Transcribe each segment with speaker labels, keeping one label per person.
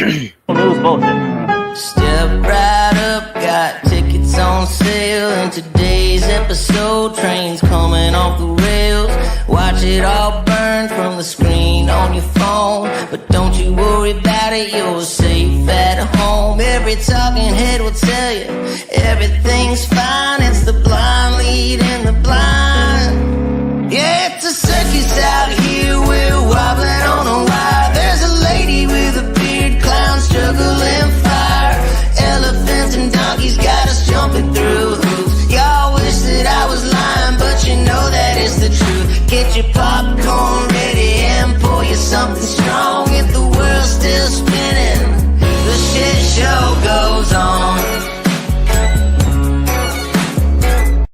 Speaker 1: News bulletin.
Speaker 2: Step right up, got tickets on sale. In today's episode, trains coming off the rails. Watch it all burn from the screen on your phone. But don't you worry about it, you're safe at home. Every talking head will tell you everything's fine. It's the blind leading the blind. Yeah, it's a circus out here, we're wobbling on a wire. There's a lady with a beard, clowns juggling fire. Elephants and donkeys got us jumping through hoops. Y'all wish that I was lying, but you know that it's the truth. Get your popcorn ready and pour you something strong. If the world's still spinning, the shit show goes on.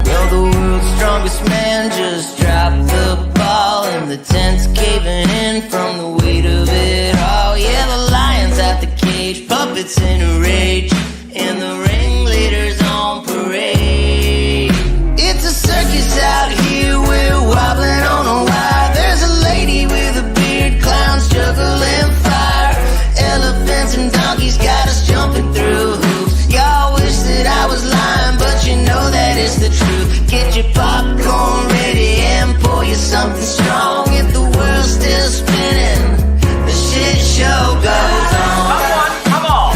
Speaker 2: Well, the world's strongest man just dropped the ball, and the tent's caving in from the weight of it all. Yeah, the lion's at the cage, puppets in a rage, and the ringleader's on parade. It's a circus out here, we're wobbling on a wire. There's a lady with a beard, clowns juggling fire. Elephants and donkeys got us jumping through hoops. Y'all wish that I was lying, but you know that it's the truth. Get your popcorn ready and pour you something strong. If the world's still spinning, the shit show goes on.
Speaker 1: Come on!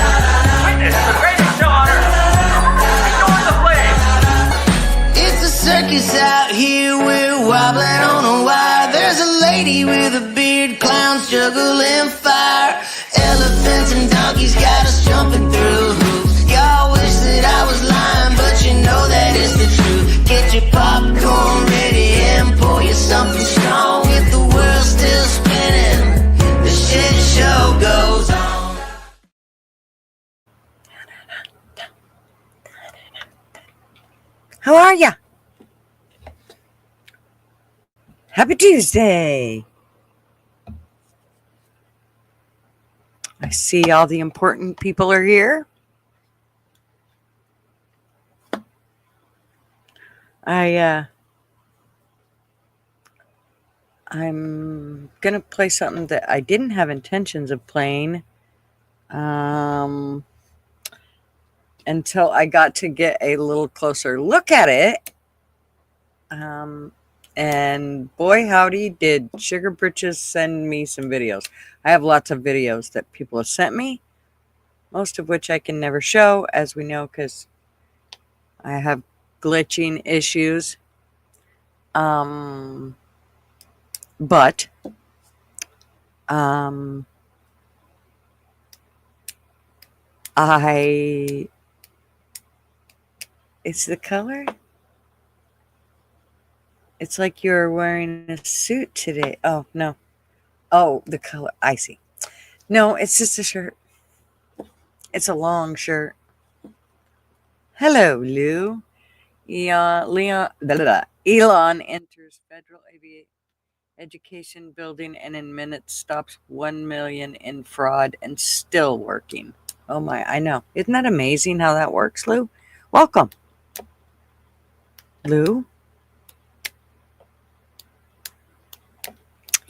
Speaker 1: Witness the greatest show on earth! Ignore the flames!
Speaker 2: It's a circus out here, we're wobbling on a wire. There's a lady with a beard, clowns juggling fire. Elephants and donkeys got us jumping through hoops. Y'all wish that I was lying, but you know that it's the truth. Get your popcorn ready and pour you something strong. If the world's still spinning, the shit show goes on.
Speaker 3: How are ya? Happy Tuesday. I see all the important people are here. I'm gonna play something that I didn't have intentions of playing until I got to get a little closer look at it. And boy, howdy, did Sugar Britches send me some videos. I have lots of videos that people have sent me, most of which I can never show, as we know, because I have glitching issues. It's the color. It's like you're wearing a suit today. Oh, no. Oh, the color. I see. No, it's just a shirt. It's a long shirt. Hello, Lou. Elon enters federal education building and in minutes stops 1 million in fraud and still working. Oh my, I know. Isn't that amazing how that works, Lou? Welcome. Lou?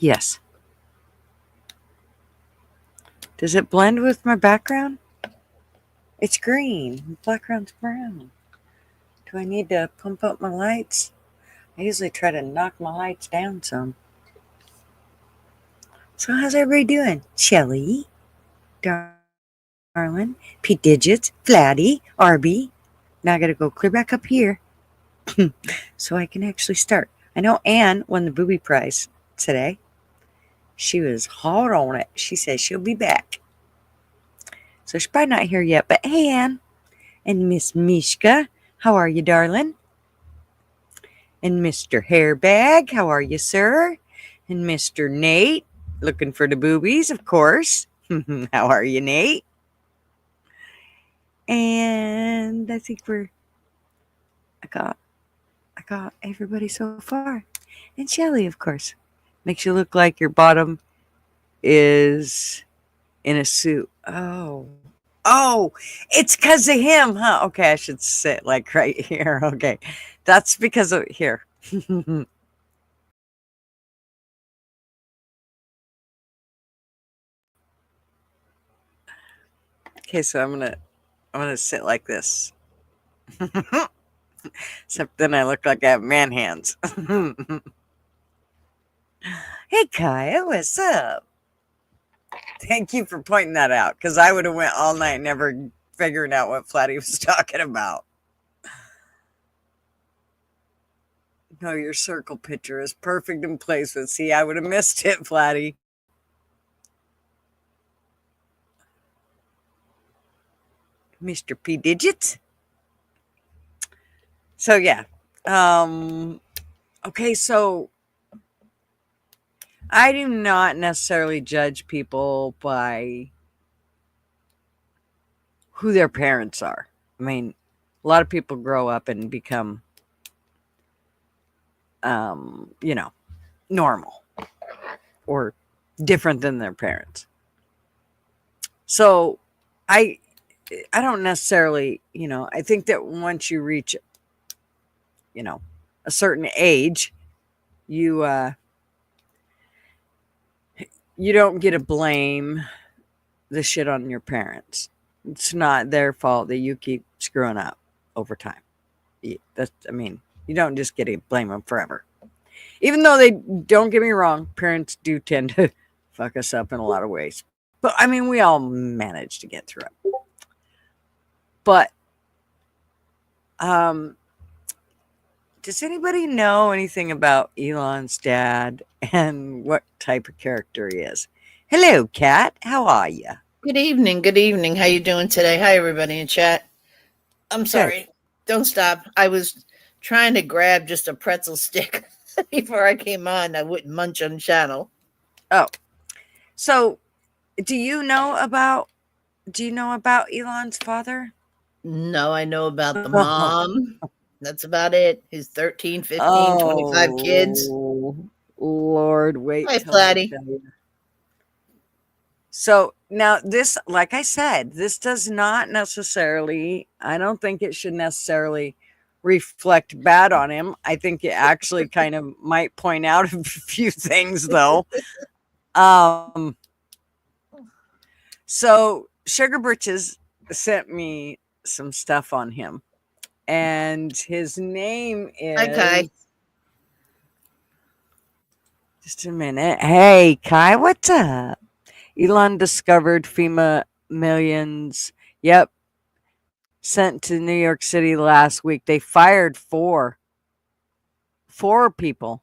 Speaker 3: Yes. Does it blend with my background? It's green. The background's brown. Do I need to pump up my lights? I usually try to knock my lights down some. So how's everybody doing? Shelly, Darlin, Pete Digits, Flatty, Arby. Now I gotta go clear back up here so I can actually start. I know Ann won the booby prize today. She was hard on it. She says she'll be back. So she's probably not here yet. But hey, Ann. And Miss Mishka. How are you, darling? And Mr. Hairbag. How are you, sir? And Mr. Nate. Looking for the boobies, of course. How are you, Nate? And I think I got everybody so far. And Shelly, of course. Makes you look like your bottom is in a suit. Oh, it's because of him, huh? Okay, I should sit like right here. Okay, that's because of here. Okay, so I'm gonna sit like this. Except then I look like I have man hands. Hey Kaya, what's up? Thank you for pointing that out, because I would have went all night never figuring out what Flatty was talking about. No, your circle picture is perfect in placement. See, I would have missed it, Flatty. Mr. P Digits. So yeah. Okay, so I do not necessarily judge people by who their parents are. I mean, a lot of people grow up and become you know, normal or different than their parents. So I don't necessarily, I think that once you reach, a certain age, you you don't get to blame the shit on your parents. It's not their fault that you keep screwing up over time. You don't just get to blame them forever. Even though they don't, get me wrong, parents do tend to fuck us up in a lot of ways. But I mean, we all manage to get through it. But does anybody know anything about Elon's dad and what type of character he is? Hello, Kat. How are you?
Speaker 4: Good evening. Good evening. How you doing today? Hi, everybody in chat. I'm sorry. Don't stop. I was trying to grab just a pretzel stick before I came on. I wouldn't munch on channel.
Speaker 3: Oh, so do you know about Elon's father?
Speaker 4: No, I know about the mom. That's about it. His 13, 15, 25 kids.
Speaker 3: Lord, wait
Speaker 4: Hi,
Speaker 3: till I
Speaker 4: Flatty.
Speaker 3: tell you. So now this, like I said, this does not necessarily, I don't think it should necessarily reflect bad on him. I think it actually kind of might point out a few things though. So Sugar Britches sent me some stuff on him, and his name is,
Speaker 4: Hi, Kai.
Speaker 3: just a minute. Hey Kai, what's up? Elon discovered FEMA millions. Yep. Sent to New York City last week. They fired four people.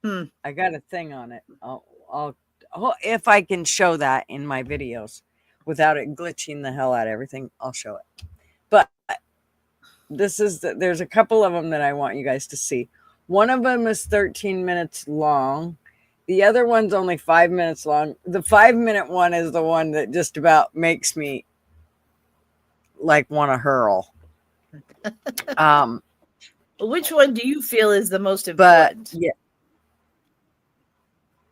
Speaker 3: I got a thing on it. I'll if I can show that in my videos without it glitching the hell out of everything, I'll show it. But there's a couple of them that I want you guys to see. One of them is 13 minutes long. The other one's only 5 minutes long. The 5-minute one is the one that just about makes me like want to hurl.
Speaker 4: Which one do you feel is the most important?
Speaker 3: But yeah.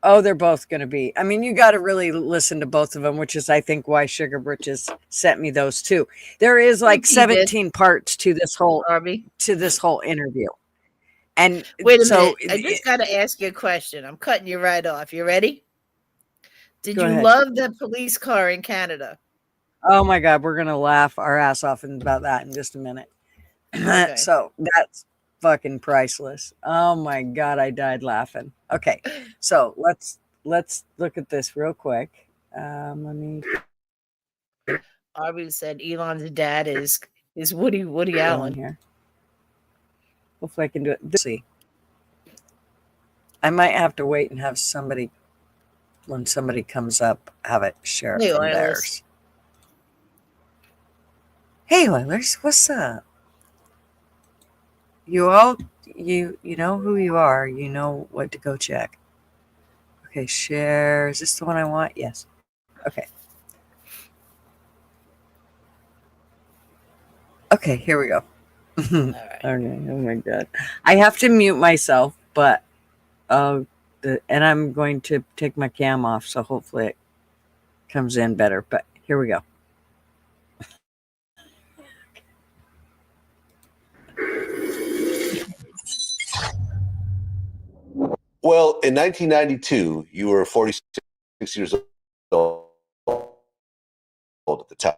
Speaker 3: Oh, they're both going to be. I mean, you got to really listen to both of them, which is, I think, why Sugar Britches sent me those two. There is like 17 parts to this whole interview. And
Speaker 4: wait a minute, I just got to ask you a question. I'm cutting you right off. You ready? Did you love the police car in Canada?
Speaker 3: Oh my God, we're gonna laugh our ass off about that in just a minute. Okay. So that's fucking priceless. Oh my God, I died laughing. Okay, so let's look at this real quick. Let me.
Speaker 4: Arby said Elon's dad is Woody Allen
Speaker 3: here. Hopefully I can do it. See, I might have to wait and have somebody, when somebody comes up, have it share it from theirs. Hey Oilers, what's up? You all, you know who you are. You know what to go check. Okay, share. Is this the one I want? Yes. Okay. Okay, here we go. All right. Okay. Oh my God. I have to mute myself, but and I'm going to take my cam off, so hopefully it comes in better. But here we go.
Speaker 5: Well, in 1992, you were 46 years old. at the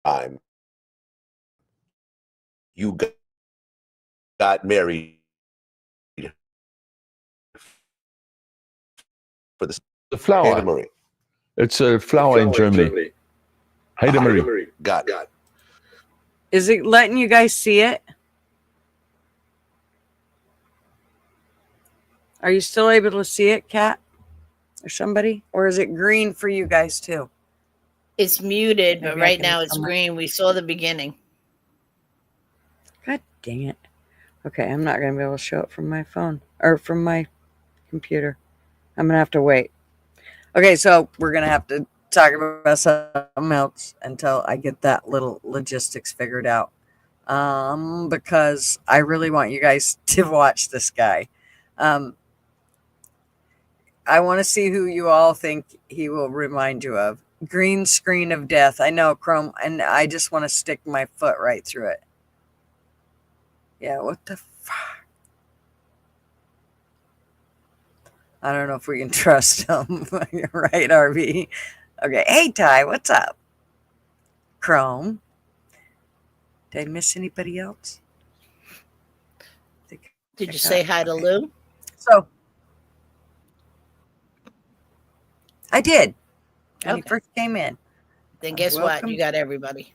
Speaker 5: time. You got married for the
Speaker 6: The flower.
Speaker 5: Marie.
Speaker 6: It's a flower in Germany. Marie.
Speaker 5: Got it.
Speaker 3: Is it letting you guys see it? Are you still able to see it, Kat? Or somebody? Or is it green for you guys too?
Speaker 4: It's muted, but
Speaker 3: Maybe I
Speaker 4: right
Speaker 3: can
Speaker 4: now it's
Speaker 3: come up.
Speaker 4: green. We saw the beginning.
Speaker 3: God dang it. Okay, I'm not going to be able to show it from my phone or from my computer. I'm going to have to wait. Okay, so we're going to have to talk about something else until I get that little logistics figured out. Because I really want you guys to watch this guy. I want to see who you all think he will remind you of. Green screen of death. I know, Chrome, and I just want to stick my foot right through it. Yeah, what the fuck? I don't know if we can trust him. Right, RV? Okay. Hey, Ty, what's up? Chrome. Did I miss anybody else?
Speaker 4: Did you say hi to Lou?
Speaker 3: So, I did. When he
Speaker 4: Okay.
Speaker 3: first came in.
Speaker 4: Then guess what?
Speaker 3: Welcome.
Speaker 4: You got everybody.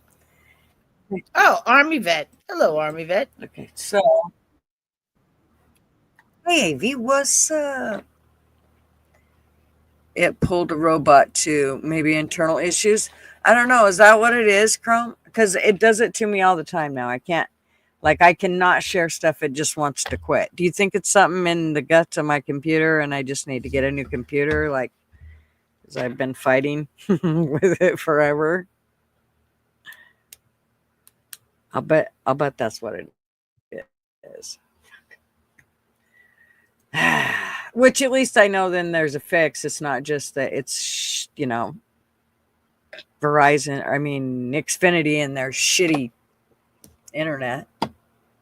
Speaker 4: Oh, Army Vet. Hello, Army Vet.
Speaker 3: Okay, so. Hey, AV, what's up? It pulled a robot to maybe internal issues. I don't know. Is that what it is, Chrome? Because it does it to me all the time now. I can't, like, I cannot share stuff. It just wants to quit. Do you think it's something in the guts of my computer and I just need to get a new computer? Like, because I've been fighting with it forever. I'll bet that's what it is. Which at least I know then there's a fix. It's not just that it's, Verizon, Xfinity and their shitty internet.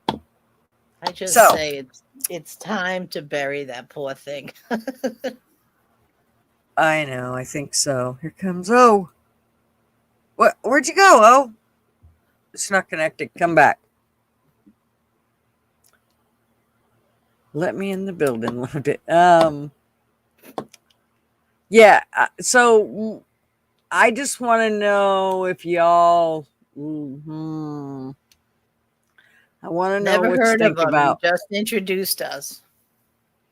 Speaker 4: I just say it's time to bury that poor thing.
Speaker 3: I know, I think so. Here comes O. Where'd you go, O? It's not connected. Come back. Let me in the building. Load it. Yeah. So I just want to know if y'all. I want to know
Speaker 4: Never
Speaker 3: what you
Speaker 4: heard of
Speaker 3: think
Speaker 4: him.
Speaker 3: about.
Speaker 4: You just introduced us.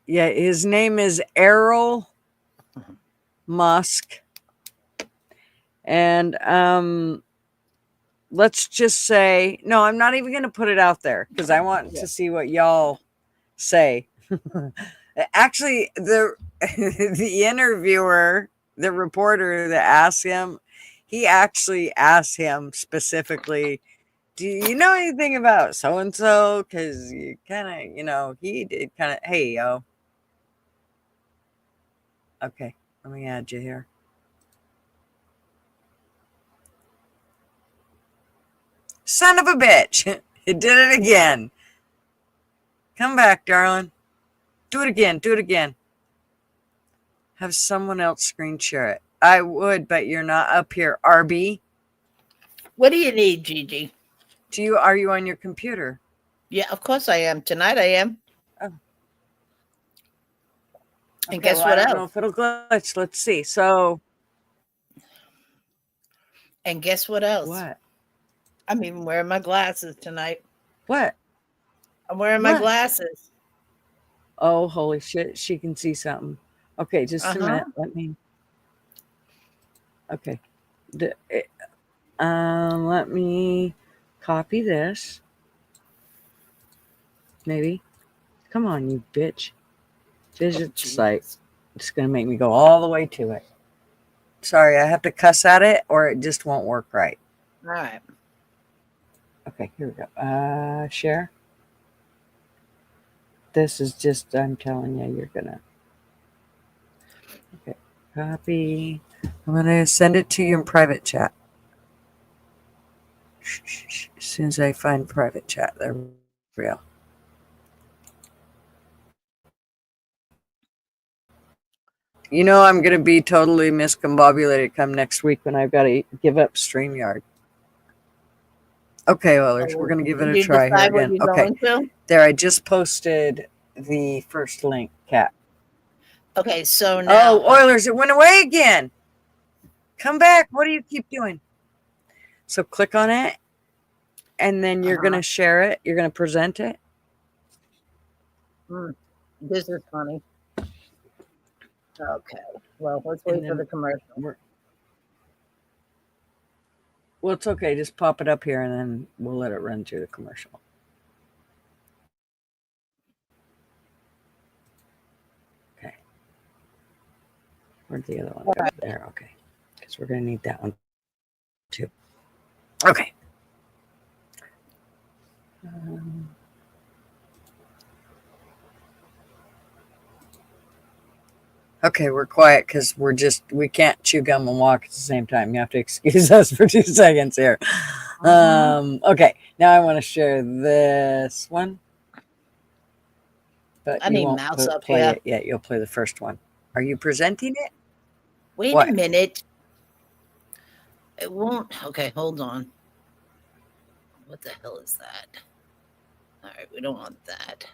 Speaker 3: Yeah, his name is Errol Musk, and let's just say no. I'm not even going to put it out there because I want to see what y'all say. Actually, the interviewer, the reporter that asked him, he actually asked him specifically, do you know anything about so and so? Because you kind of, he did kind of. Hey, yo. Okay, let me add you here. Son of a bitch. It did it again. Come back, darling. Do it again. Do it again. Have someone else screen share it. I would, but you're not up here. RB.
Speaker 4: What do you need, Gigi?
Speaker 3: Are you on your computer?
Speaker 4: Yeah, of course I am. Tonight I am.
Speaker 3: Oh.
Speaker 4: And
Speaker 3: Okay,
Speaker 4: guess what
Speaker 3: I don't
Speaker 4: else?
Speaker 3: know if it'll glitch. Let's see. So.
Speaker 4: And guess what else?
Speaker 3: What?
Speaker 4: I'm even wearing my glasses tonight.
Speaker 3: What?
Speaker 4: I'm wearing my glasses.
Speaker 3: Oh, holy shit. She can see something. Okay, just a minute. Let me. Okay. Let me copy this. Maybe. Come on, you bitch. Visit site. It's going to make me go all the way to it. Sorry, I have to cuss at it or it just won't work right.
Speaker 4: All right.
Speaker 3: Okay, here we go. Share. This is just, I'm telling you, you're going to. Okay, copy. I'm going to send it to you in private chat. As soon as I find private chat, there we go. You know, I'm going to be totally miscombobulated come next week when I've got to give up StreamYard. Okay, Oilers, we're going to give it
Speaker 4: Did
Speaker 3: a
Speaker 4: you
Speaker 3: try here
Speaker 4: decide what
Speaker 3: again.
Speaker 4: you're
Speaker 3: Okay,
Speaker 4: going to?
Speaker 3: there, I just posted the first link, Cat.
Speaker 4: Okay, so now.
Speaker 3: Oh, Oilers, it went away again. Come back. What do you keep doing? So click on it, and then you're going to share it. You're going to present it.
Speaker 4: This is funny. Okay. Well, let's wait for the commercial.
Speaker 3: Well, it's okay. Just pop it up here, and then we'll let it run through the commercial. Okay. Where'd the other one go? There. Okay. Because we're going to need that one too. Okay. Okay, we're quiet because we can't chew gum and walk at the same time. You have to excuse us for 2 seconds here. Okay, now I want to share this one. But
Speaker 4: I
Speaker 3: you
Speaker 4: need
Speaker 3: won't
Speaker 4: mouse up
Speaker 3: play
Speaker 4: here.
Speaker 3: it yet. You'll play the first one. Are you presenting it?
Speaker 4: Wait
Speaker 3: What?
Speaker 4: a minute. It won't. Okay, hold on. What the hell is that? All right, we don't want that.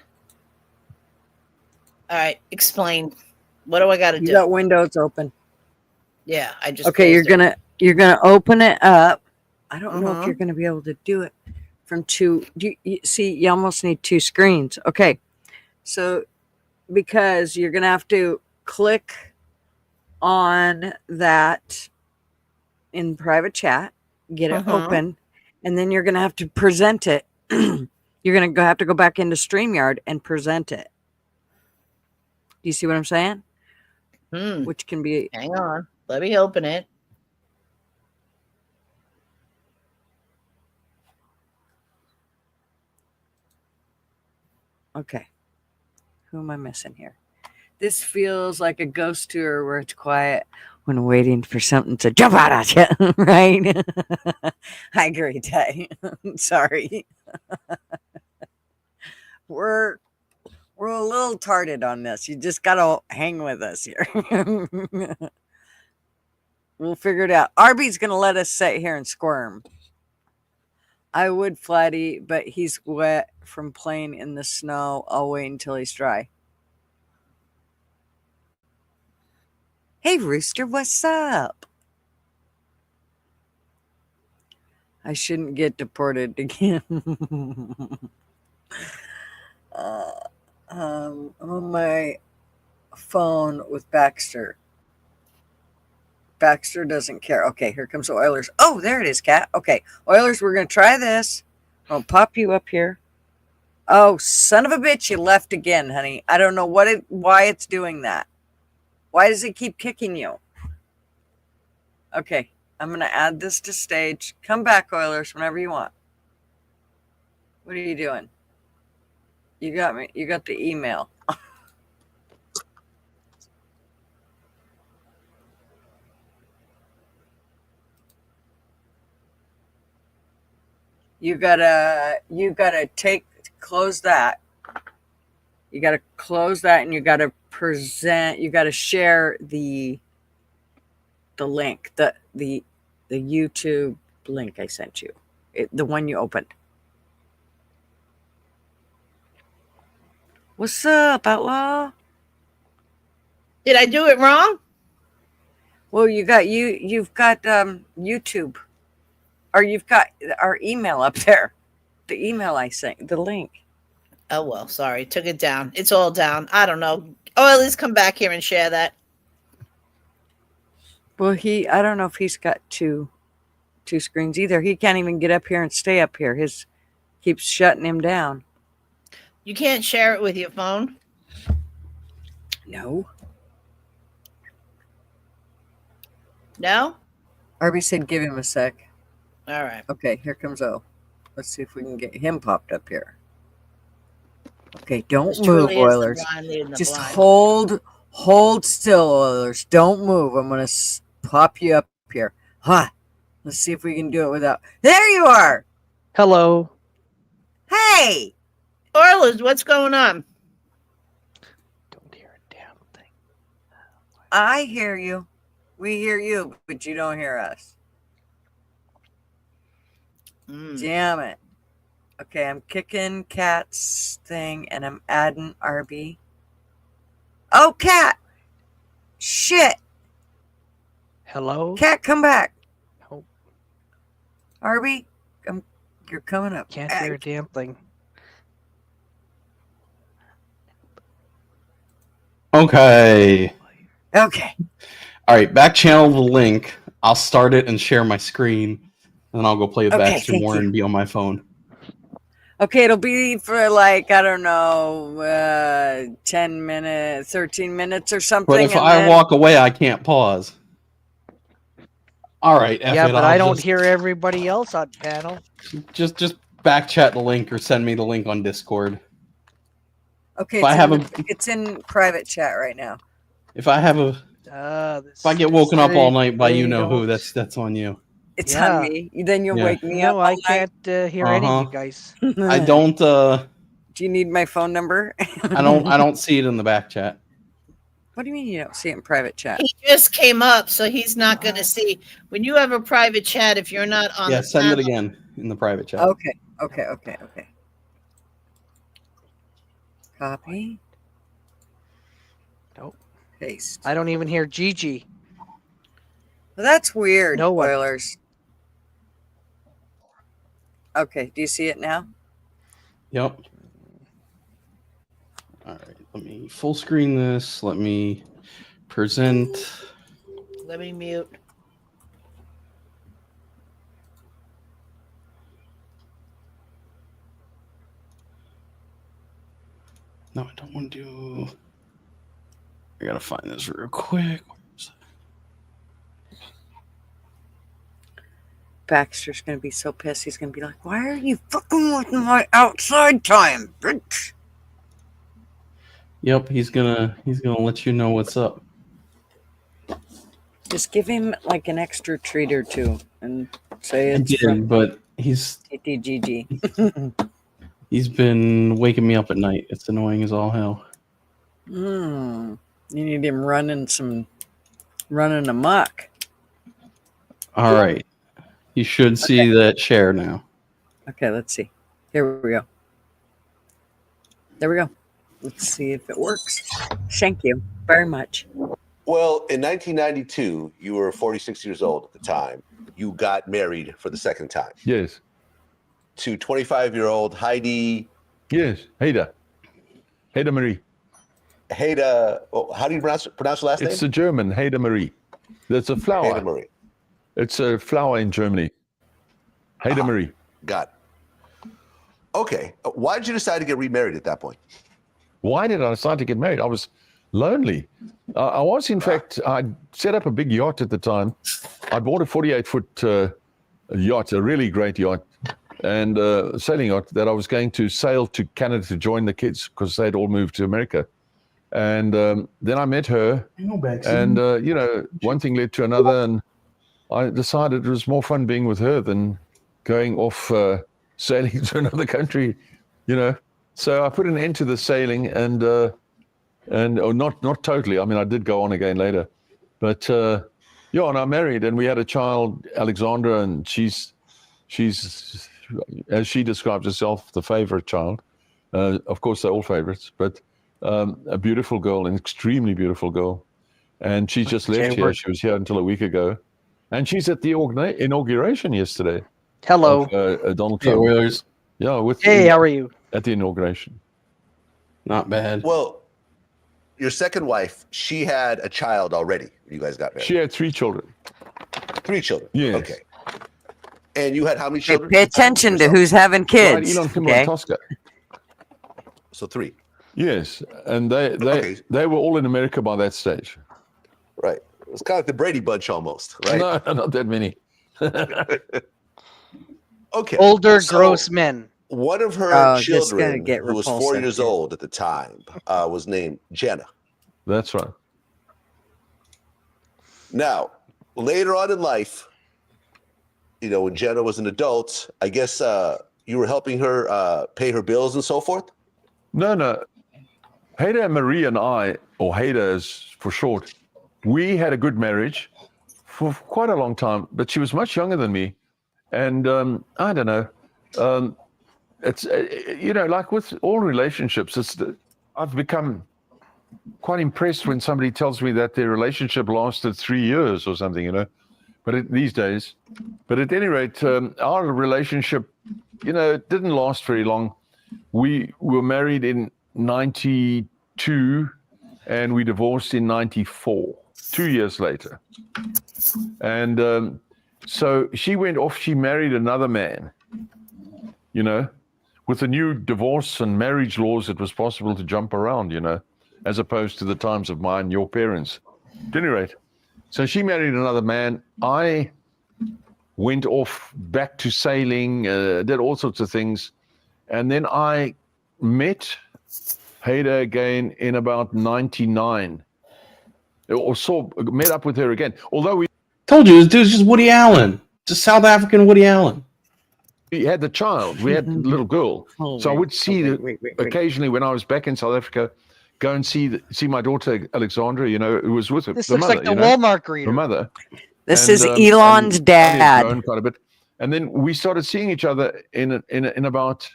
Speaker 4: All right, explain. What do I got to do?
Speaker 3: You got Windows open.
Speaker 4: Yeah, I just.
Speaker 3: Okay, you're gonna open it up. I don't know if you're
Speaker 4: Mhm.
Speaker 3: gonna be able to do it from two. You see, you almost need 2 screens. Okay, so because you're gonna have to click on that in private chat, get it open, and then you're gonna have to present it. You're gonna have to go back into StreamYard and present it. Do you see what I'm saying? Which can be.
Speaker 4: Hang on. Let me open it.
Speaker 3: Okay. Who am I missing here? This feels like a ghost tour where it's quiet when waiting for something to jump out at you, right? I agree, Tay. Sorry. We're a little tarded on this. You just gotta hang with us here. We'll figure it out. Arby's gonna let us sit here and squirm. I would, Flatty, but he's wet from playing in the snow. I'll wait until he's dry. Hey, Rooster, what's up? I shouldn't get deported again. I'm on my phone with Baxter. Baxter doesn't care. Okay, here comes the Oilers. Oh, there it is, Cat. Okay, Oilers, we're going to try this. I'll pop you up here. Oh, son of a bitch, you left again, honey. I don't know why it's doing that. Why does it keep kicking you? Okay, I'm going to add this to stage. Come back, Oilers, whenever you want. What are you doing? You got me. You got the email. You gotta close that. You gotta close that, and you gotta present. You gotta share the link, the YouTube link I sent you, the one you opened. What's up, Outlaw?
Speaker 4: Did I do it wrong?
Speaker 3: Well, you've got YouTube, or you've got our email up there. The email I sent, the link.
Speaker 4: Oh, well, sorry. Took it down. It's all down. I don't know. Oh, at least come back here and share that.
Speaker 3: Well, I don't know if he's got two screens either. He can't even get up here and stay up here. His keeps shutting him down.
Speaker 4: You can't share it with your phone?
Speaker 3: No.
Speaker 4: No?
Speaker 3: Arby said give him a sec.
Speaker 4: All right.
Speaker 3: Okay, here comes O. Let's see if we can get him popped up here. Okay, don't move, Oilers. Just hold still, Oilers. Don't move. I'm going to pop you up here. Let's see if we can do it without. There you are.
Speaker 7: Hello.
Speaker 3: Hey.
Speaker 4: Oilers, what's going on?
Speaker 7: Don't hear a damn thing.
Speaker 3: I hear you. We hear you, but you don't hear us. Damn it. Okay, I'm kicking Cat's thing and I'm adding RB. Oh, Cat! Shit!
Speaker 7: Hello?
Speaker 3: Cat, come back.
Speaker 7: Oh,
Speaker 3: RB, you're coming up.
Speaker 7: can't hear a damn thing.
Speaker 8: Okay.
Speaker 3: Okay.
Speaker 8: All right. Back channel the link. I'll start it and share my screen. And then I'll go play with
Speaker 3: Okay,
Speaker 8: Baxter
Speaker 3: thank
Speaker 8: more
Speaker 3: you.
Speaker 8: and be on my phone.
Speaker 3: Okay, it'll be for like, I don't know, 10 minutes, 13 minutes or something.
Speaker 8: But if
Speaker 3: and
Speaker 8: I
Speaker 3: then...
Speaker 8: walk away, I can't pause. All right. F
Speaker 7: Yeah,
Speaker 8: it,
Speaker 7: but
Speaker 8: I'll
Speaker 7: I don't
Speaker 8: just,
Speaker 7: hear everybody else on panel.
Speaker 8: just back chat the link or send me the link on Discord.
Speaker 3: Okay,
Speaker 8: If I have
Speaker 3: it's in private chat right now.
Speaker 8: If I have a, if I get woken up all night by you know who, that's on you.
Speaker 3: It's on me. Then you'll wake me up
Speaker 7: No,
Speaker 3: all
Speaker 7: I can't hear any of you guys.
Speaker 8: I don't.
Speaker 3: Do you need my phone number?
Speaker 8: I don't see it in the back chat.
Speaker 3: What do you mean you don't see it in private chat?
Speaker 4: He just came up, so he's not going to see. When you have a private chat, if you're not on
Speaker 8: Yeah,
Speaker 4: the
Speaker 8: send
Speaker 4: panel,
Speaker 8: it again in the private chat.
Speaker 3: Okay. Copy.
Speaker 7: Nope.
Speaker 3: Paste.
Speaker 7: I don't even hear Gigi.
Speaker 3: Well, that's weird.
Speaker 7: No one.
Speaker 3: Spoilers. Okay, do you see it now?
Speaker 8: Yep. All right, let me full screen this. Let me present.
Speaker 4: let me mute.
Speaker 8: No, I don't want to do. I gotta find this real quick.
Speaker 3: Baxter's gonna be so pissed. He's gonna be like, "Why are you fucking with my outside time, bitch?"
Speaker 8: Yep, he's gonna let you know what's up.
Speaker 3: Just give him like an extra treat or two and say
Speaker 8: I
Speaker 3: it's
Speaker 8: did,
Speaker 3: from
Speaker 8: but he's
Speaker 3: TTGG.
Speaker 8: he's been waking me up at night. It's annoying as all hell.
Speaker 3: You need him running amok.
Speaker 8: All right, you should see that share now.
Speaker 3: Okay, let's see. Here we go. There we go. Let's see if it works. Thank you very much.
Speaker 5: Well, in 1992, you were 46 years old at the time. You got married for the second time.
Speaker 6: Yes.
Speaker 5: To 25-year-old Heidi.
Speaker 6: Yes, Haida. Haida Marie.
Speaker 5: Haida, how do you pronounce your last name?
Speaker 6: It's a German, Haida Marie. That's a flower.
Speaker 5: Haida Marie.
Speaker 6: It's a flower in Germany. Haida Marie.
Speaker 5: Got it. Okay. Why did you decide to get remarried at that point?
Speaker 6: Why did I decide to get married? I was lonely. I was, in fact, I set up a big yacht at the time. I bought a 48-foot yacht, a really great yacht, and a sailing yacht that I was going to sail to Canada to join the kids because they'd all moved to America. And then I met her, and, one thing led to another, and I decided it was more fun being with her than going off sailing to another country, So I put an end to the sailing and not totally. I mean, I did go on again later, but and I married and we had a child, Alexandra, and she's as she describes herself, the favorite child. Of course, they're all favorites, but a beautiful girl, an extremely beautiful girl, and she just left here. She was here until a week ago, and she's at the inauguration yesterday.
Speaker 7: Hello,
Speaker 6: of, Donald Trump.
Speaker 8: Oilers.
Speaker 6: Yeah,
Speaker 7: hey, how are you?
Speaker 6: At the inauguration.
Speaker 8: Not bad.
Speaker 5: Well, your second wife, she had a child already. You guys got married.
Speaker 6: She had 3 children.
Speaker 5: 3 children.
Speaker 6: Yes.
Speaker 5: Okay. And you had how many
Speaker 3: Hey,
Speaker 5: children?
Speaker 3: pay attention to who's having kids.
Speaker 6: Right, Elon Kim
Speaker 3: Okay?
Speaker 6: Tosca.
Speaker 5: So 3.
Speaker 6: Yes, and they were all in America by that stage.
Speaker 5: Right. It was kind of like the Brady Bunch almost, right?
Speaker 6: No, not that many.
Speaker 5: Okay.
Speaker 7: Older,
Speaker 5: so
Speaker 7: gross men.
Speaker 5: One of her
Speaker 3: this is gonna
Speaker 5: children,
Speaker 3: get
Speaker 5: who was 4
Speaker 3: repulsive,
Speaker 5: years
Speaker 3: dude.
Speaker 5: old at the time, was named Jenna.
Speaker 6: That's right.
Speaker 5: Now, later on in life, when Jenna was an adult, I guess you were helping her pay her bills and so forth?
Speaker 6: No. Haida Marie and I, or Haida is for short, we had a good marriage for quite a long time, but she was much younger than me. And I don't know. It's, like with all relationships, I've become quite impressed when somebody tells me that their relationship lasted 3 years or something, but these days. But at any rate, our relationship, it didn't last very long. We were married in 92 and we divorced in 94, 2 years later. And so she went off, she married another man, with the new divorce and marriage laws, it was possible to jump around, as opposed to the times of mine, your parents. At any rate, so she married another man. I went off back to sailing, did all sorts of things. And then I met Hader again in about 99. Met up with her again. Although we
Speaker 8: Told you, this dude's just Woody Allen. Just South African Woody Allen.
Speaker 6: We had the child. We had the little girl. So I would see occasionally when I was back in South Africa, go and see my daughter Alexandra. Who was with her.
Speaker 7: This
Speaker 6: the
Speaker 7: looks
Speaker 6: mother,
Speaker 7: like the Walmart greeter.
Speaker 6: Her mother.
Speaker 3: This is Elon's dad.
Speaker 6: Quite a bit. And then we started seeing each other in about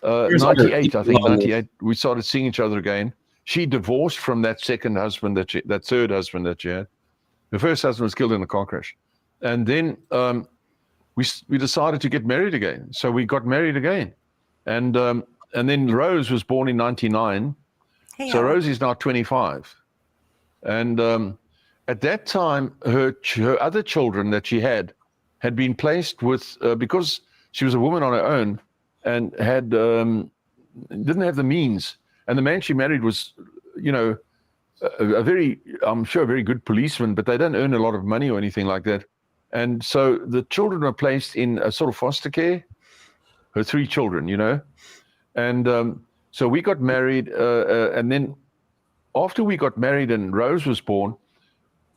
Speaker 6: 98. I think 98. We started seeing each other again. She divorced from that second husband that third husband that she had. The first husband was killed in a car crash, and then we decided to get married again. So we got married again, and then Rose was born in 99.
Speaker 3: Hey,
Speaker 6: so Rose is now 25, and at that time her other children that she had been placed with because she was a woman on her own and had didn't have the means, and the man she married was a very, I'm sure, a very good policeman, but they don't earn a lot of money or anything like that. And so the children were placed in a sort of foster care, her 3 children, And so we got married, and then after we got married and Rose was born,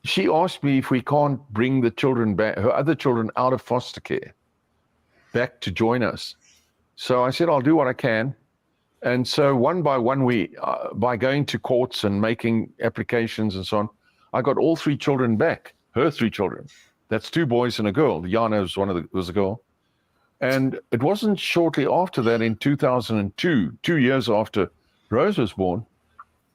Speaker 6: she asked me if we can't bring the children back, her other children, out of foster care, back to join us. So I said, I'll do what I can. And so one by one, by going to courts and making applications and so on, I got all 3 children back, her 3 children. That's 2 boys and a girl. Jana was a girl. And it wasn't shortly after that, in 2002, 2 years after Rose was born,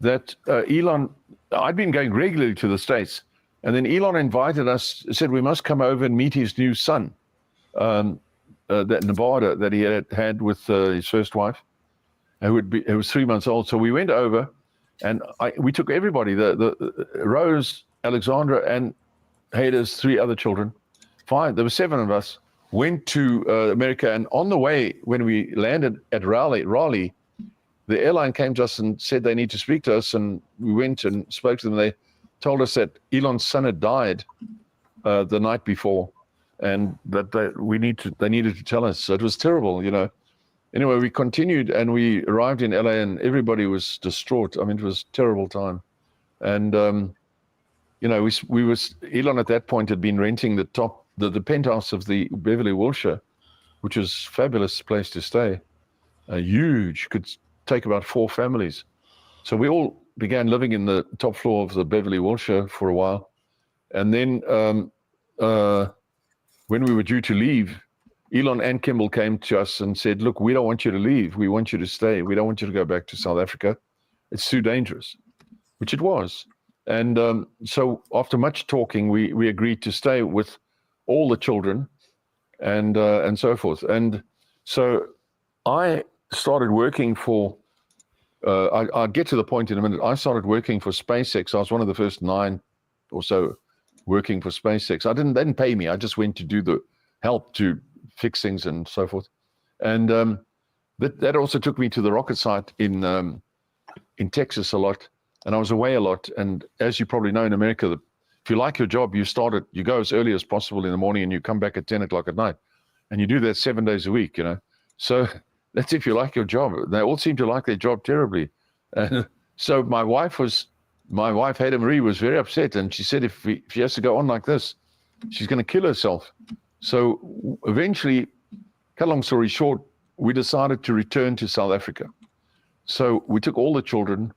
Speaker 6: that Elon, I'd been going regularly to the States, and then Elon invited us, said we must come over and meet his new son, that Nevada that he had with his first wife. It was 3 months old. So we went over, and we took everybody, the Rose, Alexandra, and Hader's 3 other children. 5. There were 7 of us. Went to America, and on the way, when we landed at Raleigh, the airline came to us and said they need to speak to us, and we went and spoke to them. They told us that Elon's son had died the night before, and that they needed to tell us. So it was terrible, Anyway, we continued and we arrived in LA, and everybody was distraught. I mean, it was a terrible time. And, Elon at that point had been renting the penthouse of the Beverly Wilshire, which was a fabulous place to stay. Huge, could take about 4 families. So we all began living in the top floor of the Beverly Wilshire for a while. And then when we were due to leave, Elon and Kimball came to us and said, look, we don't want you to leave. We want you to stay. We don't want you to go back to South Africa. It's too dangerous, which it was. And so after much talking, we agreed to stay with all the children and so forth. And so I started working for, I'll get to the point in a minute. I started working for SpaceX. I was one of the first 9 or so working for SpaceX. They didn't pay me. I just went to do the help to fix things and so forth. And that also took me to the rocket site in Texas a lot. And I was away a lot. And as you probably know, in America, if you like your job, you go as early as possible in the morning and you come back at 10 o'clock at night. And you do that 7 days a week, So that's if you like your job. They all seem to like their job terribly. So my wife, Hader Marie, was very upset. And she said, if she has to go on like this, she's going to kill herself. So eventually, cut a long story short, we decided to return to South Africa. So we took all the children,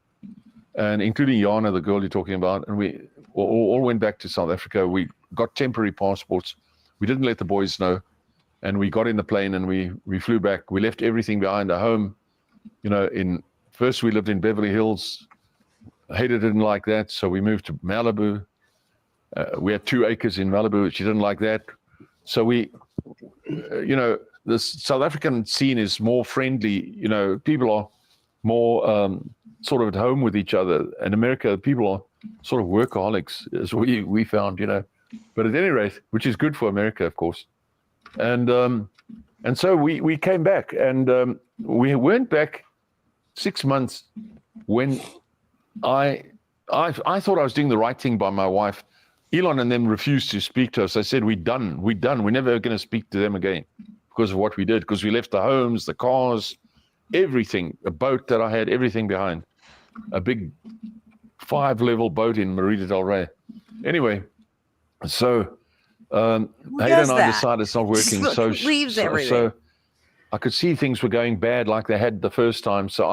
Speaker 6: and including Jana, the girl you're talking about, and all went back to South Africa. We got temporary passports. We didn't let the boys know. And we got in the plane and we flew back. We left everything behind, a home. First we lived in Beverly Hills. Hated didn't like that, so we moved to Malibu. We had 2 acres in Malibu. She didn't like that. So the South African scene is more friendly. People are more sort of at home with each other. In America, people are sort of workaholics, as we found, But at any rate, which is good for America, of course. And so we came back, and we weren't back 6 months when I thought I was doing the right thing by my wife. Elon and them refused to speak to us. They said, we're done. We're never going to speak to them again because of what we did, because we left the homes, the cars, everything, a boat that I had, everything behind. A big 5-level boat in Marina del Rey. Anyway, so Ada and I decided it's not working. So I could see things were going bad like they had the first time. So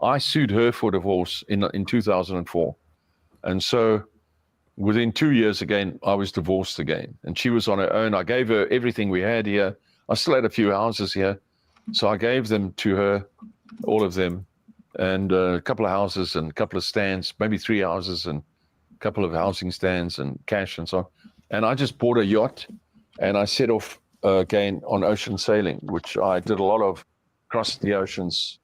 Speaker 6: I sued her for divorce in 2004. And so within 2 years again, I was divorced again. And she was on her own. I gave her everything we had here. I still had a few houses here. So I gave them to her, all of them, and a couple of houses and a couple of stands, maybe 3 houses and a couple of housing stands and cash and so on. And I just bought a yacht and I set off again on ocean sailing, which I did a lot of, across the oceans,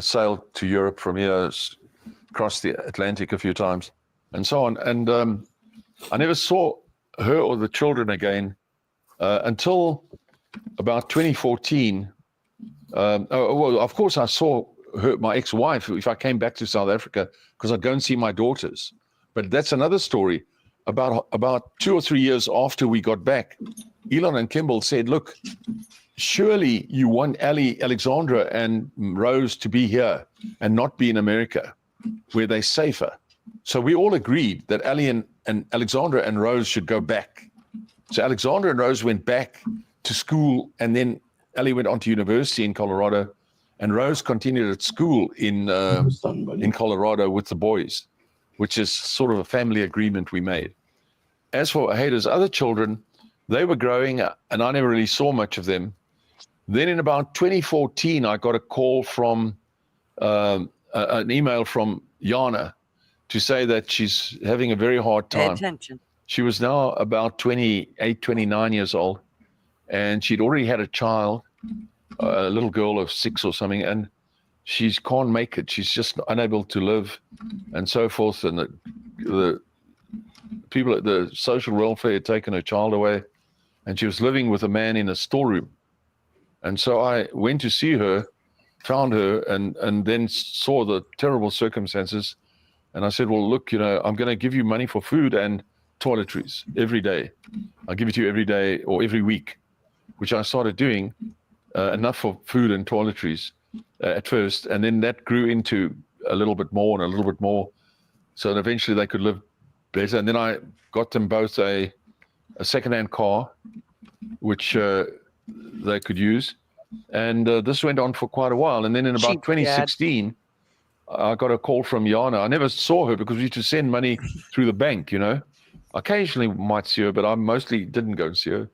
Speaker 6: sailed to Europe from here, crossed the Atlantic a few times and so on. And I never saw her or the children again until about 2014. Well, of course, I saw her, my ex-wife, if I came back to South Africa, because I'd go and see my daughters. But that's another story. About 2 or 3 years after we got back, Elon and Kimball said, look, surely you want Alexandra and Rose to be here and not be in America, where they're safer. So we all agreed that and Alexandra and Rose should go back. So Alexandra and Rose went back to school, and then Ellie went on to university in Colorado, and Rose continued at school in Colorado with the boys, which is sort of a family agreement we made. As for Ada's other children, they were growing up, and I never really saw much of them. Then in about 2014, I got a call from an email from Jana to say that she's having a very hard time.
Speaker 3: Pay attention.
Speaker 6: She was now about 28, 29 years old, and she'd already had a child, a little girl of 6 or something, and she can't make it. She's just unable to live and so forth. And the people at the social welfare had taken her child away, and she was living with a man in a storeroom. And so I went to see her, found her, and then saw the terrible circumstances. And I said, well, look, I'm going to give you money for food and toiletries every day. I'll give it to you every day or every week, which I started doing, enough for food and toiletries at first. And then that grew into a little bit more and a little bit more. So that eventually they could live better. And then I got them both a second-hand car, which they could use. And this went on for quite a while. And then in about 2016, I got a call from Jana. I never saw her because we used to send money through the bank, Occasionally might see her, but I mostly didn't go and see her.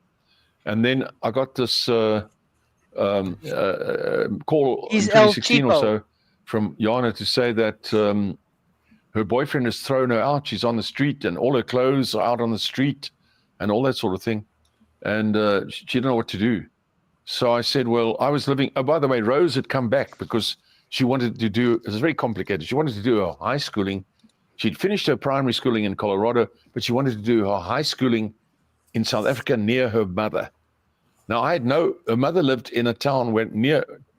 Speaker 6: And then I got this call in 2016 or so from Jana to say that her boyfriend has thrown her out. She's on the street and all her clothes are out on the street and all that sort of thing. And she didn't know what to do. So I said, well, I was living, by the way, Rose had come back because she wanted to do, it was very complicated. She wanted to do her high schooling. She'd finished her primary schooling in Colorado, but she wanted to do her high schooling in South Africa near her mother. Now, her mother lived in a town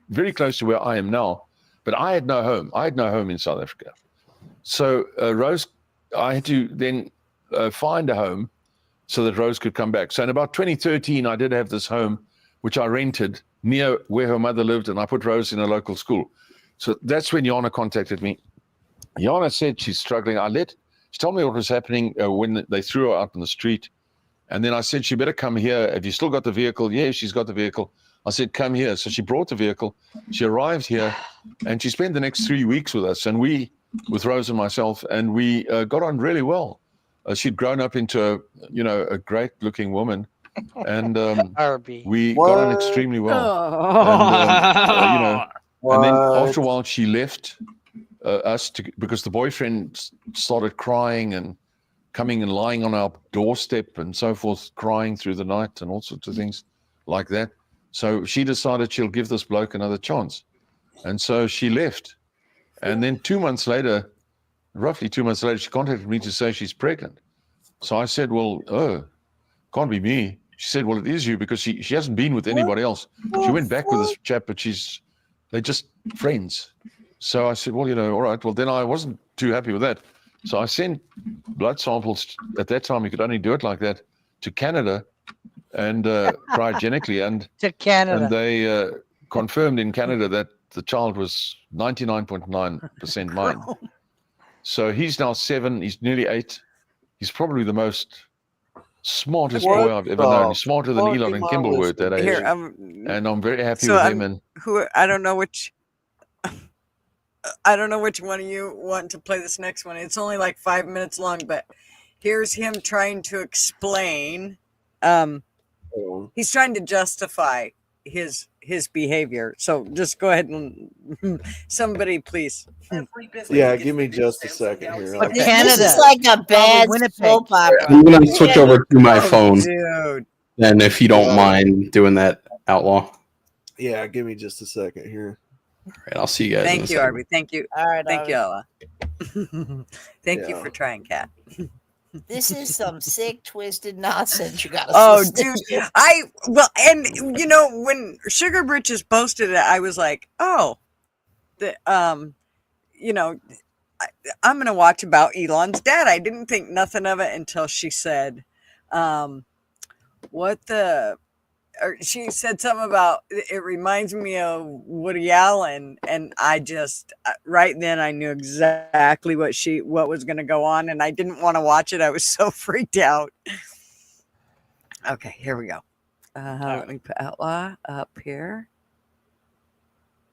Speaker 6: very close to where I am now, but I had no home. I had no home in South Africa. So Rose, I had to then find a home so that Rose could come back. So in about 2013, I did have this home, which I rented near where her mother lived, and I put Rose in a local school. So that's when Jana contacted me. Jana said she's struggling. She told me what was happening when they threw her out in the street. And then I said, she better come here. Have you still got the vehicle? Yeah, she's got the vehicle. I said, come here. So she brought the vehicle. She arrived here, and she spent the next 3 weeks with us, and with Rose and myself, and we got on really well. she'd grown up into a great-looking woman, and
Speaker 7: RB.
Speaker 6: we got on extremely well. And then after a while, she left us because the boyfriend started crying and coming and lying on our doorstep and so forth, crying through the night and all sorts of things like that. So she decided she'll give this bloke another chance. And so she left. And then 2 months later, roughly 2 months later, she contacted me to say she's pregnant. So I said, well, can't be me. She said, well, it is you, because she hasn't been with anybody else. She went back with this chap, but they're just friends. So I said, well, all right. Well, then I wasn't too happy with that. So I sent blood samples. At that time, you could only do it like that, to Canada, and cryogenically. And
Speaker 7: To Canada.
Speaker 6: And they confirmed in Canada that the child was 99.9% mine. So he's now 7. He's nearly 8. He's probably the smartest boy I've ever known. He's smarter than Elon and Kimball were at that age.
Speaker 3: Here,
Speaker 6: and I'm very happy with him. And
Speaker 3: I don't know which one of you want to play this next one. It's only like 5 minutes long, but here's him trying to explain. He's trying to justify his behavior. So just go ahead and somebody, please.
Speaker 9: Yeah, give me just a second here.
Speaker 3: Okay.
Speaker 4: This is like a bad soap opera.
Speaker 8: I'm gonna switch over to my phone,
Speaker 3: Dude.
Speaker 8: and if you don't mind doing that, Outlaw.
Speaker 9: Yeah, give me just a second here.
Speaker 8: All right, I'll see you guys.
Speaker 3: Thank you, Arby. Thank you.
Speaker 4: All right,
Speaker 3: Thank you, Ella. Thank you
Speaker 9: Yeah.
Speaker 3: for trying, Kat.
Speaker 4: This is some sick, twisted nonsense you got to
Speaker 3: Oh, dude. And when Sugar Britches posted it, I was like, oh, I'm going to watch about Elon's dad. I didn't think nothing of it until she said, she said something about, it reminds me of Woody Allen. And I just, right then I knew exactly what was going to go on. And I didn't want to watch it. I was so freaked out. Okay, here we go. Let me put Outlaw up here.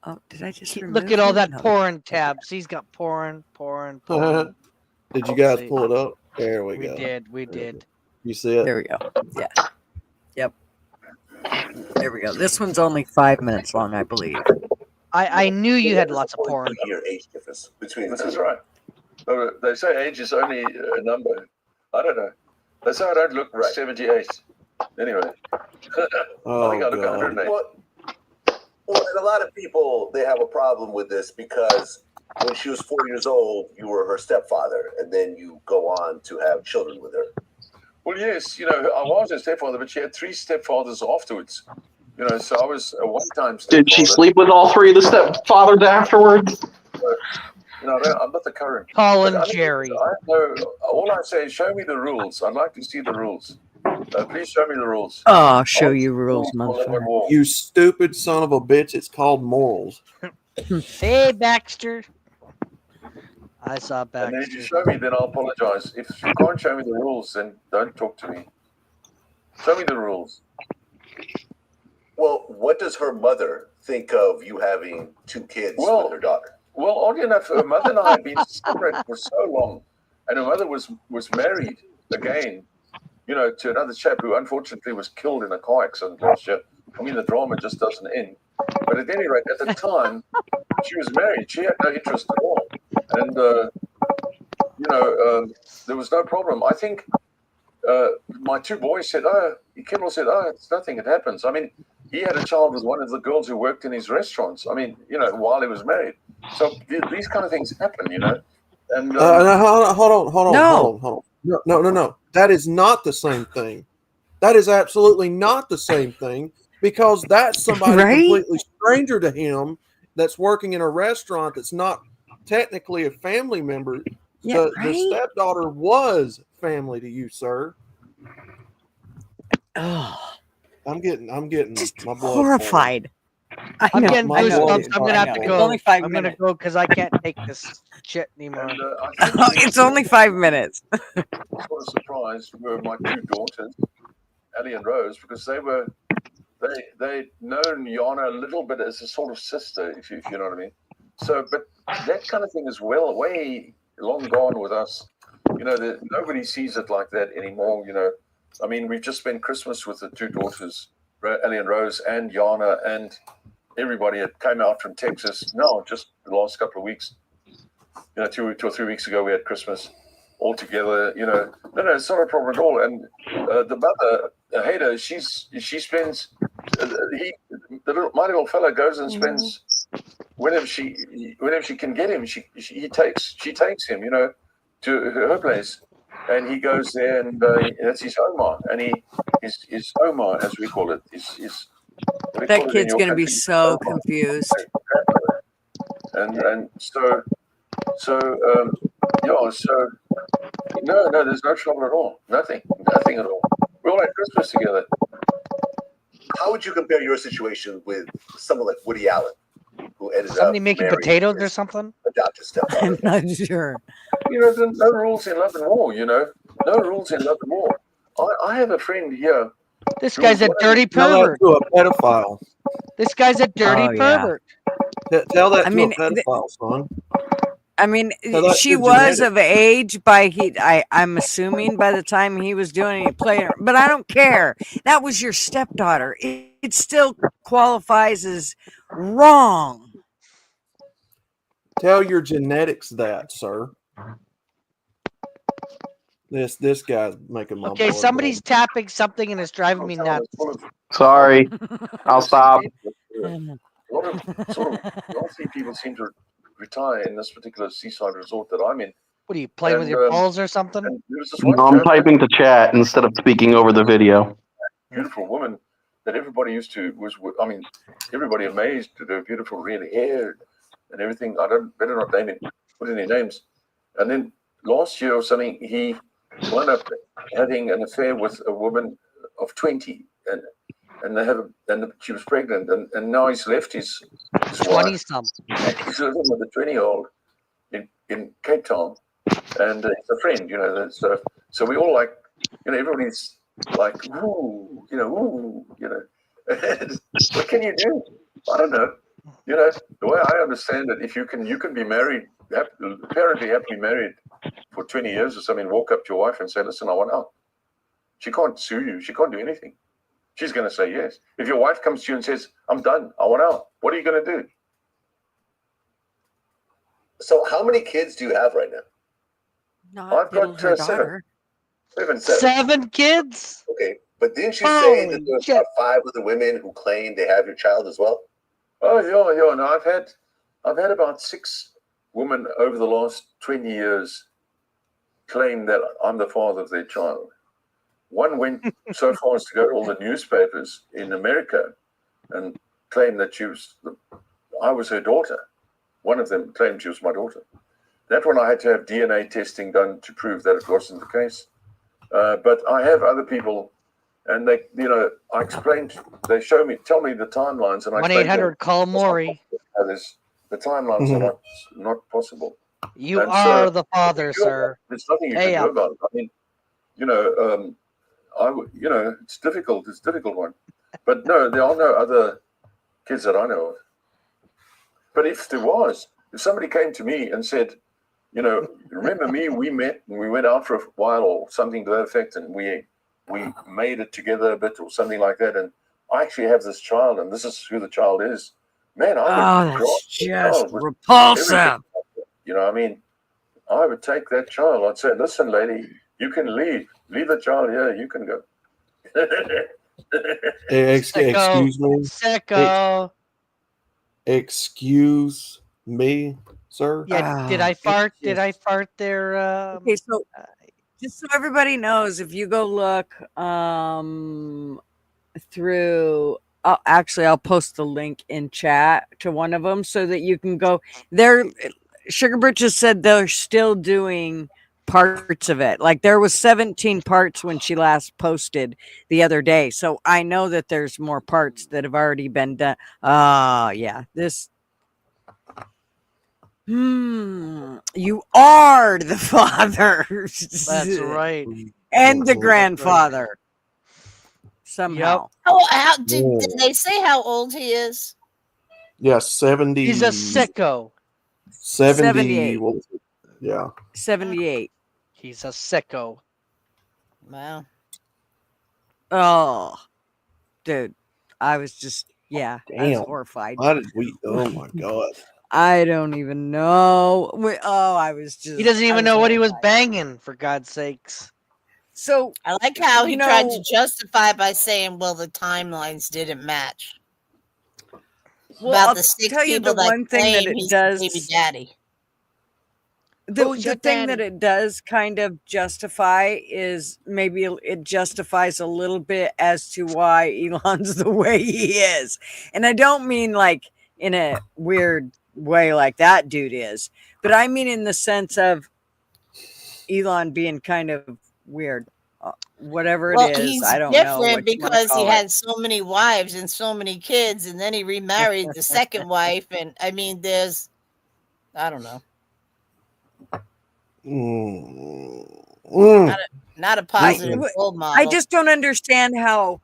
Speaker 3: Oh, did I just
Speaker 7: Look at all
Speaker 3: him?
Speaker 7: that
Speaker 3: No.
Speaker 7: porn tabs. He's got porn.
Speaker 9: Did you guys pull it up? There we go.
Speaker 7: We did.
Speaker 9: You see it?
Speaker 3: There we go. Yeah. Yep. There we go. This one's only 5 minutes long, I believe.
Speaker 7: I knew you had lots of porn.
Speaker 5: Year age difference between
Speaker 10: This is right. They say age is only a number. I don't know. They say I don't look 78. Anyway, I think I look 108.
Speaker 5: Well, and a lot of people, they have a problem with this because when she was 4 years old, you were her stepfather, and then you go on to have children with her.
Speaker 10: Well, yes, I was a stepfather, but she had 3 stepfathers afterwards. So I was a one-time stepfather.
Speaker 8: Did she sleep with all 3 of the stepfathers afterwards?
Speaker 10: I'm not the current.
Speaker 7: Paul and Jerry.
Speaker 10: All I say is show me the rules. I'd like to see the rules. Please show me the rules.
Speaker 3: Oh, I'll show you rules, motherfucker.
Speaker 9: You stupid son of a bitch. It's called morals.
Speaker 7: Hey, Baxter. I saw
Speaker 10: And then if
Speaker 7: Baxter.
Speaker 10: you show me, then I'll apologize. If you can't show me the rules, then don't talk to me. Show me the rules.
Speaker 5: Well, what does her mother think of you having 2 kids with her daughter?
Speaker 10: Well, oddly enough, her mother and I had been separate for so long, and her mother was married again, to another chap who unfortunately was killed in a car accident last year. I mean, the drama just doesn't end. But at any rate, at the time, she was married. She had no interest at all. And, there was no problem. I think my 2 boys said, Kimball said, it's nothing, it happens. I mean, he had a child with one of the girls who worked in his restaurants. I mean, while he was married. So these kind of things happen, And
Speaker 9: Hold on. No. That is not the same thing. That is absolutely not the same thing, because that's somebody completely stranger to him that's working in a restaurant that's not technically a family member.
Speaker 3: Yeah,
Speaker 9: the stepdaughter was family to you, sir.
Speaker 3: Oh,
Speaker 9: I'm getting
Speaker 3: just
Speaker 9: my blood
Speaker 3: horrified.
Speaker 7: I'm getting
Speaker 9: I know.
Speaker 7: goosebumps. I'm gonna have to
Speaker 3: It's
Speaker 7: go.
Speaker 3: only 5
Speaker 7: I'm gonna
Speaker 3: minutes.
Speaker 7: go because I can't take this shit anymore.
Speaker 10: And
Speaker 3: It's only 5 minutes.
Speaker 10: sort of surprised were my 2 daughters, Ellie and Rose, because they'd known Yana a little bit as a sort of sister, if you know what I mean. So, but that kind of thing is way long gone with us. you know, nobody sees it like that anymore. You know, I mean, we've just spent Christmas with the two daughters, Ellie and Rose, and Yana, and everybody that came out from Texas. No, just the last couple of weeks. You know, 2 or 3 weeks ago, we had Christmas all together. You know, no, it's not a problem at all. And the mother, Hader, she spends. My little fella goes and spends whenever she can get him. She takes him. You know, to her place, and he goes there, and that's his Omar, and his Omar, as we call it, is
Speaker 3: that kid's going to be so confused.
Speaker 10: And so yeah, so no, there's no trouble at all. Nothing at all. We all had Christmas together.
Speaker 5: How would you compare your situation with someone like Woody Allen, who ended
Speaker 7: Somebody
Speaker 5: up
Speaker 7: making
Speaker 5: marrying
Speaker 7: potatoes
Speaker 5: his
Speaker 7: or something?
Speaker 5: adopted stepfather?
Speaker 3: I'm not sure.
Speaker 10: You know, there's no rules in love and war. You know, no rules in love and war. I have a friend here.
Speaker 7: This guy's a dirty
Speaker 9: Tell that
Speaker 7: pervert.
Speaker 9: to a pedophile.
Speaker 7: This guy's a dirty pervert.
Speaker 9: Tell that
Speaker 3: I
Speaker 9: to
Speaker 3: mean,
Speaker 9: a pedophile, son.
Speaker 3: I mean,
Speaker 9: So that's
Speaker 3: she
Speaker 9: your
Speaker 3: was
Speaker 9: genetic.
Speaker 3: of age I'm assuming by the time he was doing it, playing her, but I don't care. That was your stepdaughter. It still qualifies as wrong.
Speaker 9: Tell your genetics that, sir. This guy's making my
Speaker 7: Okay,
Speaker 9: blood
Speaker 7: somebody's
Speaker 9: boil.
Speaker 7: tapping something and it's driving me nuts.
Speaker 8: Sorry, I'll stop.
Speaker 10: A lot of sort of wealthy people seem to retire in this particular seaside resort that I'm in.
Speaker 7: What are you playing with
Speaker 10: And,
Speaker 7: your balls or something?
Speaker 10: And there was this one
Speaker 8: No, I'm
Speaker 10: chap,
Speaker 8: typing to chat instead of speaking over the video.
Speaker 10: beautiful woman that everybody used to I mean, everybody amazed at her beautiful red hair and everything. I don't better not put any names. And then last year or something, he wound up having an affair with a woman of 20, and she was pregnant, and now he's left his
Speaker 7: 20-some.
Speaker 10: He's living with a 20-year-old in Cape Town, and he's a friend, you know. So we all like, you know, everybody's like, ooh, you know. What can you do? I don't know. You know, the way I understand it, if you can be married, apparently happily married for 20 years or something, walk up to your wife and say, listen, I want out. She can't sue you. She can't do anything. She's going to say yes. If your wife comes to you and says, I'm done, I want out, what are you going to do?
Speaker 5: So how many kids do you have right now?
Speaker 3: Not
Speaker 10: I've got
Speaker 3: her
Speaker 10: seven.
Speaker 3: daughter.
Speaker 7: Seven kids?
Speaker 5: Okay, but didn't you say that
Speaker 7: Holy
Speaker 5: there's
Speaker 7: shit.
Speaker 5: about 5 other women who claim they have your child as well?
Speaker 10: Oh, yeah. No, I've had about 6 women over the last 20 years claim that I'm the father of their child. One went so far as to go to all the newspapers in America and claim that I was her daughter. One of them claimed she was my daughter. That one I had to have DNA testing done to prove that it wasn't the case. But I have other people, and they, you know, I explained, they tell me the timelines, and I
Speaker 7: 1-800 call Maury.
Speaker 10: The timelines are not possible.
Speaker 7: You
Speaker 10: And
Speaker 7: are
Speaker 10: so,
Speaker 7: the father, sir.
Speaker 10: There's nothing you can do about it. I mean, you know, it's difficult. It's a difficult one. But no, there are no other kids that I know of. But if somebody came to me and said, you know, remember me, we met and we went out for a while or something to that effect, and we made it together a bit or something like that, and I actually have this child and this is who the child is, man, I would
Speaker 3: that's just repulsive.
Speaker 10: You know, I mean, I would take that child. I'd say, listen, lady, you can leave the child here, you can go.
Speaker 9: Excuse me.
Speaker 7: Sicko.
Speaker 9: Excuse me, sir.
Speaker 7: Yeah, did I fart? Did I fart there?
Speaker 3: Okay, so just so everybody knows, if you go look through, I'll post the link in chat to one of them so that you can go there. Sugar Britches said they're still doing parts of it. Like there was 17 parts when she last posted the other day. So I know that there's more parts that have already been done. Yeah, this. You are the father.
Speaker 7: That's right.
Speaker 3: And the grandfather. Somehow.
Speaker 4: How did they say how old he is?
Speaker 9: Yeah, 70.
Speaker 7: He's a sicko.
Speaker 9: 70.
Speaker 3: 78.
Speaker 9: What was it? Yeah.
Speaker 3: 78.
Speaker 7: He's a sicko.
Speaker 4: Wow.
Speaker 3: Oh, dude, I was just I was
Speaker 9: Damn.
Speaker 3: horrified.
Speaker 9: Why did we? Oh my god.
Speaker 3: I don't even know. I was just.
Speaker 7: He doesn't
Speaker 3: I
Speaker 7: even know what he was
Speaker 3: horrified.
Speaker 7: banging, for God's sakes.
Speaker 3: So
Speaker 4: I like how he tried to
Speaker 3: know-
Speaker 4: justify by saying, well, the timelines didn't match.
Speaker 3: Well,
Speaker 4: About
Speaker 3: I'll
Speaker 4: the 6
Speaker 3: tell you
Speaker 4: people
Speaker 3: the
Speaker 4: that
Speaker 3: one thing that
Speaker 4: claim
Speaker 3: it
Speaker 4: he's
Speaker 3: does.
Speaker 4: the baby daddy.
Speaker 7: Who's
Speaker 3: The
Speaker 7: your
Speaker 3: thing that
Speaker 7: daddy?
Speaker 3: it does kind of justify is maybe it justifies a little bit as to why Elon's the way he is. And I don't mean like in a weird way like that dude is, but I mean in the sense of Elon being kind of weird. Whatever it
Speaker 4: Well,
Speaker 3: is,
Speaker 4: he's
Speaker 3: I don't know
Speaker 4: different
Speaker 3: what you wanna
Speaker 4: because he
Speaker 3: call it.
Speaker 4: had so many wives and so many kids, and then he remarried the second wife. And I mean, I don't know, not a positive role model.
Speaker 3: I just don't understand how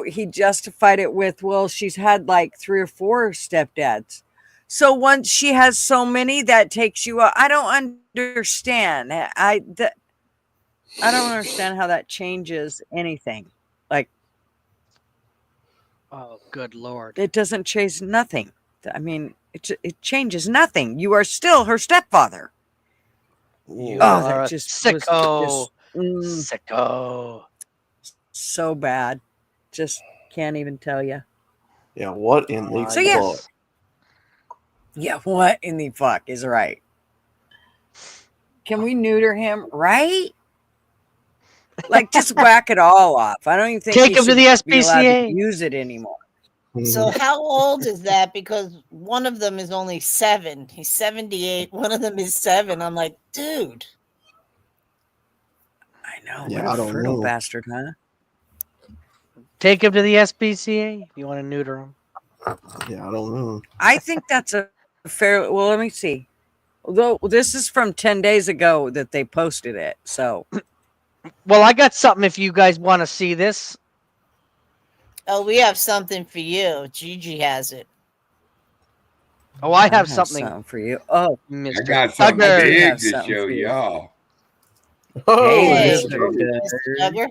Speaker 3: he justified it with, well, she's had like 3 or 4 stepdads. So once she has so many, that takes you out. I don't understand. I don't understand how that changes anything. Like,
Speaker 7: Oh, good Lord.
Speaker 3: it doesn't change nothing. I mean, it changes nothing. You are still her stepfather.
Speaker 7: You
Speaker 3: Oh,
Speaker 7: are
Speaker 3: that
Speaker 7: a
Speaker 3: just
Speaker 7: sicko.
Speaker 3: was
Speaker 7: Sicko.
Speaker 3: so bad. Just can't even tell you.
Speaker 9: Yeah, what in the
Speaker 3: So, yeah.
Speaker 9: fuck?
Speaker 3: Yeah, what in the fuck is right? Can we neuter him, right? Like, just whack it all off. I don't even think
Speaker 7: Take
Speaker 3: he
Speaker 7: him to
Speaker 3: should
Speaker 7: the
Speaker 3: be allowed to
Speaker 7: SPCA.
Speaker 3: use it anymore.
Speaker 4: So how old is that? Because one of them is only 7. He's 78. One of them is 7. I'm like, dude.
Speaker 3: I know.
Speaker 9: Yeah,
Speaker 3: What
Speaker 9: I
Speaker 3: a
Speaker 9: don't
Speaker 3: fertile
Speaker 9: know.
Speaker 3: bastard, huh?
Speaker 7: Take him to the SPCA if you want to neuter him.
Speaker 9: Yeah, I don't know.
Speaker 3: I think that's a fair. Well, let me see. Although this is from 10 days ago that they posted it. So,
Speaker 7: Well, I got something if you guys want to see this.
Speaker 4: Oh, we have something for you. Gigi has it.
Speaker 7: Oh, I have something
Speaker 3: for you. Oh,
Speaker 7: Mr.
Speaker 11: I got something
Speaker 3: I do
Speaker 7: Duggar.
Speaker 11: big
Speaker 3: have
Speaker 11: to
Speaker 3: something
Speaker 11: show
Speaker 3: for you.
Speaker 11: y'all.
Speaker 9: Oh,
Speaker 4: Hey,
Speaker 9: Mr.
Speaker 4: Mr.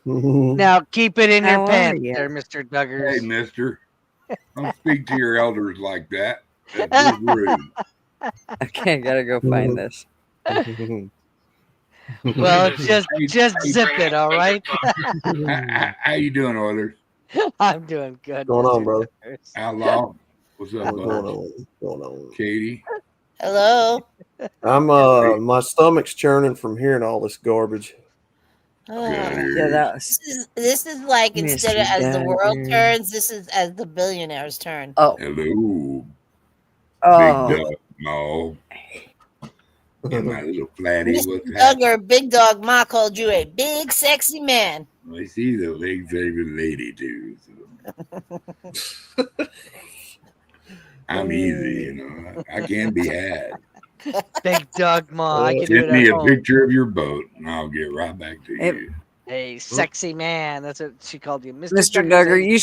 Speaker 4: Duggar.
Speaker 7: Now keep it in your
Speaker 3: How are
Speaker 7: pants
Speaker 3: you?
Speaker 7: there, Mr.
Speaker 11: Hey,
Speaker 7: Duggars.
Speaker 11: mister. Don't speak to your elders like that. That's just rude.
Speaker 3: Okay, gotta go find this.
Speaker 7: Well, just zip it, all right?
Speaker 11: How you doing, Oilers?
Speaker 7: I'm doing good.
Speaker 9: What's going on,
Speaker 7: Mr.
Speaker 9: brother?
Speaker 7: Duggars.
Speaker 11: Outlaw? What's up,
Speaker 9: What's going
Speaker 11: bud?
Speaker 9: on? What's going on?
Speaker 11: Katie?
Speaker 4: Hello.
Speaker 9: I'm my stomach's churning from hearing all this garbage.
Speaker 3: Yeah, that was.
Speaker 4: This is like instead of
Speaker 3: Mr.
Speaker 4: as the world
Speaker 3: Duggar.
Speaker 4: turns, this is as the billionaires turn.
Speaker 3: Oh,
Speaker 11: Hello,
Speaker 3: oh,
Speaker 11: Big Dog Mo. And my little flatty.
Speaker 4: Mr.
Speaker 11: What's happening?
Speaker 4: Duggar, Big Dog Ma called you a big sexy man.
Speaker 11: I see the big favorite lady, too. So. I'm easy, you know. I can be had.
Speaker 7: Big Dog Ma. I can do
Speaker 11: Send
Speaker 7: it
Speaker 11: me
Speaker 7: at
Speaker 11: a
Speaker 7: home.
Speaker 11: picture of your boat, and I'll get right back to
Speaker 3: It-
Speaker 11: you.
Speaker 7: Hey, sexy man. That's what she called you.
Speaker 3: Mr.
Speaker 7: Duggar's
Speaker 3: Duggar,
Speaker 7: a-
Speaker 3: you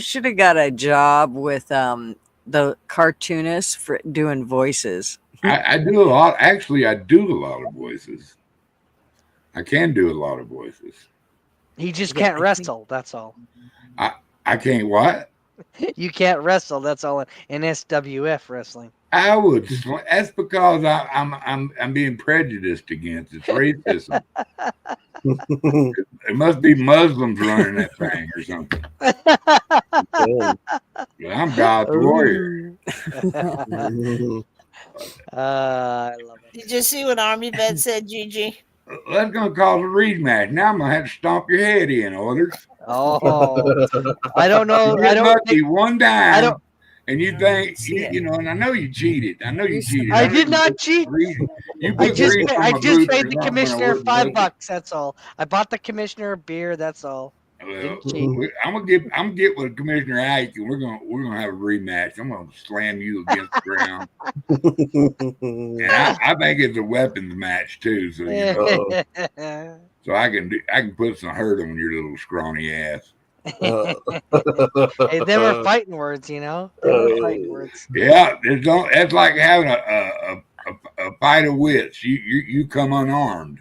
Speaker 3: should have got a job with the cartoonist for doing voices.
Speaker 11: I do a lot. Actually, I do a lot of voices. I can do a lot of voices.
Speaker 7: He just can't wrestle. That's all.
Speaker 11: I can't what?
Speaker 7: You can't wrestle. That's all in SWF wrestling.
Speaker 11: I would. That's because I'm being prejudiced against. It's racism. It must be Muslims running that thing or something. I'm God's warrior.
Speaker 7: I love it.
Speaker 4: Did you see what Army Vet said, Gigi?
Speaker 11: That's gonna cause a rematch. Now I'm gonna have to stomp your head in, Oilers.
Speaker 7: Oh, I don't know.
Speaker 11: You
Speaker 7: I
Speaker 11: get
Speaker 7: don't
Speaker 11: lucky
Speaker 7: think,
Speaker 11: one
Speaker 7: I
Speaker 11: time,
Speaker 7: don't.
Speaker 11: and you think you know. And I know you cheated. I know you cheated.
Speaker 7: I
Speaker 11: know
Speaker 7: did
Speaker 11: you
Speaker 7: not
Speaker 11: put
Speaker 7: cheat.
Speaker 11: grease- You
Speaker 7: I
Speaker 11: put
Speaker 7: just
Speaker 11: grease on
Speaker 7: I
Speaker 11: my
Speaker 7: just
Speaker 11: boots or
Speaker 7: paid the
Speaker 11: something when I
Speaker 7: commissioner
Speaker 11: wouldn't look at
Speaker 7: $5. That's all. I bought the commissioner a beer. That's all.
Speaker 11: Well,
Speaker 7: Didn't cheat.
Speaker 11: I'm gonna get with Commissioner Ike, and we're gonna have a rematch. I'm gonna slam you against the ground, and I think it's a weapons match too. So you know, so I can put some hurt on your little scrawny ass.
Speaker 7: Hey, they were fighting words, you know. They were fighting words.
Speaker 11: Yeah, that's like having a a fight of wits. You come unarmed.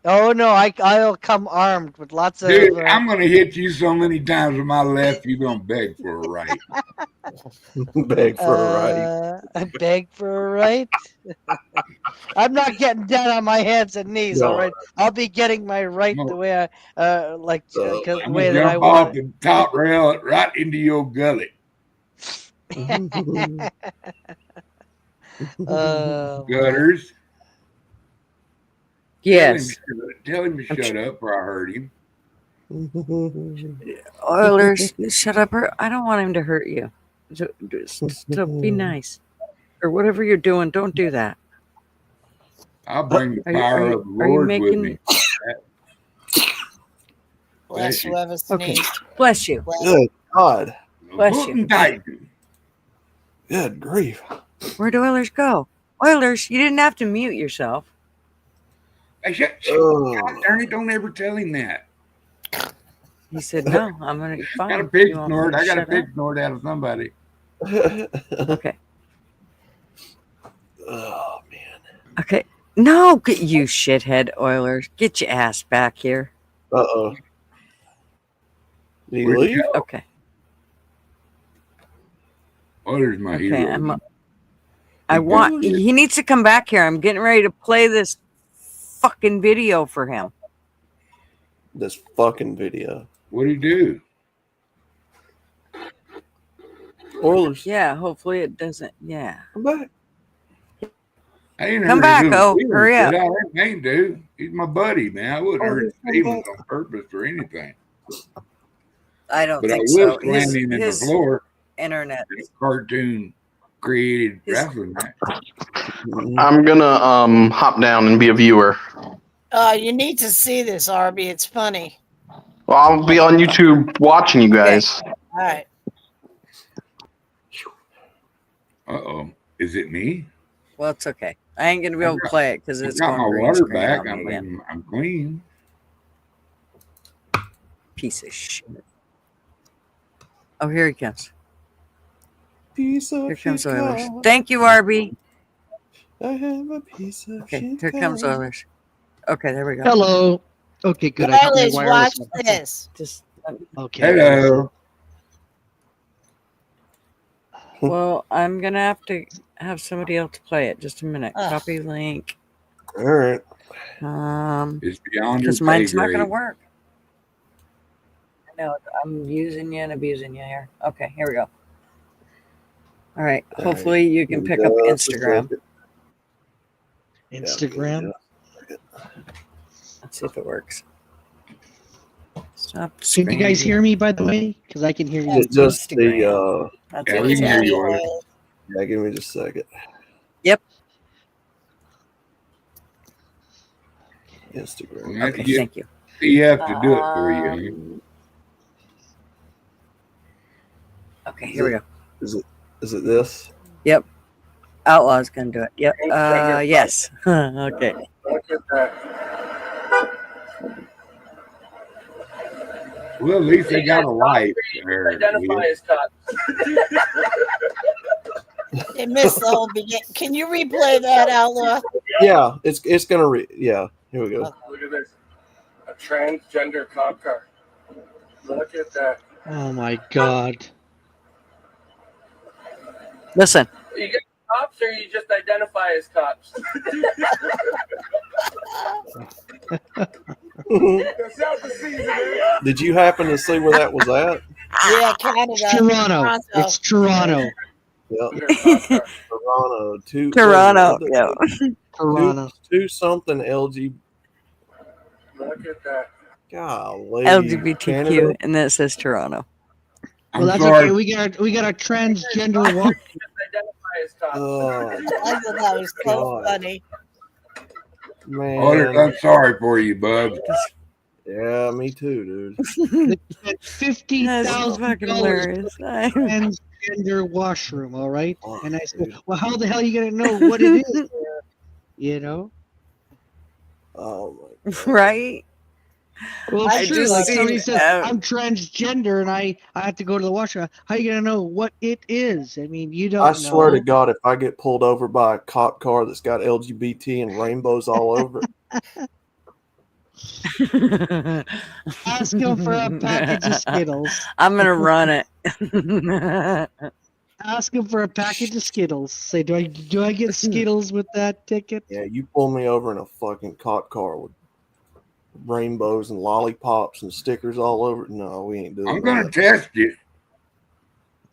Speaker 7: Oh no, I'll come armed with lots
Speaker 11: Dude,
Speaker 7: of.
Speaker 11: I'm gonna hit you so many times with my left, you're gonna beg for a right.
Speaker 9: Beg for a right.
Speaker 7: Beg for a right. I'm not getting down on my hands and knees.
Speaker 9: No.
Speaker 7: All right, I'll be getting my right the way I the
Speaker 11: I'm
Speaker 7: way
Speaker 11: gonna
Speaker 7: that I
Speaker 11: jump off
Speaker 7: want.
Speaker 11: the top rail right into your gullet. Gutters.
Speaker 3: Yes.
Speaker 11: Tell him to shut up, or I heard him.
Speaker 3: Oilers, shut up. I don't want him to hurt you. Just be nice. Or whatever you're doing, don't do that.
Speaker 11: I'll bring the power of the
Speaker 3: are you
Speaker 11: Lord with
Speaker 3: making-
Speaker 11: me.
Speaker 4: Bless whoever sneezed.
Speaker 3: Okay. Bless you.
Speaker 9: Good God.
Speaker 3: Bless you.
Speaker 9: Good grief.
Speaker 3: Where'd Oilers go? Oilers, you didn't have to mute yourself.
Speaker 11: Hey, God darn it, don't ever tell him that.
Speaker 3: He said, no, I'm going to be fine.
Speaker 11: Got a pig
Speaker 3: You want
Speaker 11: snort.
Speaker 3: me to
Speaker 11: I got a
Speaker 3: shut
Speaker 11: pig
Speaker 3: up?
Speaker 11: snort out of somebody.
Speaker 3: Okay.
Speaker 9: Oh, man.
Speaker 3: Okay. No, get you shithead Oilers. Get your ass back here.
Speaker 9: Uh-oh. Did he leave?
Speaker 3: Okay.
Speaker 11: Oilers my
Speaker 3: Okay,
Speaker 11: hero.
Speaker 3: he needs to come back here. I'm getting ready to play this fucking video for him.
Speaker 9: This fucking video.
Speaker 11: What'd he do?
Speaker 9: Oilers.
Speaker 3: Yeah, hopefully it doesn't. Yeah.
Speaker 9: Come back.
Speaker 11: I ain't
Speaker 3: Come
Speaker 11: hurt
Speaker 3: back,
Speaker 11: his little
Speaker 3: oh,
Speaker 11: feelings,
Speaker 3: hurry up.
Speaker 11: did I? That ain't dude. He's my buddy, man. I wouldn't hurt his feelings on purpose or anything.
Speaker 3: I don't
Speaker 11: But I
Speaker 3: think
Speaker 11: will
Speaker 3: so.
Speaker 11: slam him in the floor
Speaker 3: Internet.
Speaker 11: in a cartoon created wrestling match.
Speaker 8: I'm gonna hop down and be a viewer.
Speaker 4: You need to see this, Arby. It's funny.
Speaker 8: Well, I'll be on YouTube watching you guys.
Speaker 4: All right.
Speaker 11: Uh-oh. Is it me?
Speaker 3: Well, it's okay. I ain't gonna be able to play it because it's
Speaker 11: I got
Speaker 3: going
Speaker 11: my
Speaker 3: green
Speaker 11: water
Speaker 3: screen
Speaker 11: back.
Speaker 3: on me again.
Speaker 11: I'm clean.
Speaker 3: Piece of shit. Oh, here he comes.
Speaker 9: Piece of
Speaker 3: Here comes
Speaker 9: shit
Speaker 3: Oilers.
Speaker 9: car.
Speaker 3: Thank you, Arby.
Speaker 9: I have a piece of
Speaker 3: Okay,
Speaker 9: shit
Speaker 3: here comes
Speaker 9: car.
Speaker 3: Oilers. Okay, there we go.
Speaker 7: Hello. Okay, good. I got my
Speaker 4: Oilers,
Speaker 7: wireless
Speaker 4: watch
Speaker 7: on.
Speaker 4: this.
Speaker 3: Just
Speaker 7: Okay.
Speaker 11: Hello.
Speaker 3: well, I'm gonna have to have somebody else play it. Just a minute.
Speaker 4: Ugh.
Speaker 3: Copy link.
Speaker 9: All right.
Speaker 11: It's beyond your
Speaker 3: Because mine's
Speaker 11: pay
Speaker 3: not gonna
Speaker 11: grade.
Speaker 3: work. No, I'm using you and abusing you here. Okay, here we go. All right.
Speaker 9: All
Speaker 3: Hopefully you can pick up
Speaker 9: Just a
Speaker 3: Instagram.
Speaker 9: second.
Speaker 7: Instagram.
Speaker 3: Let's see if it works. Stop.
Speaker 7: Can you guys hear me, by the way? Because I can hear you.
Speaker 9: Just the
Speaker 3: That's
Speaker 11: Yeah,
Speaker 3: it.
Speaker 11: we can hear you, Oilers.
Speaker 9: yeah, give me just a second.
Speaker 3: Yep.
Speaker 9: Instagram.
Speaker 11: Well,
Speaker 3: Okay, thank you.
Speaker 11: You have to do it for you.
Speaker 3: Okay, here we go.
Speaker 9: Is it this?
Speaker 3: Yep. Outlaw's gonna do it. Yep. Yes. Okay.
Speaker 10: Look at that.
Speaker 11: Well, at least they got a light there.
Speaker 1: Identify as cops.
Speaker 4: They missed the whole beginning. Can you replay that, Outlaw?
Speaker 9: Yeah, it's gonna yeah. Here we go.
Speaker 1: Look at this. A transgender cop car. Look at that.
Speaker 7: Oh my god.
Speaker 3: Listen.
Speaker 1: You get cops or you just identify as cops?
Speaker 9: Did you happen to see where that was at?
Speaker 4: Yeah, Canada.
Speaker 7: It's Toronto. It's Toronto.
Speaker 9: Yep. Toronto.
Speaker 3: Toronto. Yeah.
Speaker 7: Toronto.
Speaker 9: Two something LG.
Speaker 1: Look at that.
Speaker 9: Golly.
Speaker 3: LGBTQ,
Speaker 9: Canada.
Speaker 3: and then it says Toronto.
Speaker 7: Well, that's okay. We got a transgender walk.
Speaker 1: Just identify as cops.
Speaker 9: Oh,
Speaker 4: I thought that was so
Speaker 9: God.
Speaker 4: funny.
Speaker 9: man.
Speaker 11: Oilers, I'm sorry for you, bub.
Speaker 9: Yeah, me too, dude.
Speaker 3: That's
Speaker 7: $50,000
Speaker 3: fucking hilarious.
Speaker 7: transgender washroom. All right.
Speaker 9: Oh,
Speaker 7: And I said,
Speaker 9: dude.
Speaker 7: well, how the hell are you gonna know what it is? You know.
Speaker 9: Oh my God.
Speaker 3: Right?
Speaker 7: Well,
Speaker 3: I
Speaker 7: sure.
Speaker 3: just
Speaker 7: Like
Speaker 3: seen,
Speaker 7: somebody says, I'm transgender and I have to go to the washer. How are you going to know what it is? I mean, you don't
Speaker 9: I swear to
Speaker 7: know.
Speaker 9: God, if I get pulled over by a cop car that's got LGBT and rainbows all over it,
Speaker 7: Ask him for a package of Skittles.
Speaker 3: I'm gonna run it.
Speaker 7: Ask him for a package of Skittles. Say, do I get Skittles with that ticket?
Speaker 9: yeah, you pull me over in a fucking cop car with rainbows and lollipops and stickers all over it. No, we ain't doing
Speaker 11: I'm going
Speaker 9: that.
Speaker 11: to test you.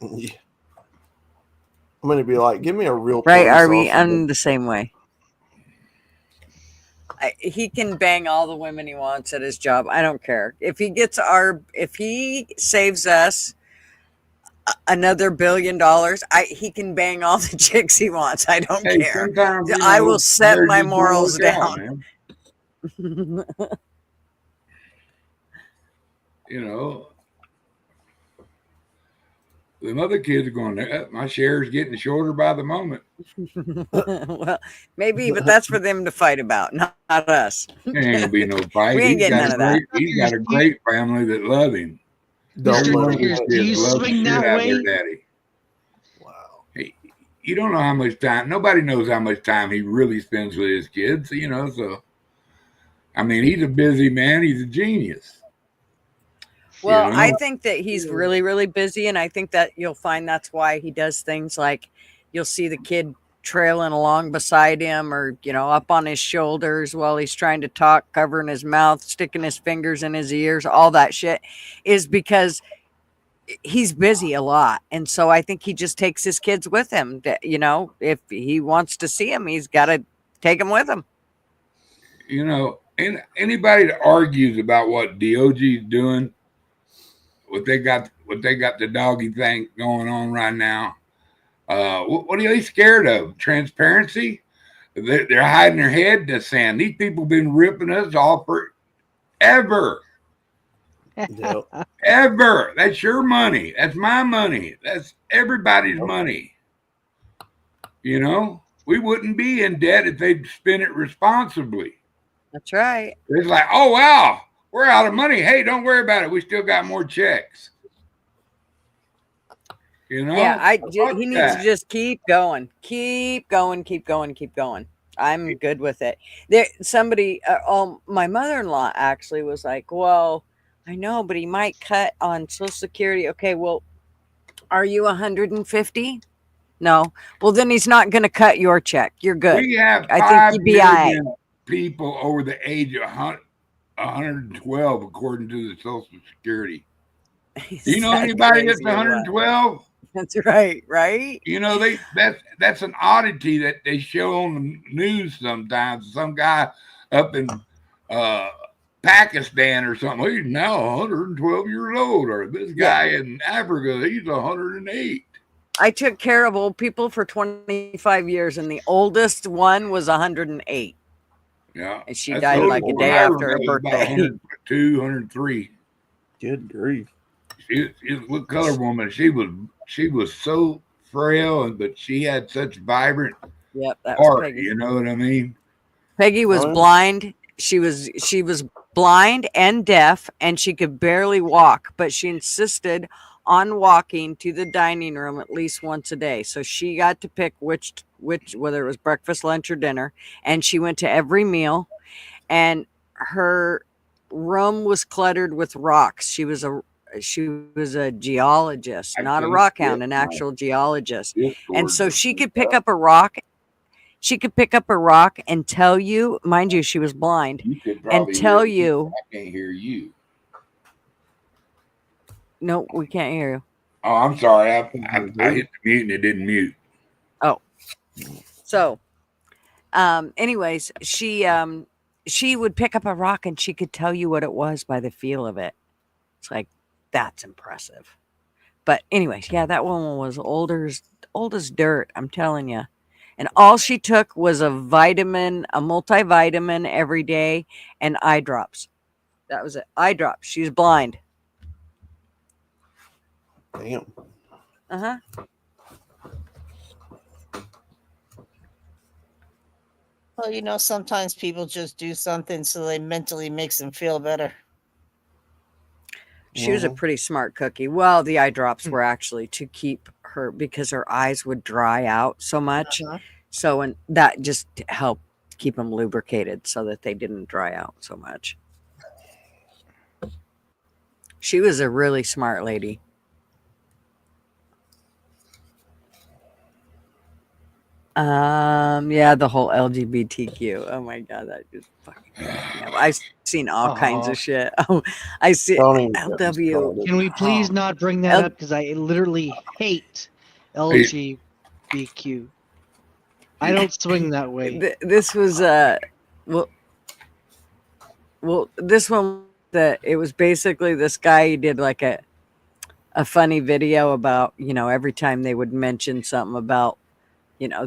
Speaker 9: Yeah. I'm gonna be like, give me a real
Speaker 3: Right,
Speaker 9: police
Speaker 3: Arby?
Speaker 9: officer.
Speaker 3: I'm the same way. He can bang all the women he wants at his job. I don't care. If he saves us another $1 billion, he can bang all the chicks he wants. I don't
Speaker 11: Hey,
Speaker 3: care.
Speaker 11: sometimes, you
Speaker 3: I
Speaker 11: know,
Speaker 3: will set
Speaker 11: marriage
Speaker 3: my
Speaker 11: just don't
Speaker 3: morals
Speaker 11: work out,
Speaker 3: down.
Speaker 11: man. You know, them other kids are going, my share is getting shorter by the moment.
Speaker 3: Well, maybe, but that's for them to fight about, not us.
Speaker 11: There ain't gonna be no fight.
Speaker 3: We ain't getting none of that.
Speaker 11: He's got a great family that love him.
Speaker 9: Don't
Speaker 11: Every
Speaker 9: let
Speaker 11: one
Speaker 9: him
Speaker 11: of his
Speaker 9: win.
Speaker 7: Do
Speaker 11: kids
Speaker 7: you
Speaker 11: love the
Speaker 7: swing
Speaker 11: shit
Speaker 7: that
Speaker 11: out of their
Speaker 7: way?
Speaker 11: daddy.
Speaker 9: Wow.
Speaker 11: Hey, you don't know how much time. Nobody knows how much time he really spends with his kids. You know, so I mean, he's a busy man. He's a genius.
Speaker 3: Well,
Speaker 11: You know?
Speaker 3: I think that he's really, really busy, and I think that you'll find that's why he does things like you'll see the kid trailing along beside him or, up on his shoulders while he's trying to talk, covering his mouth, sticking his fingers in his ears, all that shit is because he's busy a lot. And so I think he just takes his kids with him. If he wants to see him, he's got to take them with him.
Speaker 11: You know, and anybody that argues about what D.O.G. is doing, what they got the doggy thing going on right now. What are they scared of? Transparency? They're hiding their head in the sand. These people been ripping us off forever.
Speaker 9: Yep.
Speaker 11: Ever. That's your money. That's my money. That's everybody's money. You know, we wouldn't be in debt if they'd spend it responsibly.
Speaker 3: That's right.
Speaker 11: It's like, oh, wow, we're out of money. Hey, don't worry about it. We still got more checks. You know?
Speaker 3: Yeah, he needs to just keep going. I'm good with it. My mother-in-law actually was like, well, I know, but he might cut on Social Security. Okay, well, are you 150? No. Well, then he's not going to cut your check. You're good.
Speaker 11: We have
Speaker 3: I think
Speaker 11: 5
Speaker 3: you'd be all right.
Speaker 11: million people over the age of 112, according to the Social Security. Do you know anybody that's 112?
Speaker 3: That's right?
Speaker 11: You know, that's an oddity that they show on the news sometimes. Some guy up in Pakistan or something, he's now 112 years old, or this guy in Africa, he's 108.
Speaker 3: I took care of old people for 25 years, and the oldest one was 108.
Speaker 11: Yeah.
Speaker 3: And she died like a day after her birthday.
Speaker 11: 102, 103.
Speaker 9: Good grief.
Speaker 11: She's a color woman. She was so frail, but she had such vibrant
Speaker 3: that was
Speaker 11: heart.
Speaker 3: Peggy.
Speaker 11: You know what I mean?
Speaker 3: Peggy was blind. She was blind and deaf, and she could barely walk, but she insisted on walking to the dining room at least once a day. So she got to pick which whether it was breakfast, lunch, or dinner, and she went to every meal. And her room was cluttered with rocks. She was a geologist, not a rock hound, an actual geologist. And so she could pick up a rock. She could pick up a rock and tell you, mind you, she was blind, and tell you.
Speaker 11: I can't hear you.
Speaker 3: No, we can't hear you.
Speaker 11: Oh, I'm sorry. I hit the mute and it didn't mute.
Speaker 3: Oh. So, anyways, she would pick up a rock and she could tell you what it was by the feel of it. It's like, that's impressive. But anyways, yeah, that woman was old as dirt, I'm telling you. And all she took was a multivitamin every day, and eye drops. That was it. Eye drops. She's blind.
Speaker 9: Damn.
Speaker 3: Uh-huh.
Speaker 4: Well, sometimes people just do something so they mentally makes them feel better.
Speaker 3: She was a pretty smart cookie. Well, the eye drops were actually to keep her because her eyes would dry out so much. So and that just helped keep them lubricated so that they didn't dry out so much. She was a really smart lady. Yeah, the whole LGBTQ. Oh my god, that just fucking. I've seen all kinds of shit. Oh, I see LW.
Speaker 7: Can we please not bring that up? Because I literally hate LGBTQ. I don't swing that way.
Speaker 3: This was well, this one that it was basically this guy. He did like a funny video about every time they would mention something about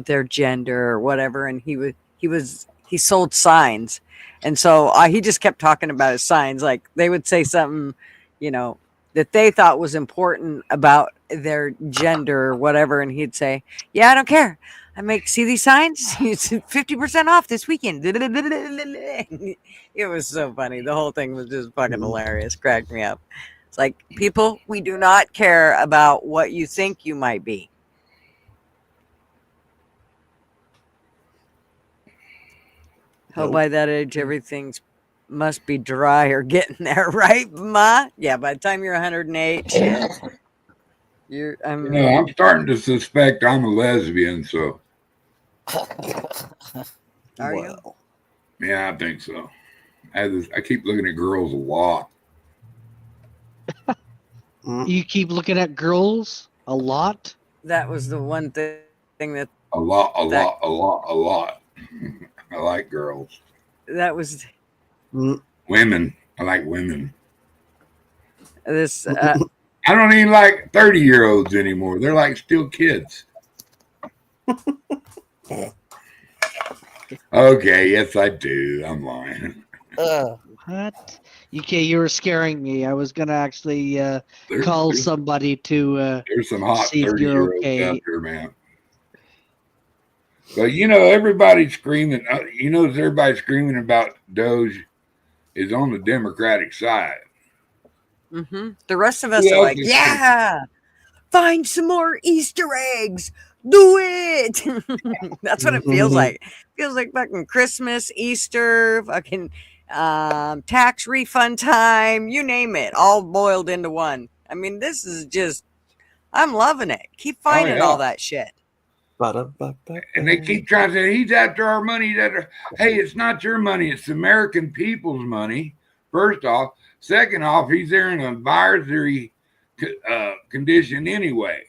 Speaker 3: their gender or whatever, and he sold signs, and so he just kept talking about his signs. Like they would say something that they thought was important about their gender or whatever, and he'd say, yeah, I don't care, see these signs, it's 50% off this weekend. It was so funny. The whole thing was just fucking hilarious. Cracked me up. It's like, people, we do not care about what you think you might be. How by that age, everything's must be dry or getting there, right, Ma? Yeah, by the time you're 108, shit.
Speaker 11: I'm starting to suspect I'm a lesbian, so.
Speaker 3: Are you?
Speaker 11: Yeah, I think so. I keep looking at girls a lot.
Speaker 7: You keep looking at girls a lot?
Speaker 3: That was the one thing that...
Speaker 11: A lot. I like girls.
Speaker 3: That was...
Speaker 11: Women. I like women.
Speaker 3: This...
Speaker 11: I don't even like 30-year-olds anymore. They're like still kids. Okay, yes, I do. I'm lying.
Speaker 7: What? Okay, you were scaring me. I was gonna actually call somebody to
Speaker 11: there's some hot
Speaker 7: see if
Speaker 11: 30-year-olds
Speaker 7: you're okay.
Speaker 11: out there, man. But everybody's screaming. Everybody's screaming about D.O.G.E is on the Democratic side.
Speaker 3: Mm-hmm. The rest of us are like, yeah, find some more Easter eggs. Do it. That's what it feels like. It feels like fucking Christmas, Easter, fucking tax refund time, you name it, all boiled into one. I mean, this is just, I'm loving it. Keep finding all that shit.
Speaker 11: And they keep trying to say, he's after our money. Hey, it's not your money. It's the American people's money, first off. Second off, he's there in an advisory condition anyway.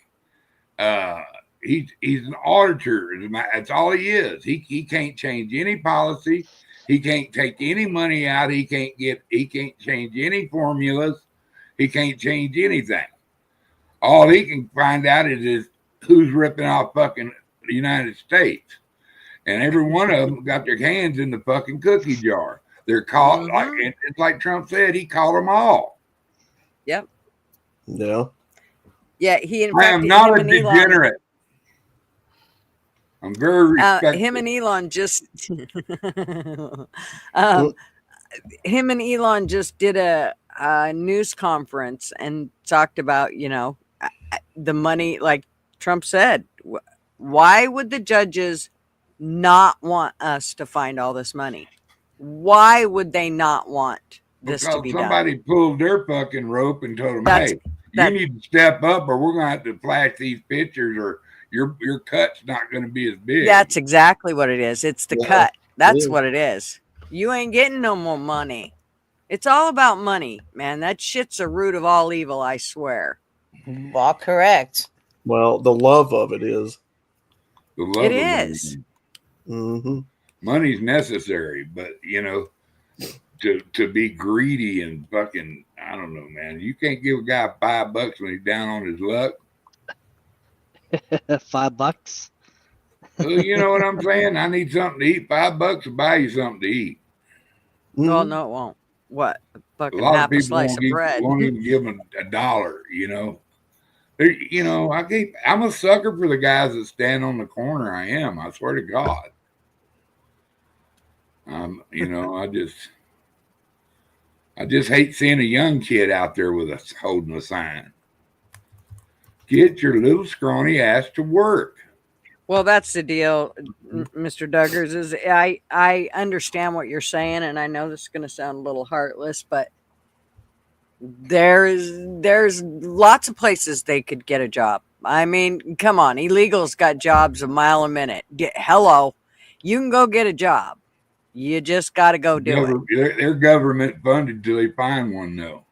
Speaker 11: He's an auditor. That's all he is. He can't change any policy. He can't take any money out. He can't change any formulas. He can't change anything. All he can find out is who's ripping off fucking the United States. And every one of them got their hands in the fucking cookie jar. They're caught, it's like Trump said, he caught them all.
Speaker 3: Yep.
Speaker 9: Yeah.
Speaker 3: Yeah, he
Speaker 11: I am not a degenerate. I'm very respectful.
Speaker 3: Him and Elon just him and Elon just did a news conference and talked about, the money, like Trump said. Why would the judges not want us to find all this money? Why would they not want this to be done?
Speaker 11: Somebody pulled their fucking rope and told them, hey, you need to step up or we're going to have to flash these pictures or your cut's not going to be as big.
Speaker 3: That's exactly what it is. It's the cut. That's what it is. You ain't getting no more money. It's all about money, man. That shit's the root of all evil, I swear.
Speaker 4: All correct.
Speaker 9: Well, the love of it is.
Speaker 11: The love
Speaker 3: it
Speaker 11: of
Speaker 3: is.
Speaker 9: Mm-hmm.
Speaker 11: Money's necessary, but to be greedy and fucking, I don't know, man. You can't give a guy $5 when he's down on his luck.
Speaker 7: $5.
Speaker 11: Well, you know what I'm saying? I need something to eat. $5 will buy you something to eat.
Speaker 3: Well, no, it won't. What? Fucking
Speaker 11: a lot
Speaker 3: half
Speaker 11: of people
Speaker 3: a slice of bread.
Speaker 11: Won't even give them $1. I'm a sucker for the guys that stand on the corner. I am. I swear to God. I just hate seeing a young kid out there with us holding a sign. Get your little scrawny ass to work.
Speaker 3: Well, that's the deal, Mr. Duggars. Is I understand what you're saying, and I know this is going to sound a little heartless, but there's lots of places they could get a job. I mean, come on, illegals got jobs a mile a minute. Hello, you can go get a job. You just got to go do it.
Speaker 11: They're government funded till they find one, though.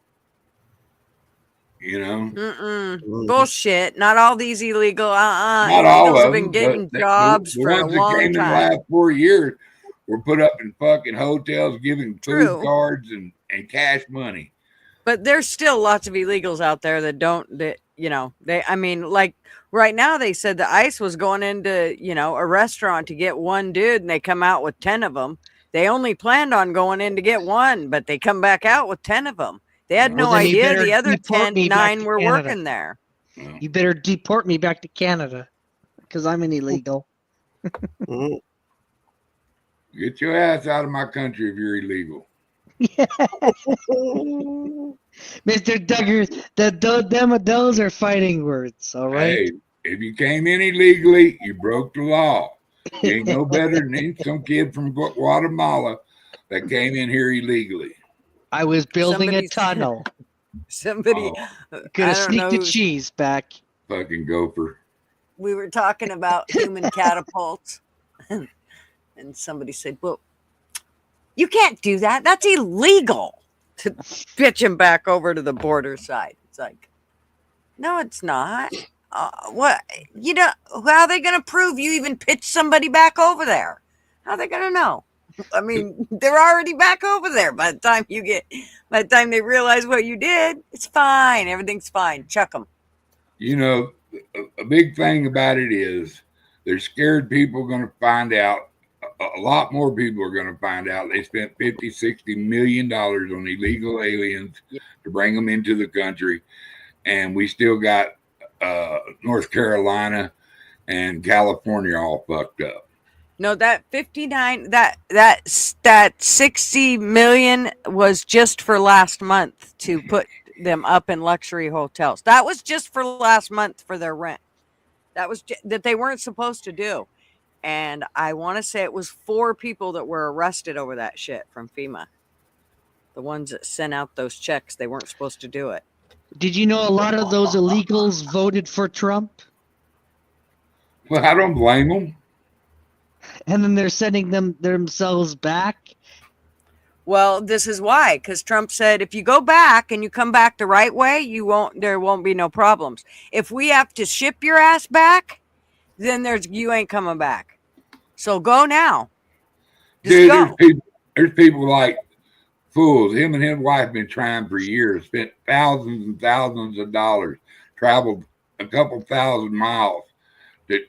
Speaker 11: You know,
Speaker 3: Bullshit. Not all these illegal.
Speaker 11: Not
Speaker 3: Illegals
Speaker 11: all
Speaker 3: have
Speaker 11: of
Speaker 3: been
Speaker 11: them,
Speaker 3: getting
Speaker 11: but
Speaker 3: jobs
Speaker 11: the
Speaker 3: for a
Speaker 11: ones that
Speaker 3: long
Speaker 11: came in the
Speaker 3: time.
Speaker 11: last 4 years were put up in fucking hotels, giving
Speaker 3: True.
Speaker 11: food cards and cash money.
Speaker 3: But there's still lots of illegals out there that don't. That I mean, like right now, they said the ICE was going into a restaurant to get one dude, and they come out with 10 of them. They only planned on going in to get one, but they come back out with 10 of them. They had no idea the other 9 were working there.
Speaker 7: You better deport me back to Canada because I'm an illegal.
Speaker 11: Get your ass out of my country if you're illegal.
Speaker 7: Mr. Duggars, those are fighting words, all right?
Speaker 11: Hey, if you came in illegally, you broke the law. You ain't no better than some kid from Guatemala that came in here illegally.
Speaker 7: I was building a tunnel.
Speaker 3: Somebody
Speaker 7: could have sneaked the cheese back.
Speaker 11: Fucking gopher.
Speaker 3: We were talking about human catapults, and somebody said, "Well, you can't do that. That's illegal." To pitch him back over to the border side. It's like, no, it's not. What? How are they going to prove you even pitched somebody back over there? How are they going to know? I mean, they're already back over there. By the time they realize what you did, it's fine. Everything's fine. Chuck them.
Speaker 11: A big thing about it is they're scared people are going to find out. A lot more people are going to find out they spent $50-60 million on illegal aliens to bring them into the country. And we still got North Carolina and California all fucked up.
Speaker 3: No, that 59, that 60 million was just for last month to put them up in luxury hotels. That was just for last month for their rent. That was that they weren't supposed to do. And I want to say it was 4 people that were arrested over that shit from FEMA. The ones that sent out those checks, they weren't supposed to do it.
Speaker 7: Did you know a lot of those illegals voted for Trump?
Speaker 11: Well, I don't blame them.
Speaker 7: And then they're sending themselves back?
Speaker 3: Well, this is why, because Trump said if you go back and you come back the right way, there won't be no problems. If we have to ship your ass back, then you ain't coming back. So go now.
Speaker 11: Dude, there's people like fools. Him and his wife been trying for years, spent thousands and thousands of dollars, traveled a couple thousand miles to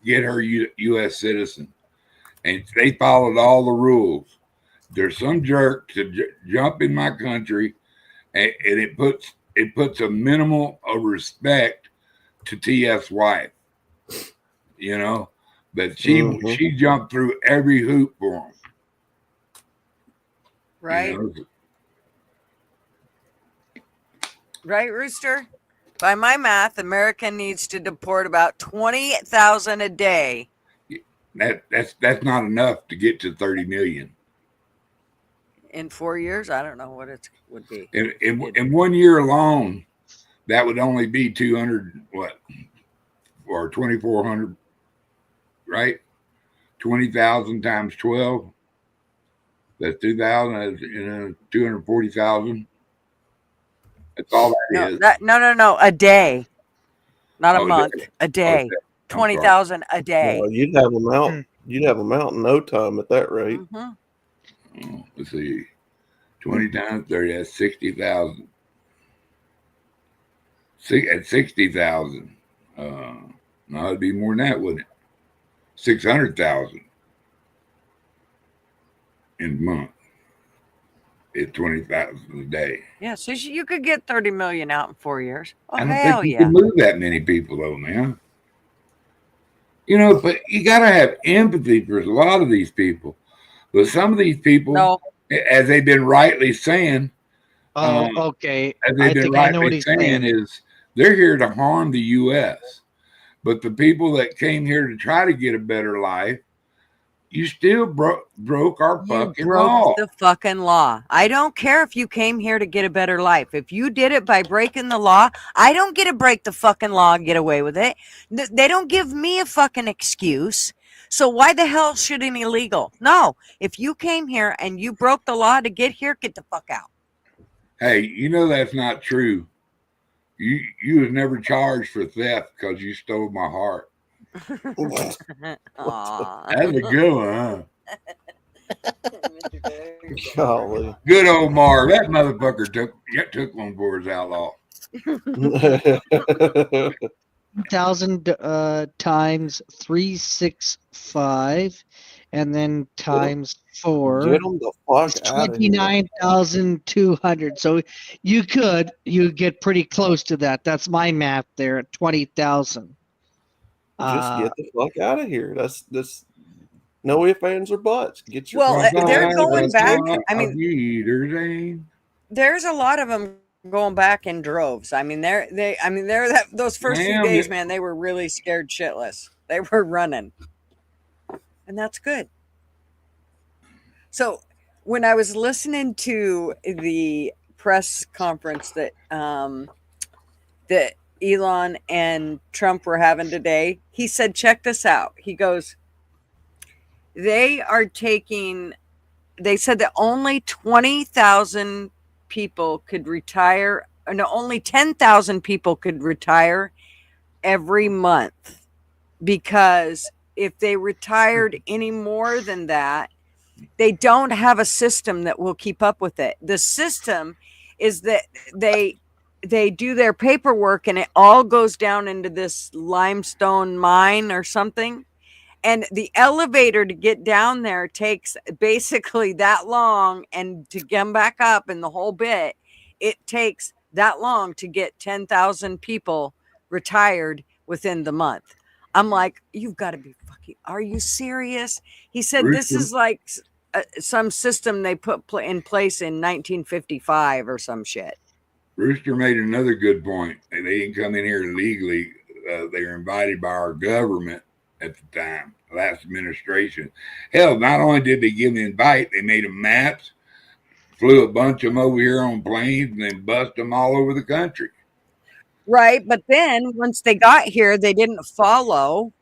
Speaker 11: get her U.S. citizen, and they followed all the rules. There's some jerk to jump in my country, and it puts a minimal of respect to T.S. wife. But she jumped through every hoop for him.
Speaker 3: Right. Right, Rooster? By my math, America needs to deport about 20,000 a day.
Speaker 11: That's not enough to get to 30 million.
Speaker 3: In 4 years? I don't know what it would be.
Speaker 11: In 1 year alone, that would only be 200, or 2,400, right? 20,000 times 12. That's 2,000, 240,000. That's all that is.
Speaker 3: No. A day. Not a month.
Speaker 11: Day.
Speaker 3: A day. 20,000 a day.
Speaker 9: No, you'd have them out. You'd have them out in no time at that rate.
Speaker 11: Let's see. 20 times 30, that's 60,000. At 60,000. No, it'd be more than that, wouldn't it? 600,000 in a month. It's 20,000 a day.
Speaker 3: Yeah, so you could get 30 million out in 4 years. Oh,
Speaker 11: I don't
Speaker 3: hell
Speaker 11: think you
Speaker 3: yeah.
Speaker 11: can move that many people, though, man. But you got to have empathy for a lot of these people. But some of these people, as they've been rightly saying,
Speaker 7: Oh, okay.
Speaker 11: as they've
Speaker 7: I
Speaker 11: been
Speaker 7: think I know what
Speaker 11: rightly
Speaker 7: he's
Speaker 11: saying,
Speaker 7: saying.
Speaker 11: is they're here to harm the U.S. But the people that came here to try to get a better life, you still broke our
Speaker 3: You
Speaker 11: fucking
Speaker 3: broke
Speaker 11: law.
Speaker 3: the fucking law. I don't care if you came here to get a better life. If you did it by breaking the law, I don't get to break the fucking law and get away with it. They don't give me a fucking excuse. So why the hell should an illegal? No. If you came here and you broke the law to get here, get the fuck out.
Speaker 11: Hey, you know that's not true. You was never charged for theft because you stole my heart.
Speaker 3: Aw.
Speaker 11: That's a good one, huh?
Speaker 9: Golly.
Speaker 11: Good old Marv. That motherfucker took one for his outlaw.
Speaker 7: 1,000 times 365, and then times 4.
Speaker 9: Get them the fuck
Speaker 7: It's
Speaker 9: out of here.
Speaker 7: 29,200. So you get pretty close to that. That's my math there at 20,000.
Speaker 9: Just get the fuck out of here. That's no ifs, ands, or buts. Get your
Speaker 3: Well, they're going back. I mean, there's a lot of them going back in droves. I mean, those first few days, man, they were really scared shitless. They were running, and that's good. So, when I was listening to the press conference that that Elon and Trump were having today, he said, "Check this out." He goes, they said that only 20,000 people could retire. No, only 10,000 people could retire every month, because if they retired any more than that, they don't have a system that will keep up with it. The system is that they do their paperwork and it all goes down into this limestone mine or something. And the elevator to get down there takes basically that long, and to come back up and the whole bit, it takes that long to get 10,000 people retired within the month. I'm like, you've got to be fucking, are you serious? He said, this is like some system they put in place in 1955 or some shit.
Speaker 11: Rooster made another good point. They didn't come in here illegally. They were invited by our government at the time, last administration. Hell, not only did they give them an invite, they made them maps, flew a bunch of them over here on planes, and then bust them all over the country.
Speaker 3: Right, but then once they got here, they didn't follow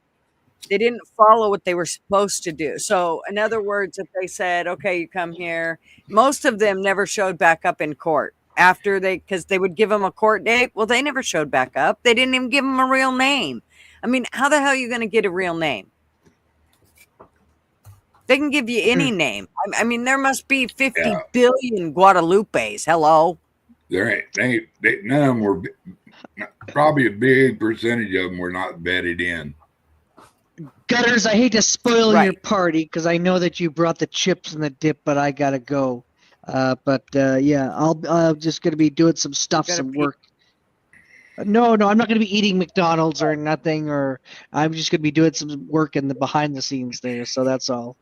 Speaker 3: what they were supposed to do. So in other words, if they said, okay, you come here, most of them never showed back up in court because they would give them a court date. Well, they never showed back up. They didn't even give them a real name. I mean, how the hell are you going to get a real name? They can give you any name. I mean, there must be 50 billion Guadalupes. Hello.
Speaker 11: None of them were, probably a big percentage of them were not vetted in.
Speaker 7: Gutters, I hate to spoil your party because I know that you brought the chips and the dip, but I gotta go. Yeah, I'm just gonna be doing some stuff, some work. No, I'm not gonna be eating McDonald's or nothing, or I'm just gonna be doing some work in the behind the scenes there. So that's all.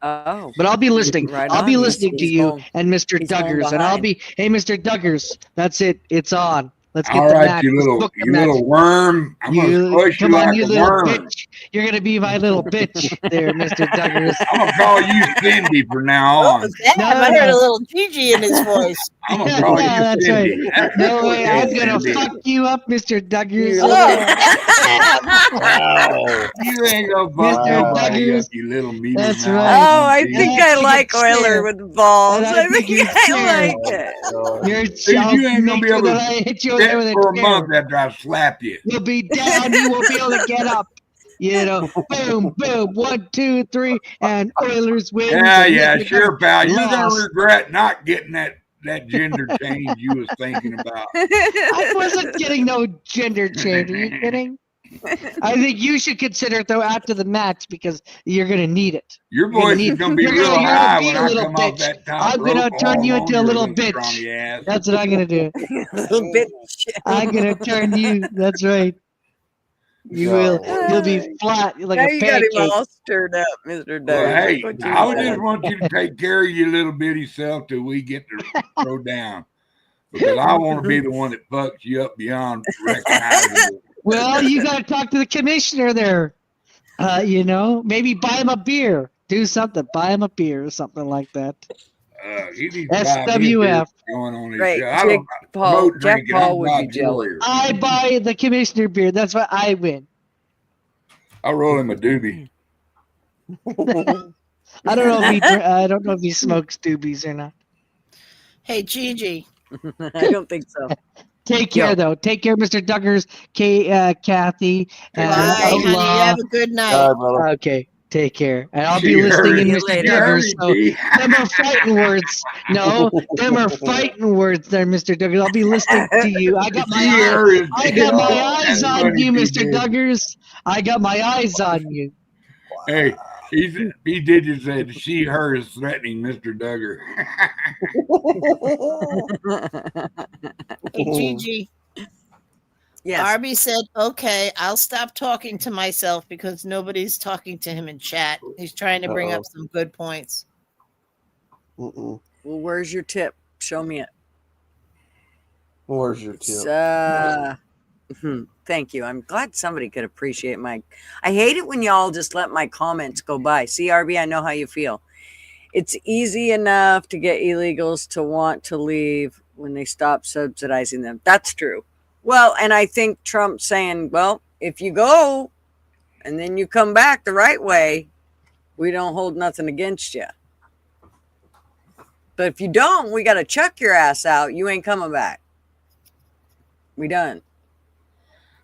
Speaker 3: Oh,
Speaker 7: but I'll be listening. I'll be listening to you and Mr.
Speaker 3: He's
Speaker 7: Duggars, and I'll be, hey, Mr. Duggars, that's it. It's on. Let's get
Speaker 11: all
Speaker 7: the
Speaker 11: right,
Speaker 7: match.
Speaker 11: you little worm. I'm gonna squish you like a worm.
Speaker 7: Bitch. You're gonna be my little bitch there, Mr. Duggars.
Speaker 11: I'm gonna call you Cindy from now on.
Speaker 4: What was that? I heard a little Gigi in his voice.
Speaker 11: I'm gonna call you
Speaker 7: that's
Speaker 11: Cindy.
Speaker 7: right.
Speaker 11: That's
Speaker 7: No way, I'm gonna
Speaker 11: Cindy.
Speaker 7: fuck you up, Mr. Duggars.
Speaker 11: Wow. You ain't gonna fuck nobody up, you little meaty
Speaker 7: That's
Speaker 11: mouth.
Speaker 7: right.
Speaker 3: Oh, I think I like Euler with balls. I think I like it.
Speaker 11: Dude, you ain't gonna be able to
Speaker 7: hit you
Speaker 11: sit
Speaker 7: with a
Speaker 11: for a
Speaker 7: chair.
Speaker 11: month after I slap you.
Speaker 7: You'll be down. You won't be able to get up. You know, boom, boom, 1, 2, 3, and Oilers win.
Speaker 11: Yeah, sure, pal. You're gonna
Speaker 7: Lost.
Speaker 11: regret not getting that gender change you was thinking about.
Speaker 7: I wasn't getting no gender change. Are you kidding? I think you should consider it though after the match because you're gonna need it.
Speaker 11: Your voice is gonna be real high when I come off that top
Speaker 7: I'm gonna
Speaker 11: rope
Speaker 7: turn you
Speaker 11: all
Speaker 7: into a
Speaker 11: on
Speaker 7: little
Speaker 11: your
Speaker 7: bitch.
Speaker 11: scrawny ass.
Speaker 7: That's what I'm gonna do.
Speaker 3: Little bitch.
Speaker 7: I'm gonna turn you. That's right. You will. You'll be flat like
Speaker 3: now
Speaker 7: a
Speaker 3: you got him
Speaker 7: pancake.
Speaker 3: all stirred up, Mr.
Speaker 11: Well,
Speaker 3: Duggar.
Speaker 11: hey,
Speaker 3: Look what
Speaker 11: I
Speaker 3: you
Speaker 11: would
Speaker 3: done.
Speaker 11: just want you to take care of your little bitty self till we get to throw down. Because I want to be the one that fucks you up beyond recognizable.
Speaker 7: Well, you got to talk to the commissioner there. Maybe buy him a beer. Do something. Buy him a beer or something like that.
Speaker 11: He needs to buy me a beer
Speaker 7: SWF.
Speaker 11: going on his
Speaker 3: Right,
Speaker 11: show. I don't promote
Speaker 3: Jack
Speaker 11: drinking.
Speaker 3: Paul
Speaker 11: I'm
Speaker 3: would be
Speaker 11: God's
Speaker 3: jealous.
Speaker 11: lawyer.
Speaker 7: I buy the commissioner beer. That's why I win.
Speaker 11: I roll him a doobie.
Speaker 7: I don't know if he smokes doobies or not.
Speaker 4: Hey, Gigi.
Speaker 3: I don't think so.
Speaker 7: Take care,
Speaker 3: Yo.
Speaker 7: though. Take care, Mr. Duggars, Kathy,
Speaker 11: Take
Speaker 4: Bye,
Speaker 11: care,
Speaker 4: honey. You
Speaker 7: Outlaw.
Speaker 4: have a good night.
Speaker 7: Okay, take care. And I'll be
Speaker 11: She
Speaker 7: listening in
Speaker 11: heard
Speaker 7: Mr.
Speaker 3: later.
Speaker 7: Duggars. So
Speaker 11: it.
Speaker 7: them are fighting words. No, them are fighting words there, Mr. Duggars. I'll be listening to you. I got my eyes
Speaker 11: That's
Speaker 7: on
Speaker 11: funny,
Speaker 7: you, Mr.
Speaker 11: TJ.
Speaker 7: Duggars. I got my eyes on you.
Speaker 11: Hey, he did just said she, her is threatening Mr. Duggar.
Speaker 4: Hey, Gigi.
Speaker 3: Yes.
Speaker 4: Arby said, okay, I'll stop talking to myself because nobody's talking to him in chat. He's trying to bring up some good points.
Speaker 9: Mm-mm.
Speaker 3: Well, where's your tip? Show me it.
Speaker 9: Where's your tip?
Speaker 3: Thank you. I'm glad somebody could appreciate my. I hate it when y'all just let my comments go by. See, RB, I know how you feel. It's easy enough to get illegals to want to leave when they stop subsidizing them. That's true. Well, and I think Trump's saying, well, if you go and then you come back the right way, we don't hold nothing against you. But if you don't, we got to chuck your ass out. You ain't coming back. We done.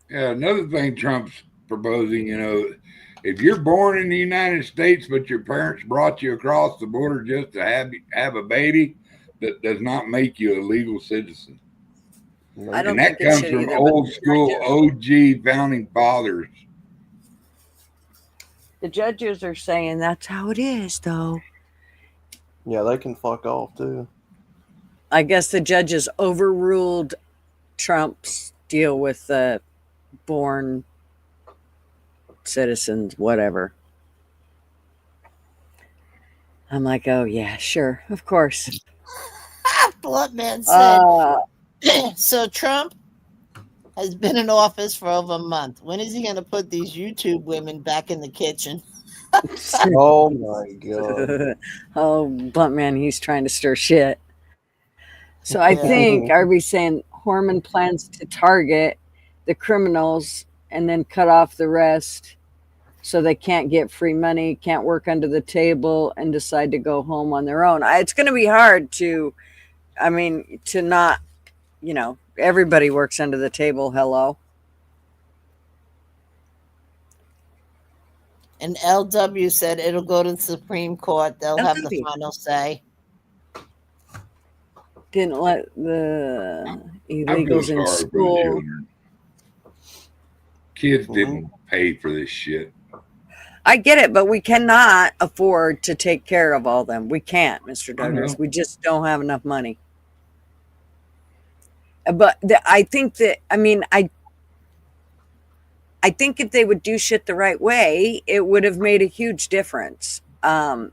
Speaker 11: Yeah, another thing Trump's proposing, if you're born in the United States, but your parents brought you across the border just to have a baby, that does not make you a legal citizen.
Speaker 3: I don't
Speaker 11: And that
Speaker 3: think it
Speaker 11: comes
Speaker 3: should
Speaker 11: from
Speaker 3: either,
Speaker 11: old school OG founding fathers.
Speaker 3: The judges are saying that's how it is, though.
Speaker 9: Yeah, they can fuck off too.
Speaker 3: I guess the judges overruled Trump's deal with the born citizens, whatever. I'm like, oh, yeah, sure, of course.
Speaker 4: Bloodman said, so Trump has been in office for over a month. When is he going to put these YouTube women back in the kitchen?
Speaker 9: Oh, my God.
Speaker 3: Oh, Bluntman, he's trying to stir shit. So I think Arby's saying Horman plans to target the criminals and then cut off the rest so they can't get free money, can't work under the table, and decide to go home on their own. It's going to be hard to not, everybody works under the table. Hello.
Speaker 4: And LW said it'll go to the Supreme Court. They'll have the final say.
Speaker 3: Didn't let the illegals in school.
Speaker 11: Kids didn't pay for this shit.
Speaker 3: I get it, but we cannot afford to take care of all them. We can't, Mr. Douglas. We just don't have enough money. But I think that, I think if they would do shit the right way, it would have made a huge difference. And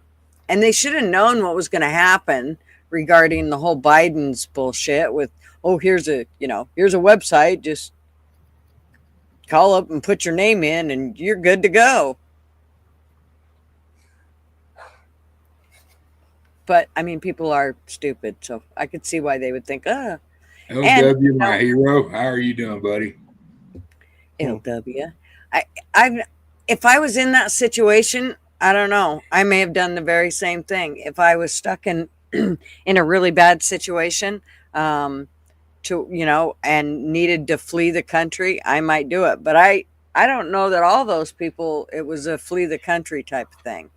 Speaker 3: they should have known what was going to happen regarding the whole Biden's bullshit with, here's a website, just call up and put your name in and you're good to go. But people are stupid, so I could see why they would think,
Speaker 11: LW, my hero, how are you doing, buddy?
Speaker 3: LW. If I was in that situation, I don't know. I may have done the very same thing. If I was stuck in a really bad situation, and needed to flee the country, I might do it. But I don't know that all those people, it was a flee the country type of thing.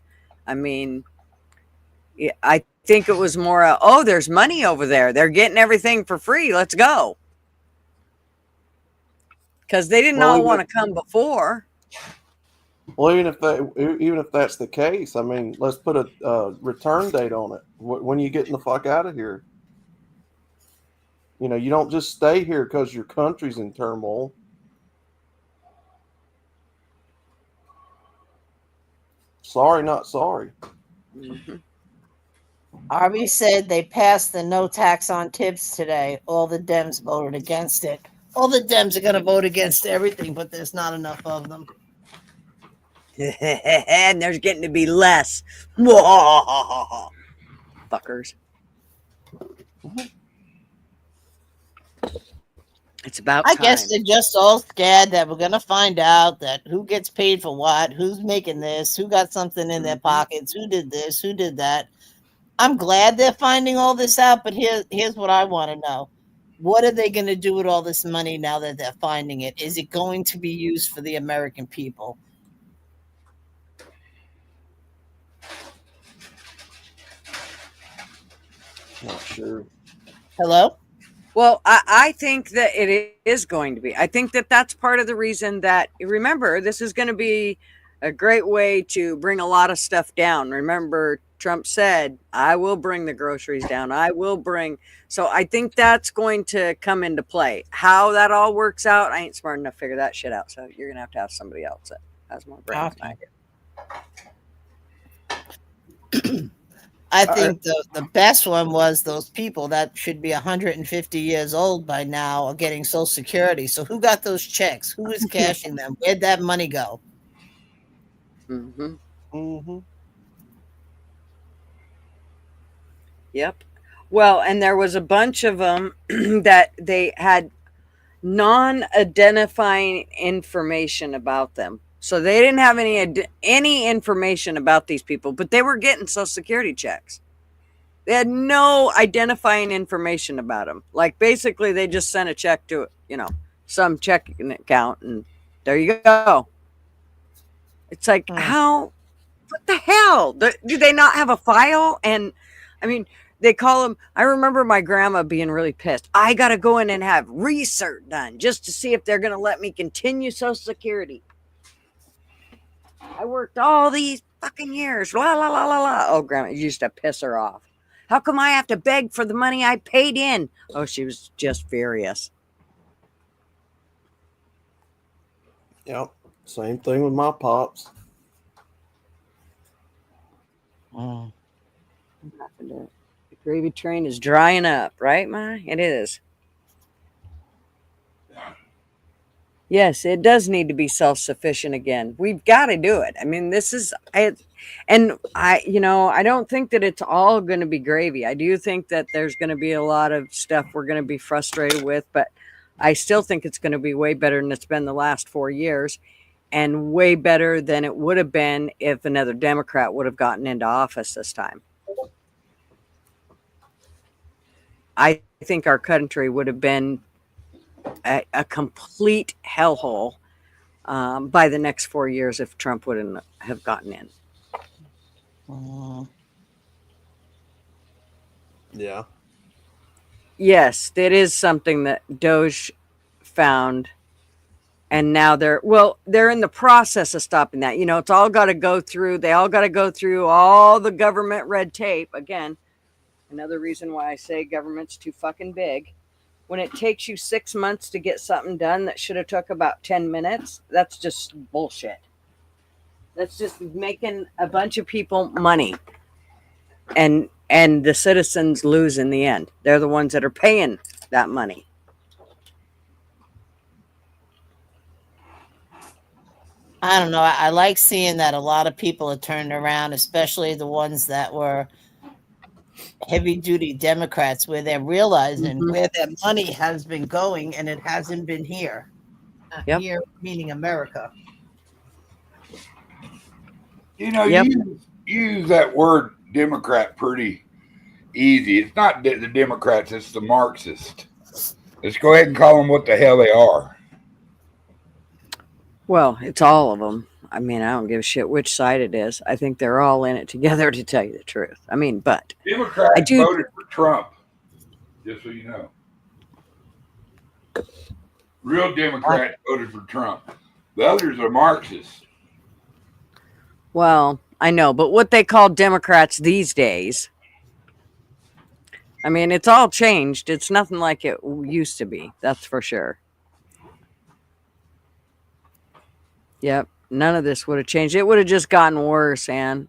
Speaker 3: I think it was more, there's money over there. They're getting everything for free. Let's go. Because they didn't all want to come before.
Speaker 9: Well, even if that's the case, let's put a return date on it. When are you getting the fuck out of here? You don't just stay here because your country's in turmoil. Sorry, not sorry.
Speaker 3: Mm-hmm.
Speaker 4: Arby said they passed the no tax on tips today. All the Dems voted against it. All the Dems are going to vote against everything, but there's not enough of them.
Speaker 3: And there's getting to be less. Fuckers. It's about
Speaker 4: I
Speaker 3: time.
Speaker 4: guess they're just all scared that we're going to find out that who gets paid for what, who's making this, who got something in their pockets, who did this, who did that. I'm glad they're finding all this out, but here's what I want to know. What are they going to do with all this money now that they're finding it? Is it going to be used for the American people?
Speaker 9: Not sure.
Speaker 4: Hello?
Speaker 3: Well, I think that it is going to be. I think that that's part of the reason that, remember, this is going to be a great way to bring a lot of stuff down. Remember, Trump said, I will bring the groceries down. I will bring. So I think that's going to come into play. How that all works out, I ain't smart enough to figure that shit out. So you're going to have somebody else that has more brains than I do.
Speaker 4: I think the best one was those people that should be 150 years old by now are getting Social Security. So who got those checks? Who is cashing them? Where'd that money go?
Speaker 3: Mm-hmm.
Speaker 9: Mm-hmm.
Speaker 3: Yep. Well, and there was a bunch of them that they had non-identifying information about them. So they didn't have any information about these people, but they were getting Social Security checks. They had no identifying information about them. Like basically they just sent a check to, some checking account and there you go. It's like, how, what the hell? Do they not have a file? And I mean, they call them, I remember my grandma being really pissed. I got to go in and have research done just to see if they're going to let me continue Social Security. I worked all these fucking years. La, la, la, la, la. Oh, grandma, you used to piss her off. How come I have to beg for the money I paid in? Oh, she was just furious.
Speaker 9: Yep. Same thing with my pops.
Speaker 3: The gravy train is drying up, right, Ma? It is. Yes, it does need to be self-sufficient again. We've got to do it. I mean, this is it, and I don't think that it's all going to be gravy. I do think that there's going to be a lot of stuff we're going to be frustrated with, but I still think it's going to be way better than it's been the last 4 years, and way better than it would have been if another Democrat would have gotten into office this time. I think our country would have been a complete hellhole by the next 4 years if Trump wouldn't have gotten in.
Speaker 9: Yeah.
Speaker 3: Yes, that is something that D.O.G.E found, and now they're in the process of stopping that. It's all got to go through. They all got to go through all the government red tape again. Another reason why I say government's too fucking big. When it takes you 6 months to get something done that should have took about 10 minutes, that's just bullshit. That's just making a bunch of people money. And the citizens lose in the end. They're the ones that are paying that money.
Speaker 4: I don't know. I like seeing that a lot of people are turning around, especially the ones that were heavy duty Democrats, where they're realizing where their money has been going and it hasn't been here.
Speaker 3: Yep.
Speaker 4: Here meaning America.
Speaker 11: You use that word Democrat pretty easy. It's not the Democrats, it's the Marxists. Let's go ahead and call them what the hell they are.
Speaker 3: Well, it's all of them. I mean, I don't give a shit which side it is. I think they're all in it together, to tell you the truth. I mean, but
Speaker 11: Democrats voted for Trump, just so you know. Real Democrats voted for Trump. The others are Marxists.
Speaker 3: Well, I know, but what they call Democrats these days, I mean, it's all changed. It's nothing like it used to be. That's for sure. Yep. none of this would have changed. It would have just gotten worse, Ann.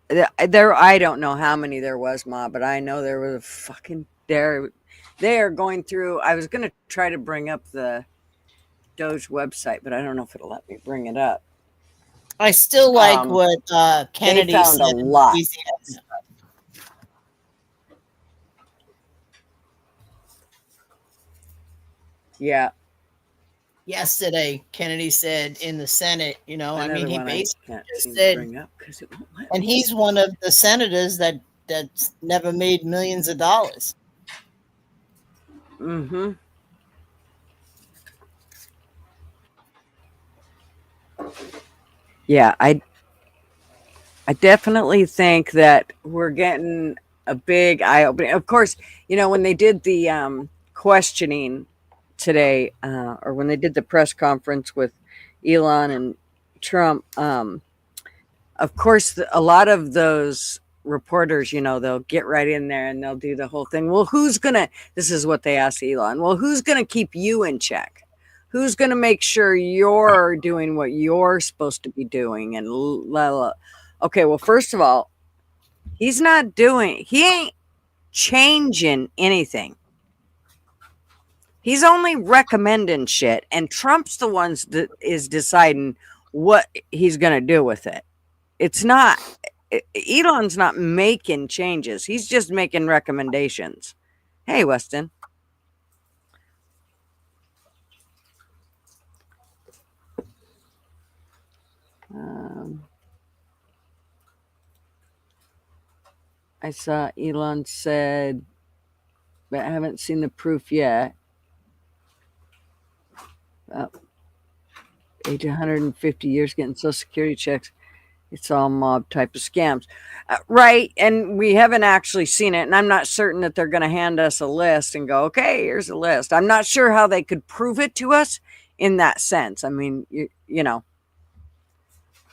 Speaker 3: There, I don't know how many there was, Ma, but I know there was a fucking there. They are going through. I was going to try to bring up the D.O.G.E website, but I don't know if it'll let me bring it up.
Speaker 4: I still like what Kennedy
Speaker 3: they found
Speaker 4: said
Speaker 3: a lot. Yeah.
Speaker 4: Yesterday, Kennedy said in the Senate, you know,
Speaker 3: Another
Speaker 4: I mean, he
Speaker 3: one
Speaker 4: basically
Speaker 3: can't
Speaker 4: just
Speaker 3: seem to
Speaker 4: said,
Speaker 3: bring up 'cause it won't let
Speaker 4: and
Speaker 3: me.
Speaker 4: he's one of the senators that's never made millions of dollars.
Speaker 3: Mm-hmm. Yeah, I definitely think that we're getting a big eye opening. Of course, you know, when they did the questioning today, or when they did the press conference with Elon and Trump, of course, a lot of those reporters, you know, they'll get right in there and they'll do the whole thing. Well, this is what they asked Elon. Well, who's going to keep you in check? Who's going to make sure you're doing what you're supposed to be doing? And okay, well, first of all, he ain't changing anything. He's only recommending shit, and Trump's the ones that is deciding what he's going to do with it. It's not, Elon's not making changes. He's just making recommendations. Hey, Weston. I saw Elon said, but I haven't seen the proof yet. Age 150 years getting Social Security checks. It's all mob type of scams. Right. And we haven't actually seen it. And I'm not certain that they're going to hand us a list and go, okay, here's a list. I'm not sure how they could prove it to us in that sense. I mean, you know,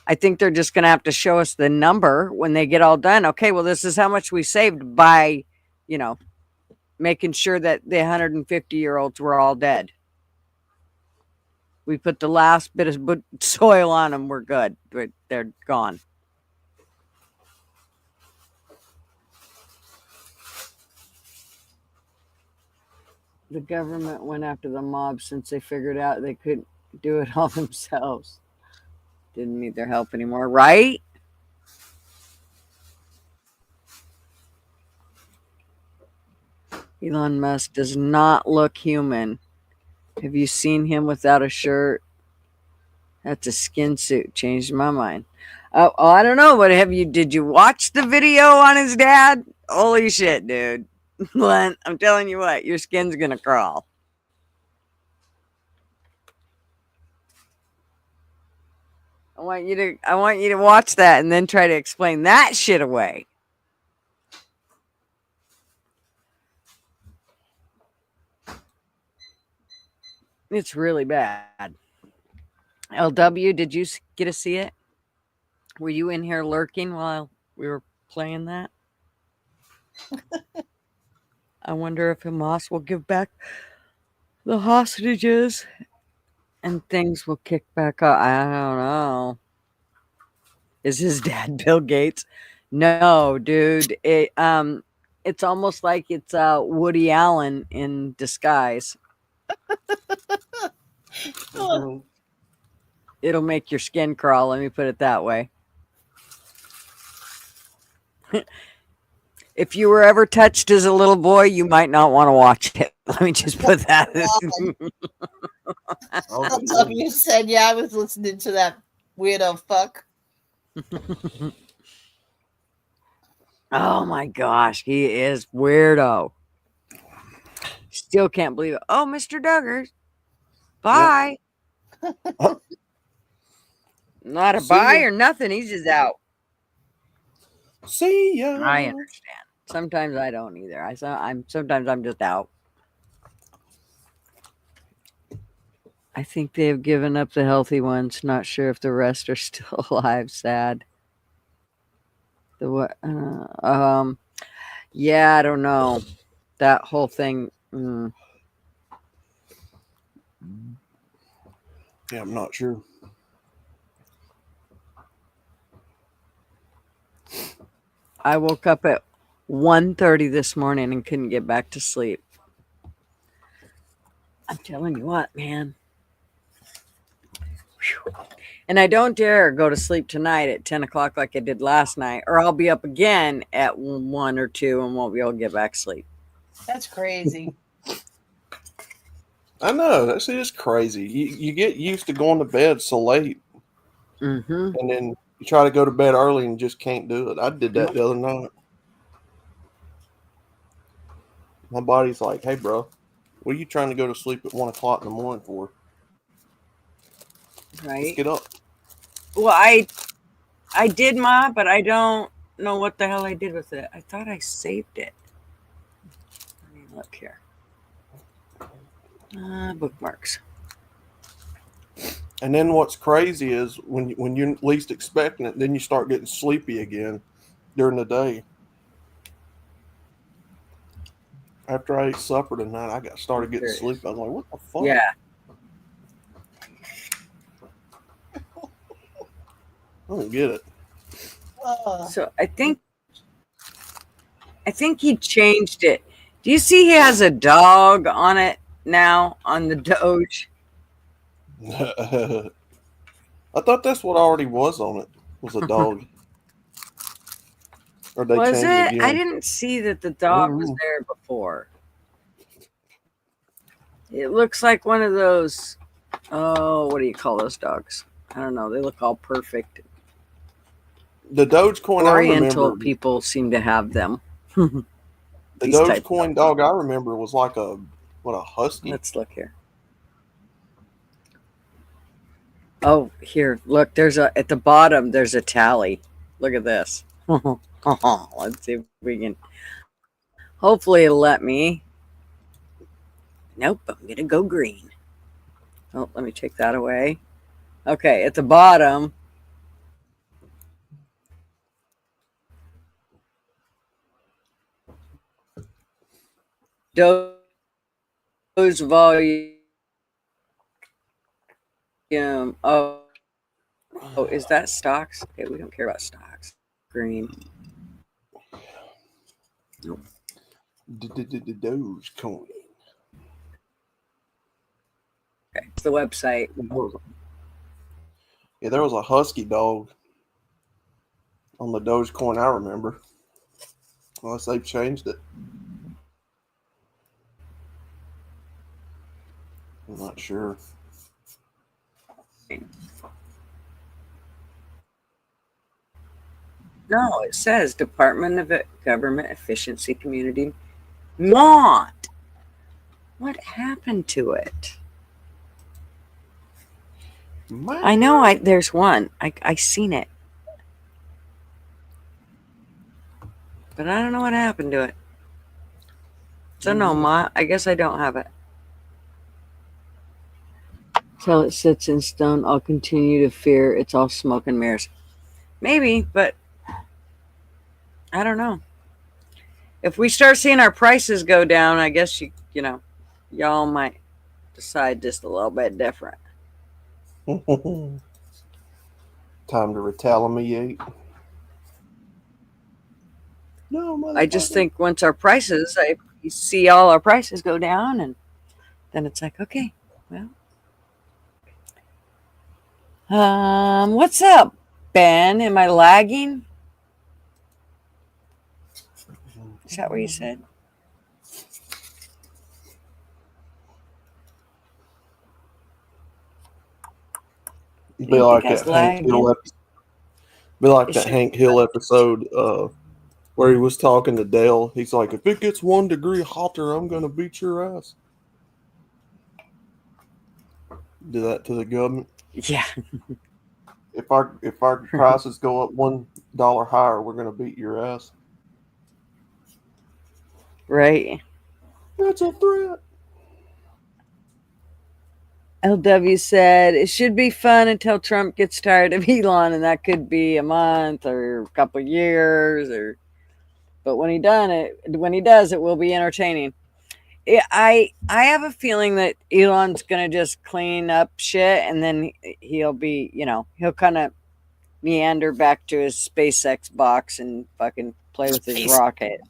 Speaker 3: I think they're just going to have to show us the number when they get all done. Okay, well, this is how much we saved by, you know, making sure that the 150-year-olds were all dead. We put the last bit of soil on them. We're good. They're gone. The government went after the mob since they figured out they couldn't do it all themselves. Didn't need their help anymore, right? Elon Musk does not look human. Have you seen him without a shirt? That's a skin suit. Changed my mind. Oh, I don't know. But did you watch the video on his dad? Holy shit, dude. Len, I'm telling you what, your skin's gonna crawl. I want you to watch that and then try to explain that shit away. It's really bad. LW, did you get to see it? Were you in here lurking while we were playing that? I wonder if Hamas will give back the hostages and things will kick back up. I don't know. Is his dad Bill Gates? No, dude. It's almost like it's Woody Allen in disguise. It'll make your skin crawl. Let me put it that way. If you were ever touched as a little boy, you might not want to watch it. Let me just put that.
Speaker 4: You said, yeah, I was listening to that weirdo fuck.
Speaker 3: Oh my gosh, he is weirdo. Still can't believe it. Oh, Mr. Duggars. Bye. Yep. Not a bye or nothing. He's just out.
Speaker 9: See ya.
Speaker 3: I understand. Sometimes I don't either. Sometimes I'm just out. I think they have given up the healthy ones. Not sure if the rest are still alive. Sad. Yeah, I don't know. that whole thing.
Speaker 9: Yeah, I'm not sure.
Speaker 3: I woke up at 1:30 this morning and couldn't get back to sleep. I'm telling you what, man. Whew. And I don't dare go to sleep tonight at 10 o'clock like I did last night, or I'll be up again at 1 or 2 and won't be able to get back to sleep.
Speaker 4: That's crazy.
Speaker 9: I know. That's just crazy. You get used to going to bed so late, and then you try to go to bed early and just can't do it. I did that the other night. My body's like, "Hey, bro, what are you trying to go to sleep at 1 o'clock in the morning for?
Speaker 3: Right?
Speaker 9: Let's get up."
Speaker 3: Well, I did but I don't know what the hell I did with it. I thought I saved it. Let me look here. Bookmarks.
Speaker 9: And then what's crazy is when you're least expecting it, then you start getting sleepy again during the day. After I ate supper tonight, I started getting sleepy. I was like, "What the fuck?"
Speaker 3: Yeah.
Speaker 9: I don't get it.
Speaker 3: So I think he changed it. Do you see he has a dog on it now on the Doge?
Speaker 9: I thought that's what already was on it. Was a dog. Or they
Speaker 3: Was
Speaker 9: changed
Speaker 3: it?
Speaker 9: again.
Speaker 3: I didn't see that the dog was there before. It looks like one of those. Oh, what do you call those dogs? I don't know. They look all perfect.
Speaker 9: The Dogecoin
Speaker 3: Oriental
Speaker 9: I remember,
Speaker 3: people seem to have them.
Speaker 9: the Dogecoin dog I remember was like a husky?
Speaker 3: Let's look here. Oh, here, look, at the bottom, there's a tally. Look at this. Let's see if we can, hopefully it'll let me. Nope, I'm going to go green. Oh, let me take that away. Okay, at the bottom. Doge volume. Oh, is that stocks? Okay, we don't care about stocks. Green. Nope.
Speaker 9: Dogecoin.
Speaker 3: Okay, it's the website.
Speaker 9: Yeah, there was a husky dog on the Dogecoin I remember. Unless they've changed it. I'm not sure.
Speaker 3: No, it says Department of Government Efficiency Community. What happened to it? I know there's one. I seen it. But I don't know what happened to it. So no, I guess I don't have it. Till it sits in stone, I'll continue to fear it's all smoke and mirrors. Maybe, but I don't know. If we start seeing our prices go down, I guess y'all might decide just a little bit different.
Speaker 9: Time to retaliate. No,
Speaker 3: I just think once our prices, you see all our prices go down, and then it's like, okay, well, what's up, Ben? Am I lagging? Is that what you said?
Speaker 9: Be like that Hank Hill episode. Be like that Hank Hill episode where he was talking to Dale. He's like, "If it gets 1 degree hotter, I'm gonna beat your ass." Do that to the government.
Speaker 3: Yeah.
Speaker 9: If our prices go up $1 higher, we're gonna beat your ass.
Speaker 3: Right.
Speaker 9: That's a threat.
Speaker 3: LW said it should be fun until Trump gets tired of Elon, and that could be a month or a couple years, or But when he does, it will be entertaining. I have a feeling that Elon's gonna just clean up shit, and then he'll be, he'll kind of meander back to his SpaceX box and fucking play with his rocket.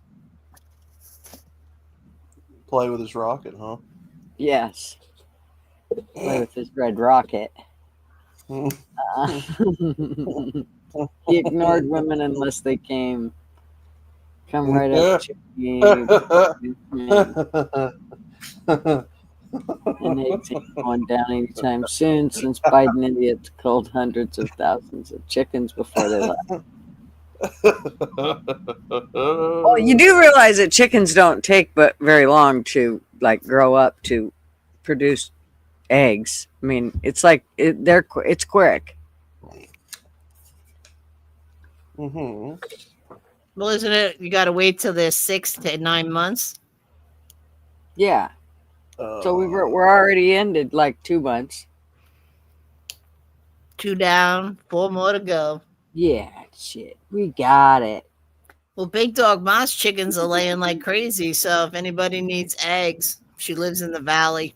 Speaker 9: Play with his rocket, huh?
Speaker 3: Yes, play with his red rocket. He ignored women unless they come right up to me. And they ain't going down anytime soon, since Biden idiots killed hundreds of thousands of chickens before they left. Well, you do realize that chickens don't take but very long to grow up to produce eggs. I mean, it's like it's quick.
Speaker 9: Mm-hmm.
Speaker 4: Well, isn't it? You got to wait till they're 6 to 9 months.
Speaker 3: Yeah. So we're already ended like 2 months.
Speaker 4: 2 down, 4 more to go.
Speaker 3: Yeah, shit, we got it.
Speaker 4: Well, Big Dog Ma's chickens are laying like crazy. So if anybody needs eggs, she lives in the valley.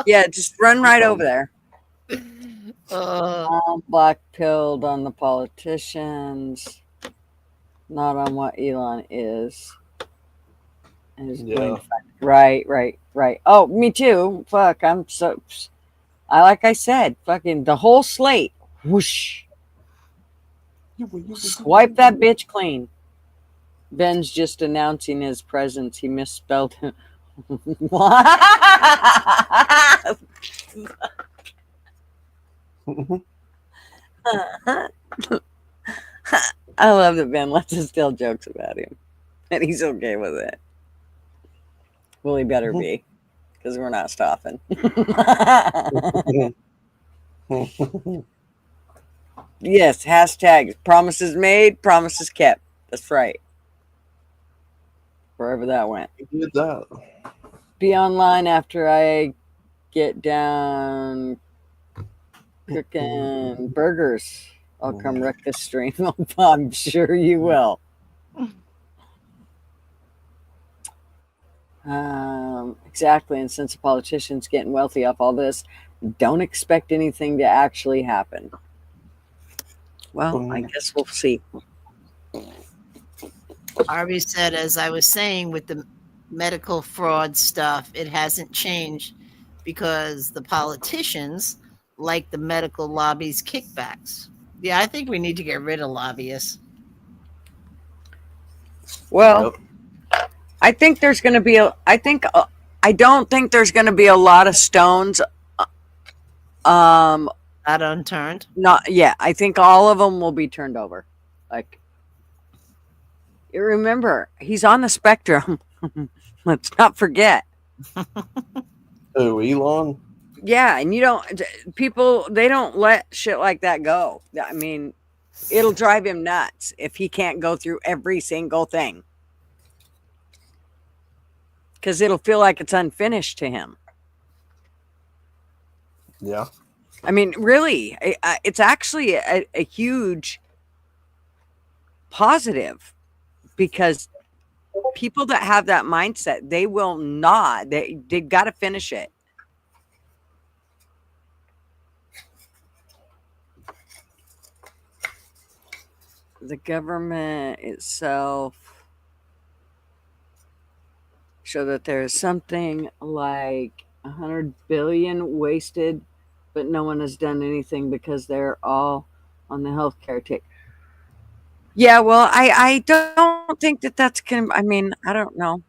Speaker 3: Yeah, just run right over there.
Speaker 4: Uh,
Speaker 3: I'm black pilled on the politicians, not on what Elon is. And he's going to find right. Oh, me too. Fuck, like I said, fucking the whole slate. Whoosh. Swipe that bitch clean. Ben's just announcing his presence. He misspelled him. What? I love that Ben lets us tell jokes about him, and he's okay with it. Well, he better be, because we're not stopping. Yes, hashtag promises made, promises kept. That's right. Wherever that went.
Speaker 9: He did that.
Speaker 3: Be online after I get down cooking burgers. I'll come wreck the stream. I'm sure you will. Exactly. And since the politician's getting wealthy off all this, don't expect anything to actually happen. Well, I guess we'll see.
Speaker 4: Harvey said, as I was saying, with the medical fraud stuff, it hasn't changed because the politicians like the medical lobby's kickbacks. Yeah, I think we need to get rid of lobbyists.
Speaker 3: Well, I think there's going to be I don't think there's going to be a lot of stones
Speaker 4: not unturned.
Speaker 3: I think all of them will be turned over. Like, you remember, he's on the spectrum. Let's not forget.
Speaker 9: Oh, Elon?
Speaker 3: Yeah, and they don't let shit like that go. I mean, it'll drive him nuts if he can't go through every single thing. Because it'll feel like it's unfinished to him.
Speaker 9: Yeah.
Speaker 3: I mean, really, it's actually a huge positive, because people that have that mindset, they will not. They've got to finish it. The government itself show that there's something like 100 billion wasted, but no one has done anything because they're all on the healthcare tick. Yeah, well, I don't think that's going to, I mean, I don't know.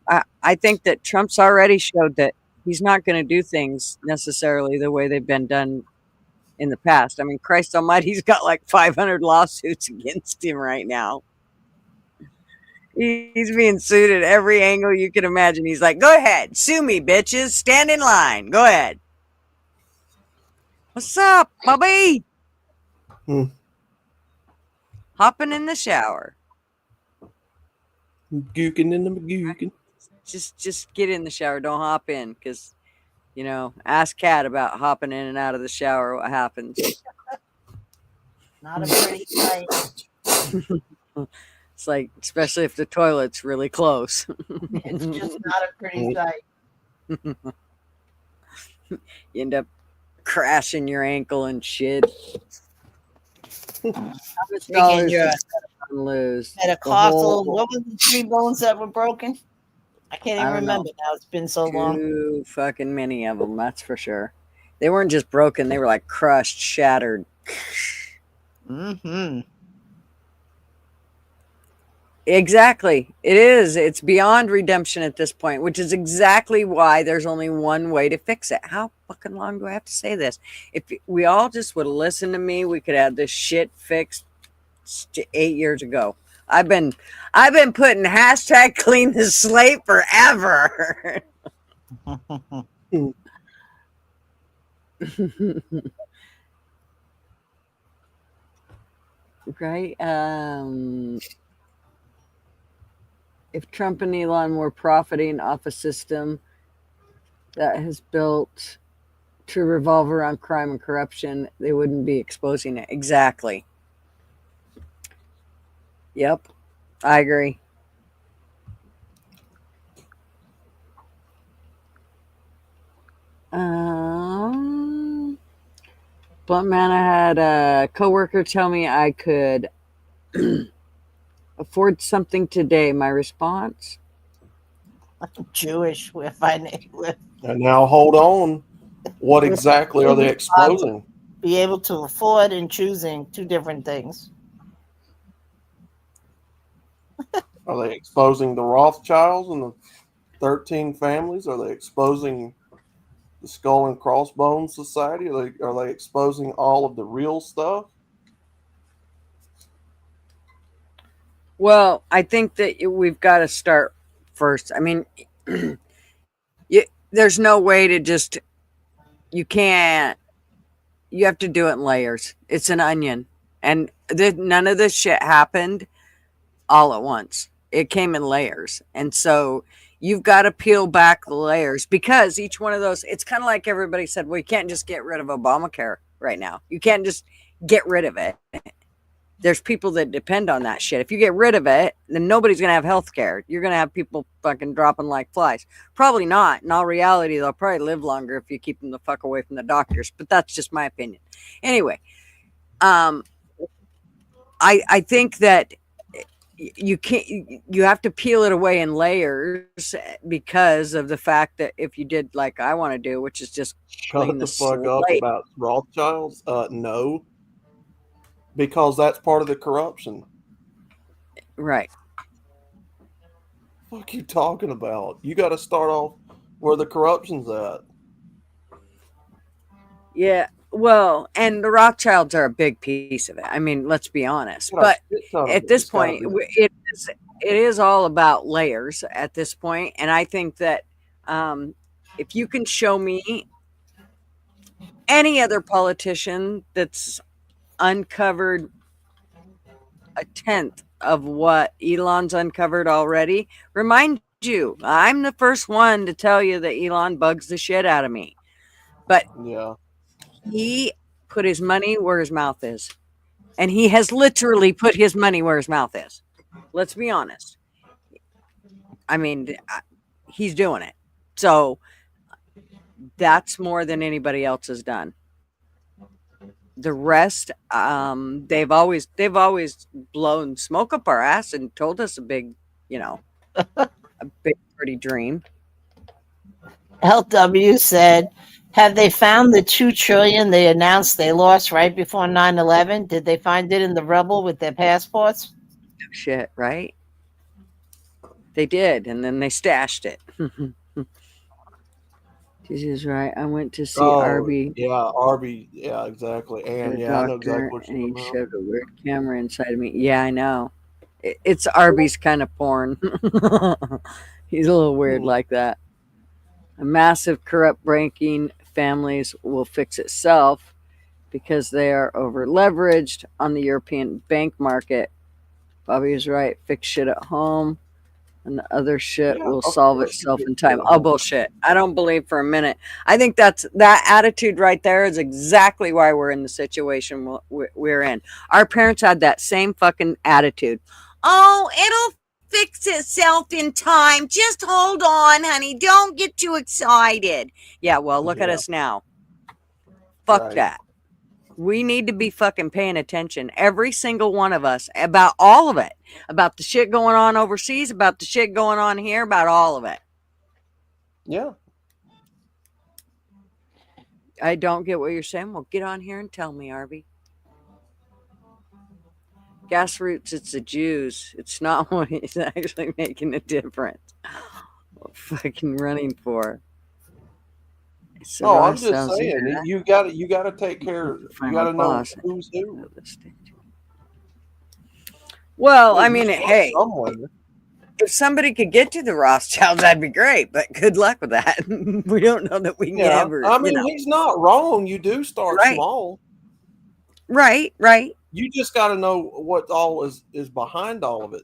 Speaker 3: I think that Trump's already showed that he's not going to do things necessarily the way they've been done in the past. I mean, Christ almighty, he's got like 500 lawsuits against him right now. He's being sued at every angle you can imagine. He's like, go ahead, sue me, bitches. Stand in line. Go ahead. What's up, Bobby? Hopping in the shower.
Speaker 9: Gooking in the gooking.
Speaker 3: Just get in the shower. Don't hop in, because, ask Kat about hopping in and out of the shower. What happens?
Speaker 4: Not a pretty sight.
Speaker 3: It's like, especially if the toilet's really close.
Speaker 4: It's just not a pretty sight.
Speaker 3: You end up crashing your ankle and shit. How much dollars did Stefan lose?
Speaker 4: Metatarsal. What was the 3 bones that were broken? I can't even remember now. It's been so long.
Speaker 3: Too fucking many of them, that's for sure. They weren't just broken; they were like crushed, shattered.
Speaker 4: Mm-hmm.
Speaker 3: Exactly. It is. It's beyond redemption at this point, which is exactly why there's only one way to fix it. How fucking long do I have to say this? If we all just would have listened to me, we could have this shit fixed 8 years ago. I've been putting hashtag clean the slate forever. Right? If Trump and Elon were profiting off a system that has built to revolve around crime and corruption, they wouldn't be exposing it. Exactly. Yep. I agree. Blunt man, I had a coworker tell me I could afford something today. My response?
Speaker 4: Jewish. We're finding.
Speaker 9: And now hold on. What exactly are they exposing?
Speaker 4: Be able to afford and choosing 2 different things.
Speaker 9: Are they exposing the Rothschilds and the 13 families? Are they exposing the Skull and Crossbones Society? Are they exposing all of the real stuff?
Speaker 3: Well, I think that we've got to start first. I mean, there's no way to just, you can't, you have to do it in layers. It's an onion. And none of this shit happened all at once. It came in layers. And so you've got to peel back the layers, because each one of those, it's kind of like everybody said, well, you can't just get rid of Obamacare right now. You can't just get rid of it. There's people that depend on that shit. If you get rid of it, then nobody's going to have health care. You're going to have people fucking dropping like flies. Probably not. In all reality, they'll probably live longer if you keep them the fuck away from the doctors. But that's just my opinion. Anyway, I think that you can't, you have to peel it away in layers, because of the fact that if you did like I want to do, which is just
Speaker 9: Shut the fuck up about Rothschilds? No. Because that's part of the corruption.
Speaker 3: Right.
Speaker 9: What are you talking about? You got to start off where the corruption's at.
Speaker 3: Yeah. Well, and the Rothschilds are a big piece of it. I mean, let's be honest. But at this point, it is all about layers at this point. And I think that if you can show me any other politician that's uncovered a tenth of what Elon's uncovered already, remind you, I'm the first one to tell you that Elon bugs the shit out of me. But
Speaker 9: yeah,
Speaker 3: he put his money where his mouth is. And he has literally put his money where his mouth is. Let's be honest. I mean, he's doing it. So that's more than anybody else has done. The rest, they've always blown smoke up our ass and told us a big, a big pretty dream.
Speaker 4: LW said, have they found the $2 trillion they announced they lost right before 9/11? Did they find it in the rubble with their passports?
Speaker 3: Shit, right? They did, and then they stashed it. She's right. I went to see Arby.
Speaker 9: Yeah, Arby. Yeah, exactly. And yeah, I know exactly what you're
Speaker 3: talking about. He showed a weird camera inside of me. Yeah, I know. It's Arby's kind of porn. He's a little weird like that. A massive corrupt banking families will fix itself because they are over leveraged on the European bank market. Bobby is right. Fix shit at home. And the other shit will solve itself in time. Oh, bullshit. I don't believe for a minute. I think that attitude right there is exactly why we're in the situation we're in. Our parents had that same fucking attitude. Oh, it'll fix itself in time. Just hold on, honey. Don't get too excited. Yeah, well, look at us now. Fuck that. We need to be fucking paying attention, every single one of us, about all of it, about the shit going on overseas, about the shit going on here, about all of it.
Speaker 9: Yeah.
Speaker 3: I don't get what you're saying. Well, get on here and tell me, Arby. Grassroots, it's the Jews. It's not what is actually making a difference. What fucking running for? It's the
Speaker 9: Oh, I'm
Speaker 3: Ross
Speaker 9: just
Speaker 3: Sounds
Speaker 9: saying,
Speaker 3: Internet.
Speaker 9: you got to take care. You
Speaker 3: Final
Speaker 9: got to know
Speaker 3: boss.
Speaker 9: who's who.
Speaker 3: Well,
Speaker 9: Yeah,
Speaker 3: I
Speaker 9: you
Speaker 3: mean,
Speaker 9: start
Speaker 3: hey,
Speaker 9: somewhere.
Speaker 3: if somebody could get to the Rothschilds, that'd be great. But good luck with that. We don't know that we can
Speaker 9: Yeah,
Speaker 3: ever.
Speaker 9: I mean, he's not wrong. You do start
Speaker 3: Right.
Speaker 9: small.
Speaker 3: Right.
Speaker 9: You just got to know what all is behind all of it.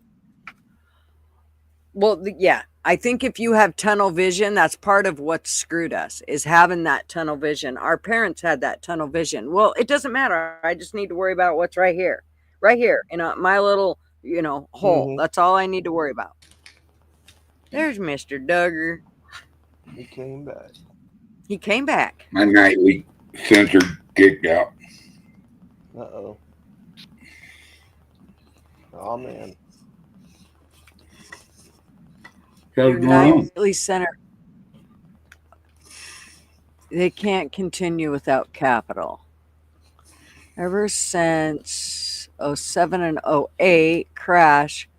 Speaker 3: Well, yeah. I think if you have tunnel vision, that's part of what screwed us, is having that tunnel vision. Our parents had that tunnel vision. Well, it doesn't matter. I just need to worry about what's right here in my little, hole.
Speaker 9: Mhm.
Speaker 3: That's all I need to worry about. There's Mr. Duggar.
Speaker 9: He came back.
Speaker 3: He came back.
Speaker 11: My nightly sensor kicked out.
Speaker 9: Uh-oh. Oh, man.
Speaker 11: What's
Speaker 3: Your
Speaker 11: going on?
Speaker 3: nightly center. They can't continue without capital. Ever since 07 and 08 crash,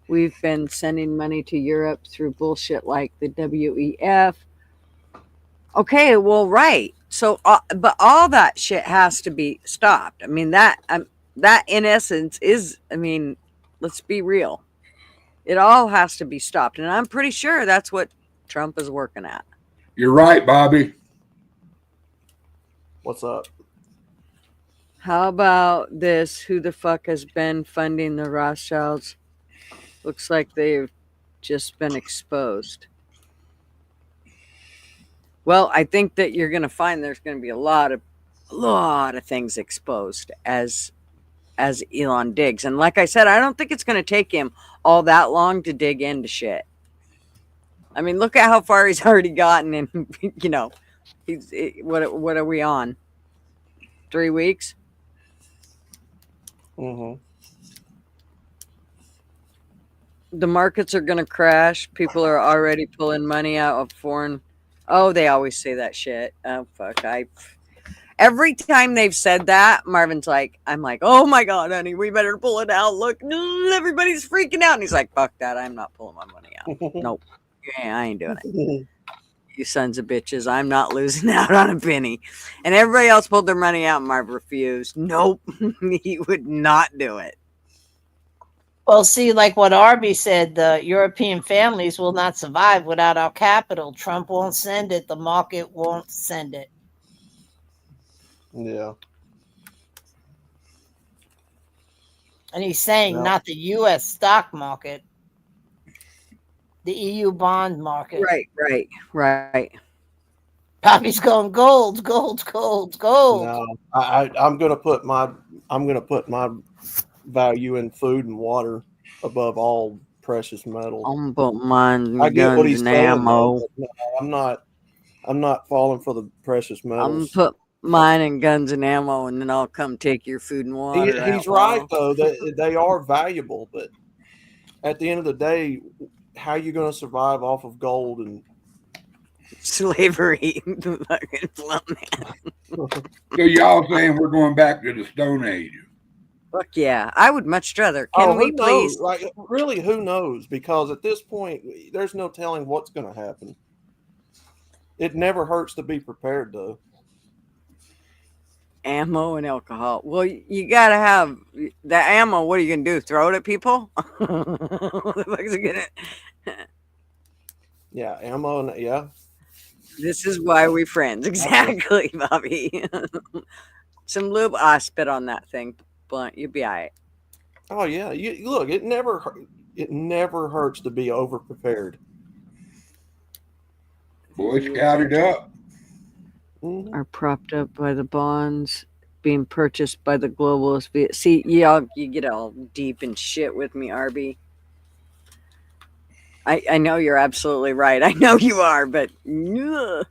Speaker 3: we've been sending money to Europe through bullshit like the WEF. Okay, well, right. So, but all that shit has to be stopped. I mean, that in essence is, I mean, let's be real. It all has to be stopped. And I'm pretty sure that's what Trump is working at.
Speaker 11: You're right, Bobby.
Speaker 9: What's up?
Speaker 3: How about this? Who the fuck has been funding the Rothschilds? Looks like they've just been exposed. Well, I think that you're going to find there's going to be a lot of things exposed as Elon digs. And like I said, I don't think it's going to take him all that long to dig into shit. I mean, look at how far he's already gotten, and what are we on? 3 weeks?
Speaker 9: Mm-hmm.
Speaker 3: The markets are going to crash. People are already pulling money out of foreign. Oh, they always say that shit. Oh, fuck. Every time they've said that, Marvin's like, I'm like, oh my God, honey, we better pull it out. Look, everybody's freaking out. And he's like, fuck that. I'm not pulling my money out. Nope. Yeah, I ain't doing it. You sons of bitches. I'm not losing out on a penny. And everybody else pulled their money out. Marv refused. Nope. He would not do it.
Speaker 4: Well, see, like what Arby said, the European families will not survive without our capital. Trump won't send it. The market won't send it.
Speaker 9: Yeah.
Speaker 4: And he's saying not the U.S. stock market, the EU bond market.
Speaker 3: Right.
Speaker 4: Bobby's going gold.
Speaker 9: No, I'm gonna put my value in food and water above all precious metals.
Speaker 3: I'm putting mine
Speaker 9: I get what he's
Speaker 3: and
Speaker 9: saying,
Speaker 3: ammo.
Speaker 9: though, but no, I'm not falling for the precious metals.
Speaker 3: I'm put mine in guns and ammo, and then I'll come take your food and water.
Speaker 9: He's right though, that they are valuable, but at the end of the day, how are you going to survive off of gold and
Speaker 3: slavery? Fucking plum man.
Speaker 11: So y'all saying we're going back to the Stone Age?
Speaker 3: Fuck yeah, I would much rather. Can we please?
Speaker 9: Like, really, who knows? Because at this point, there's no telling what's going to happen. It never hurts to be prepared, though.
Speaker 3: Ammo and alcohol. Well, you gotta have the ammo. What are you gonna do? Throw it at people?
Speaker 9: Yeah, ammo and yeah.
Speaker 3: This is why we friends. Exactly, Bobby. Some lube. I spit on that thing. Blunt. You'll be all right.
Speaker 9: Oh yeah. You look. It never hurts to be over prepared.
Speaker 11: Boy Scouted up.
Speaker 3: Are propped up by the bonds being purchased by the globalists. See, you get all deep and shit with me, RB. I know you're absolutely right. I know you are, but ugh.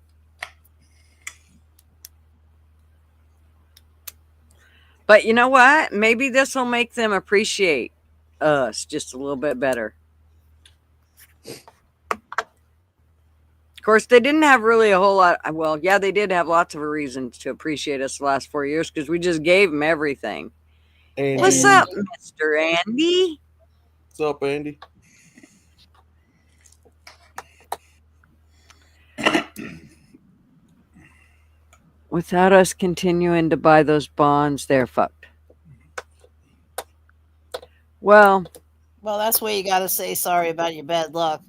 Speaker 3: But you know what? Maybe this will make them appreciate us just a little bit better. Of course, they didn't have really a whole lot. Well, yeah, they did have lots of reasons to appreciate us the last 4 years because we just gave them everything.
Speaker 9: Andy.
Speaker 3: What's up, Mr. Andy?
Speaker 9: What's up, Andy?
Speaker 3: Without us continuing to buy those bonds, they're fucked. Well,
Speaker 4: that's where you got to say sorry about your bad luck.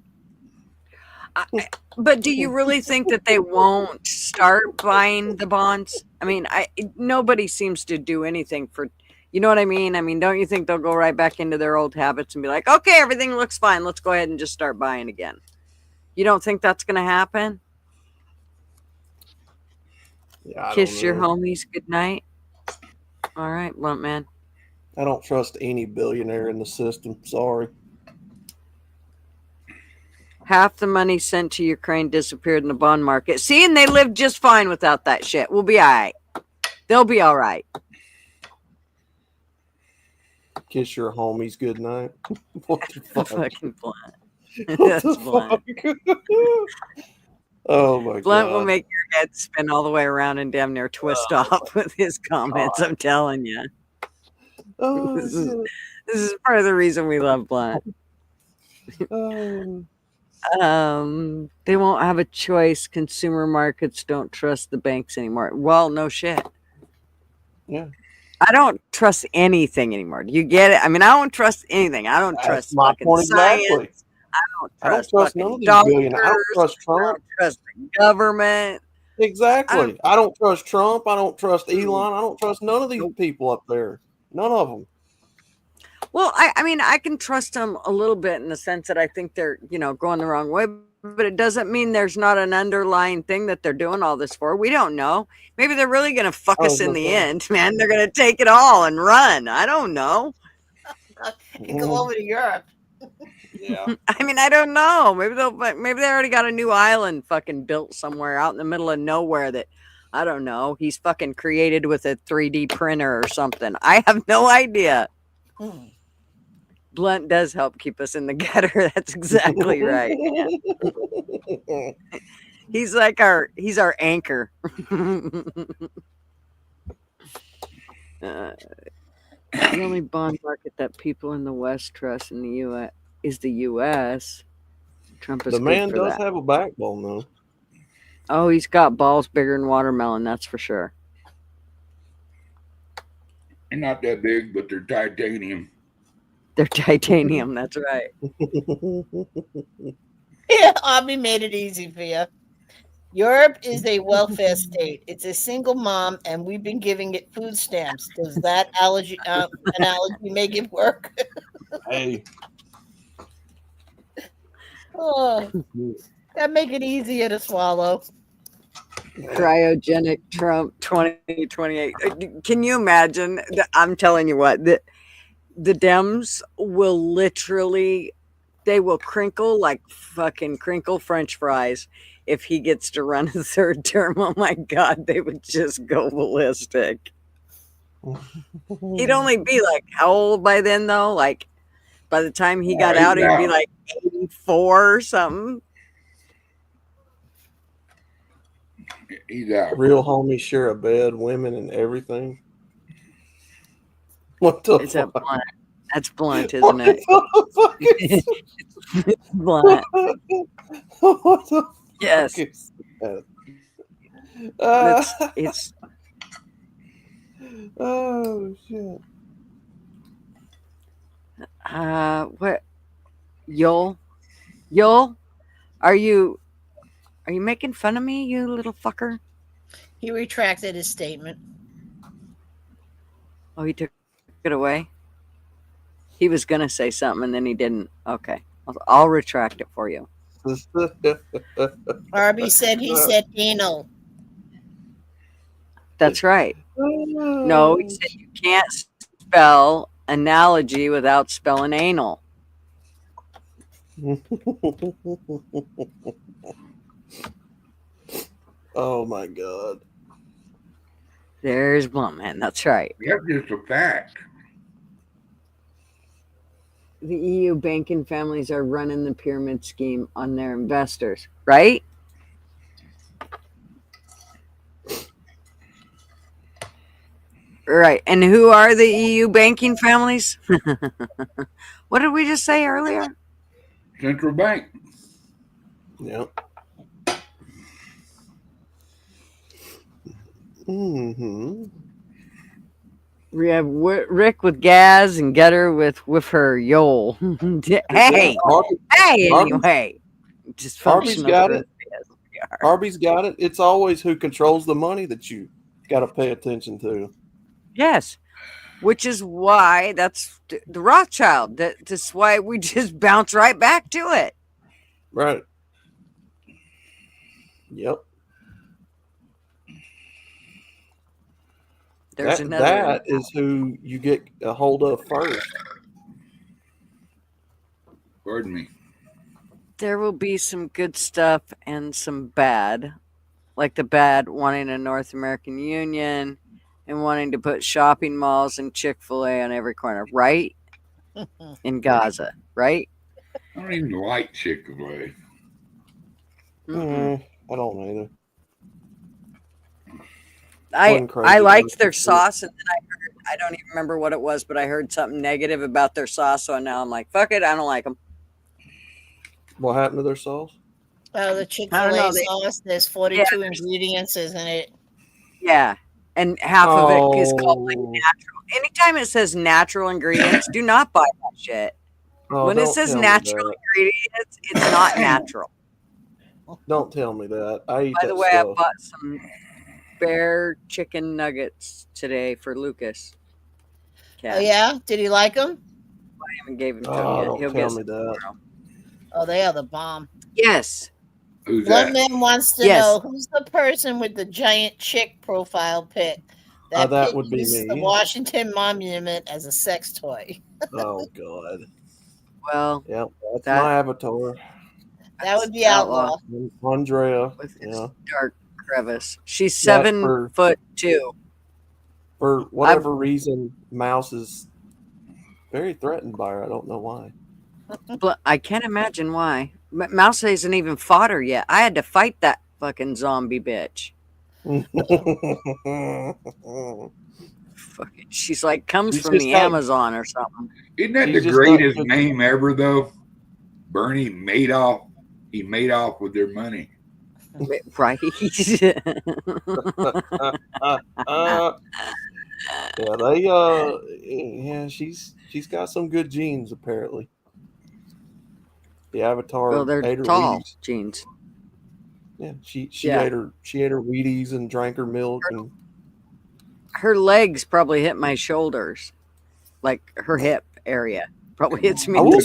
Speaker 3: But do you really think that they won't start buying the bonds? I mean, nobody seems to do anything for, you know what I mean? I mean, don't you think they'll go right back into their old habits and be like, okay, everything looks fine. Let's go ahead and just start buying again. You don't think that's going to happen?
Speaker 9: Yeah,
Speaker 3: Kiss your homies goodnight. All right, Blunt Man.
Speaker 9: I don't trust any billionaire in the system. Sorry.
Speaker 3: Half the money sent to Ukraine disappeared in the bond market. See, and they lived just fine without that shit. We'll be all right. They'll be all right.
Speaker 9: Kiss your homies goodnight. What the fuck?
Speaker 3: Fucking Blunt. That's Blunt.
Speaker 9: Oh my god.
Speaker 3: Blunt will make your head spin all the way around and damn near twist off with his comments. I'm telling you.
Speaker 9: Oh,
Speaker 3: this is part of the reason we love Blunt. They won't have a choice. Consumer markets don't trust the banks anymore. Well, no shit.
Speaker 9: Yeah.
Speaker 3: I don't trust anything anymore. Do you get it? I mean, I don't trust anything. I don't trust
Speaker 9: my
Speaker 3: fucking
Speaker 9: point
Speaker 3: science.
Speaker 9: exactly.
Speaker 3: I don't trust
Speaker 9: none of
Speaker 3: fucking
Speaker 9: these
Speaker 3: doctors.
Speaker 9: billionaires. I don't trust Trump.
Speaker 3: I don't trust the government.
Speaker 9: Exactly. I don't trust Trump. I don't trust Elon. I don't trust none of these people up there. None of them.
Speaker 3: Well, I mean, I can trust them a little bit in the sense that I think they're, going the wrong way, but it doesn't mean there's not an underlying thing that they're doing all this for. We don't know. Maybe they're really going to fuck us in the end, man. They're going to take it all and run. I don't know.
Speaker 4: And go over to Europe.
Speaker 9: Yeah.
Speaker 3: I mean, I don't know. Maybe they already got a new island fucking built somewhere out in the middle of nowhere that, I don't know, he's fucking created with a 3D printer or something. I have no idea. Blunt does help keep us in the gutter. That's exactly right. He's our anchor. The only bond market that people in the West trust in the U.S. is the U.S. Trump is
Speaker 9: the man
Speaker 3: good for
Speaker 9: does
Speaker 3: that.
Speaker 9: have a backbone, though.
Speaker 3: Oh, he's got balls bigger than watermelon. That's for sure.
Speaker 11: They're not that big, but they're titanium.
Speaker 3: They're titanium. That's right.
Speaker 4: Yeah, Abby made it easy for you. Europe is a welfare state. It's a single mom, and we've been giving it food stamps. Does that analogy make it work?
Speaker 9: Hey.
Speaker 4: Oh, that make it easier to swallow.
Speaker 3: Cryogenic Trump 2028. Can you imagine? I'm telling you what, the Dems will literally, they will crinkle like fucking crinkle French fries if he gets to run a third term. Oh my God, they would just go ballistic. He'd only be like, how old by then though? Like by the time he got out, he'd be like 84 or something.
Speaker 11: He's out.
Speaker 9: Real homies share a bed, women, and everything. What the
Speaker 3: Is
Speaker 9: fuck?
Speaker 3: that Blunt? That's Blunt, isn't it? It's Blunt.
Speaker 9: What the
Speaker 3: Yes.
Speaker 9: fuck is that?
Speaker 3: It's
Speaker 9: Oh shit.
Speaker 3: What? Yul, are you making fun of me, you little fucker?
Speaker 4: He retracted his statement.
Speaker 3: Oh, he took it away? He was going to say something and then he didn't. Okay. I'll retract it for you.
Speaker 4: Barbie said he said anal.
Speaker 3: That's right. No, he said you can't spell analogy without spelling anal.
Speaker 9: Oh my God.
Speaker 3: There's Blumman. That's right.
Speaker 11: That's just a fact.
Speaker 3: The EU banking families are running the pyramid scheme on their investors, right? Right. And who are the EU banking families? What did we just say earlier?
Speaker 11: Central Bank.
Speaker 9: Yep. Mm-hmm.
Speaker 3: We have Rick with Gaz and Getter with her Yole. Hey, anyway. Just
Speaker 9: Harvey's got it.
Speaker 3: as we are.
Speaker 9: Harvey's got it. It's always who controls the money that you got to pay attention to.
Speaker 3: Yes. Which is why that's the Rothschild. That's why we just bounce right back to it.
Speaker 9: Right. Yep.
Speaker 3: There's another.
Speaker 9: That is who you get a hold of first.
Speaker 11: Pardon me.
Speaker 3: There will be some good stuff and some bad. Like the bad wanting a North American Union and wanting to put shopping malls and Chick-fil-A on every corner, right? In Gaza, right?
Speaker 11: I don't even like Chick-fil-A.
Speaker 9: I don't either.
Speaker 3: I liked their sauce, and then I don't even remember what it was, but I heard something negative about their sauce, so now I'm like, fuck it, I don't like them.
Speaker 9: What happened to their sauce?
Speaker 4: Oh, the Chick-fil-A sauce, there's 42 ingredients, isn't it?
Speaker 3: Yeah, and half of it is called like natural. Anytime it says natural ingredients, do not buy that shit. When it says natural ingredients, it's not natural.
Speaker 9: Don't tell me that. I eat
Speaker 3: By the way, I bought some bear chicken nuggets today for Lucas.
Speaker 4: Oh, yeah? Did he like them?
Speaker 3: I haven't gave him to him yet. He'll get some tomorrow.
Speaker 4: Oh, they are the bomb.
Speaker 3: Yes.
Speaker 11: Who's
Speaker 4: One
Speaker 11: that?
Speaker 4: man wants to know who's the person with the giant chick profile pic that
Speaker 9: would be
Speaker 4: uses
Speaker 9: me.
Speaker 4: the Washington Monument as a sex toy.
Speaker 9: Oh God.
Speaker 3: Well,
Speaker 9: yep, that's my avatar.
Speaker 4: That would be Outlaw.
Speaker 9: Andrea.
Speaker 3: With dark crevice. She's 7'2".
Speaker 9: For whatever reason, Mouse is very threatened by her. I don't know why.
Speaker 3: But I can't imagine why. Mouse isn't even fought her yet. I had to fight that fucking zombie bitch. Fucking, she's like comes from the Amazon or something.
Speaker 11: Isn't that the greatest name ever, though? Bernie Madoff. He made off with their money.
Speaker 3: Right.
Speaker 9: She's got some good genes apparently. The Avatar.
Speaker 3: Well, they're tall genes.
Speaker 9: Yeah, she ate her Wheaties and drank her milk and
Speaker 3: her legs probably hit my shoulders, like her hip area probably hits me.
Speaker 9: I will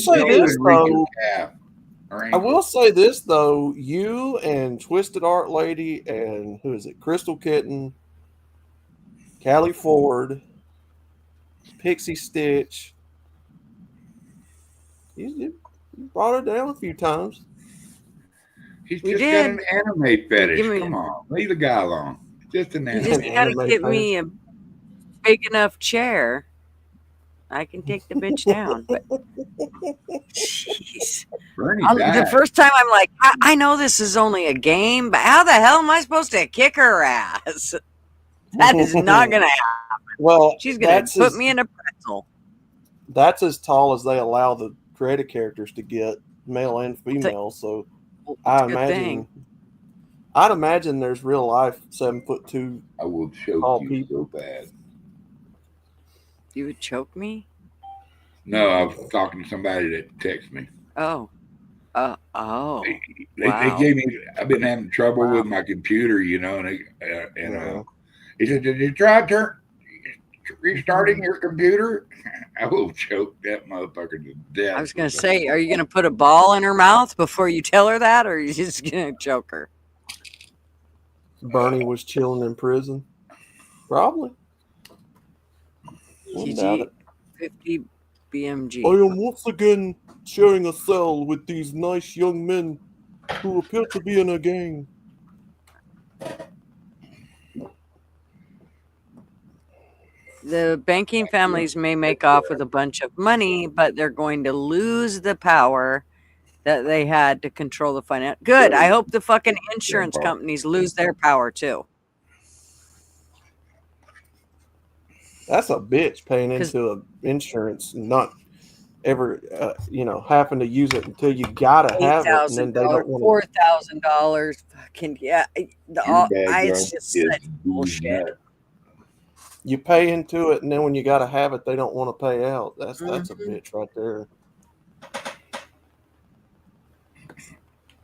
Speaker 9: say this though. You and Twisted Art Lady and who is it? Crystal Kitten, Callie Ford, Pixie Stitch. You brought her down a few times.
Speaker 11: He's just got an anime fetish. Come on, leave the guy alone. Just an anime.
Speaker 3: You just gotta get me a big enough chair. I can take the bitch down. But jeez. The first time I'm like, I know this is only a game, but how the hell am I supposed to kick her ass? That is not gonna happen.
Speaker 9: Well,
Speaker 3: she's gonna put me in a pretzel.
Speaker 9: That's as tall as they allow the creative characters to get, male and female. So I'd imagine there's real life 7'2".
Speaker 11: I will choke you so bad.
Speaker 3: You would choke me?
Speaker 11: No, I was talking to somebody that texted me.
Speaker 3: Oh. They
Speaker 11: gave me. I've been having trouble with my computer, and he said, "Did you try restarting your computer?" I will choke that motherfucker to death.
Speaker 3: I was gonna say, are you gonna put a ball in her mouth before you tell her that, or are you just gonna choke her?
Speaker 9: Bernie was chilling in prison, probably. Wouldn't doubt
Speaker 3: TG
Speaker 9: it.
Speaker 3: 50 BMG.
Speaker 9: I am once again sharing a cell with these nice young men who appear to be in a gang.
Speaker 3: The banking families may make off with a bunch of money, but they're going to lose the power that they had to control the finance. Good. I hope the fucking insurance companies lose their power too.
Speaker 9: That's a bitch paying into an insurance, not ever, having to use it until you gotta have it, and then they don't want to.
Speaker 3: $4,000. Fucking yeah. It's just such bullshit.
Speaker 9: You pay into it, and then when you gotta have it, they don't want to pay out. That's a bitch right there.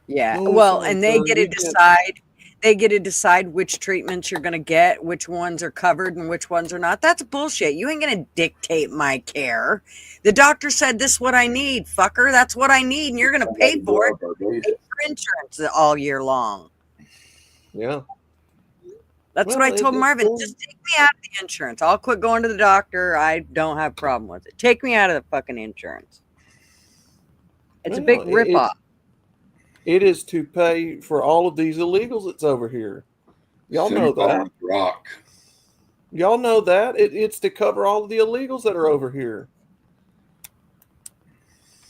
Speaker 3: Yeah.
Speaker 9: Oh,
Speaker 3: Well,
Speaker 9: sorry,
Speaker 3: and they
Speaker 9: sir,
Speaker 3: get to
Speaker 9: we get-
Speaker 3: decide. They get to decide which treatments you're going to get, which ones are covered and which ones are not. That's bullshit. You ain't going to dictate my care. The doctor said, this is what I need, fucker. That's what I need. And you're going to pay for it. Pay for insurance all year long.
Speaker 9: Yeah.
Speaker 3: That's what I told Marvin. Just take me out of the insurance. I'll quit going to the doctor. I don't have a problem with it. Take me out of the fucking insurance. It's a big ripoff.
Speaker 9: It is to pay for all of these illegals that's over here. Y'all know that.
Speaker 11: Rock.
Speaker 9: Y'all know that. It's to cover all of the illegals that are over here.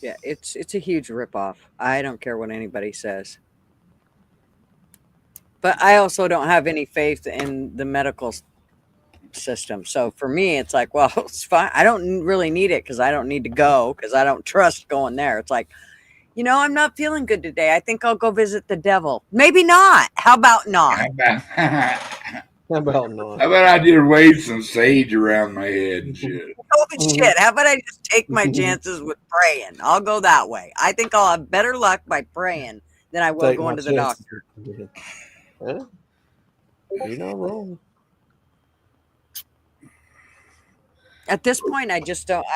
Speaker 3: Yeah, it's a huge ripoff. I don't care what anybody says. But I also don't have any faith in the medical system. So for me, it's like, well, it's fine. I don't really need it because I don't need to go because I don't trust going there. It's like, I'm not feeling good today. I think I'll go visit the devil. Maybe not. How about not?
Speaker 9: How about not?
Speaker 11: How about I just wave some sage around my head and shit?
Speaker 3: Holy shit. How about I just take my chances with praying? I'll go that way. I think I'll have better luck by praying than I will going to the doctor.
Speaker 9: Yeah. You're not wrong.
Speaker 3: At this point, I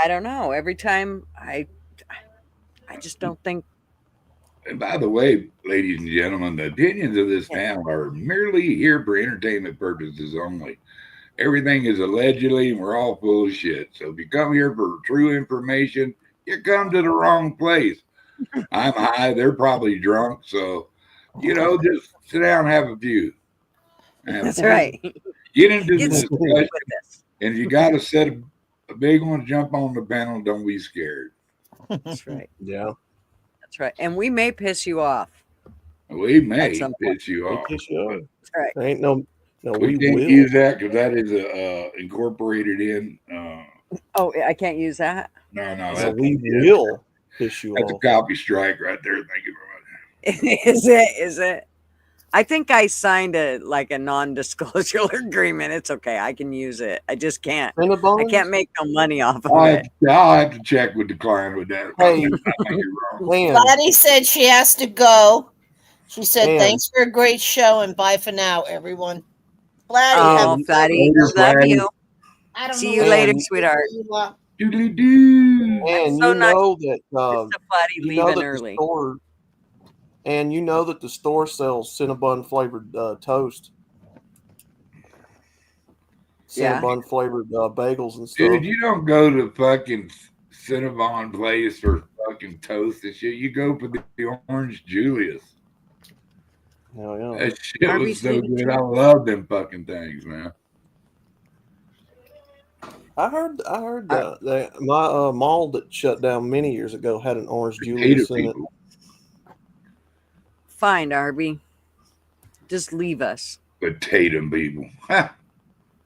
Speaker 3: don't know. Every time I just don't think.
Speaker 11: And by the way, ladies and gentlemen, the opinions of this panel are merely here for entertainment purposes only. Everything is allegedly, and we're all full of shit. So if you come here for true information, you come to the wrong place. I'm high. They're probably drunk. So, just sit down and have a few.
Speaker 3: That's right.
Speaker 11: Get into the discussion. And if you got to set a big one, jump on the panel. Don't be scared.
Speaker 3: That's right.
Speaker 9: Yeah.
Speaker 3: That's right. And we may piss you off.
Speaker 11: We may piss you off.
Speaker 3: That's right.
Speaker 9: There ain't no,
Speaker 11: we can't use that because that is incorporated in.
Speaker 3: Oh, I can't use that?
Speaker 11: No.
Speaker 9: We will piss you
Speaker 11: off. That's a copy strike right there. Thank you very
Speaker 3: much. Is it? I think I signed a non-disclosure agreement. It's okay. I can use it. I just can't. I can't make no money off of it.
Speaker 11: I'll have to check with the client with that.
Speaker 9: Hey,
Speaker 4: Lottie said she has to go. She said, thanks for a great show and bye for now, everyone.
Speaker 3: Flatty, Flatty, love you.
Speaker 4: I don't
Speaker 3: See you later, sweetheart.
Speaker 11: Doodly-doo.
Speaker 9: And
Speaker 3: so
Speaker 9: you know
Speaker 3: nice.
Speaker 9: that
Speaker 3: Flatty leaving early.
Speaker 9: And you know that the store sells Cinnabon flavored toast. Cinnabon flavored bagels and stuff.
Speaker 11: Dude, you don't go to fucking Cinnabon place for fucking toast and shit. You go for the Orange Julius.
Speaker 9: Hell yeah.
Speaker 11: That shit was so good. I love them fucking things, man.
Speaker 9: I heard that my mall that shut down many years ago had an Orange Julius in it.
Speaker 3: Fine, Arby. Just leave us.
Speaker 11: Potato people.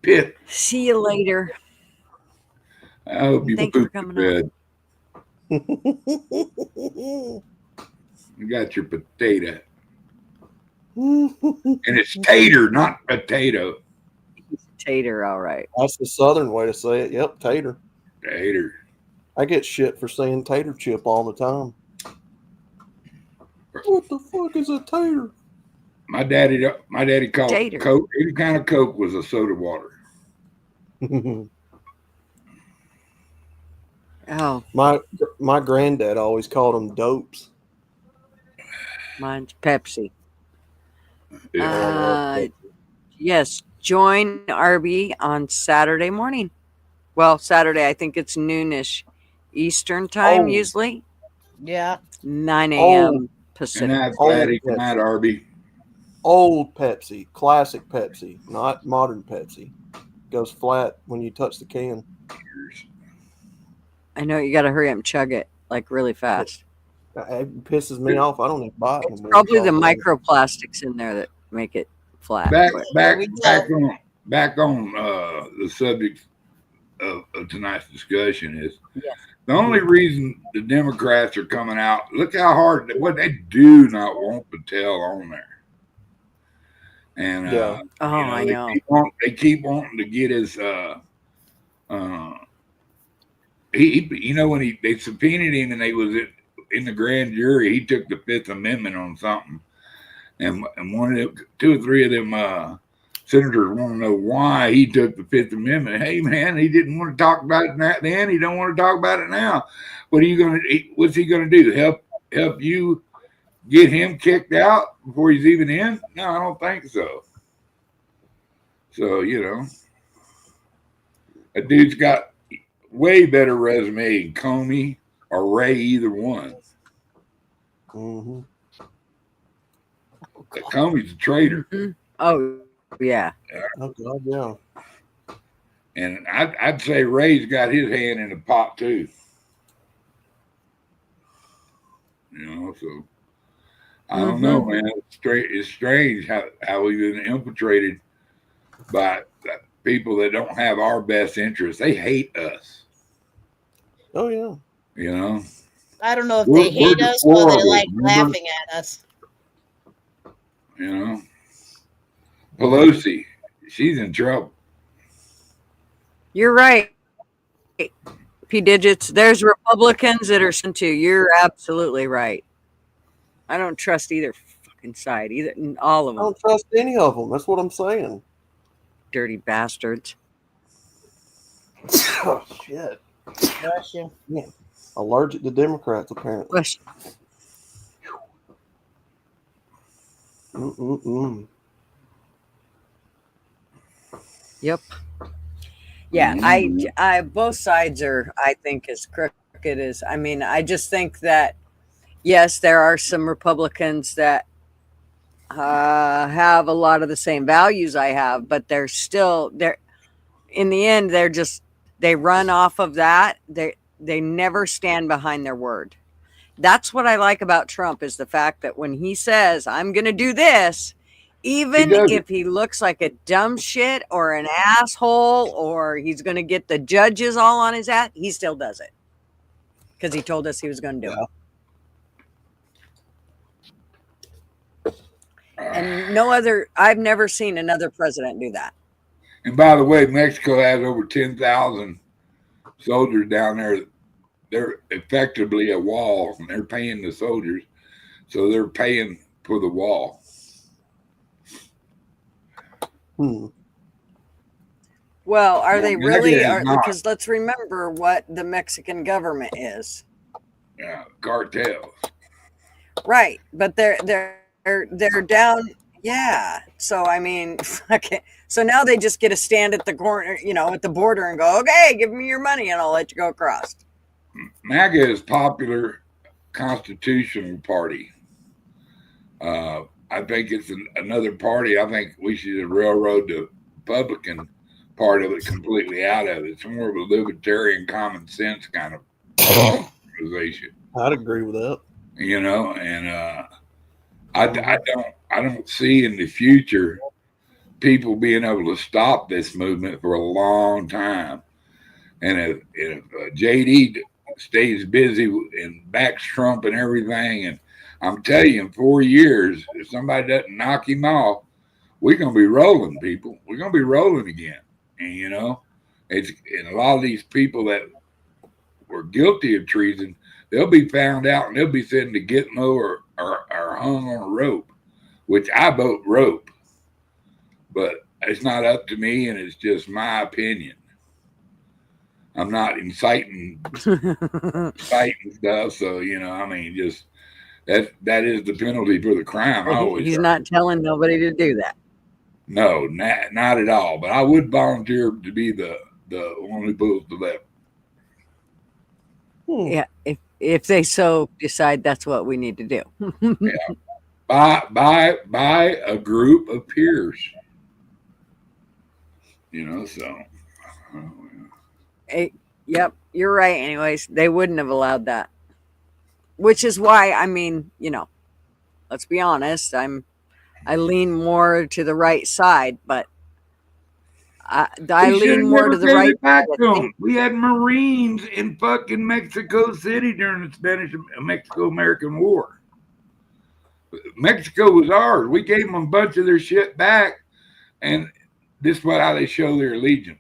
Speaker 11: Pit.
Speaker 3: See you later.
Speaker 11: I hope you poop to bed. You got your potato. And it's tater, not potato.
Speaker 3: Tater, all right.
Speaker 9: That's the southern way to say it. Yep, tater.
Speaker 11: Tater.
Speaker 9: I get shit for saying tater chip all the time. What the fuck is a tater?
Speaker 11: My daddy called
Speaker 3: tater.
Speaker 11: Coke. Any kind of Coke was a soda water.
Speaker 3: Oh.
Speaker 9: My granddad always called them dopes.
Speaker 3: Mine's Pepsi.
Speaker 11: Yeah.
Speaker 3: Yes, join Arby on Saturday morning. Well, Saturday, I think it's noonish Eastern time,
Speaker 9: Oh.
Speaker 3: usually
Speaker 4: Yeah.
Speaker 3: 9
Speaker 9: Oh.
Speaker 3: a.m. Pacific.
Speaker 11: And that's
Speaker 9: Oh,
Speaker 11: Patty. Good
Speaker 9: yes.
Speaker 11: night, Arby.
Speaker 9: Old Pepsi, classic Pepsi, not modern Pepsi. Goes flat when you touch the can.
Speaker 3: I know you got to hurry up and chug it like really fast.
Speaker 9: It pisses me off. I don't even buy it
Speaker 3: It's
Speaker 9: anymore.
Speaker 3: probably the
Speaker 9: because of that.
Speaker 3: microplastics in there that make it flat.
Speaker 11: Back
Speaker 3: but-
Speaker 11: on the subject of tonight's discussion is
Speaker 3: Yes.
Speaker 11: the only reason the Democrats are coming out. Look how hard what they do not want Patel on there, and
Speaker 9: Yeah.
Speaker 3: I know.
Speaker 11: they keep wanting to get his he when they subpoenaed him and they was in the grand jury, he took the Fifth Amendment on something, and one of them, two or three of them senators want to know why he took the Fifth Amendment. Hey man, he didn't want to talk about it then. He don't want to talk about it now. What's he gonna do? Help you get him kicked out before he's even in? No, I don't think so. So a dude's got way better resume than Comey or Ray, either one.
Speaker 9: Mm-hmm.
Speaker 11: Comey's a traitor.
Speaker 3: Mm-hmm. Oh yeah.
Speaker 9: Oh God, yeah.
Speaker 11: And I'd say Ray's got his hand in the pot too. So I don't know, man. It's strange how we've been infiltrated by people that don't have our best interests. They hate us.
Speaker 9: Oh yeah.
Speaker 4: I don't know if they hate us or they like laughing at us.
Speaker 11: Pelosi, she's in trouble.
Speaker 3: You're right. P digits. There's Republicans that are sent to. You're absolutely right. I don't trust either fucking side, all of them.
Speaker 9: I don't trust any of them. That's what I'm saying.
Speaker 3: Dirty bastards.
Speaker 9: Oh shit.
Speaker 4: Bless you.
Speaker 9: Yeah. Allergic to Democrats, apparently.
Speaker 3: Bless
Speaker 9: you.
Speaker 3: Yep. Yeah, I both sides are, I think, as crooked as, I just think that, yes, there are some Republicans that have a lot of the same values I have, but they're in the end, they run off of that. They never stand behind their word. That's what I like about Trump, is the fact that when he says, I'm going to do this, even if he looks like a dumb shit or an asshole, or he's going to get the judges all on his ass, he still does it. Because he told us he was going to do it. And I've never seen another president do that.
Speaker 11: And by the way, Mexico has over 10,000 soldiers down there. They're effectively a wall, and they're paying the soldiers. So they're paying for the wall.
Speaker 3: Well, are they really? Because let's remember what the Mexican government is.
Speaker 11: Yeah, cartels.
Speaker 3: Right, but they're down. Yeah. So so now they just get to stand at the corner, at the border and go, okay, give me your money and I'll let you go across.
Speaker 11: MAGA is popular constitutional party. I think it's another party. I think we should railroad the Republican part of it completely out of it. It's more of a libertarian common sense kind of organization.
Speaker 9: I'd agree with that.
Speaker 11: And I don't see in the future people being able to stop this movement for a long time. And if JD stays busy and backs Trump and everything, and I'm telling you, in 4 years, if somebody doesn't knock him off, we're going to be rolling, people. We're going to be rolling again. And, and a lot of these people that were guilty of treason, they'll be found out and they'll be sent to Gitmo or hung on a rope, which I vote rope. But it's not up to me, and it's just my opinion. I'm not inciting stuff. So, just that is the penalty for the crime.
Speaker 3: He's not telling nobody to do that.
Speaker 11: No, not at all. But I would volunteer to be the the one who pulls the lever.
Speaker 12: Yeah, if they so decide that's what we need to do.
Speaker 11: Yeah. By a group of peers. So.
Speaker 12: Yep, you're right. Anyways, they wouldn't have allowed that. Which is why, I mean, let's be honest. I lean more to the right side, but I lean more to the right
Speaker 11: back
Speaker 12: side.
Speaker 11: to them. We had Marines in fucking Mexico City during the Spanish Mexico-American War. Mexico was ours. We gave them a bunch of their shit back, and this is how they show their allegiance.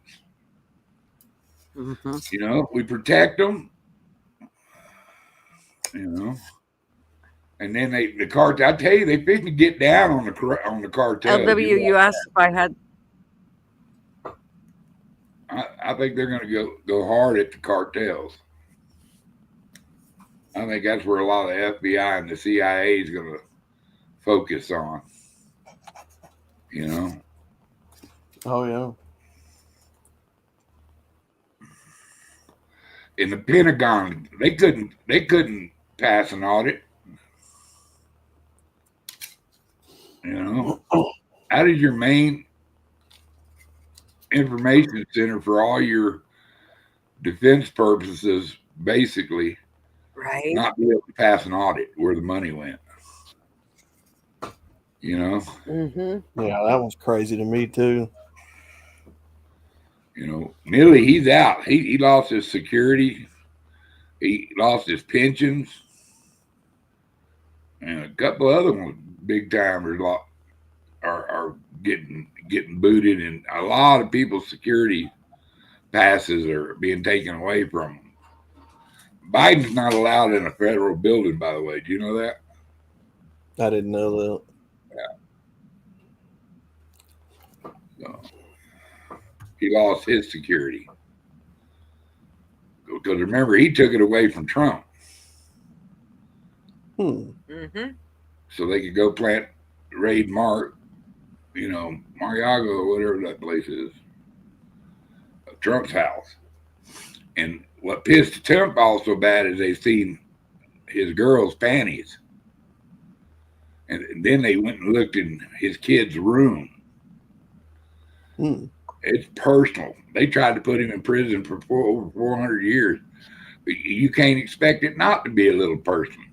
Speaker 12: Mm-hmm.
Speaker 11: We protect them. And then the cartel. I tell you, they fixed to get down on the cartel.
Speaker 12: LW, you asked if I had.
Speaker 11: I think they're going to go hard at the cartels. I think that's where a lot of the FBI and the CIA is going to focus on.
Speaker 9: Oh yeah.
Speaker 11: In the Pentagon, they couldn't pass an audit. How did your main information center for all your defense purposes basically not be able to pass an audit where the money went?
Speaker 12: Mm-hmm.
Speaker 9: Yeah, that was crazy to me too.
Speaker 11: Milley, he's out. He lost his security. He lost his pensions. And a couple other ones, big timers, are getting booted, and a lot of people's security passes are being taken away from them. Biden's not allowed in a federal building, by the way. Do you know that?
Speaker 9: I didn't know that.
Speaker 11: Yeah. So, he lost his security. Because remember, he took it away from Trump.
Speaker 12: Mm-hmm.
Speaker 11: So they could go raid Mariago or whatever that place is, Trump's house. And what pissed Trump off so bad is they seen his girl's panties. And then they went and looked in his kid's room. It's personal. They tried to put him in prison for over 400 years. But you can't expect it not to be a little personal.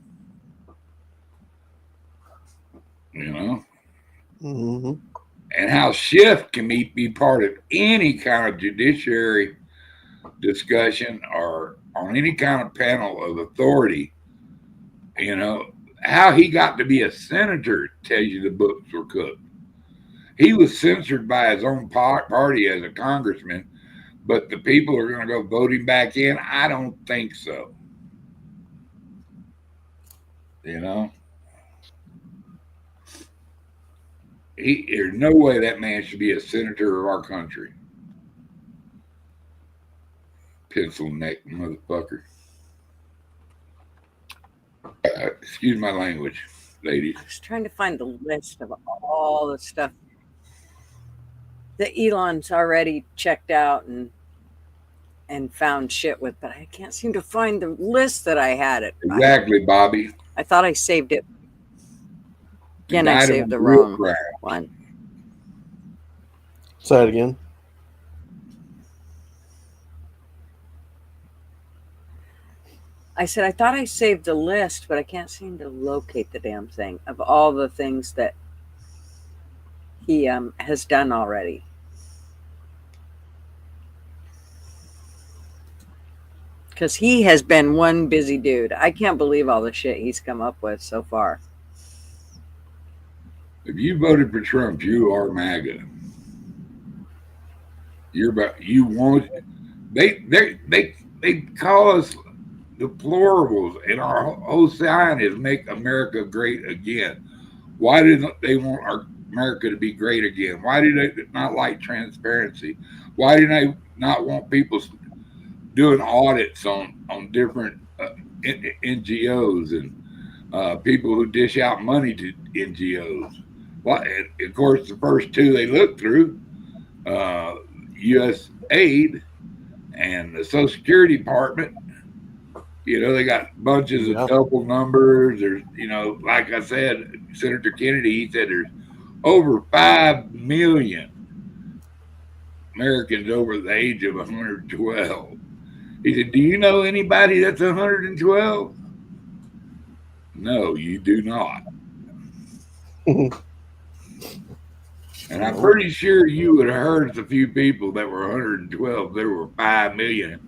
Speaker 9: Mm-hmm.
Speaker 11: And how Schiff can be part of any kind of judiciary discussion or on any kind of panel of authority. How he got to be a senator tells you the books were cooked. He was censored by his own party as a congressman, but the people are going to go vote him back in. I don't think so. There's no way that man should be a senator of our country. Pencil neck motherfucker. Excuse my language, ladies.
Speaker 12: I was trying to find the list of all the stuff that Elon's already checked out and found shit with, but I can't seem to find the list that I had it.
Speaker 11: Exactly, Bobby.
Speaker 12: I thought I saved it. Again, I saved the wrong one.
Speaker 9: Say it again.
Speaker 12: I said, I thought I saved the list, but I can't seem to locate the damn thing of all the things that he has done already. Because he has been one busy dude. I can't believe all the shit he's come up with so far.
Speaker 11: If you voted for Trump, you are MAGA. They call us deplorables, and our whole sign is "Make America Great Again." Why do they want our America to be great again? Why do they not like transparency? Why do they not want people doing audits on different NGOs and people who dish out money to NGOs? Well, of course, the first two they looked through, U.S. aid, And the Social Security Department, they got bunches of double numbers. There's, like I said, Senator Kennedy, he said there's over 5 million Americans over the age of 112. He said, do you know anybody that's 112? No, you do not. And I'm pretty sure you would have heard a few people that were 112. There were 5 million.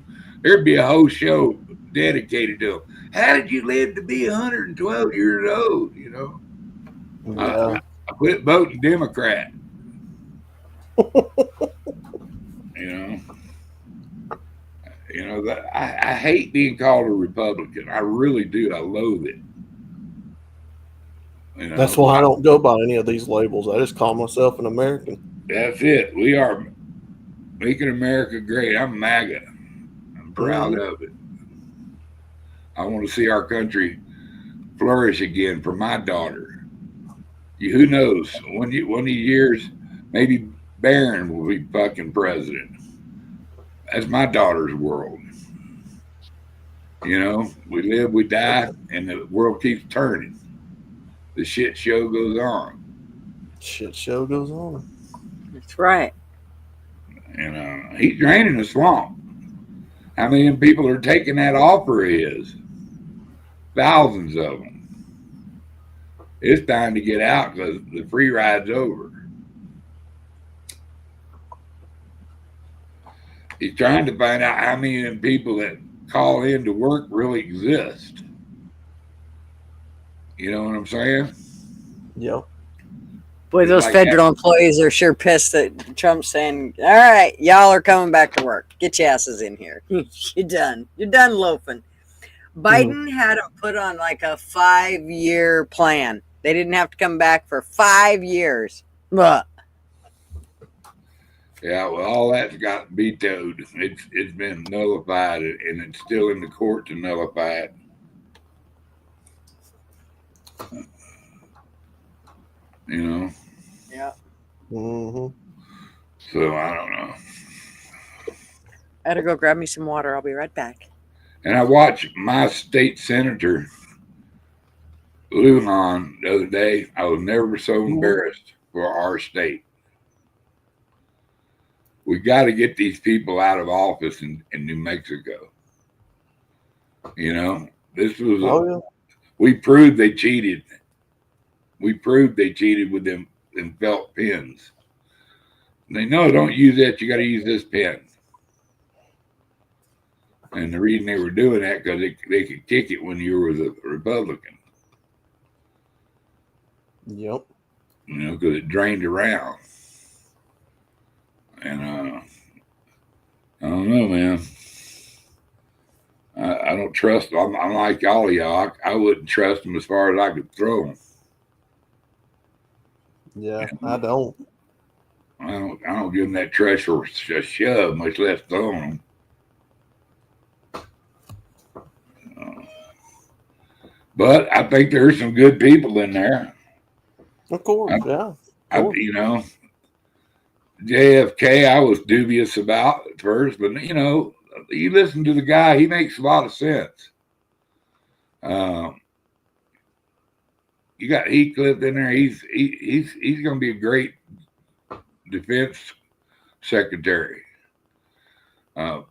Speaker 11: There'd be a whole show dedicated to them. How did you live to be 112 years old? I quit voting Democrat. That I hate being called a Republican. I really do. I loathe it.
Speaker 9: That's why I don't go by any of these labels. I just call myself an American.
Speaker 11: That's it. We are making America great. I'm MAGA. I'm proud of it. I want to see our country flourish again for my daughter. Who knows? One of these years, maybe Barron will be fucking president. That's my daughter's world. We live, we die, and the world keeps turning. The shit show goes on.
Speaker 9: Shit show goes on.
Speaker 12: That's right.
Speaker 11: And he's draining the swamp. How many people are taking that offer of his? Thousands of them. It's time to get out because the free ride's over. He's trying to find out how many of them people that call in to work really exist. You know what I'm saying?
Speaker 9: Yep.
Speaker 12: Boy, those federal employees are sure pissed that Trump's saying, all right, y'all are coming back to work. Get your asses in here. You're done. You're done loafing. Biden had them put on like a 5-year plan. They didn't have to come back for 5 years. Ugh.
Speaker 11: Yeah, well, all that's got vetoed. It's been nullified, and it's still in the court to nullify it.
Speaker 12: Yeah.
Speaker 11: So I don't know.
Speaker 3: I gotta go grab me some water. I'll be right back.
Speaker 11: And I watched my state senator Lujan the other day. I was never so embarrassed for our state. We got to get these people out of office in New Mexico. This was we proved they cheated. We proved they cheated with them felt pens. They know don't use that. You got to use this pen. And the reason they were doing that because they could kick it when you were a Republican.
Speaker 9: Yep.
Speaker 11: Because it drained around. And I don't know, man. I don't trust them. I'm like all of y'all. I wouldn't trust them as far as I could throw them.
Speaker 9: Yeah, I don't.
Speaker 11: I don't give them that treasure a shove, much less throw them. But I think there's some good people in there.
Speaker 9: Of course,
Speaker 11: JFK, I was dubious about at first, but you listen to the guy, he makes a lot of sense. You got Heathcliff in there. He's going to be a great defense secretary. Aunt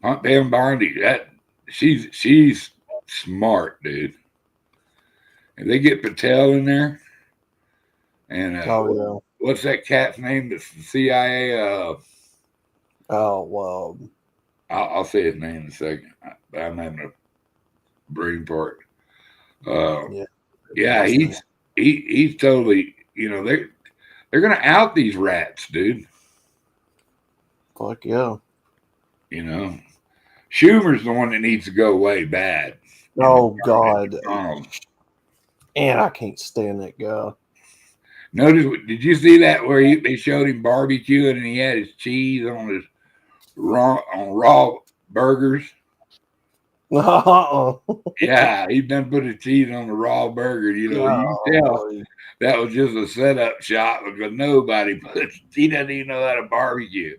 Speaker 11: Pam Bondi, she's smart, dude. And they get Patel in there, and what's that cat's name? That's the CIA.
Speaker 9: I'll
Speaker 11: say his name in a second. I'm having a brain fart. He's totally. They're gonna out these rats, dude.
Speaker 9: Fuck yeah.
Speaker 11: Schumer's the one that needs to go away bad.
Speaker 9: Oh God. And I can't stand that guy.
Speaker 11: Did you see that where they showed him barbecuing and he had his cheese on his raw burgers? Yeah, he done put his cheese on the raw burger. You can tell that was just a setup shot because he doesn't even know how to barbecue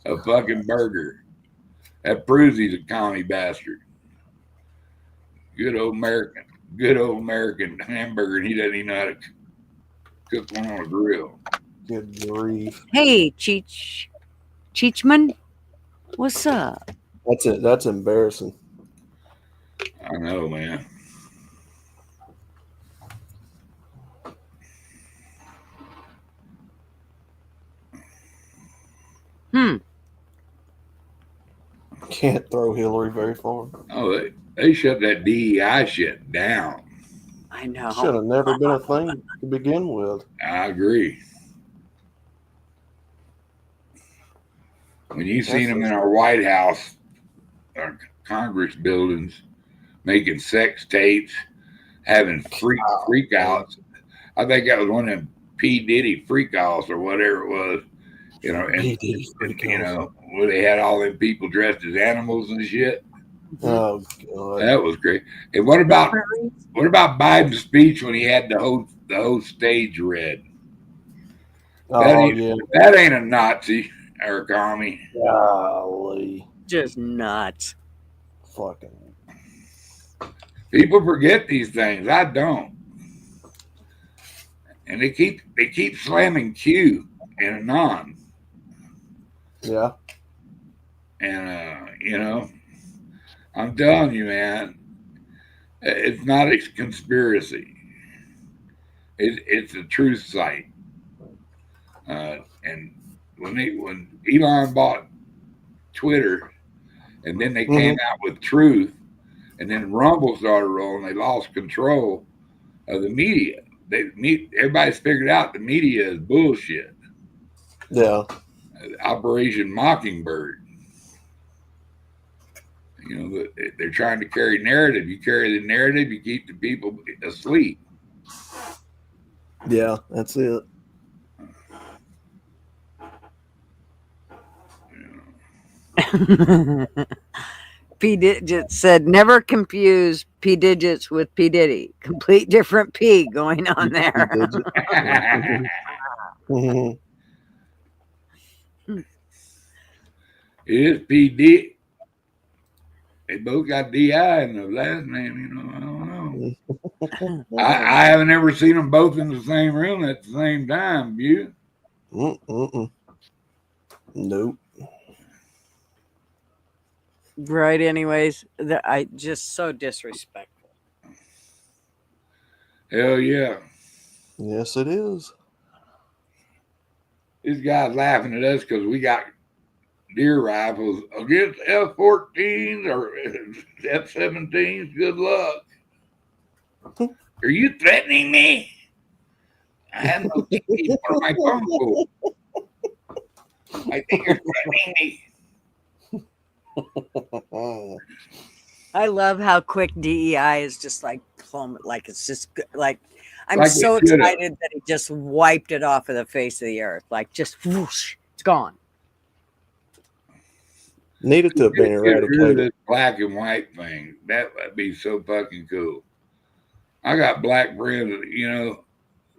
Speaker 11: a fucking burger. That proves he's a commie bastard. Good old American hamburger, and he doesn't even know how to cook one on a grill.
Speaker 9: Good grief.
Speaker 3: Hey, Cheechman, what's up?
Speaker 9: That's it. That's embarrassing.
Speaker 11: I know, man.
Speaker 9: Can't throw Hillary very far.
Speaker 11: Oh, they shut that DEI shit down.
Speaker 12: I know.
Speaker 9: Should have never been a thing to begin with.
Speaker 11: I agree. When you seen them in our White House, our Congress buildings, making sex tapes, having freak outs. I think that was one of them P. Diddy freak outs or whatever it was. You know, and you know, where they had all them people dressed as animals and shit.
Speaker 9: Oh God.
Speaker 11: That was great. And what about Biden's speech when he had the whole stage read? That ain't a Nazi or a commie.
Speaker 9: Golly.
Speaker 12: Just nuts.
Speaker 9: Fucking.
Speaker 11: People forget these things. I don't. And they keep slamming Q and Anon.
Speaker 9: Yeah.
Speaker 11: And you know, I'm telling you, man, it's not a conspiracy. It's a truth site. And when Elon bought Twitter, and then they came out with Truth, and then Rumble started rolling, they lost control of the media. Everybody's figured out the media is bullshit.
Speaker 9: Yeah.
Speaker 11: Operation Mockingbird. You know, they're trying to carry narrative. You carry the narrative, you keep the people asleep.
Speaker 9: Yeah, that's it.
Speaker 12: P Digits said, never confuse P Digits with P Diddy. Complete different P going on there.
Speaker 11: It is PD. They both got DI in the last name, you know. I don't know. I haven't ever seen them both in the same room at the same time. You?
Speaker 9: Nope.
Speaker 12: Right. Anyways, I just so disrespectful.
Speaker 11: Hell yeah.
Speaker 9: Yes, it is.
Speaker 11: These guys laughing at us because we got deer rifles against F-14s or F-17s. Good luck. Are you threatening me? I have no TV for my phone call. I think you're threatening me.
Speaker 12: I love how quick DEI is just like plummet. Like it's just like I'm
Speaker 11: Like
Speaker 12: so
Speaker 11: it should've.
Speaker 12: excited that he just wiped it off of the face of the earth. Like just whoosh, it's gone.
Speaker 9: Needed to have been
Speaker 11: Get rid of
Speaker 9: eradicated.
Speaker 11: this black and white thing. That would be so fucking cool. I got black friends that, you know,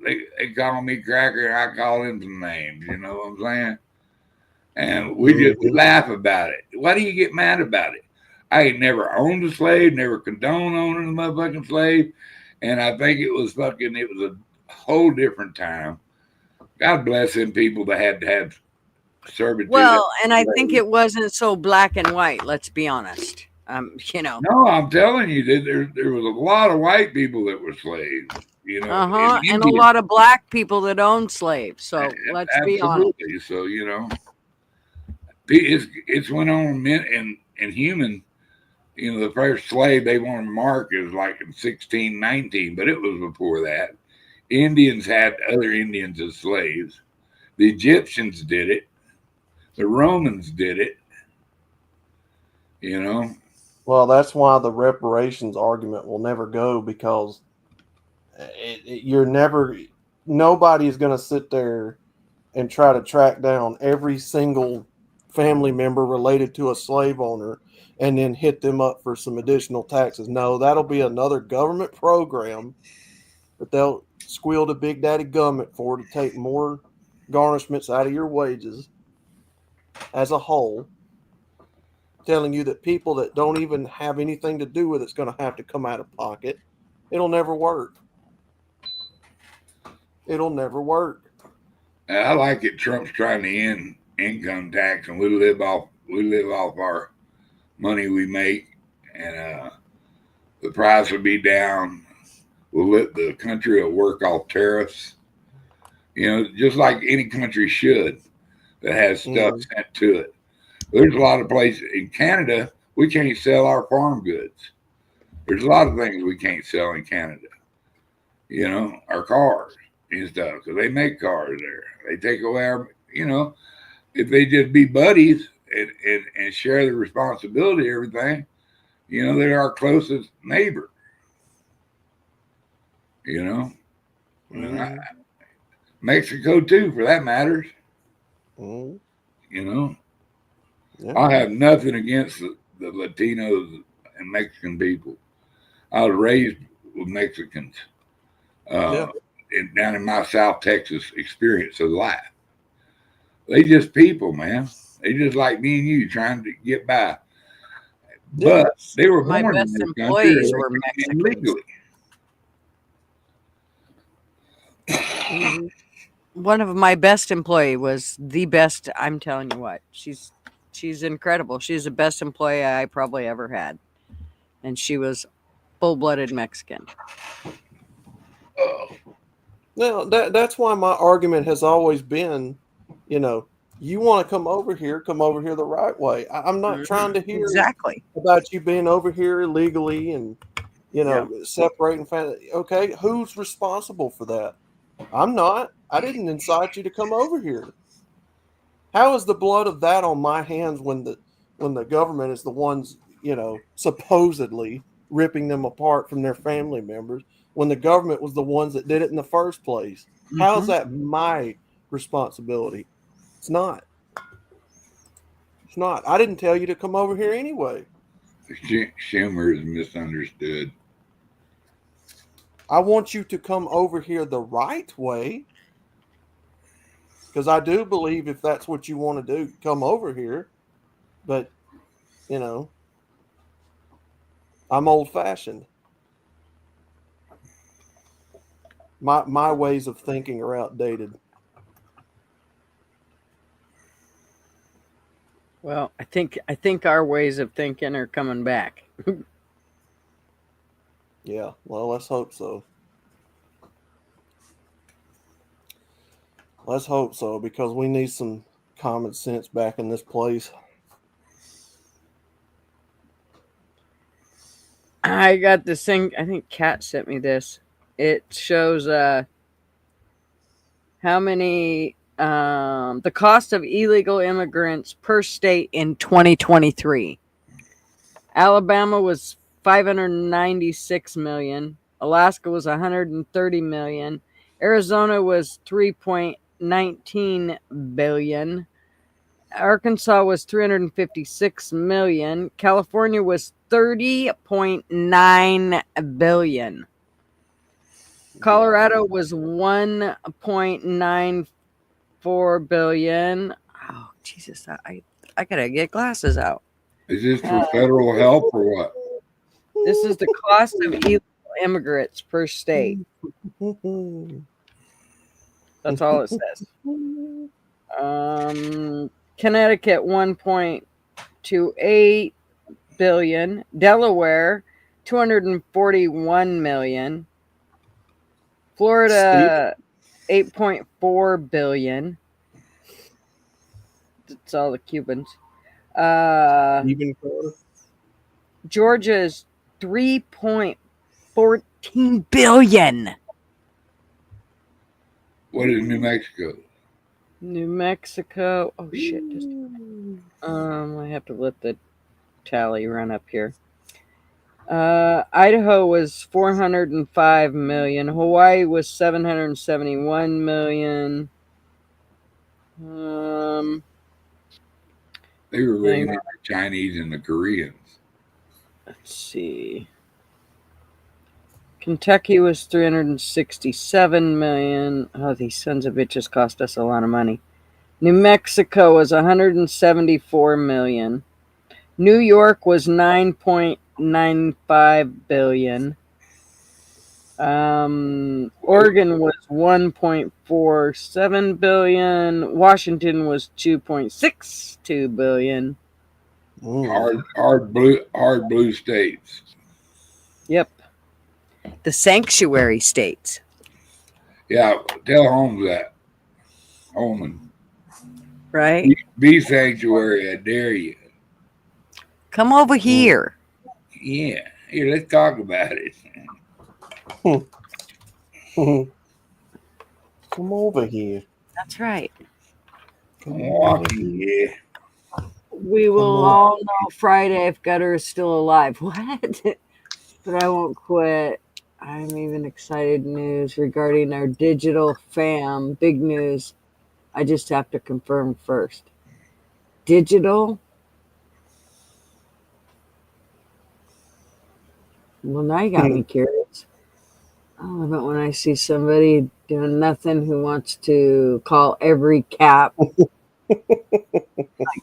Speaker 11: they call me Cracker and I call them some names, you know what I'm saying? And we laugh about it. Why do you get mad about it? I ain't never owned a slave, never condoned owning a motherfucking slave. And I think it was a whole different time. God bless them people that had to have servitude.
Speaker 12: Well, and I think it wasn't so black and white. Let's be honest. You know.
Speaker 11: No, I'm telling you that there was a lot of white people that were slaves. You know,
Speaker 12: and a lot of black people that owned slaves. So let's be honest.
Speaker 11: So you know, it's went on in human. You know, the first slave they wanted to mark is like in 1619, but it was before that. Indians had other Indians as slaves. The Egyptians did it. The Romans did it. You know.
Speaker 9: Well, that's why the reparations argument will never go, because nobody's going to sit there and try to track down every single family member related to a slave owner and then hit them up for some additional taxes. No, that'll be another government program that they'll squeal to Big Daddy government for, to take more garnishments out of your wages as a whole, telling you that people that don't even have anything to do with it's going to have to come out of pocket. It'll never work. It'll never work.
Speaker 11: I like it. Trump's trying to end income tax, and we live off our money we make, and the price will be down. We'll let the country work off tariffs. Just like any country should that has stuff sent to it. There's a lot of places in Canada we can't sell our farm goods. There's a lot of things we can't sell in Canada. Our cars and stuff, because they make cars there. They take away our, if they just be buddies and share the responsibility, everything, they're our closest neighbor. Mexico too, for that matters.
Speaker 9: Yeah.
Speaker 11: I have nothing against the Latinos and Mexican people. I was raised with Mexicans down in my South Texas experience of life. They just people, man. They just like me and you trying to get by. But they were born
Speaker 12: My
Speaker 11: in
Speaker 12: best
Speaker 11: this
Speaker 12: employees
Speaker 11: country
Speaker 12: were Mexicans.
Speaker 11: illegally.
Speaker 12: One of my best employee was the best. I'm telling you what, she's incredible. She's the best employee I probably ever had, and she was full-blooded Mexican.
Speaker 9: Now that's why my argument has always been, you want to come over here the right way. I'm not trying to hear
Speaker 12: exactly
Speaker 9: about you being over here illegally and separating family. Okay, who's responsible for that? I'm not. I didn't incite you to come over here. How is the blood of that on my hands when the government is the ones, supposedly ripping them apart from their family members, when the government was the ones that did it in the first place? How is that my responsibility? It's not. It's not. I didn't tell you to come over here anyway.
Speaker 11: Schumer is misunderstood.
Speaker 9: I want you to come over here the right way, because I do believe if that's what you want to do, come over here. But, I'm old-fashioned. My ways of thinking are outdated.
Speaker 12: Well, I think our ways of thinking are coming back.
Speaker 9: Yeah, well, let's hope so. Let's hope so, because we need some common sense back in this place.
Speaker 12: I got this thing. I think Kat sent me this. It shows how many the cost of illegal immigrants per state in 2023. Alabama was 596 million. Alaska was 130 million. Arizona was 3.19 billion. Arkansas was 356 million. California was 30.9 billion. Colorado was 1.94 billion. Oh, Jesus. I gotta get glasses out.
Speaker 11: Is this for federal help or what?
Speaker 12: This is the cost of illegal immigrants per state. That's all it says. Connecticut 1.28 billion. Delaware 241 million. Florida 8.4 billion. That's all the Cubans.
Speaker 9: Even
Speaker 12: Georgia's 3.14 billion.
Speaker 11: What is New Mexico?
Speaker 12: New Mexico. Oh shit! I have to let the tally run up here. Idaho was 405 million. Hawaii was 771 million.
Speaker 11: They were bringing in the Chinese and the Koreans.
Speaker 12: Let's see. Kentucky was 367 million. Oh, these sons of bitches cost us a lot of money. New Mexico was 174 million. New York was 9.95 billion. Oregon was 1.47 billion. Washington was 2.62 billion.
Speaker 11: Hard blue states.
Speaker 12: Yep.
Speaker 3: The sanctuary states.
Speaker 11: Yeah, tell Holmes that. Holman.
Speaker 3: Right?
Speaker 11: Be sanctuary, I dare you.
Speaker 3: Come over here.
Speaker 11: Yeah. Here, let's talk about it.
Speaker 9: Come over here.
Speaker 3: That's right.
Speaker 11: Yeah.
Speaker 12: We will all know Friday if Gutter is still alive. What? But I won't quit. I'm even excited news regarding our digital fam. Big news. I just have to confirm first. Digital? Well, now you got me curious. I love it when I see somebody doing nothing who wants to call every cap. Like,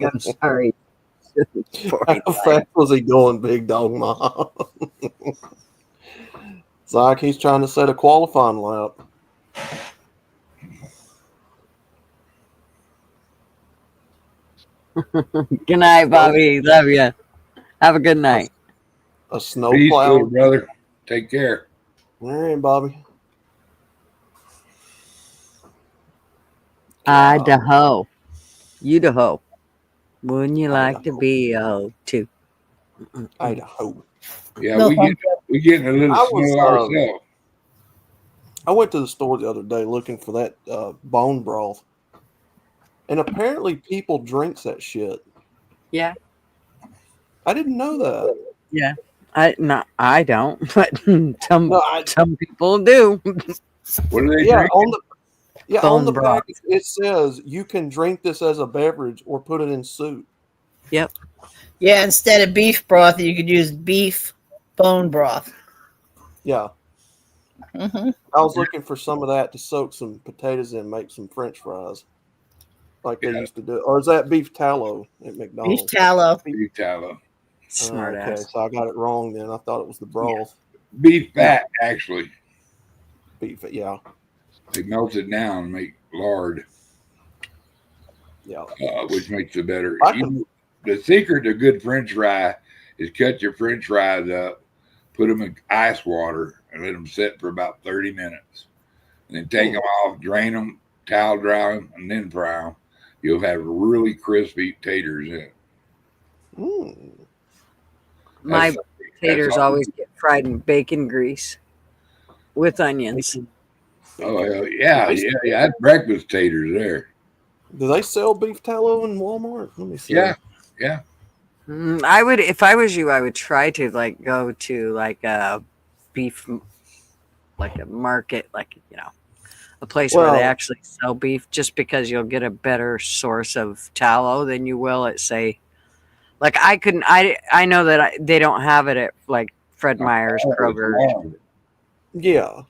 Speaker 12: I'm sorry.
Speaker 9: How fast was he going, Big Dog Mom? It's like he's trying to set a qualifying lap.
Speaker 12: Good night, Bobby. Love you. Have a good night.
Speaker 9: A snow
Speaker 11: Peace,
Speaker 9: cloud.
Speaker 11: little brother. Take care.
Speaker 9: All right, Bobby.
Speaker 12: Idaho. Idaho. Wouldn't you like to be too?
Speaker 9: Idaho.
Speaker 11: Yeah, we getting a little snow ourselves.
Speaker 9: I went to the store the other day looking for that bone broth, and apparently people drinks that shit.
Speaker 12: Yeah.
Speaker 9: I didn't know that.
Speaker 12: Yeah. I don't, but some people do.
Speaker 11: What are they
Speaker 9: Yeah,
Speaker 11: drinking?
Speaker 9: on the package it says you can drink this as a beverage or put it in soup.
Speaker 3: Yep.
Speaker 4: Yeah, instead of beef broth, you could use beef bone broth.
Speaker 9: Yeah.
Speaker 4: Mm-hmm.
Speaker 9: I was looking for some of that to soak some potatoes in, make some French fries, like they used to do. Or is that beef tallow at McDonald's?
Speaker 4: Beef tallow.
Speaker 11: Beef tallow.
Speaker 3: Smart
Speaker 9: okay,
Speaker 3: ass.
Speaker 9: so I got it wrong then. I thought it was the broth.
Speaker 11: Beef fat, actually.
Speaker 9: Beef, yeah.
Speaker 11: They melt it down and make lard.
Speaker 9: Yeah.
Speaker 11: Which makes it better. The secret to good French fry is cut your French fries up, put them in ice water, and let them sit for about 30 minutes. And then take them off, drain them, towel dry them, and then fry them. You'll have really crispy taters in.
Speaker 12: My taters always get fried in bacon grease with onions.
Speaker 11: Oh, hell yeah. That's breakfast taters there.
Speaker 9: Do they sell beef tallow in Walmart? Let me see.
Speaker 11: Yeah.
Speaker 12: I would, if I was you, I would try to go to a beef, like a market, a place where they actually sell beef, just because you'll get a better source of tallow than you will at, say, I know that they don't have it at Fred Meyer's, Kroger.
Speaker 9: Yeah,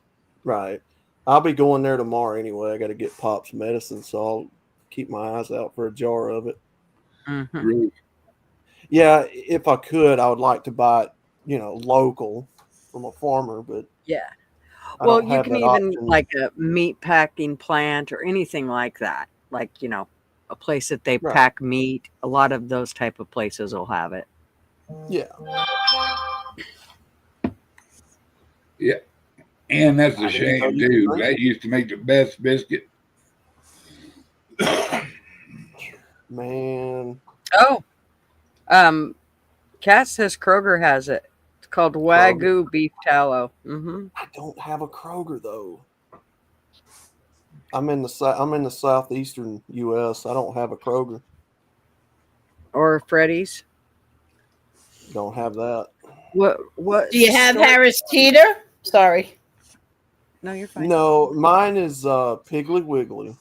Speaker 9: right. I'll be going there tomorrow anyway. I got to get Pop's medicine, so I'll keep my eyes out for a jar of it.
Speaker 12: Mm-hmm.
Speaker 11: Really?
Speaker 9: Yeah, if I could, I would like to buy it, local from a farmer, but
Speaker 12: yeah.
Speaker 9: Well,
Speaker 12: you can even a meat packing plant or anything like that. A place that they pack meat. A lot of those type of places will have it.
Speaker 9: Yeah.
Speaker 11: Yeah. And that's a shame too. That used to make the best biscuit.
Speaker 9: Man.
Speaker 12: Oh. Kat says Kroger has it. It's called Wagyu beef tallow. Mm-hmm.
Speaker 9: I don't have a Kroger though. I'm in the southeastern U.S. I don't have a Kroger
Speaker 12: or Freddy's.
Speaker 9: Don't have that.
Speaker 12: What?
Speaker 4: Do you have Harris Teeter? Sorry.
Speaker 12: No, you're fine.
Speaker 9: No, mine is Piggly Wiggly.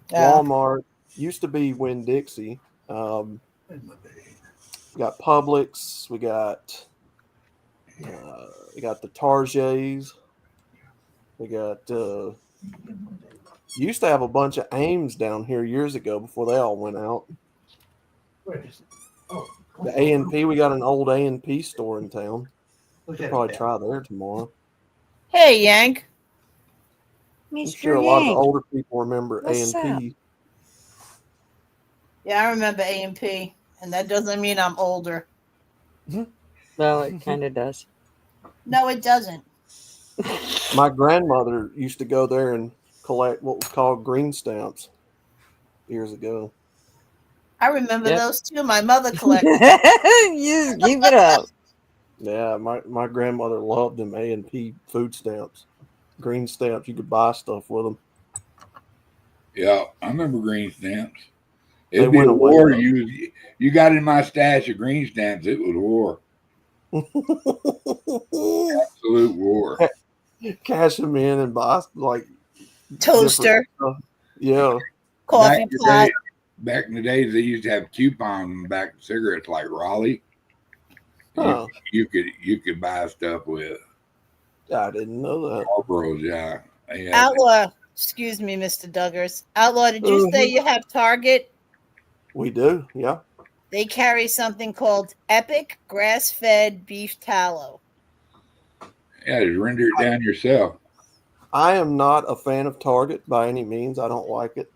Speaker 9: Walmart used to be Winn-Dixie. We got Publix. We got the Targets. We got used to have a bunch of Ames down here years ago before they all went out. The A&P, we got an old A&P store in town. We'll probably try there tomorrow.
Speaker 4: Hey, Yank.
Speaker 9: I'm
Speaker 3: Mr.
Speaker 9: sure a lot of the
Speaker 3: Yank.
Speaker 9: older people remember
Speaker 3: What's
Speaker 9: A&P.
Speaker 4: Yeah, I remember A&P, and that doesn't mean I'm older.
Speaker 12: Well, it kind of does.
Speaker 4: No, it doesn't.
Speaker 9: My grandmother used to go there and collect what was called green stamps years ago.
Speaker 4: I remember
Speaker 12: Yep.
Speaker 4: those too. My mother collected.
Speaker 12: You just keep it up.
Speaker 9: Yeah, my grandmother loved them A&P food stamps. Green stamps, you could buy stuff with them.
Speaker 11: Yeah, I remember green stamps.
Speaker 9: They
Speaker 11: It'd be
Speaker 9: went
Speaker 11: a
Speaker 9: away,
Speaker 11: war.
Speaker 9: though.
Speaker 11: You got in my stash of green stamps. It was war. Absolute war.
Speaker 9: Cash them in and buy like
Speaker 4: Toaster,
Speaker 9: different stuff. Yeah.
Speaker 4: coffee pot.
Speaker 11: Back in the days, they used to have coupons on the back of cigarettes like Raleigh.
Speaker 9: Huh.
Speaker 11: You could buy stuff with
Speaker 9: I didn't know that.
Speaker 11: Marlboros. Yeah.
Speaker 4: Outlaw. Excuse me, Mr. Duggars. Outlaw, did you say you have Target?
Speaker 9: We do, yeah.
Speaker 4: They carry something called Epic Grass-Fed Beef Tallow.
Speaker 11: Yeah, just render it down yourself.
Speaker 9: I am not a fan of Target by any means. I don't like it.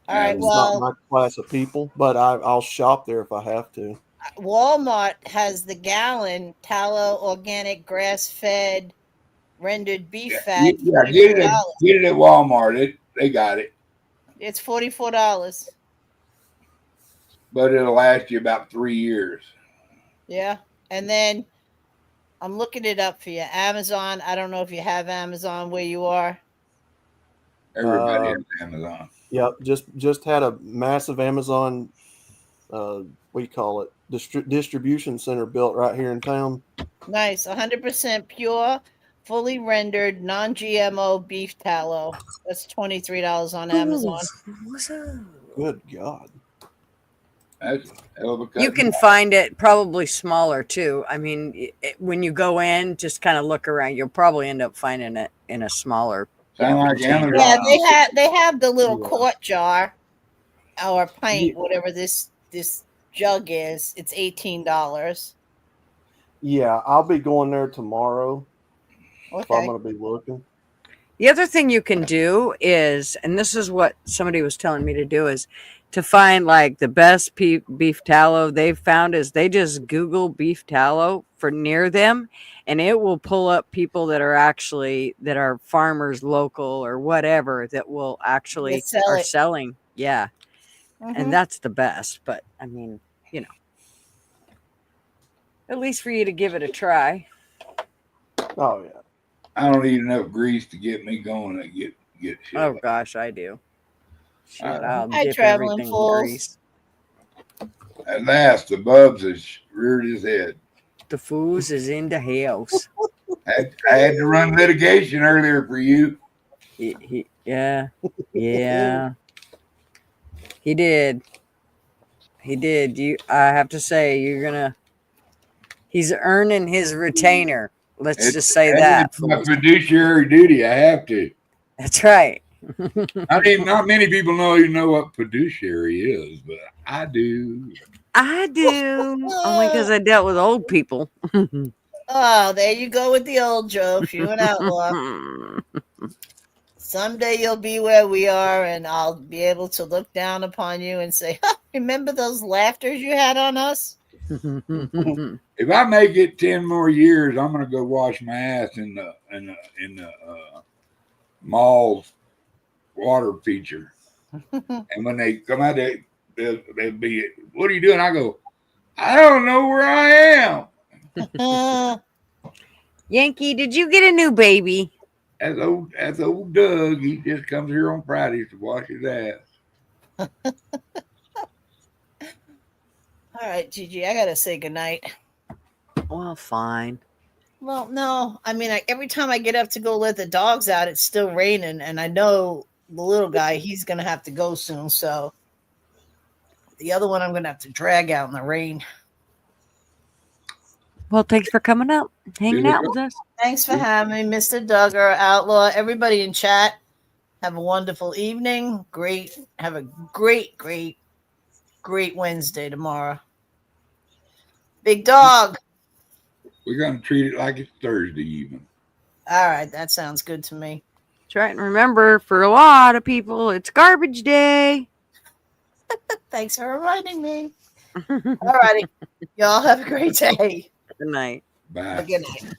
Speaker 4: All right,
Speaker 9: It's
Speaker 4: well,
Speaker 9: not my class of people, but I'll shop there if I have to.
Speaker 4: Walmart has the gallon tallow organic grass-fed rendered beef fat.
Speaker 11: Yeah, get it at Walmart. They got it,
Speaker 4: It's $44.
Speaker 11: but it'll last you about 3 years.
Speaker 4: Yeah, and then I'm looking it up for you. Amazon. I don't know if you have Amazon where you are.
Speaker 11: Everybody has Amazon.
Speaker 9: Yep, just had a massive Amazon. What do you call it? Distribution center built right here in town.
Speaker 4: Nice, 100% pure, fully rendered, non-GMO beef tallow. That's $23 on Amazon.
Speaker 3: What's up?
Speaker 9: Good God.
Speaker 11: That's a hell of a cut.
Speaker 12: You can find it probably smaller too. I mean, when you go in, just kind of look around. You'll probably end up finding it in a smaller.
Speaker 11: Sound like Amazon.
Speaker 4: Yeah, they have the little quart jar or pint, whatever this jug is. It's $18.
Speaker 9: Yeah, I'll be going there tomorrow.
Speaker 4: Okay.
Speaker 9: If I'm going to be looking.
Speaker 12: The other thing you can do is, and this is what somebody was telling me to do, is to find like the best beef tallow they've found is they just Google beef tallow for near them, and it will pull up people that are farmers local or whatever that will actually are selling. Yeah.
Speaker 4: Mm-hmm.
Speaker 12: And that's the best. But I mean, at least for you to give it a try.
Speaker 9: Oh yeah.
Speaker 11: I don't need enough grease to get me going and get shit.
Speaker 12: Oh gosh, I do. Shit, I'll
Speaker 4: Hi,
Speaker 12: dip
Speaker 4: traveling
Speaker 12: everything in
Speaker 4: fools.
Speaker 12: grease.
Speaker 11: At last, the Bubs has reared his head.
Speaker 12: The foos is in the house.
Speaker 11: I had to run litigation earlier for you.
Speaker 12: Yeah. He did. I have to say, he's earning his retainer. Let's just say that.
Speaker 11: It's my fiduciary duty. I have to.
Speaker 12: That's right.
Speaker 11: Not many people know what fiduciary is, but I do.
Speaker 12: I do. Only because I dealt with old people.
Speaker 4: Oh, there you go with the old jokes, you and Outlaw. Someday you'll be where we are, and I'll be able to look down upon you and say, remember those laughters you had on us?
Speaker 11: If I make it 10 more years, I'm going to go wash my ass in the mall's water feature. And when they come out, they'll be, what are you doing? I go, I don't know where I am.
Speaker 12: Yankee, did you get a new baby?
Speaker 11: That's old Doug. He just comes here on Fridays to wash his ass.
Speaker 4: All right, Gigi, I gotta say goodnight.
Speaker 12: Well, fine.
Speaker 4: Well, no, I mean, every time I get up to go let the dogs out, it's still raining, and I know the little guy, he's gonna have to go soon. So the other one, I'm gonna have to drag out in the rain.
Speaker 3: Well, thanks for coming up, hanging out with us.
Speaker 4: Thanks for having me, Mr. Duggar, Outlaw, everybody in chat. Have a wonderful evening. Have a great Wednesday tomorrow. Big dog.
Speaker 11: We're gonna treat it like it's Thursday even.
Speaker 4: All right, that sounds good to me.
Speaker 3: Try and remember, for a lot of people, it's garbage day.
Speaker 4: Thanks for reminding me. All righty. Y'all have a great day.
Speaker 3: Good night.
Speaker 11: Bye.
Speaker 4: Good night.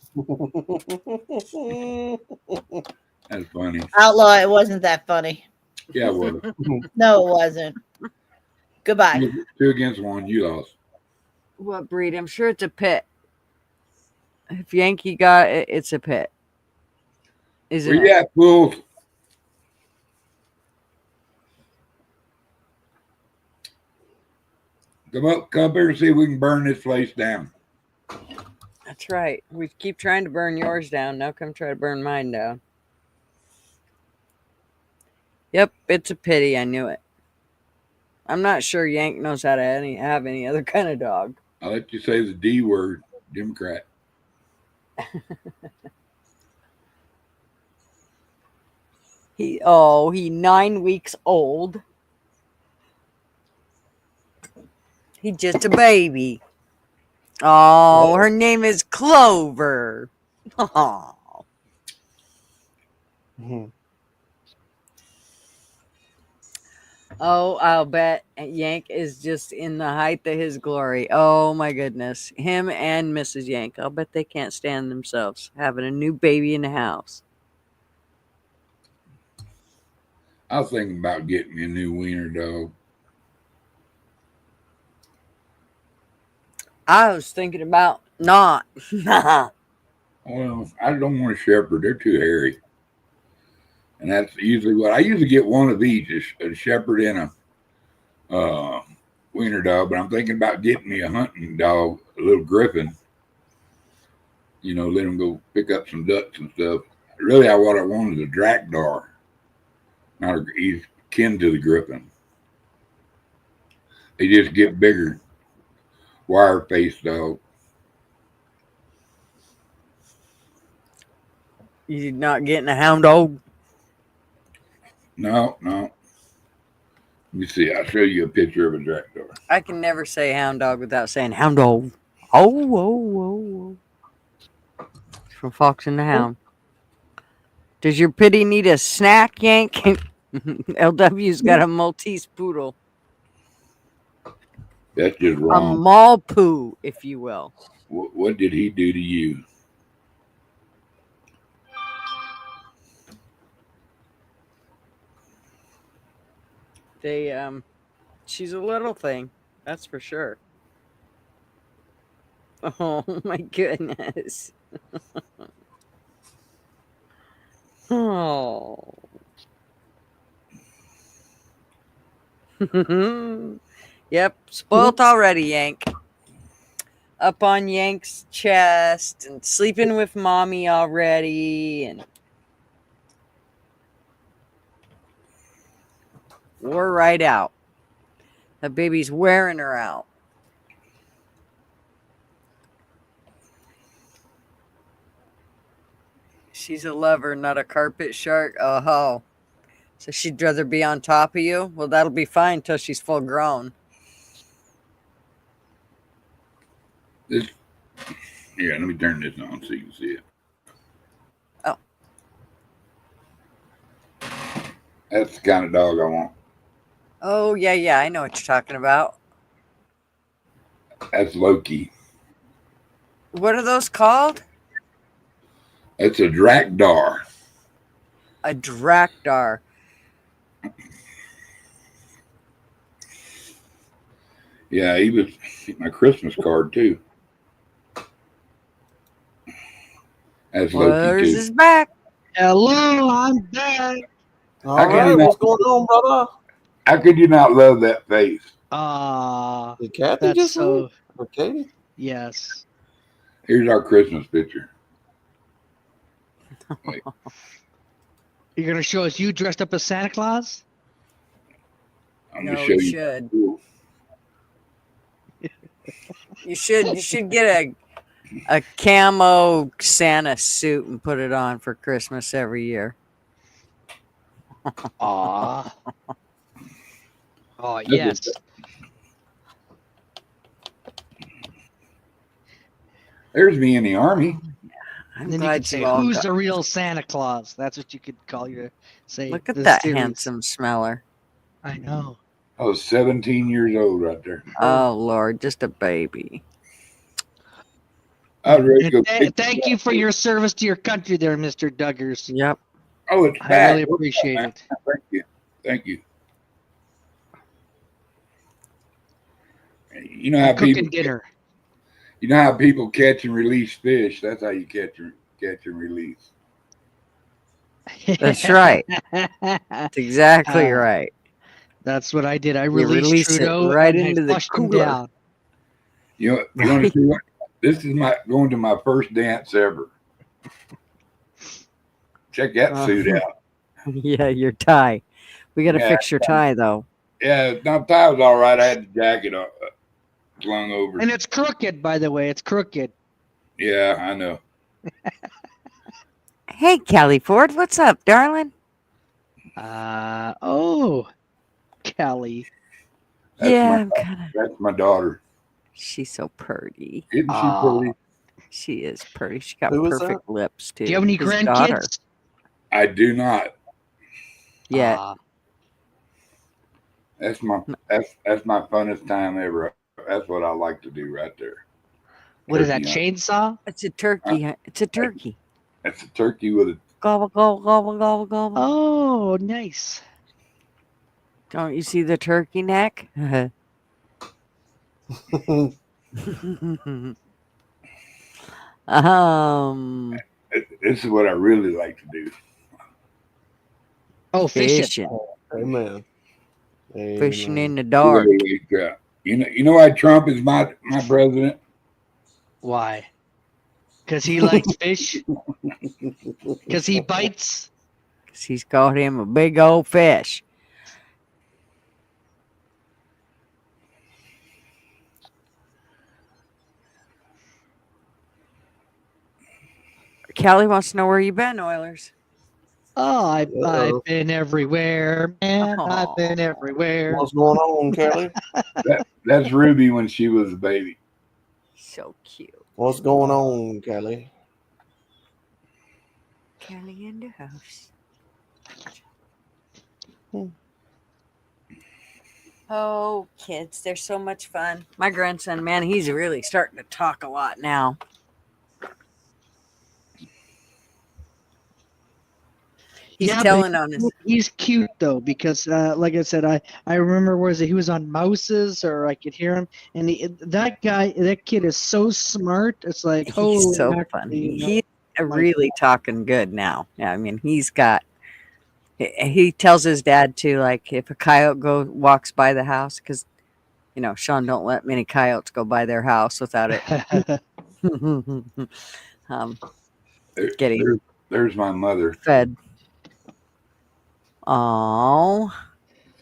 Speaker 11: That's funny.
Speaker 4: Outlaw, it wasn't that funny.
Speaker 11: Yeah, it was.
Speaker 4: No, it wasn't. Goodbye.
Speaker 11: 2 against 1, you lost.
Speaker 3: What breed? I'm sure it's a pit. If Yankee got it, it's a pit. Isn't
Speaker 11: Where
Speaker 3: it?
Speaker 11: you at, fools? Come up here and see if we can burn this place down.
Speaker 3: That's right. We keep trying to burn yours down. Now come try to burn mine down. Yep, it's a pity. I knew it. I'm not sure Yank knows how to have any other kind of dog.
Speaker 11: I'll let you say the D word, Democrat.
Speaker 3: He 9 weeks old. He's just a baby. Oh, her name is Clover. Oh. Oh, I'll bet Yank is just in the height of his glory. Oh my goodness. Him and Mrs. Yank. I'll bet they can't stand themselves having a new baby in the house.
Speaker 11: I was thinking about getting a new wiener dog.
Speaker 3: I was thinking about not.
Speaker 11: Well, I don't want a shepherd. They're too hairy. And that's usually what I usually get one of each, a shepherd and a wiener dog. But I'm thinking about getting me a hunting dog, a little griffin. You know, let him go pick up some ducks and stuff. Really, what I want is a Drakdar. He's kin to the griffin. They just get bigger. Wire-faced dog.
Speaker 3: You're not getting a hound dog?
Speaker 11: No. Let me see. I'll show you a picture of a Drakdar.
Speaker 3: I can never say hound dog without saying hound dog. Oh. From Fox and the Hound. Does your pity need a snack, Yank? LW's got a Maltese poodle.
Speaker 11: That's just
Speaker 3: A
Speaker 11: wrong.
Speaker 3: Malpoo, if you will.
Speaker 11: What did he do to you?
Speaker 3: She's a little thing, that's for sure. Oh my goodness. Oh. Yep, spoilt already, Yank. Up on Yank's chest and sleeping with mommy already, and wore right out. The baby's wearing her out. She's a lover, not a carpet shark. Oh, so she'd rather be on top of you? Well, that'll be fine till she's full grown.
Speaker 11: Let me turn this on so you can see it.
Speaker 3: Oh.
Speaker 11: That's the kind of dog I want.
Speaker 3: Oh, yeah, I know what you're talking about.
Speaker 11: That's Loki.
Speaker 3: What are those called?
Speaker 11: It's a Drakdar.
Speaker 3: A Drakdar.
Speaker 11: Yeah, he was my Christmas card too. That's Loki
Speaker 3: Where's
Speaker 11: too.
Speaker 3: his back?
Speaker 7: Hello, I'm back.
Speaker 9: All right, what's going on, brother?
Speaker 11: How could you not love that face?
Speaker 9: Did Kathy
Speaker 7: That's
Speaker 9: just
Speaker 7: so.
Speaker 9: leave? Or Katie?
Speaker 7: Yes.
Speaker 11: Here's our Christmas picture. Wait.
Speaker 7: You're gonna show us you dressed up as Santa Claus?
Speaker 11: I'm
Speaker 3: No,
Speaker 11: gonna show
Speaker 3: we
Speaker 11: you.
Speaker 3: should. You should get a camo Santa suit and put it on for Christmas every year.
Speaker 7: Aw. Oh yes.
Speaker 11: There's me in the army.
Speaker 3: I'm
Speaker 7: And then you
Speaker 3: glad
Speaker 7: could say,
Speaker 3: you all
Speaker 7: "Who's
Speaker 3: got.
Speaker 7: the real Santa Claus?" That's what you could call your say.
Speaker 3: Look at
Speaker 7: this
Speaker 3: that
Speaker 7: series.
Speaker 3: handsome smeller.
Speaker 7: I know.
Speaker 11: I was 17 years old right there.
Speaker 3: Oh Lord, just a baby.
Speaker 11: I was ready to
Speaker 7: And
Speaker 11: go.
Speaker 7: thank you for your service to your country, there, Mr. Duggars.
Speaker 3: Yep.
Speaker 11: Oh, it's
Speaker 7: I
Speaker 11: back.
Speaker 7: really appreciate it.
Speaker 11: Thank you. Thank you. You know how
Speaker 7: I'm cooking
Speaker 11: people
Speaker 7: dinner.
Speaker 11: You know how people catch and release fish? That's how you catch and release.
Speaker 3: That's right. That's exactly right.
Speaker 7: That's what I did. I
Speaker 3: You
Speaker 7: released
Speaker 3: release it
Speaker 7: Trudeau
Speaker 3: right
Speaker 7: and I
Speaker 3: into the
Speaker 7: flushed him
Speaker 3: cooler.
Speaker 7: down.
Speaker 11: You know, you want to see what? This is going to my first dance ever. Check that suit out.
Speaker 3: Yeah, your tie. We got to fix your tie though.
Speaker 11: Yeah, no, tie was all right. I had the jacket slung over.
Speaker 7: And it's crooked, by the way. It's crooked.
Speaker 11: Yeah, I know.
Speaker 3: Hey, Callie Ford, what's up, darling?
Speaker 7: Oh, Kelly.
Speaker 11: That's my daughter.
Speaker 3: She's so pretty.
Speaker 11: Isn't she pretty?
Speaker 3: She is pretty. She got
Speaker 9: Who is
Speaker 3: perfect lips too.
Speaker 7: Do you have any
Speaker 3: His
Speaker 7: grandkids?
Speaker 3: daughter.
Speaker 11: I do not.
Speaker 3: Yeah.
Speaker 11: That's my funnest time ever. That's what I like to do right there.
Speaker 7: What is that,
Speaker 11: Turkey hunt.
Speaker 7: chainsaw?
Speaker 3: It's a turkey. It's a turkey.
Speaker 11: That's a turkey with a.
Speaker 3: Gobble, gobble, gobble, gobble, gobble.
Speaker 7: Oh, nice.
Speaker 3: Don't you see the turkey neck?
Speaker 11: This is what I really like to do.
Speaker 7: Oh, fishing.
Speaker 9: Amen.
Speaker 3: Fishing in the dark.
Speaker 11: You know why Trump is my president?
Speaker 7: Why? Because he likes fish? Because he bites?
Speaker 3: Because he's caught him a big old fish. Callie wants to know where you've been, Oilers.
Speaker 7: Oh, I've been everywhere, man. I've been everywhere.
Speaker 9: What's going on, Kelly?
Speaker 11: That's Ruby when she was a baby.
Speaker 3: So cute.
Speaker 9: What's going on, Kelly?
Speaker 3: Kelly in the house. Oh, kids, they're so much fun. My grandson, man, he's really starting to talk a lot now. He's telling on us.
Speaker 7: He's cute though, because like I said, I remember he was on Mouses, or I could hear him, and that kid is so smart. It's like,
Speaker 3: He's so funny. He's really talking good now. Yeah, I mean, he tells his dad too, like if a coyote walks by the house, because Sean don't let many coyotes go by their house without it. Getting
Speaker 11: there's my mother
Speaker 3: fed. Oh,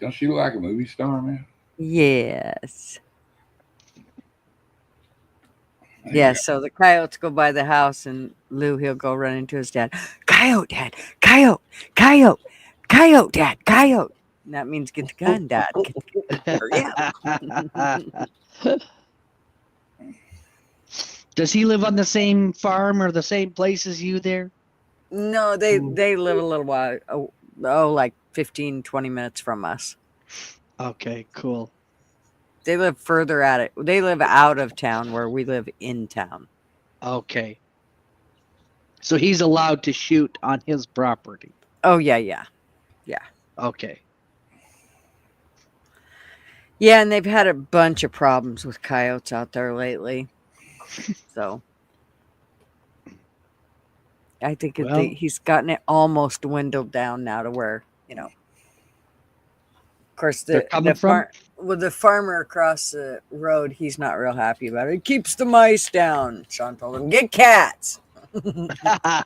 Speaker 11: don't she look like a movie star, man?
Speaker 3: Yes. Yeah, so the coyotes go by the house, and Lou, he'll go run into his dad. Coyote, Dad. Coyote. Coyote. Coyote, Dad. Coyote. And that means get the gun, Dad. Yeah.
Speaker 7: Does he live on the same farm or the same place as you there?
Speaker 3: No, they live a little while. Like 15, 20 minutes from us.
Speaker 7: Okay, cool.
Speaker 3: They live further at it. They live out of town where we live in town.
Speaker 7: Okay. So he's allowed to shoot on his property.
Speaker 3: Oh, yeah.
Speaker 7: Okay.
Speaker 3: Yeah, and they've had a bunch of problems with coyotes out there lately. So I think he's gotten it almost dwindled down now to where, of course, the farmer across the road, he's not real happy about it. It keeps the mice down. Sean told him, get cats.
Speaker 7: I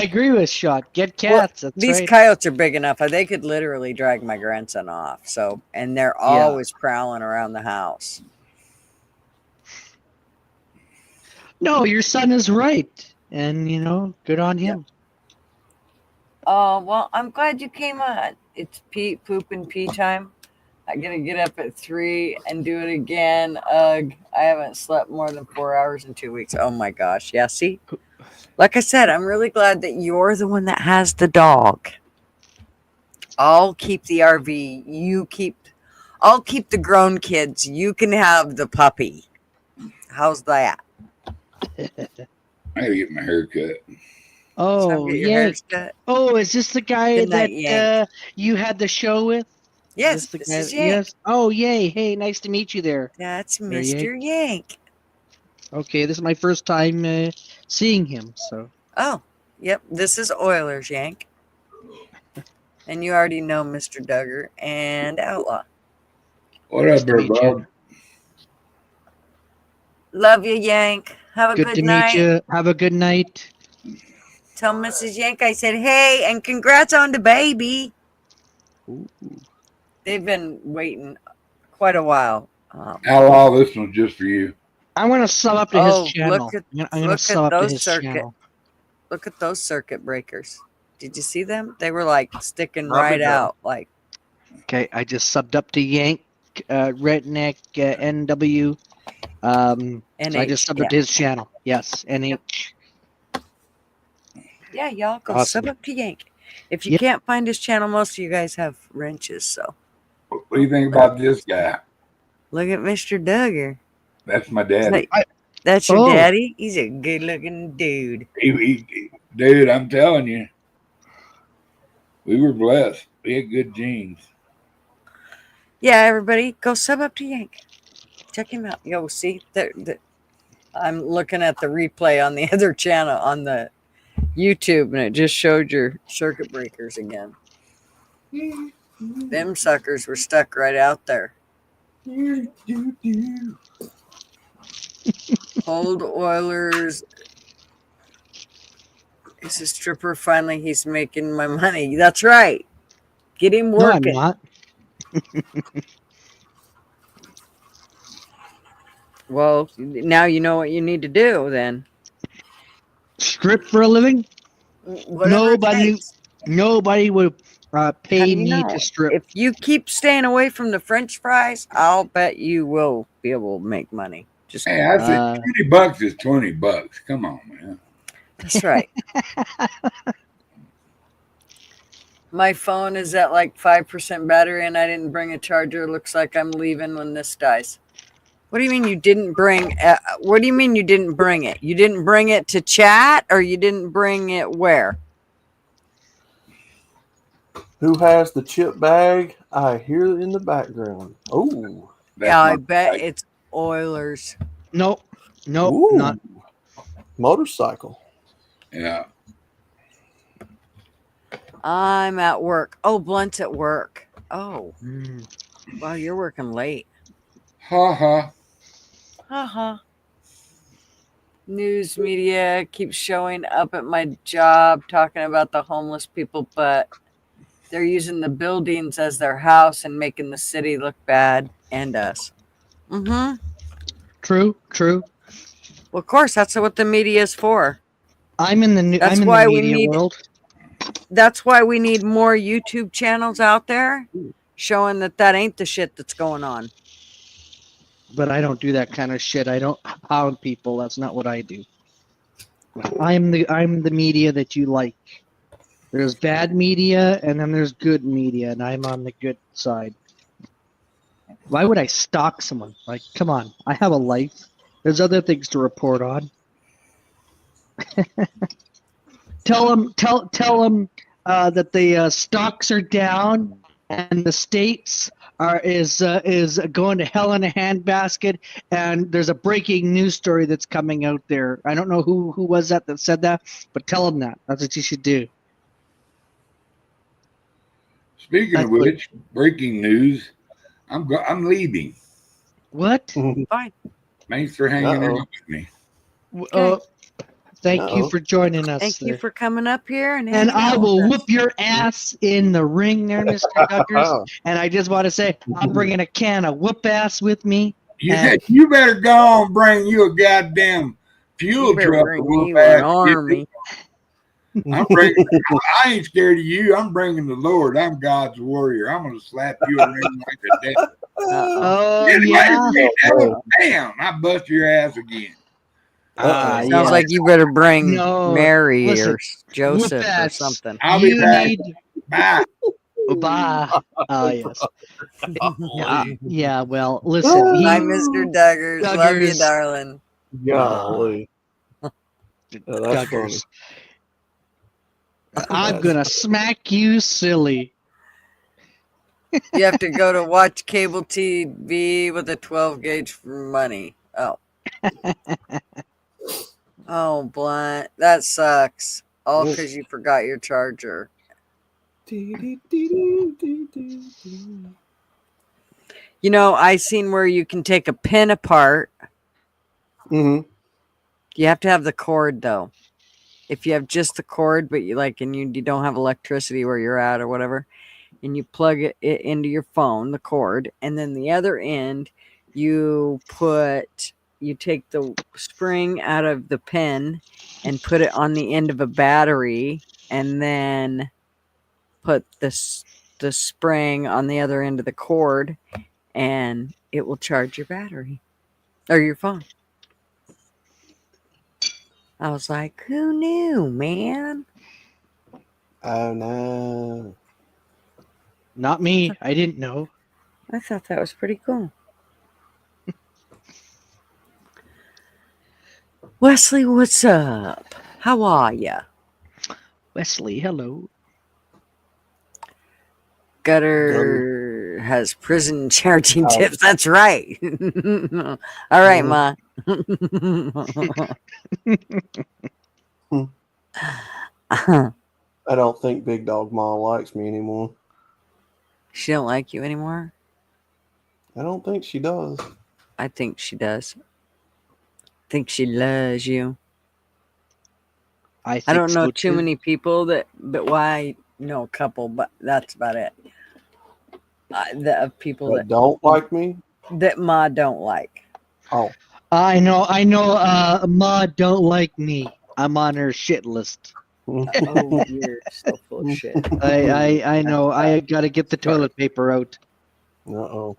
Speaker 7: agree with Sean. Get cats.
Speaker 3: Well, these coyotes are big enough. They could literally drag my grandson off. So, and they're always prowling around the house.
Speaker 7: No, your son is right. And, good on him.
Speaker 3: Oh, well, I'm glad you came on. It's poop and pee time.
Speaker 12: I gotta get up at 3 and do it again. Ugh, I haven't slept more than 4 hours in 2 weeks. Oh my gosh. Yeah, see? Like I said, I'm really glad that you're the one that has the dog. I'll keep the RV. I'll keep the grown kids. You can have the puppy. How's that?
Speaker 11: I gotta get my hair cut.
Speaker 7: Oh,
Speaker 12: Get your hair
Speaker 7: Yank.
Speaker 12: cut.
Speaker 7: Oh, is this the guy
Speaker 12: Good night,
Speaker 7: that
Speaker 12: Yank.
Speaker 7: you had the show with?
Speaker 12: Yes,
Speaker 7: Is this the
Speaker 12: this
Speaker 7: guy?
Speaker 12: is Yank.
Speaker 7: Yes. Oh, yay. Hey, nice to meet you there.
Speaker 12: That's
Speaker 7: There,
Speaker 12: Mr. Yank.
Speaker 7: Okay, this is my first time seeing him, so.
Speaker 12: Oh, yep. This is Oilers Yank. And you already know Mr. Duggar and Outlaw.
Speaker 11: What up, there, Bob?
Speaker 12: Love you, Yank. Have a
Speaker 7: Good
Speaker 12: good
Speaker 7: to
Speaker 12: night.
Speaker 7: meet you. Have a good night.
Speaker 12: Tell Mrs. Yank I said, hey, and congrats on the baby.
Speaker 7: Ooh.
Speaker 12: They've been waiting quite a while.
Speaker 11: Outlaw, this one's just for you.
Speaker 7: I want to sub up to his channel. I'm going to sub up to
Speaker 12: those
Speaker 7: his channel.
Speaker 12: Look at those circuit breakers. Did you see them? They were like sticking
Speaker 9: Probably
Speaker 12: right
Speaker 9: not.
Speaker 12: out. Like,
Speaker 7: Okay, I just subbed up to Yank, Redneck, NW. So I just subbed up to his channel. Yes, NH.
Speaker 12: Yeah, y'all go
Speaker 7: Awesome.
Speaker 12: sub up to Yank. If you can't find his channel, most of you guys have wrenches. So,
Speaker 11: What do you think about this guy?
Speaker 12: look at Mr. Duggar.
Speaker 11: That's my daddy.
Speaker 12: That's your daddy? He's a good looking dude.
Speaker 11: Dude, I'm telling you, we were blessed. We had good genes.
Speaker 12: Yeah, everybody, go sub up to Yank. Check him out. Yo, see, I'm looking at the replay on the other channel on the YouTube, and it just showed your circuit breakers again. Them suckers were stuck right out there. Old Oilers. He's a stripper. Finally, he's making my money. That's right. Get him working.
Speaker 7: No, I'm not.
Speaker 12: Well, now you know what you need to do then.
Speaker 7: Strip for a living?
Speaker 12: Whatever
Speaker 7: Nobody would pay me to strip.
Speaker 12: If you keep staying away from the French fries, I'll bet you will be able to make money. Just
Speaker 11: Hey, I said $20 is $20. Come on, man.
Speaker 12: That's right. My phone is at like 5% battery, and I didn't bring a charger. Looks like I'm leaving when this dies. What do you mean you didn't bring? What do you mean you didn't bring it? You didn't bring it to chat, or you didn't bring it where?
Speaker 9: Who has the chip bag? I hear it in the background. Oh,
Speaker 12: yeah, I bet it's Oilers.
Speaker 7: Nope,
Speaker 9: Ooh,
Speaker 7: not
Speaker 9: motorcycle.
Speaker 11: Yeah.
Speaker 12: I'm at work. Oh, Blunt's at work. Oh, wow, you're working late.
Speaker 11: Ha ha.
Speaker 12: Uh-huh. News media keeps showing up at my job talking about the homeless people, but they're using the buildings as their house and making the city look bad and us. Mm-hmm.
Speaker 7: True.
Speaker 12: Well, of course, that's what the media is for.
Speaker 7: I'm in the media world.
Speaker 12: That's why we need more YouTube channels out there showing that ain't the shit that's going on.
Speaker 7: But I don't do that kind of shit. I don't hound people. That's not what I do. I'm the media that you like. There's bad media, and then there's good media, and I'm on the good side. Why would I stalk someone? Like, come on. I have a life. There's other things to report on. Tell them that the stocks are down and the states is going to hell in a handbasket, and there's a breaking news story that's coming out there. I don't know who was that said that, but tell them that. That's what you should do.
Speaker 11: Speaking of which, breaking news, I'm leaving.
Speaker 7: What?
Speaker 12: Fine.
Speaker 11: Thanks for hanging out with me.
Speaker 7: Thank you for joining us.
Speaker 12: Thank you for coming up here.
Speaker 7: And I will whoop your ass in the ring there, Mr. Duggars. And I just want to say, I'm bringing a can of whoop ass with me.
Speaker 11: You better go on bring you a goddamn fuel truck to whoop ass. I ain't scared of you. I'm bringing the Lord. I'm God's warrior. I'm going to slap you around like a devil.
Speaker 7: Oh,
Speaker 11: Anybody
Speaker 7: yeah.
Speaker 11: read that? Bam! I bust your ass again.
Speaker 3: Sounds
Speaker 7: yeah.
Speaker 3: like you better bring
Speaker 7: No,
Speaker 3: Mary
Speaker 7: listen,
Speaker 3: or Joseph or
Speaker 7: Whoopats,
Speaker 3: something.
Speaker 11: I'll be
Speaker 7: you
Speaker 11: back.
Speaker 7: need.
Speaker 11: Bye.
Speaker 7: Bye. Yes. Yeah. Well, listen.
Speaker 3: Bye, Mr. Duggars. Love you,
Speaker 7: Duggars.
Speaker 3: darling.
Speaker 9: Golly. Oh, that's
Speaker 7: Duggars.
Speaker 9: funny.
Speaker 7: I'm gonna smack you silly.
Speaker 12: You have to go to watch cable TV with a 12 gauge for money. Oh. Oh, Blunt. That sucks. All because you forgot your charger. You know, I seen where you can take a pin apart.
Speaker 9: Mm-hmm.
Speaker 12: You have to have the cord, though. If you have just the cord, but you don't have electricity where you're at or whatever, and you plug it into your phone, the cord, and then the other end, you take the spring out of the pin and put it on the end of a battery, and then put the spring on the other end of the cord, and it will charge your battery or your phone. I was like, who knew, man?
Speaker 9: Oh no.
Speaker 7: Not me. I didn't know.
Speaker 12: I thought that was pretty cool. Wesley, what's up? How are ya?
Speaker 7: Wesley, hello.
Speaker 12: Gutter has prison charging tips. That's right. All right, Ma.
Speaker 9: I don't think Big Dog Ma likes me anymore.
Speaker 12: She don't like you anymore?
Speaker 9: I don't think she does.
Speaker 12: I think she does. I think she loves you.
Speaker 7: I
Speaker 12: don't know too many people but I know a couple, but that's about it. People that
Speaker 9: don't like me?
Speaker 12: That Ma don't like.
Speaker 9: Oh.
Speaker 7: I know. Ma don't like me. I'm on her shit list.
Speaker 12: Oh, you're so full of shit.
Speaker 7: I know. I gotta get the toilet paper out.
Speaker 9: Uh-oh.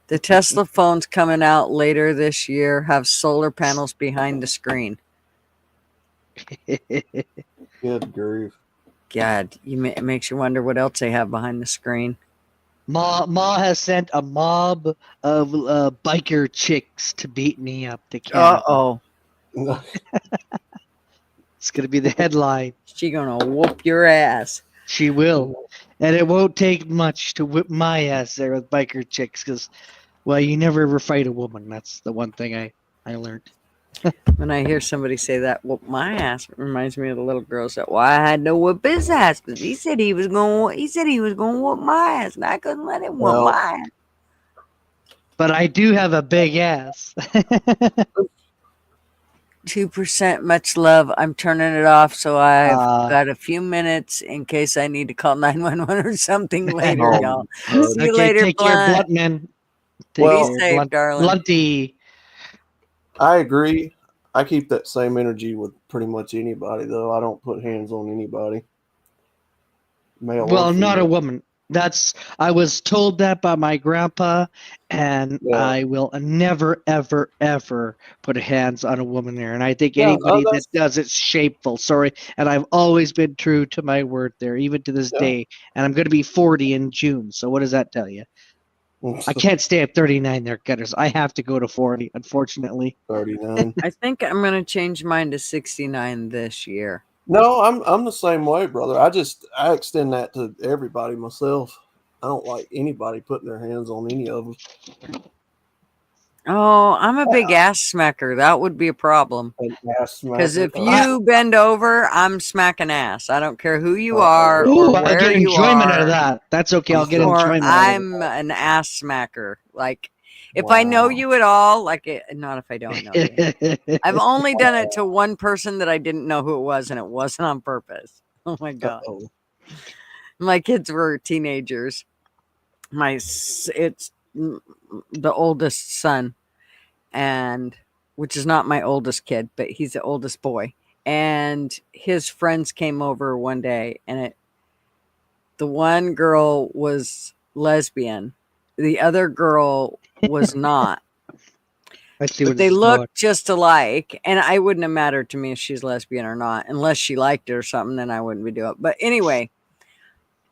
Speaker 12: The Tesla phones coming out later this year have solar panels behind the screen.
Speaker 9: Good grief.
Speaker 12: God, it makes you wonder what else they have behind the screen.
Speaker 7: Ma has sent a mob of biker chicks to beat me up to Canada.
Speaker 12: Uh-oh.
Speaker 7: It's gonna be the headline.
Speaker 12: She gonna whoop your ass.
Speaker 7: She will. And it won't take much to whip my ass there with biker chicks, because, well, you never ever fight a woman. That's the one thing I learned.
Speaker 12: When I hear somebody say that, whoop my ass, it reminds me of the little girl said, well, I had to whoop his ass, but he said he was gonna whoop my ass, and I couldn't let him whoop my ass.
Speaker 7: But I do have a big ass.
Speaker 12: 2%, much love. I'm turning it off, so I've got a few minutes in case I need to call 911 or something later, y'all. See you later,
Speaker 7: take care,
Speaker 12: Blunt.
Speaker 7: Bluntman.
Speaker 12: Be safe, darling.
Speaker 7: Blunty.
Speaker 9: I agree. I keep that same energy with pretty much anybody, though. I don't put hands on anybody. Male
Speaker 7: Well, not a woman. I was told that by my grandpa, and I will never, ever, ever put hands on a woman there. And I think anybody that does it's shameful. Sorry. And I've always been true to my word there, even to this day. And I'm going to be 40 in June. So what does that tell you? I can't stay at 39 there, Gutters. I have to go to 40, unfortunately.
Speaker 9: 39.
Speaker 12: I think I'm going to change mine to 69 this year.
Speaker 9: No, I'm the same way, brother. I extend that to everybody myself. I don't like anybody putting their hands on any of them.
Speaker 12: Oh, I'm a big ass smacker. That would be a problem. Because if you bend over, I'm smacking ass. I don't care who you are or where
Speaker 7: I'll get
Speaker 12: you
Speaker 7: enjoyment
Speaker 12: are.
Speaker 7: out of that. That's okay. I'll get enjoyment.
Speaker 12: I'm an ass smacker. Like, if I know you at all, not if I don't know you. I've only done it to one person that I didn't know who it was, and it wasn't on purpose. Oh my God. My kids were teenagers. It's the oldest son, and which is not my oldest kid, but he's the oldest boy, and his friends came over one day, and the one girl was lesbian, the other girl was not.
Speaker 7: I see
Speaker 12: But
Speaker 7: what
Speaker 12: they
Speaker 7: it's
Speaker 12: look
Speaker 7: about.
Speaker 12: just alike, and I wouldn't have mattered to me if she's lesbian or not, unless she liked it or something. Then I wouldn't be doing it. But anyway,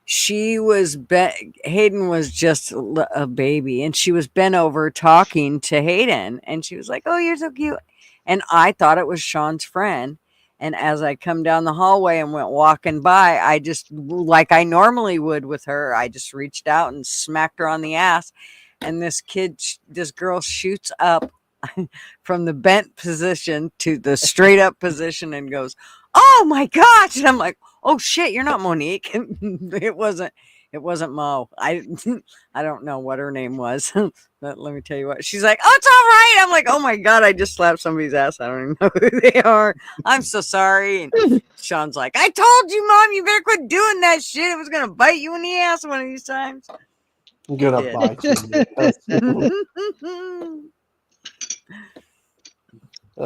Speaker 12: Hayden was just a baby, and she was bent over talking to Hayden, and she was like, "Oh, you're so cute," and I thought it was Sean's friend. And as I come down the hallway and went walking by, I just, like I normally would with her, I just reached out and smacked her on the ass. And this girl shoots up from the bent position to the straight up position and goes, "Oh my gosh!" And I'm like, "Oh shit, you're not Monique." it wasn't Mo. I don't know what her name was. But let me tell you what. She's like, "Oh, it's all right." I'm like, "Oh my god, I just slapped somebody's ass. I don't even know who they are. I'm so sorry." And Sean's like, "I told you, Mom, you better quit doing that shit. It was gonna bite you in the ass one of these times."
Speaker 9: I'm gonna bite you.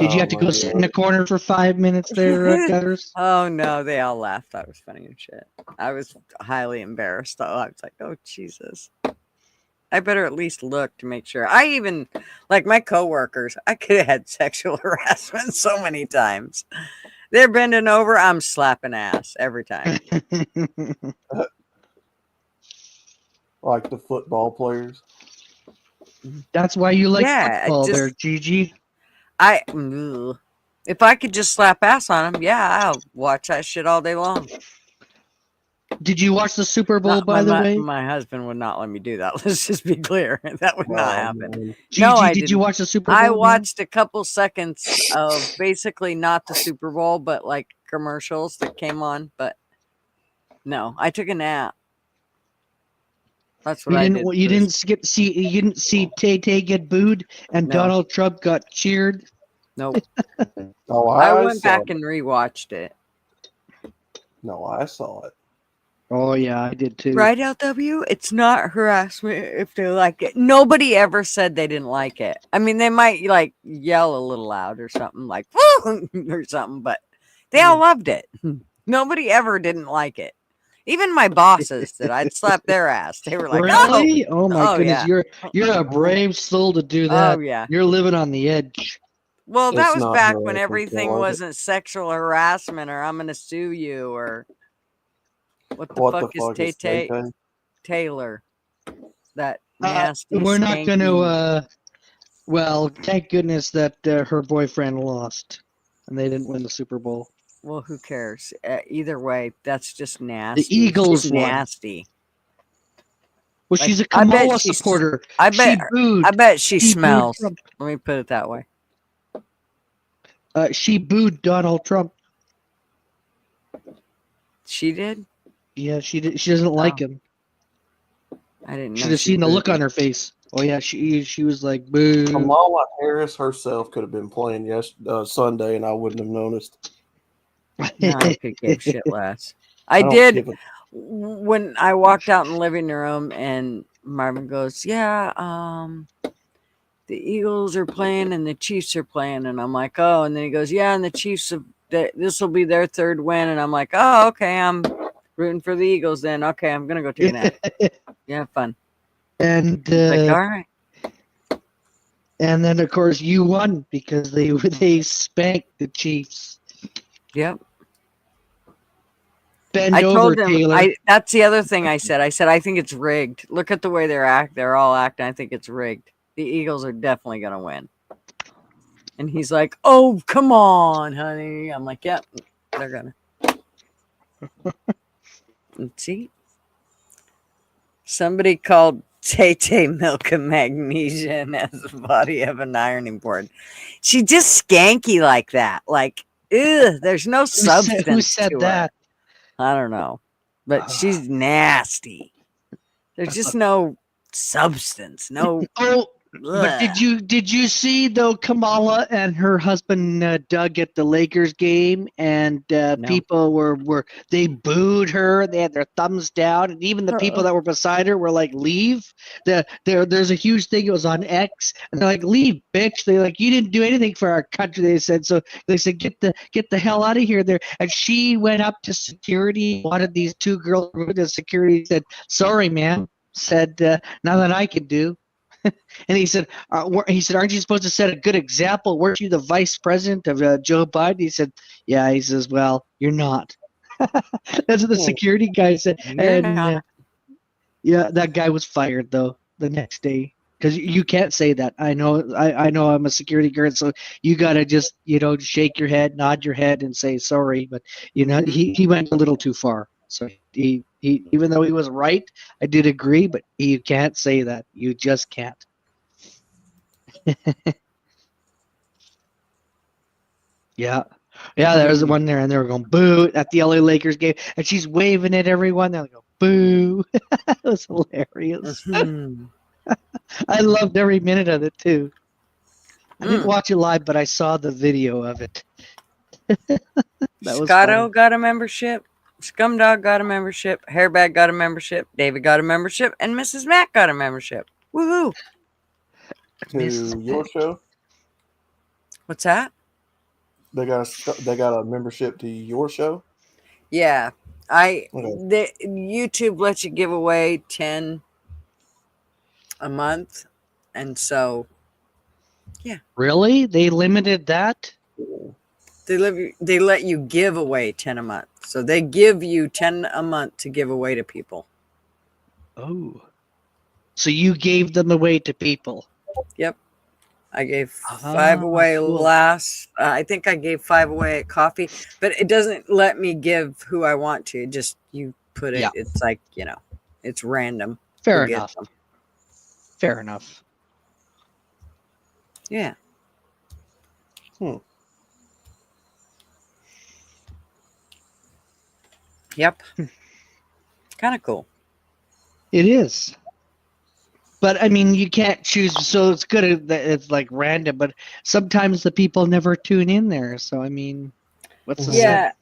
Speaker 7: Did you have to go sit in the corner for 5 minutes there, Gutters?
Speaker 12: Oh no, they all laughed. That was funny and shit. I was highly embarrassed though. I was like, "Oh Jesus, I better at least look to make sure." I even, like my coworkers, I could have had sexual harassment so many times. They're bending over, I'm slapping ass every time.
Speaker 9: Like the football players.
Speaker 7: That's why you like
Speaker 12: Yeah,
Speaker 7: football there, Gigi.
Speaker 12: If I could just slap ass on them, yeah, I'll watch that shit all day long.
Speaker 7: Did you watch the Super Bowl, by the way?
Speaker 12: My husband would not let me do that. Let's just be clear. That would not happen.
Speaker 7: Gigi,
Speaker 12: No, I
Speaker 7: did
Speaker 12: didn't.
Speaker 7: you watch the Super Bowl?
Speaker 12: I watched a couple seconds of basically not the Super Bowl, but like commercials that came on. But no, I took a nap. That's what I did.
Speaker 7: You didn't see Tay Tay get booed and
Speaker 12: No.
Speaker 7: Donald Trump got cheered.
Speaker 12: Nope.
Speaker 9: Oh,
Speaker 12: I went back and rewatched it.
Speaker 9: No, I saw it.
Speaker 7: Oh yeah, I did too.
Speaker 12: Right, LW? It's not harassment if they like it. Nobody ever said they didn't like it. I mean, they might like yell a little loud or something like "woo" or something, but they all loved it. Nobody ever didn't like it. Even my bosses that I'd slap their ass. They were like,
Speaker 7: really?
Speaker 12: "Oh,
Speaker 7: Oh my goodness,
Speaker 12: yeah.
Speaker 7: you're a brave soul to do that.
Speaker 12: Oh yeah,
Speaker 7: you're living on the edge."
Speaker 12: Well, that
Speaker 9: It's
Speaker 12: was
Speaker 9: not
Speaker 12: back
Speaker 9: her
Speaker 12: when everything
Speaker 9: control, is it?
Speaker 12: wasn't sexual harassment or "I'm going to sue you" or what the fuck is Tay Tay Taylor? That nasty.
Speaker 7: We're not going
Speaker 12: skanky-
Speaker 7: to. Well, thank goodness that her boyfriend lost, and they didn't win the Super Bowl.
Speaker 12: Well, who cares? Either way, that's just nasty.
Speaker 7: The Eagles
Speaker 12: She's
Speaker 7: won.
Speaker 12: nasty.
Speaker 7: Well, she's a Kamala supporter.
Speaker 12: I bet she smells.
Speaker 7: Trump.
Speaker 12: Let me put it that way.
Speaker 7: She booed Donald Trump.
Speaker 12: She did?
Speaker 7: Yeah, she did. She doesn't like him.
Speaker 12: I didn't know.
Speaker 7: Should have seen the look on her face. Oh yeah, she was like, boo.
Speaker 9: Kamala Harris herself could have been playing Sunday, and I wouldn't have noticed.
Speaker 12: No, I could give shit less. I did when I walked out in the living room, and Marvin goes, "Yeah, the Eagles are playing and the Chiefs are playing," and I'm like, "Oh," and then he goes, "Yeah, and the Chiefs this will be their third win," and I'm like, "Oh, okay, I'm rooting for the Eagles then. Okay, I'm gonna go take a nap." Yeah, fun.
Speaker 7: And
Speaker 12: like, all right.
Speaker 7: And then of course you won because they spanked the Chiefs.
Speaker 12: Yep.
Speaker 7: Bend
Speaker 12: I
Speaker 7: over,
Speaker 12: told him.
Speaker 7: Taylor.
Speaker 12: That's the other thing I said. I said I think it's rigged. Look at the way they're all acting. I think it's rigged. The Eagles are definitely gonna win. And he's like, "Oh, come on, honey." I'm like, "Yep, they're gonna." Let's see. Somebody called Tay milk and magnesium and has the body of an ironing board. She just skanky like that. Like, ew, there's no substance.
Speaker 7: Who said
Speaker 12: to
Speaker 7: that?
Speaker 12: Her. I don't know. But she's nasty. There's just no substance. No.
Speaker 7: Oh, But did you see though Kamala and her husband Doug at the Lakers game, and people were they booed her, they had their thumbs down, and even the people that were beside her were like, leave. There's a huge thing, it was on X, and they're like, leave, bitch. They like, you didn't do anything for our country, they said. So they said, get the hell out of here there. And she went up to security, wanted these two girls, the security said, sorry ma'am, said now that I can do. And he said, aren't you supposed to set a good example? Weren't you the vice president of Joe Biden? He said, yeah. He says, well, you're not. That's what the security guy said. And yeah, that guy was fired though the next day, because you can't say that. I know I'm a security guard, so you gotta just shake your head, nod your head, and say sorry. But he went a little too far. So he even though he was right, I did agree, but you can't say that. You just can't. Yeah. There was one there, and they were going boo at the LA Lakers game, and she's waving at everyone. They're like, boo. It was hilarious. I loved every minute of it too. I didn't watch it live, but I saw the video of it. That was
Speaker 12: Scotto got a membership. Scumdog got a membership. Hairbag got a membership. David got a membership. And Mrs. Mac got a membership. Woohoo!
Speaker 9: To your show?
Speaker 12: What's that?
Speaker 9: They got a membership to your show?
Speaker 12: Yeah. YouTube lets you give away 10 a month. And so, yeah.
Speaker 7: Really? They limited that?
Speaker 12: They let you give away 10 a month. So they give you 10 a month to give away to people.
Speaker 7: Oh. So you gave them away to people?
Speaker 12: Yep. I gave 5 away last. I think I gave 5 away at coffee, but it doesn't let me give who I want to. Just you put it. Yeah. It's like, it's random.
Speaker 7: Fair enough. Fair enough.
Speaker 12: Yeah. Yep. Kind of cool.
Speaker 7: It is. But I mean, you can't choose. So it's good that it's like random, but sometimes the people never tune in there. So, I mean, what's the sense?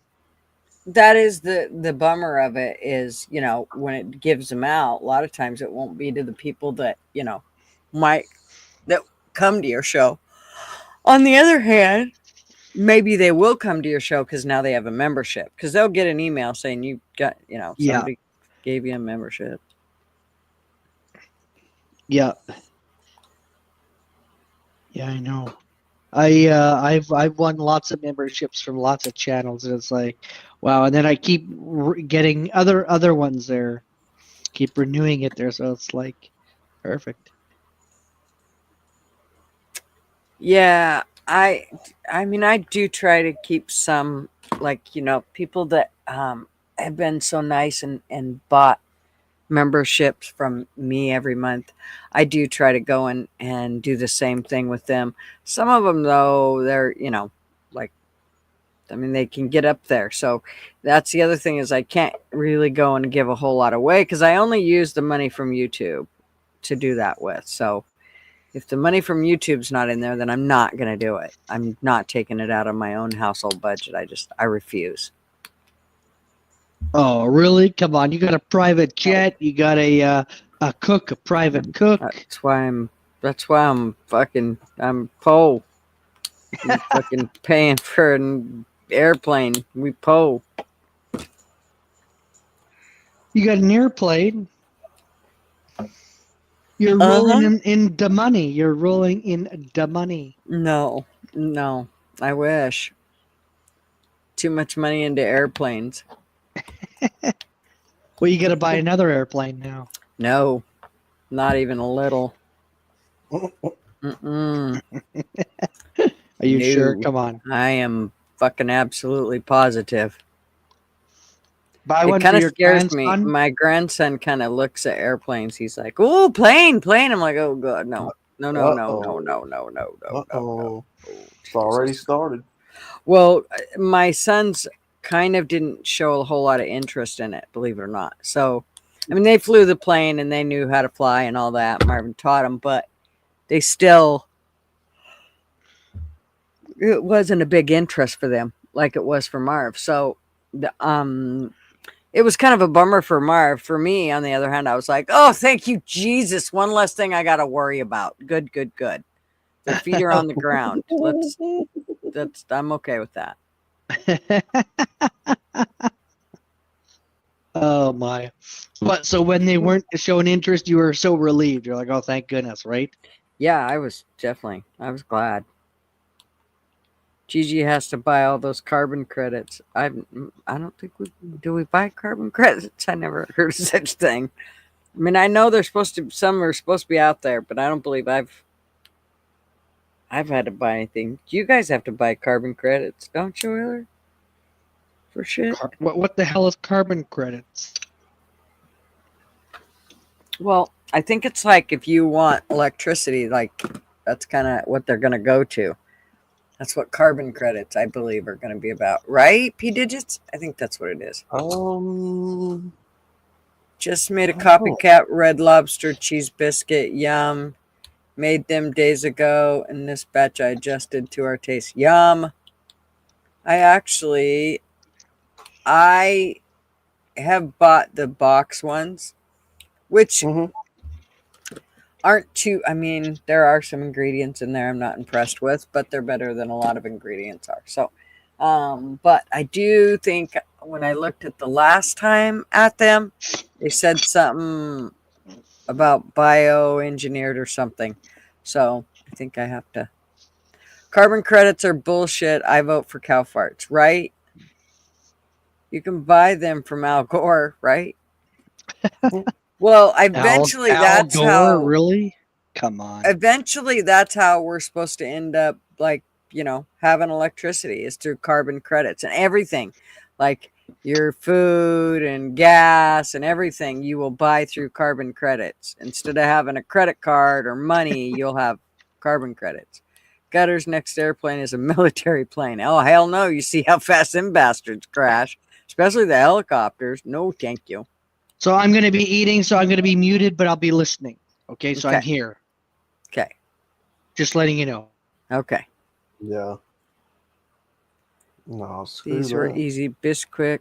Speaker 12: That is the bummer of it is, when it gives them out, a lot of times it won't be to the people that, that come to your show. On the other hand, maybe they will come to your show because now they have a membership, because they'll get an email saying you got, somebody gave you a membership.
Speaker 7: Yeah. Yeah, I know. I've won lots of memberships from lots of channels, and it's like, wow. And then I keep getting other ones there, keep renewing it there, so it's like perfect.
Speaker 12: Yeah, I mean, I do try to keep some, like, people that have been so nice and bought memberships from me every month. I do try to go and do the same thing with them. Some of them, though, they're, they can get up there. So that's the other thing, is I can't really go and give a whole lot away because I only use the money from YouTube to do that with. So if the money from YouTube's not in there, then I'm not going to do it. I'm not taking it out of my own household budget. I refuse.
Speaker 7: Oh, really? Come on. You got a private jet. You got a private cook.
Speaker 12: That's why I'm po. I'm fucking paying for an airplane. We po.
Speaker 7: You got an airplane. You're rolling in the money. You're rolling in the money.
Speaker 12: No. I wish. Too much money into airplanes.
Speaker 7: Well, you got to buy another airplane now.
Speaker 12: No, not even a little. Mm-mm.
Speaker 7: Are you sure? Come on.
Speaker 12: I am fucking absolutely positive.
Speaker 7: Buy one
Speaker 12: it kind
Speaker 7: for your
Speaker 12: of scares
Speaker 7: grandson?
Speaker 12: me. My grandson kind of looks at airplanes. He's like, "Oh, plane!" I'm like, "Oh God, no." No.
Speaker 9: It's already started.
Speaker 12: Well, my sons kind of didn't show a whole lot of interest in it, believe it or not. So, I mean, they flew the plane and they knew how to fly and all that. Marvin taught them, but they still, it wasn't a big interest for them like it was for Marv. So it was kind of a bummer for Marv. For me, on the other hand, I was like, oh, thank you, Jesus. One less thing I got to worry about. Good. Their feet are on the ground. I'm okay with that.
Speaker 7: Oh my. But so when they weren't showing interest, you were so relieved. You're like, oh, thank goodness, right?
Speaker 12: Yeah, I was glad. Gigi has to buy all those carbon credits. I don't think we buy carbon credits? I never heard of such thing. I mean, I know some are supposed to be out there, but I don't believe I've had to buy anything. You guys have to buy carbon credits, don't you, Wheeler? For shit.
Speaker 7: What the hell is carbon credits?
Speaker 12: Well, I think it's like if you want electricity, like that's kind of what they're going to go to. That's what carbon credits, I believe, are going to be about, right? P digits? I think that's what it is. Just made a copycat Red Lobster cheese biscuit. Yum. Made them days ago, and this batch I adjusted to our taste. Yum. I have bought the box ones, which aren't too, I mean, there are some ingredients in there I'm not impressed with, but they're better than a lot of ingredients are. So, but I do think when I looked at the last time at them, they said something about bioengineered or something. So I think I have to. Carbon credits are bullshit. I vote for cow farts, right? You can buy them from Al Gore, right? Well, eventually
Speaker 7: Al Gore, really? Come on.
Speaker 12: Eventually that's how we're supposed to end up, like, having electricity is through carbon credits and everything. Like your food and gas and everything you will buy through carbon credits. Instead of having a credit card or money, you'll have carbon credits. Gutter's next airplane is a military plane. Oh, hell no. You see how fast them bastards crash, especially the helicopters. No, thank you.
Speaker 7: So I'm going to be eating, so I'm going to be muted, but I'll be listening. Okay, so I'm here.
Speaker 12: Okay.
Speaker 7: Just letting you know.
Speaker 12: Okay.
Speaker 9: Yeah. No,
Speaker 12: these were easy. Bisquick,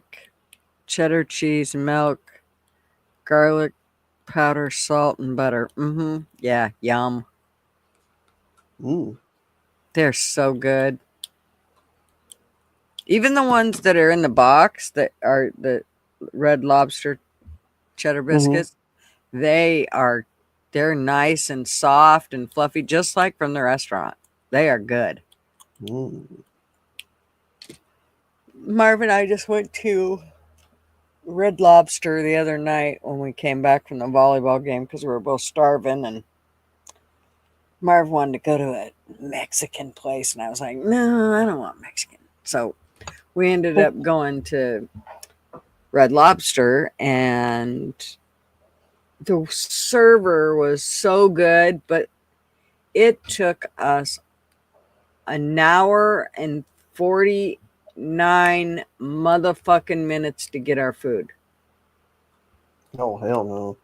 Speaker 12: cheddar cheese, milk, garlic powder, salt, and butter. Yeah, yum. They're so good. Even the ones that are in the box that are the Red Lobster cheddar biscuits, they're nice and soft and fluffy, just like from the restaurant. They are good. Marv and I just went to Red Lobster the other night when we came back from the volleyball game because we were both starving, and Marv wanted to go to a Mexican place, and I was like, no, I don't want Mexican. So we ended up going to Red Lobster, and the server was so good, but it took us an hour and 49 motherfucking minutes to get our food.
Speaker 9: Oh, hell no.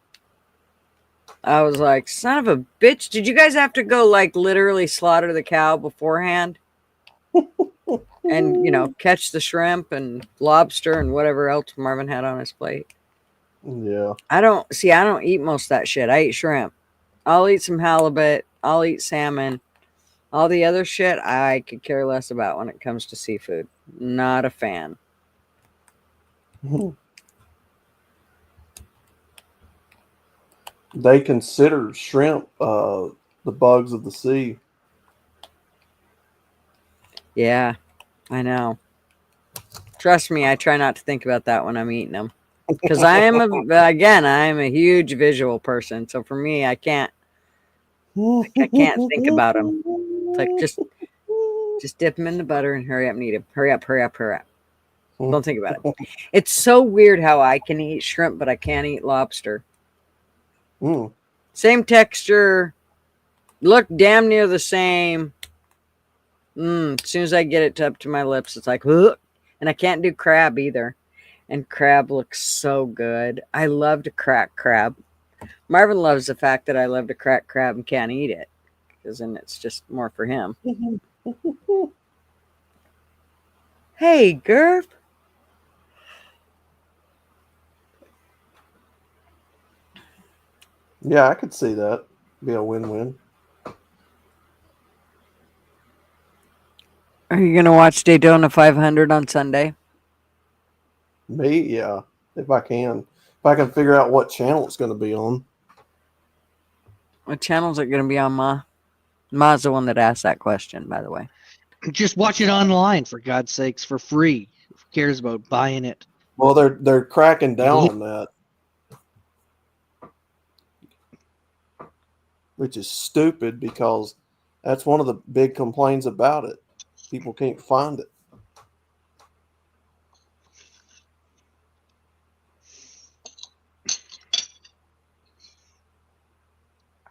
Speaker 12: I was like, son of a bitch. Did you guys have to go, like, literally slaughter the cow beforehand? And, catch the shrimp and lobster and whatever else Marvin had on his plate?
Speaker 9: Yeah.
Speaker 12: I don't eat most of that shit. I eat shrimp. I'll eat some halibut. I'll eat salmon. All the other shit I could care less about when it comes to seafood. Not a fan.
Speaker 9: They consider shrimp the bugs of the sea.
Speaker 12: Yeah, I know. Trust me, I try not to think about that when I'm eating them. Because I am a huge visual person. So for me, I can't think about them. It's like, just dip them in the butter and hurry up and eat them. Hurry up. Don't think about it. It's so weird how I can eat shrimp, but I can't eat lobster. Same texture, look damn near the same. As soon as I get it up to my lips, it's like, ugh. And I can't do crab either. And crab looks so good. I love to crack crab. Marvin loves the fact that I love to crack crab and can't eat it. because then it's just more for him.
Speaker 3: Hey, Gerb.
Speaker 9: Yeah, I could see that. Be a win-win.
Speaker 12: Are you going to watch Daytona 500 on Sunday?
Speaker 9: Me, yeah, if I can. If I can figure out what channel it's going to be on.
Speaker 12: What channel is it going to be on, Ma? Ma's the one that asked that question, by the way.
Speaker 7: Just watch it online, for God's sakes, for free. Who cares about buying it?
Speaker 9: Well, they're cracking down on that, which is stupid because that's one of the big complaints about it. People can't find it.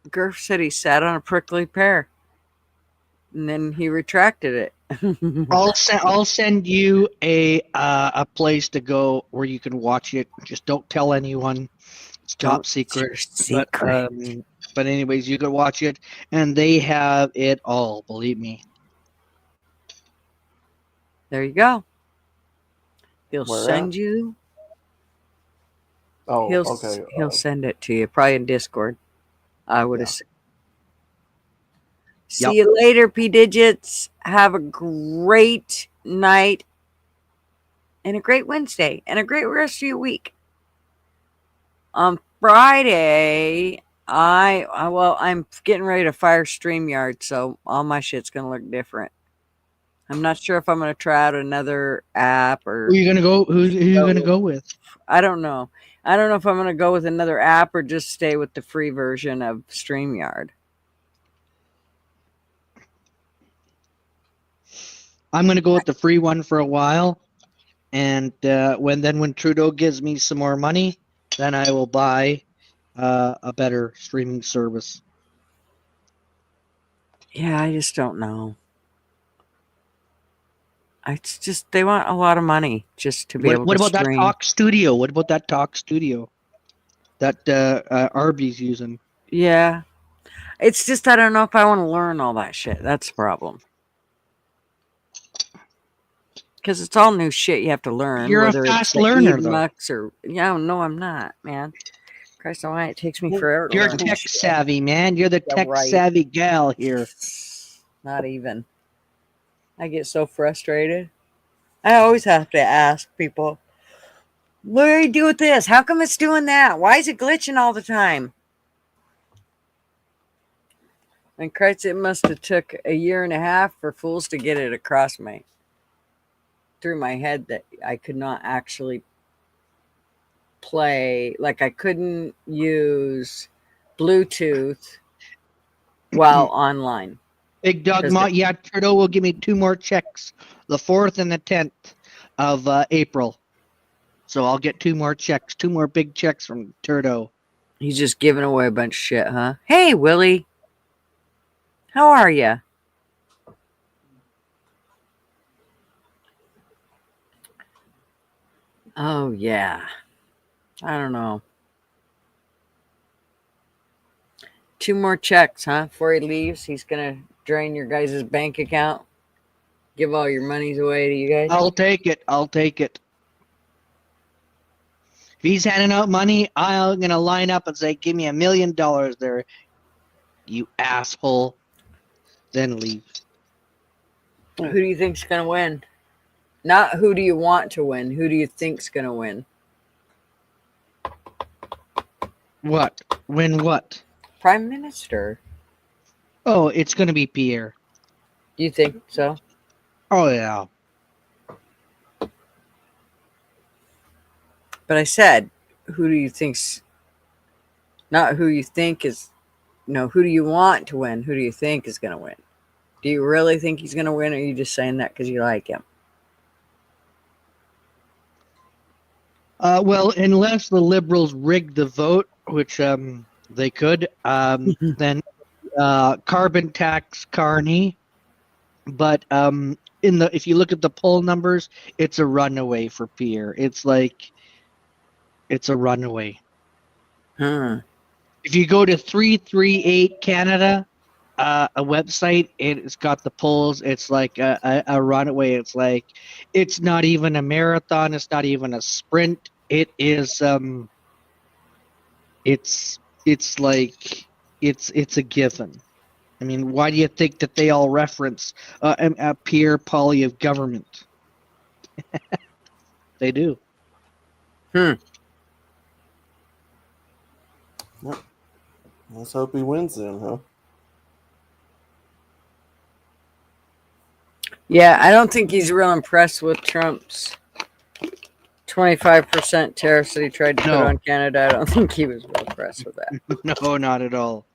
Speaker 12: Gerf said he sat on a prickly pear, and then he retracted it.
Speaker 7: I'll send you a place to go where you can watch it. Just don't tell anyone. It's top secret. But anyways, you can watch it, and they have it all. Believe me.
Speaker 12: There you go. He'll
Speaker 9: Where
Speaker 12: send
Speaker 9: at?
Speaker 12: you.
Speaker 9: Oh,
Speaker 12: He'll
Speaker 9: okay.
Speaker 12: He'll send it to you, probably in Discord. I would assume. See you later, P Digits. Have a great night and a great Wednesday and a great rest of your week. On Friday, I'm getting ready to fire StreamYard, so all my shit's gonna look different. I'm not sure if I'm gonna try out another app or
Speaker 7: Who are you gonna go? Who are you gonna go with?
Speaker 12: I don't know. I don't know if I'm gonna go with another app or just stay with the free version of StreamYard.
Speaker 7: I'm going to go with the free one for a while, and when Trudeau gives me some more money, then I will buy a better streaming service.
Speaker 12: Yeah, I just don't know. It's just they want a lot of money just to be able to stream.
Speaker 7: What about that Talk Studio? What about that Talk Studio that Arby's using?
Speaker 12: Yeah, it's just I don't know if I want to learn all that shit. That's the problem. Because it's all new shit you have to learn.
Speaker 7: You're
Speaker 12: whether
Speaker 7: a fast
Speaker 12: it's
Speaker 7: learner, though.
Speaker 12: Or no, I'm not, man. Christ almighty, it takes me forever to
Speaker 7: You're
Speaker 12: learn.
Speaker 7: tech savvy, man. You're the tech savvy gal here.
Speaker 12: Not even. I get so frustrated. I always have to ask people, what do you do with this? How come it's doing that? Why is it glitching all the time? And Christ, it must have took a year and a half for fools to get it across through my head that I could not actually play. Like I couldn't use Bluetooth while online.
Speaker 7: Big Dog yeah, Trudeau will give me 2 more checks, the 4th and the 10th of April. So I'll get 2 more checks, 2 more big checks from Trudeau.
Speaker 12: He's just giving away a bunch of shit, huh? Hey, Willie. How are you? Oh, yeah. I don't know. 2 more checks, huh? Before he leaves, he's going to drain your guys' bank account. Give all your monies away to you guys.
Speaker 7: I'll take it. If he's handing out money, I'm going to line up and say, give me $1 million there, you asshole. Then leave.
Speaker 12: Who do you think's going to win? Not who do you want to win. Who do you think's going to win?
Speaker 7: What? Win what?
Speaker 12: Prime Minister.
Speaker 7: Oh, it's going to be Pierre.
Speaker 12: You think so?
Speaker 7: Oh, yeah.
Speaker 12: But I said, who do you think's... Not who you think is... No, who do you want to win? Who do you think is going to win? Do you really think he's going to win, or are you just saying that because you like him?
Speaker 7: Well, unless the Liberals rig the vote, which they could, then carbon tax Carney. But if you look at the poll numbers, it's a runaway for Pierre. It's a runaway.
Speaker 12: Hmm.
Speaker 7: If you go to 338 Canada, a website. It's got the polls. It's like a runaway. It's like it's not even a marathon. It's not even a sprint. It is it's like it's a given. I mean, why do you think that they all reference a Pierre Pauli of government? They do.
Speaker 9: Yep. Let's hope he wins then, huh?
Speaker 12: Yeah, I don't think he's real impressed with Trump's 25% tariffs that he tried to put on Canada. I don't think he was real impressed with that.
Speaker 7: No, not at all.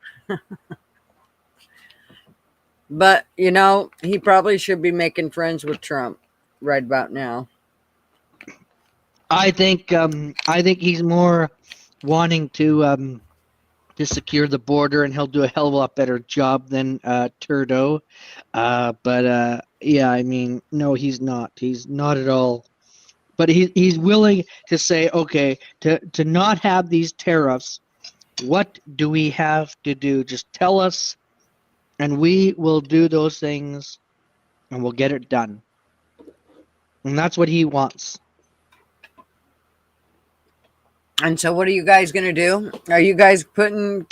Speaker 12: But, you know, he probably should be making friends with Trump right about now.
Speaker 7: I think he's more wanting to secure the border, and he'll do a hell of a lot better job than Trudeau. But yeah, I mean, no, he's not. He's not at all. But he's willing to say, okay, to not have these tariffs, what do we have to do? Just tell us, and we will do those things, and we'll get it done. And that's what he wants.
Speaker 12: And so what are you guys going to do? Are you guys putting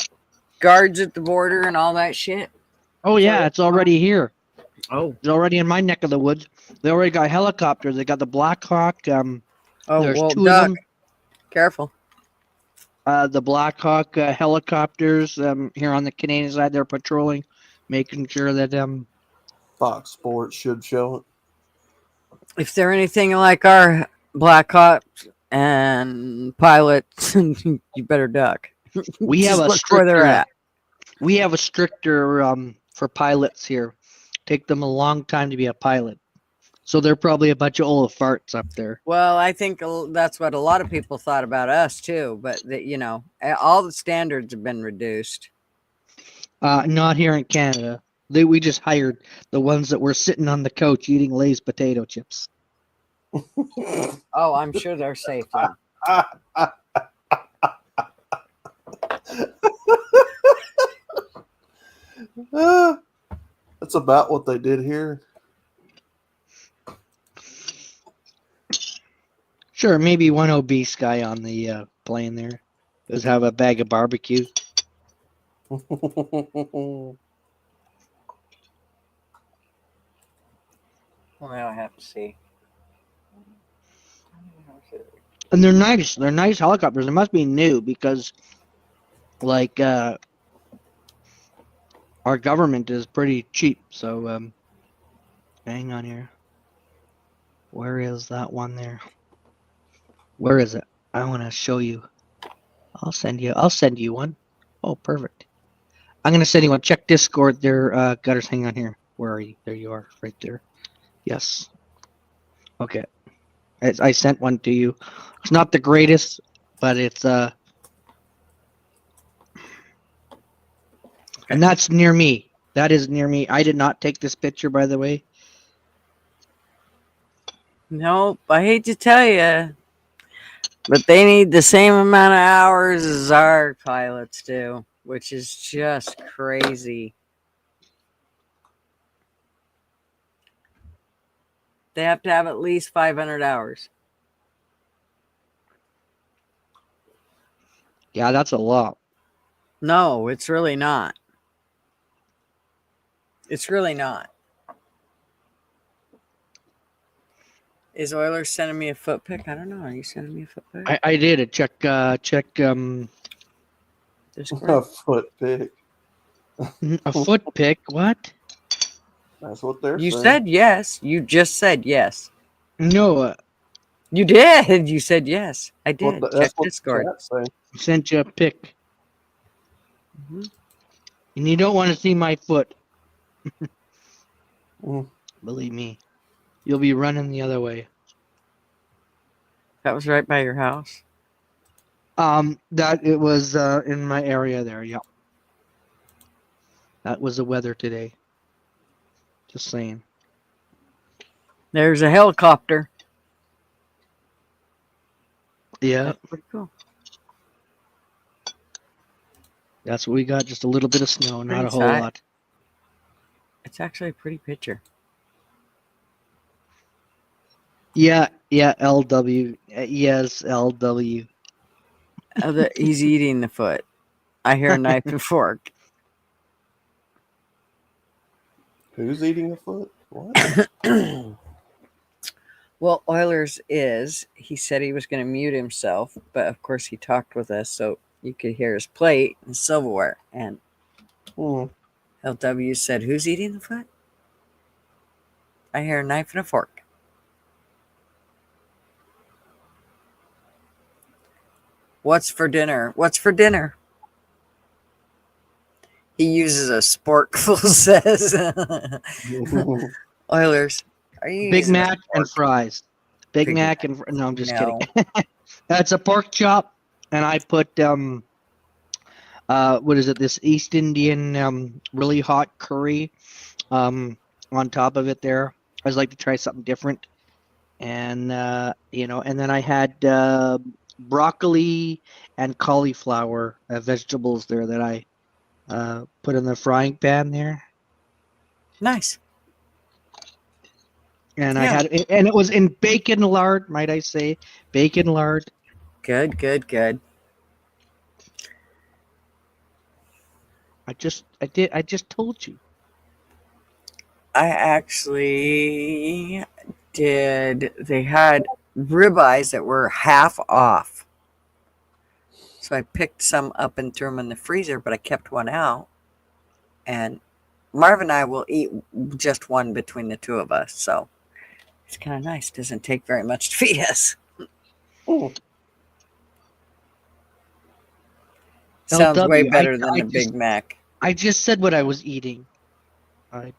Speaker 12: guards at the border and all that shit?
Speaker 7: Oh, yeah, it's already here.
Speaker 12: Oh.
Speaker 7: It's already in my neck of the woods. They already got helicopters. They got the Black Hawk. There's two of them.
Speaker 12: Careful.
Speaker 7: The Black Hawk helicopters here on the Canadian side, they're patrolling, making sure that
Speaker 9: Fox Sports should show it.
Speaker 12: If they're anything like our Black Hawk and pilots, you better duck.
Speaker 7: We have
Speaker 12: Just look where they're at.
Speaker 7: We have a stricter for pilots here. Take them a long time to be a pilot. So they're probably a bunch of old farts up there.
Speaker 12: Well, I think that's what a lot of people thought about us too. But you know, all the standards have been reduced.
Speaker 7: Not here in Canada. We just hired the ones that were sitting on the couch eating Lay's potato chips.
Speaker 12: Oh, I'm sure they're safe.
Speaker 9: Yeah. That's about what they did here.
Speaker 7: Sure, maybe one obese guy on the plane there does have a bag of barbecue.
Speaker 12: Well, now I have to see.
Speaker 7: And they're nice. They're nice helicopters. They must be new because, like, our government is pretty cheap. So, hang on here. Where is that one there? Where is it? I want to show you. I'll send you one. Oh, perfect. I'm gonna send you one. Check Discord. There, Gutters. Hang on here. Where are you? There you are, right there. Yes. Okay. I sent one to you. It's not the greatest, but it's and that's near me. That is near me. I did not take this picture, by the way.
Speaker 12: Nope. I hate to tell you, but they need the same amount of hours as our pilots do, which is just crazy. They have to have at least 500 hours.
Speaker 7: Yeah, that's a lot.
Speaker 12: No, it's really not. It's really not. Is Oilers sending me a foot pic? I don't know. Are you sending me a foot pic?
Speaker 7: I did. Check
Speaker 9: A foot pic.
Speaker 7: A foot pic? What?
Speaker 9: That's what they're
Speaker 12: You
Speaker 9: saying.
Speaker 12: said yes. You just said yes.
Speaker 7: No.
Speaker 12: You did. You said yes. I did.
Speaker 9: Well,
Speaker 12: Check Discord.
Speaker 7: Sent you a pic.
Speaker 12: Mm-hmm.
Speaker 7: And you don't want to see my foot.
Speaker 9: Mm.
Speaker 7: Believe me. You'll be running the other way.
Speaker 12: That was right by your house.
Speaker 7: That it was in my area there, yeah. That was the weather today. Just saying.
Speaker 12: There's a helicopter.
Speaker 7: Yeah.
Speaker 12: That's pretty cool.
Speaker 7: That's what we got, just a little bit of snow, not a whole
Speaker 12: Inside.
Speaker 7: lot.
Speaker 12: It's actually a pretty picture.
Speaker 7: Yeah, LW. Yes, LW.
Speaker 12: He's eating the foot. I hear a knife and fork.
Speaker 9: Who's eating a foot? What?
Speaker 12: Well, Oilers he said he was going to mute himself, but of course he talked with us so you could hear his plate and silverware. And LW said, "Who's eating the foot?" I hear a knife and a fork. What's for dinner? What's for dinner? He uses a sporkful, says. Oilers, are you
Speaker 7: Big
Speaker 12: using
Speaker 7: Mac and fries. Big Mac and no, I'm just kidding. That's a pork chop, and I put what is it? This East Indian really hot curry on top of it. There, I just like to try something different, and and then I had broccoli and cauliflower vegetables there that I put in the frying pan there.
Speaker 12: Nice.
Speaker 7: And I had, and it was in bacon lard, might I say, bacon lard.
Speaker 12: Good.
Speaker 7: I just told you.
Speaker 12: I actually did. They had ribeyes that were half off. So I picked some up and threw them in the freezer, but I kept one out. And Marv and I will eat just one between the two of us. So it's kind of nice. Doesn't take very much to feed us. Sounds
Speaker 7: LW,
Speaker 12: way better than the Big Mac.
Speaker 7: I just said what I was eating. I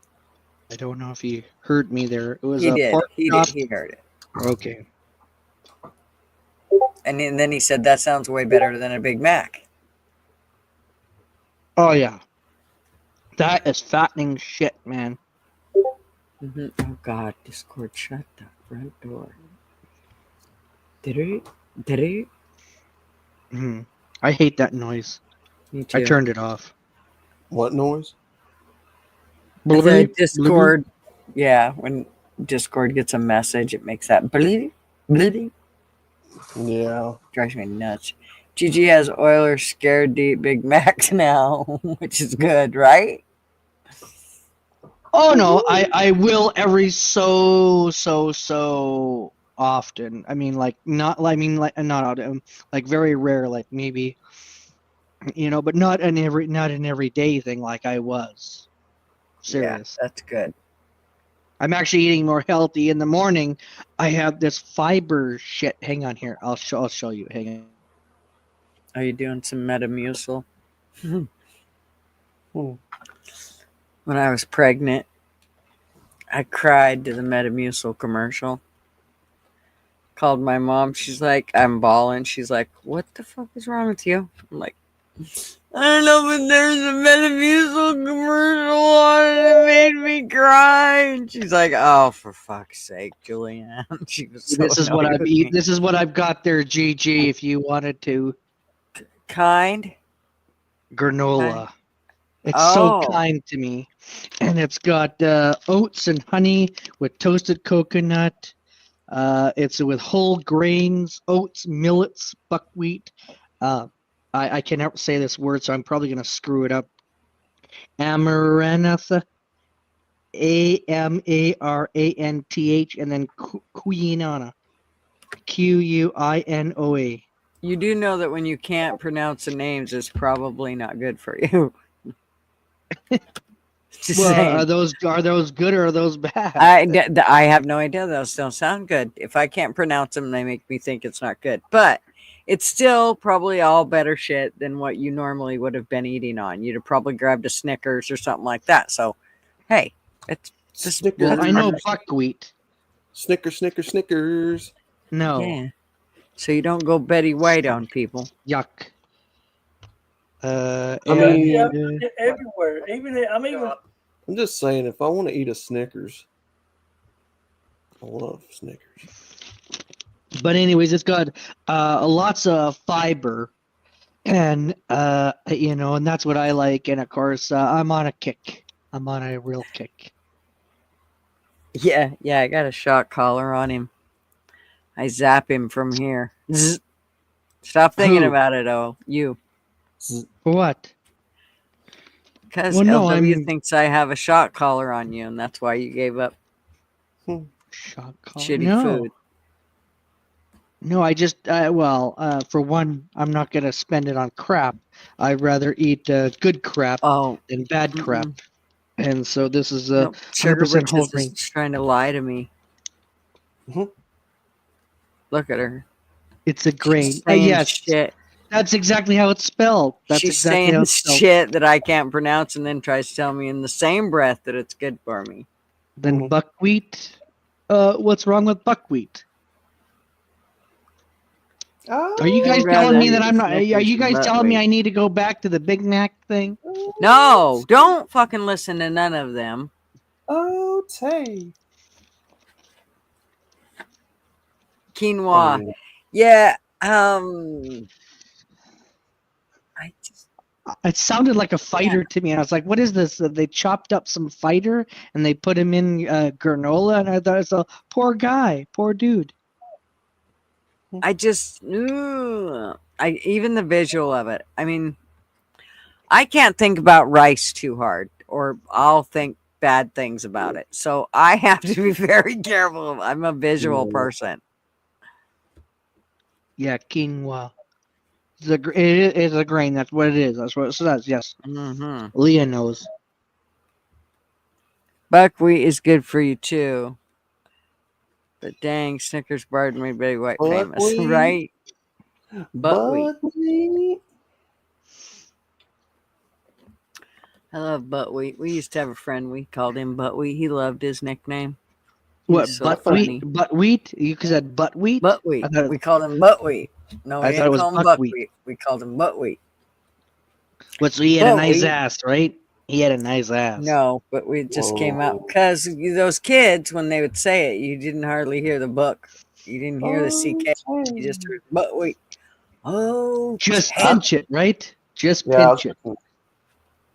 Speaker 7: don't know if you heard me there. It was pork chop.
Speaker 12: He heard it.
Speaker 7: Okay.
Speaker 12: And then he said, that sounds way better than a Big Mac.
Speaker 7: Oh, yeah. That is fattening shit, man.
Speaker 12: Mm-hmm. Oh, God. Discord, shut the front door. Did it?
Speaker 7: Mm-hmm. I hate that noise.
Speaker 12: Me too.
Speaker 7: I turned it off.
Speaker 9: What noise?
Speaker 12: The Discord. Yeah, when Discord gets a message, it makes that bleeding.
Speaker 9: Yeah.
Speaker 12: Drives me nuts. Gigi has Oilers scared to eat Big Macs now, which is good, right?
Speaker 7: Oh no, I will every so often. I mean, not often, like very rare, like maybe, but not an everyday thing like I was. Serious.
Speaker 12: Yeah, that's good.
Speaker 7: I'm actually eating more healthy in the morning. I have this fiber shit. Hang on here. I'll show you. Hang on.
Speaker 12: Are you doing some Metamucil? When I was pregnant, I cried to the Metamucil commercial. Called my mom. She's like, I'm bawling. She's like, what the fuck is wrong with you? I'm like, I don't know, but there's a Metamucil commercial on it that made me cry. And she's like, oh, for fuck's sake, Julianne. She was so
Speaker 7: This is what I've eaten. This is what I've got there, GG, if you wanted to.
Speaker 12: Kind?
Speaker 7: Granola. It's so kind to me. And it's got oats and honey with toasted coconut. It's with whole grains, oats, millets, buckwheat. I can never say this word, so I'm probably going to screw it up. Amaranth, Amaranth, and then quinoa, Quinoa.
Speaker 12: You do know that when you can't pronounce the names, it's probably not good for you.
Speaker 7: Are those good or are those bad?
Speaker 12: I have no idea. Those don't sound good. If I can't pronounce them, they make me think it's not good. But it's still probably all better shit than what you normally would have been eating on. You'd have probably grabbed a Snickers or something like that. So, hey, it's
Speaker 9: Snickers.
Speaker 7: Well, I know buckwheat.
Speaker 9: Snickers.
Speaker 7: No.
Speaker 12: Yeah. So you don't go Betty White on people.
Speaker 7: Yuck.
Speaker 13: Everywhere.
Speaker 9: I'm just saying, if I want to eat a Snickers, I love Snickers.
Speaker 7: But anyways, it's got lots of fiber, and and that's what I like. And of course, I'm on a kick. I'm on a real kick.
Speaker 12: Yeah, I got a shock collar on him. I zap him from here. Zzz. Stop thinking
Speaker 9: Who?
Speaker 12: about it, you.
Speaker 7: For what?
Speaker 12: Because
Speaker 7: Well, no,
Speaker 12: LW thinks I have a shock collar on you, and that's why you gave up
Speaker 7: shock collar.
Speaker 12: shitty
Speaker 7: No.
Speaker 12: food.
Speaker 7: No, I just for one, I'm not gonna spend it on crap. I'd rather eat good crap than bad crap. And so this is
Speaker 12: Nope.
Speaker 7: 100%
Speaker 12: Sugar
Speaker 7: whole
Speaker 12: Britches
Speaker 7: grain.
Speaker 12: is trying to lie to me. Look at her.
Speaker 7: It's a grain.
Speaker 12: She's saying
Speaker 7: Yes,
Speaker 12: shit.
Speaker 7: that's exactly how it's spelled. That's
Speaker 12: She's
Speaker 7: exactly how
Speaker 12: saying
Speaker 7: it's spelled.
Speaker 12: shit that I can't pronounce, and then tries to tell me in the same breath that it's good for me.
Speaker 7: Then buckwheat. What's wrong with buckwheat? Are you guys telling me that I'm not? Are you guys telling me I need to go back to the Big Mac thing?
Speaker 12: No, don't fucking listen to none of them.
Speaker 9: Oh, Tay.
Speaker 12: Quinoa. Yeah.
Speaker 7: It sounded like a fighter to me, and I was like, "What is this?" They chopped up some fighter and they put him in granola, and I thought it's a poor guy, poor dude.
Speaker 12: I just, even the visual of it. I mean, I can't think about rice too hard, or I'll think bad things about it. So I have to be very careful. I'm a visual person.
Speaker 7: Yeah, quinoa. It is a grain. That's what it is. That's what it says. Yes.
Speaker 12: Mm-hmm.
Speaker 7: Leah knows.
Speaker 12: Buckwheat is good for you too. But dang, Snickers bar made Betty White famous, right? Buckwheat. I love Buckwheat. We used to have a friend. We called him Buckwheat. He loved his nickname.
Speaker 7: What, buckwheat? Buckwheat? You said buckwheat?
Speaker 12: Buckwheat. We called him Buckwheat. No, we didn't call him Buckwheat. We called him Buckwheat.
Speaker 7: What? So he had a nice ass, right? He had a nice ass.
Speaker 12: No, but we just came out because those kids, when they would say it, you didn't hardly hear the book. You didn't hear the CK. You just heard Buckwheat. Oh,
Speaker 7: just pinch it, right? Just pinch it.
Speaker 9: I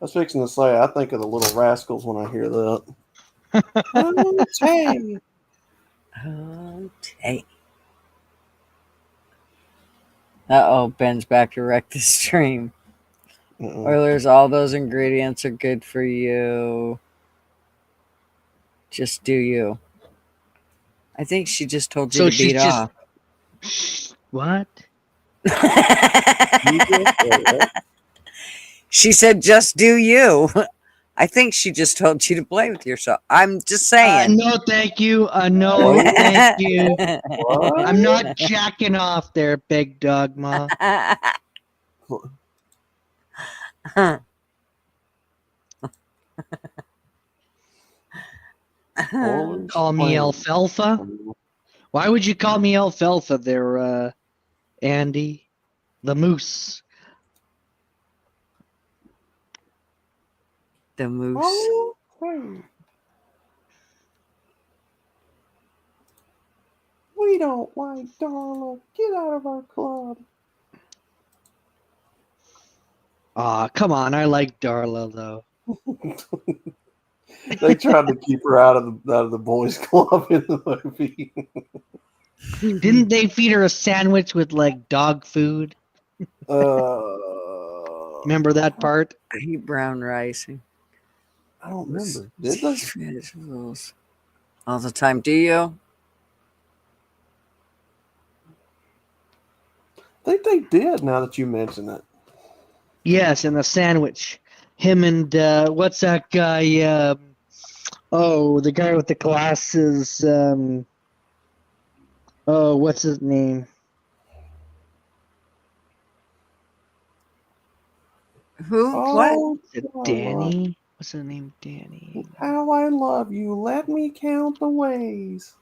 Speaker 9: was fixing to say, I think of the Little Rascals when I hear that. Oh, Tay.
Speaker 12: Oh, Tay. Uh-oh, Ben's back to wreck the stream. Oilers, all those ingredients are good for you. Just do you. I think she just told you to beat off.
Speaker 7: What?
Speaker 12: She said, just do you. I think she just told you to play with yourself. I'm just saying.
Speaker 7: No, thank you. No, thank you. I'm not jacking off there, big dog, Ma. Call me alfalfa? Why would you call me alfalfa there, Andy? The moose.
Speaker 12: The moose.
Speaker 9: Oh, we don't like Darla. Get out of our club.
Speaker 7: Aw, come on. I like Darla, though.
Speaker 9: They tried to keep her out of the boys' club in the movie.
Speaker 7: Didn't they feed her a sandwich with like dog food? Remember that part?
Speaker 12: I eat brown rice.
Speaker 9: I don't remember. Did they?
Speaker 12: All the time. Do you?
Speaker 9: I think they did. Now that you mention it.
Speaker 7: Yes, and the sandwich. Him and what's that guy? The guy with the glasses. What's his name?
Speaker 12: Who? What?
Speaker 7: Is it Danny? What's his name? Danny.
Speaker 9: How I love you. Let me count the ways.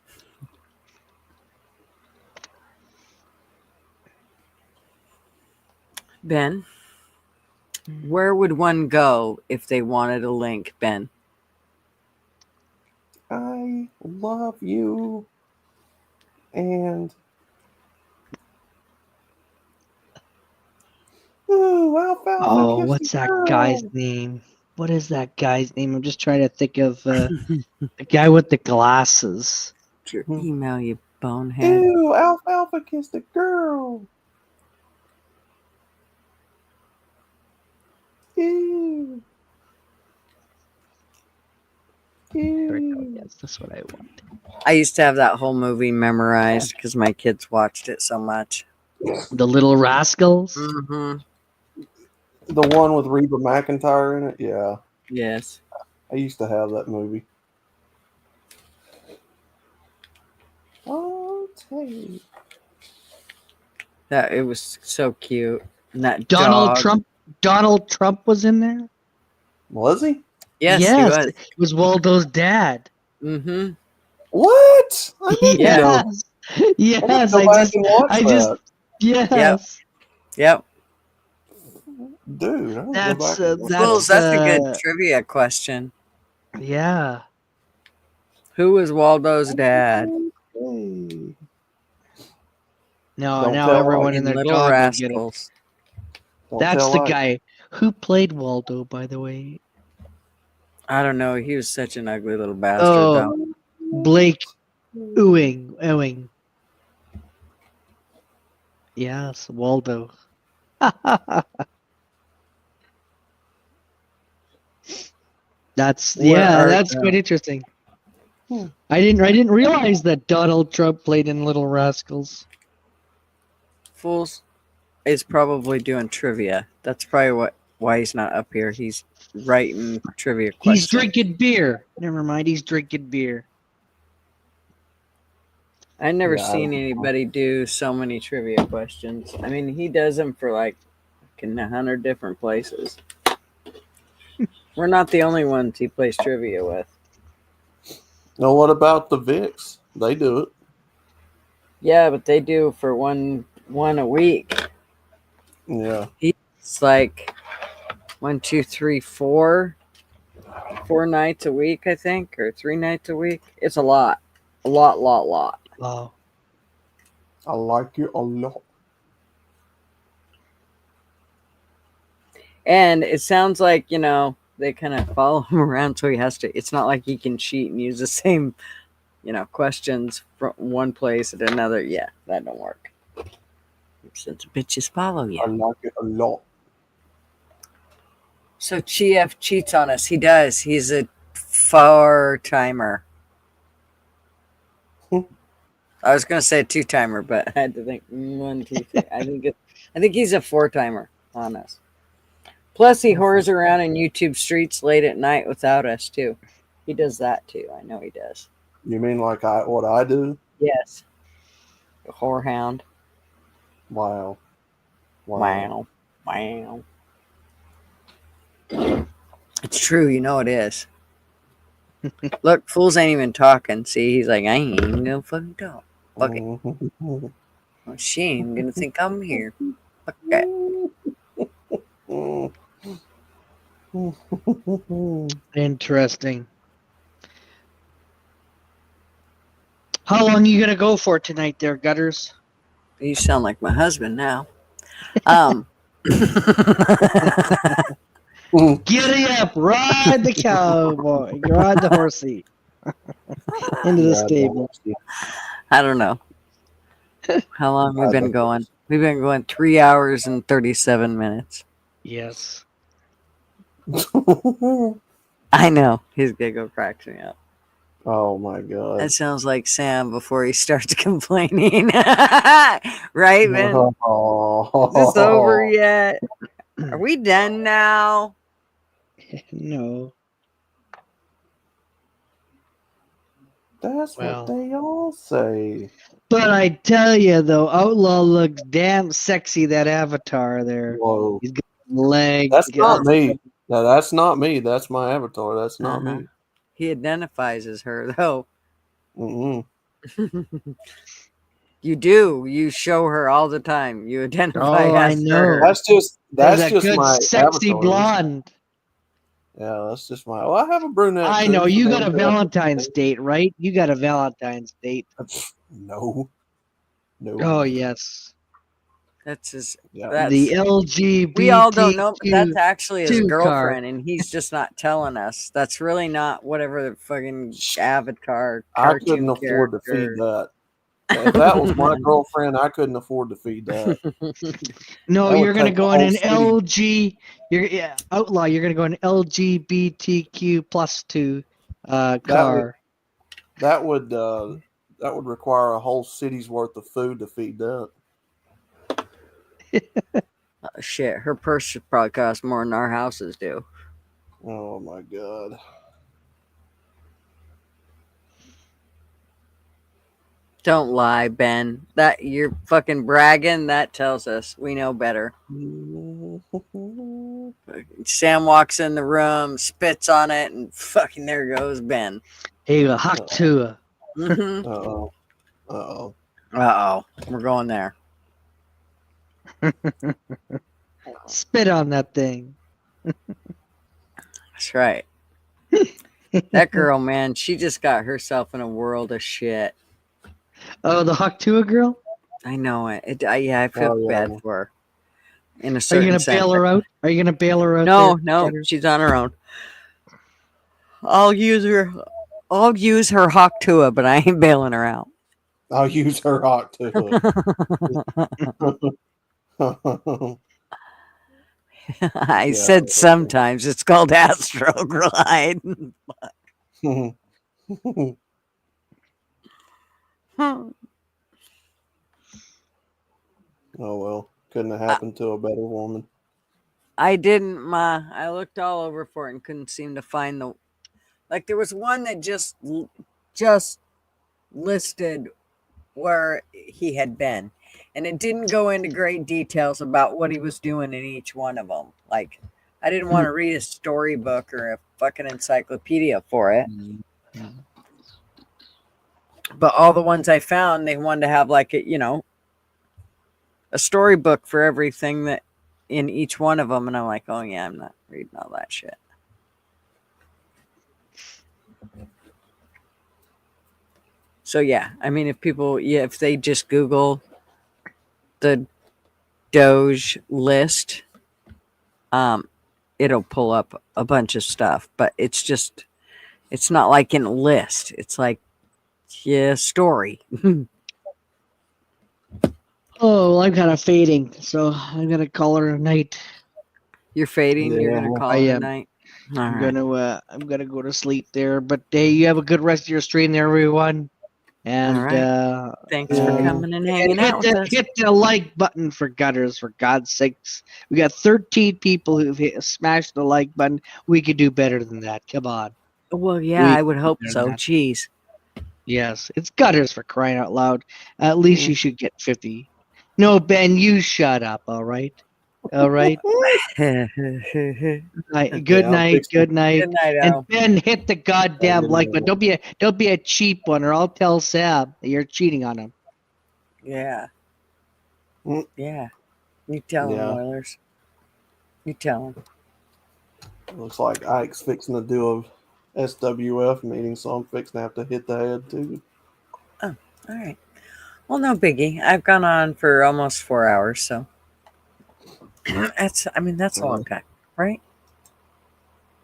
Speaker 12: Ben, where would one go if they wanted a link, Ben?
Speaker 9: I love you. And ooh, alfalfa.
Speaker 7: Oh, what's that guy's name? what is that guy's name? I'm just trying to think of the guy with the glasses.
Speaker 12: Your email, you bonehead.
Speaker 9: Ew, Alfalfa kissed a girl. Ew.
Speaker 7: There we go. Yes, that's what I want.
Speaker 12: I used to have that whole movie memorized because my kids watched it so much.
Speaker 7: The Little Rascals.
Speaker 12: Mm-hmm.
Speaker 9: The one with Reba McEntire in it? Yeah.
Speaker 12: Yes.
Speaker 9: I used to have that movie. Okay.
Speaker 12: That it was so cute. And that
Speaker 7: Donald
Speaker 12: dog.
Speaker 7: Trump. Donald Trump was in there.
Speaker 9: Was he?
Speaker 12: Yes,
Speaker 7: yes,
Speaker 12: he was.
Speaker 7: It was Waldo's dad.
Speaker 12: Mm-hmm.
Speaker 9: What? I didn't know.
Speaker 7: Yes, yes.
Speaker 9: Go back and watch that.
Speaker 7: Yes.
Speaker 12: Yep.
Speaker 9: Dude,
Speaker 7: That's
Speaker 12: Fools, that's a good trivia question.
Speaker 7: Yeah.
Speaker 12: Who was Waldo's dad?
Speaker 9: Hey.
Speaker 7: No, now everyone in their
Speaker 12: Little
Speaker 7: dog will get it.
Speaker 12: Rascals.
Speaker 7: That's the guy who played Waldo, by the way.
Speaker 12: I don't know. He was such an ugly little bastard, though.
Speaker 7: Blake Ewing. Yes, Waldo. That's quite interesting. I didn't realize that Donald Trump played in Little Rascals.
Speaker 12: Fools is probably doing trivia. That's probably why he's not up here. He's writing trivia questions.
Speaker 7: He's drinking beer. Never mind, he's drinking beer.
Speaker 12: I never seen anybody do so many trivia questions. I mean, he does them for like 100 different places. We're not the only ones he plays trivia with.
Speaker 9: Now, what about the Vicks? They do it.
Speaker 12: Yeah, but they do for one a week.
Speaker 9: Yeah.
Speaker 12: It's like 1, 2, 3, 4 nights a week, I think, or 3 nights a week. It's a lot. A lot.
Speaker 7: Wow.
Speaker 9: I like it a lot.
Speaker 12: And it sounds like, they kind of follow him around, so he has to. It's not like he can cheat and use the same, questions from one place at another. Yeah, that don't work. Since bitches follow you.
Speaker 9: I like it a lot.
Speaker 12: So GF cheats on us. He does. He's a 4-timer. I was going to say a 2-timer, but I had to think 1, 2, 3. I think he's a 4-timer on us. Plus, he whores around in YouTube streets late at night without us, too. He does that, too. I know he does.
Speaker 9: You mean like what I do?
Speaker 12: Yes. A whorehound.
Speaker 9: Wow.
Speaker 12: It's true. It is. Look, fools ain't even talking. See, he's like, I ain't even gonna fucking talk. Fuck it. Well, she ain't gonna think I'm here. Fuck that.
Speaker 7: Interesting. How long are you gonna go for tonight there, Gutters?
Speaker 12: You sound like my husband now.
Speaker 7: Giddy up, ride the cowboy, ride the horsey into the stable.
Speaker 12: I don't know how long we've been going. We've been going 3 hours and 37 minutes.
Speaker 7: Yes.
Speaker 12: I know. His giggle cracks me up.
Speaker 9: Oh my god.
Speaker 12: That sounds like Sam before he starts complaining. Right, man? Is this over yet? Are we done now?
Speaker 7: No.
Speaker 9: That's what they all say.
Speaker 7: But I tell you, though, Outlaw looks damn sexy, that avatar there.
Speaker 9: Whoa.
Speaker 7: He's got legs.
Speaker 9: That's not me. No, that's not me. That's my avatar. That's not me.
Speaker 12: He identifies as her, though.
Speaker 9: Mm-mm.
Speaker 12: You do. You show her all the time. You identify as her.
Speaker 9: That's just
Speaker 7: good,
Speaker 9: my
Speaker 7: sexy
Speaker 9: avatar.
Speaker 7: blonde.
Speaker 9: Yeah, that's just my. Well, I have a brunette.
Speaker 7: I know you got a Valentine's date, right? You got a Valentine's date.
Speaker 9: No.
Speaker 7: Oh yes.
Speaker 12: That's his.
Speaker 9: Yeah.
Speaker 12: That's
Speaker 7: The LGBTQ
Speaker 12: we all don't know, but that's actually his
Speaker 7: car.
Speaker 12: girlfriend, and he's just not telling us. That's really not whatever the fucking Avatar
Speaker 9: I couldn't
Speaker 12: cartoon
Speaker 9: afford to feed
Speaker 12: character.
Speaker 9: that. If that was my girlfriend, I couldn't afford to feed that.
Speaker 7: No,
Speaker 9: That would
Speaker 7: you're gonna
Speaker 9: take
Speaker 7: go
Speaker 9: the
Speaker 7: in
Speaker 9: whole
Speaker 7: an
Speaker 9: city.
Speaker 7: outlaw. You're gonna go in an LGBTQ+2
Speaker 9: That
Speaker 7: car.
Speaker 9: that would require a whole city's worth of food to feed that.
Speaker 12: Shit, her purse should probably cost more than our houses do.
Speaker 9: Oh my god.
Speaker 12: Don't lie, Ben. That you're fucking bragging. That tells us we know better. Sam walks in the room, spits on it, and fucking there goes Ben.
Speaker 7: Hey, a hot tour.
Speaker 12: Mm-hmm.
Speaker 9: Uh-oh. Uh-oh.
Speaker 12: Uh-oh. We're going there.
Speaker 7: Spit on that thing.
Speaker 12: That's right. That girl, man, she just got herself in a world of shit.
Speaker 7: Oh, the Haktua girl?
Speaker 12: I know it. Yeah, I feel bad for her. In a
Speaker 7: Are you
Speaker 12: certain
Speaker 7: gonna
Speaker 12: sense.
Speaker 7: bail her out? Are you gonna bail her out?
Speaker 12: No,
Speaker 7: there,
Speaker 12: no,
Speaker 7: Cheddar?
Speaker 12: she's on her own. I'll use her Haktua, but I ain't bailing her out.
Speaker 9: I'll use her hot too.
Speaker 12: I said sometimes it's called Astroglide.
Speaker 9: Oh well, couldn't have happened to a better woman.
Speaker 12: I didn't, Ma. I looked all over for it and couldn't seem to find the. Like there was one that just listed where he had been, and it didn't go into great details about what he was doing in each one of them. Like I didn't want to read a storybook or a fucking encyclopedia for it. But all the ones I found, they wanted to have like a storybook for everything that in each one of them, and I'm like, oh yeah, I'm not reading all that shit. So yeah, I mean, if they just Google the D.O.G.E list, it'll pull up a bunch of stuff. But it's not like in a list. It's like story.
Speaker 7: Oh, I'm kind of fading, so I'm gonna call her a night.
Speaker 12: You're fading.
Speaker 9: Yeah,
Speaker 12: You're gonna call
Speaker 7: I
Speaker 12: it a
Speaker 7: am.
Speaker 12: night.
Speaker 7: I'm gonna go to sleep there. But hey, you have a good rest of your stream there, everyone. And
Speaker 12: All right. Thanks for coming and hanging out with us.
Speaker 7: Hit the like button for Gutters, for God's sakes. We got 13 people who've smashed the like button. We could do better than that. Come on.
Speaker 12: Well, yeah, I would hope so. Jeez.
Speaker 7: Yes, it's Gutters, for crying out loud. At least you should get 50. No, Ben, you shut up. All right. All right. Good night. Good night.
Speaker 12: Good night,
Speaker 7: And
Speaker 12: Al.
Speaker 7: Ben, hit the goddamn like button. Don't be a cheap one, or I'll tell Sam that you're cheating on him.
Speaker 12: Yeah. Yeah. You tell him, Oilers. You tell him.
Speaker 9: Looks like Ike's fixing to do a SWF meeting, so I'm fixing to have to hit the head too.
Speaker 12: Oh, all right. Well, no biggie. I've gone on for almost 4 hours, so that's a long time, right?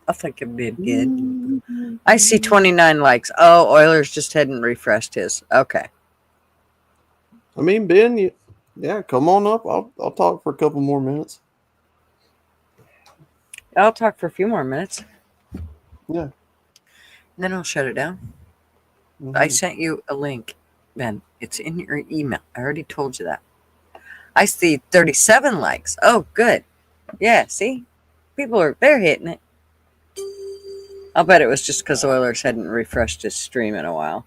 Speaker 12: I think it did good. I see 29 likes. Oh, Oilers just hadn't refreshed his. Okay.
Speaker 9: I mean, Ben, come on up. I'll talk for a couple more minutes.
Speaker 12: I'll talk for a few more minutes.
Speaker 9: Yeah.
Speaker 12: Then I'll shut it down. Mm-hmm. I sent you a link, Ben. It's in your email. I already told you that. I see 37 likes. Oh, good. Yeah, see? They're hitting it. I'll bet it was just because Oilers hadn't refreshed his stream in a while.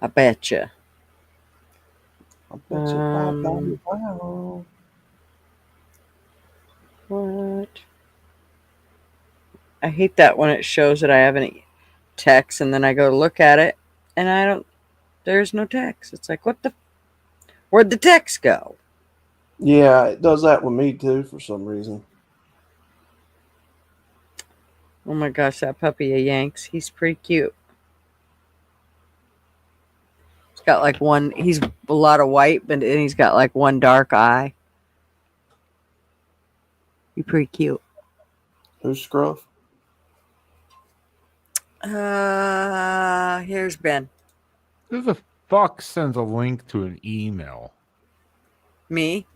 Speaker 12: I bet you. What? I hate that when it shows that I have any text and then I go to look at it and there's no text. It's like, where'd the text go?
Speaker 9: Yeah, it does that with me too for some reason.
Speaker 12: Oh my gosh, that puppy a Yanks. He's pretty cute. got like one. He's a lot of white, but then he's got like one dark eye. He's pretty cute.
Speaker 9: Who's Scruff?
Speaker 12: Here's Ben.
Speaker 13: Who the fuck sends a link to an email?
Speaker 12: Me.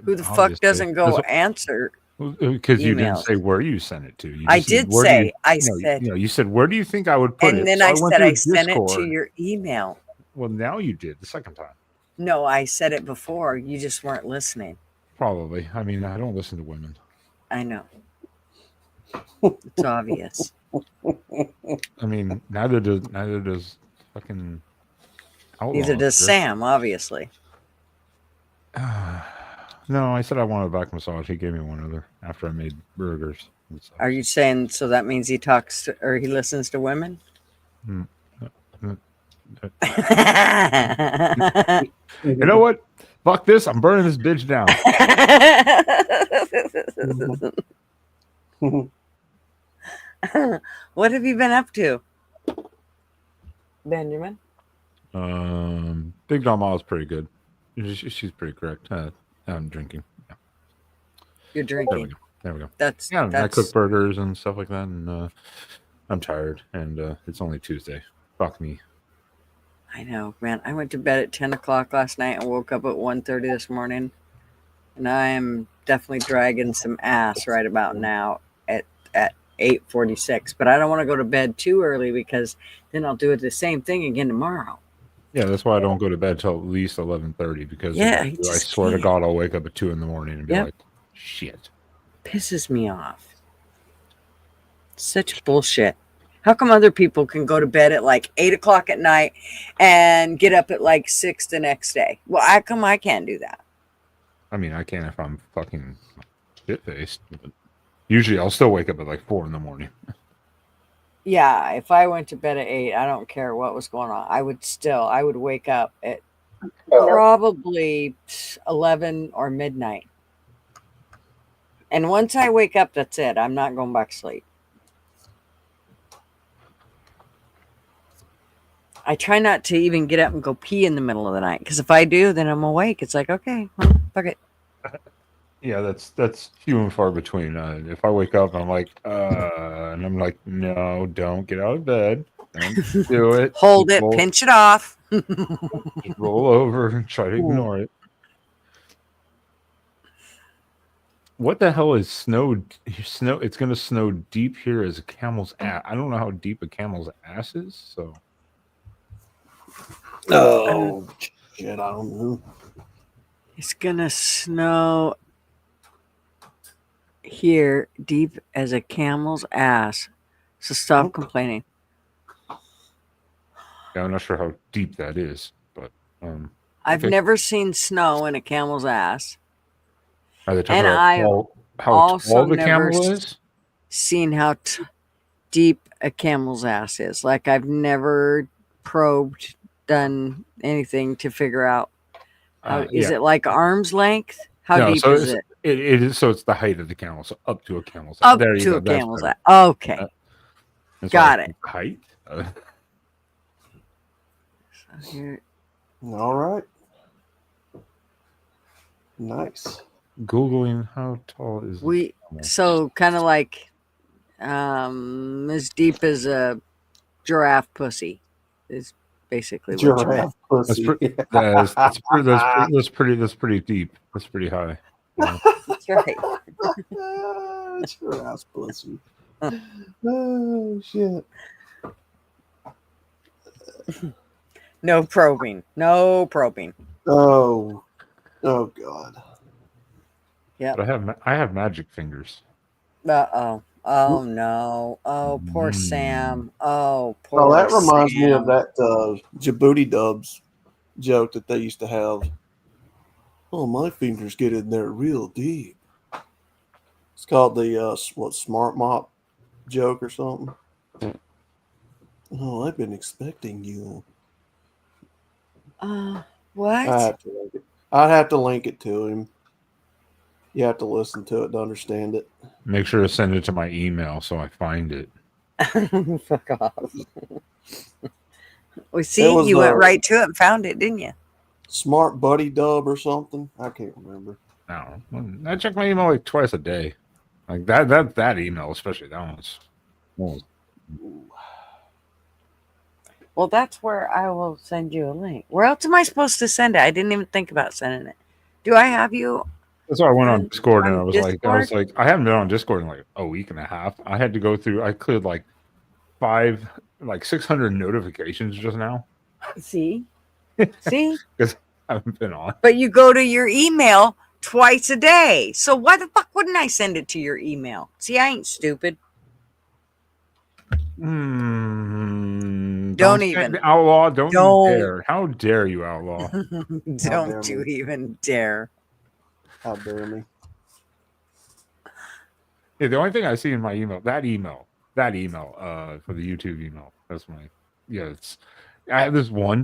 Speaker 12: Who the fuck doesn't go answer?
Speaker 13: Because you didn't
Speaker 12: emails?
Speaker 13: say where you sent it to. You
Speaker 12: I
Speaker 13: just said,
Speaker 12: did
Speaker 13: "Where do
Speaker 12: say. I
Speaker 13: you
Speaker 12: said.
Speaker 13: you said, where do you think I would put it?
Speaker 12: And then
Speaker 13: So
Speaker 12: I
Speaker 13: went
Speaker 12: said
Speaker 13: to
Speaker 12: I
Speaker 13: the
Speaker 12: sent it to
Speaker 13: Discord.
Speaker 12: your email.
Speaker 13: Well, now you did the second time.
Speaker 12: No, I said it before. You just weren't listening.
Speaker 13: Probably. I mean, I don't listen to women.
Speaker 12: I know. It's obvious.
Speaker 13: I mean, neither does fucking Outlaw.
Speaker 12: Neither does Sam, obviously.
Speaker 13: No, I said I wanted a back massage. He gave me one other after I made burgers.
Speaker 12: Are you saying so that means he talks to, or he listens to women?
Speaker 13: You know what? Fuck this. I'm burning this bitch down.
Speaker 12: What have you been up to, Benjamin?
Speaker 13: Big Mama is pretty good. She's pretty correct. I'm drinking. Yeah.
Speaker 12: You're drinking.
Speaker 13: There we go.
Speaker 12: That's
Speaker 13: I cook burgers and stuff like that, and I'm tired, and it's only Tuesday. Fuck me.
Speaker 12: I know, man. I went to bed at 10 o'clock last night and woke up at 1:30 this morning, and I am definitely dragging some ass right about now at 8:46. But I don't want to go to bed too early because then I'll do it the same thing again tomorrow.
Speaker 13: Yeah, that's why I don't go to bed till at least 11:30 because I swear to God I'll wake up at 2 in the morning and be like, shit.
Speaker 12: Pisses me off. Such bullshit. How come other people can go to bed at like 8 o'clock at night and get up at like 6 the next day? Well, how come I can't do that?
Speaker 13: I mean, I can if I'm fucking shit-faced. But usually I'll still wake up at like 4 in the morning.
Speaker 12: Yeah, if I went to bed at 8, I don't care what was going on. I would wake up at probably 11 or midnight. And once I wake up, that's it. I'm not going back to sleep. I try not to even get up and go pee in the middle of the night. Because if I do, then I'm awake. It's like, okay, well, fuck it.
Speaker 13: Yeah, that's few and far between. If I wake up and I'm like, and I'm like, no, don't get out of bed. Don't do it.
Speaker 12: Hold it, pinch it off.
Speaker 13: Roll over and try to ignore it. What the hell is snow? Snow. It's going to snow deep here as a camel's ass. I don't know how deep a camel's ass is. So.
Speaker 9: Oh shit! I don't know.
Speaker 12: It's gonna snow here deep as a camel's ass. So stop complaining.
Speaker 13: Yeah, I'm not sure how deep that is, but
Speaker 12: I've never seen snow in a camel's ass.
Speaker 13: Are they talking
Speaker 12: And
Speaker 13: about
Speaker 12: I
Speaker 13: how
Speaker 12: also
Speaker 13: tall the
Speaker 12: never
Speaker 13: camel is?
Speaker 12: seen how deep a camel's ass is. Like I've never probed, done anything to figure out. Is it like arm's length? How deep is it?
Speaker 13: It is. So it's the height of the camel. So up to a camel's
Speaker 12: Up
Speaker 13: there you
Speaker 12: to
Speaker 13: go.
Speaker 12: a
Speaker 13: That's
Speaker 12: camel's
Speaker 13: better.
Speaker 12: ass. Okay. Got it.
Speaker 13: Height.
Speaker 12: Here.
Speaker 9: All right. Nice.
Speaker 13: Googling how tall is
Speaker 12: We so kind of like as deep as a giraffe pussy is basically what you meant.
Speaker 9: Pussy.
Speaker 13: That's pretty deep. That's pretty high. Yeah.
Speaker 12: That's right.
Speaker 9: Giraffe pussy. Oh shit.
Speaker 12: No probing. No probing.
Speaker 9: Oh God.
Speaker 12: Yeah.
Speaker 13: But I have magic fingers.
Speaker 12: Oh no. Oh, poor Sam. Oh, poor
Speaker 9: Oh, that reminds me
Speaker 12: Sam.
Speaker 9: of that Djibouti Dubs joke that they used to have. Oh, my fingers get in there real deep. It's called the smart mop joke or something. Oh, I've been expecting you.
Speaker 12: What?
Speaker 9: I'd have to link it to him. You have to listen to it to understand it.
Speaker 13: Make sure to send it to my email so I find it.
Speaker 12: Fuck off.
Speaker 3: We see you went right to it and found it, didn't you?
Speaker 9: Smart Buddy Dub or something. I can't remember.
Speaker 13: No, I check my email like twice a day. Like that email, especially that one's.
Speaker 3: Well, that's where I will send you a link. Where else am I supposed to send it? I didn't even think about sending it. Do I have you?
Speaker 13: That's why I went on Discord and I was
Speaker 3: Discord?
Speaker 13: like, I haven't been on Discord in like a week and a half. I had to go through. I cleared like 600 notifications just now.
Speaker 3: See? See?
Speaker 13: Because I haven't been on.
Speaker 3: But you go to your email twice a day. So why the fuck wouldn't I send it to your email? See, I ain't stupid. Don't even.
Speaker 13: Outlaw, don't you dare. How dare you, Outlaw?
Speaker 3: Don't you even dare.
Speaker 9: How dare me.
Speaker 13: Yeah, the only thing I see in my email, that email for the YouTube email. That's my, I have this one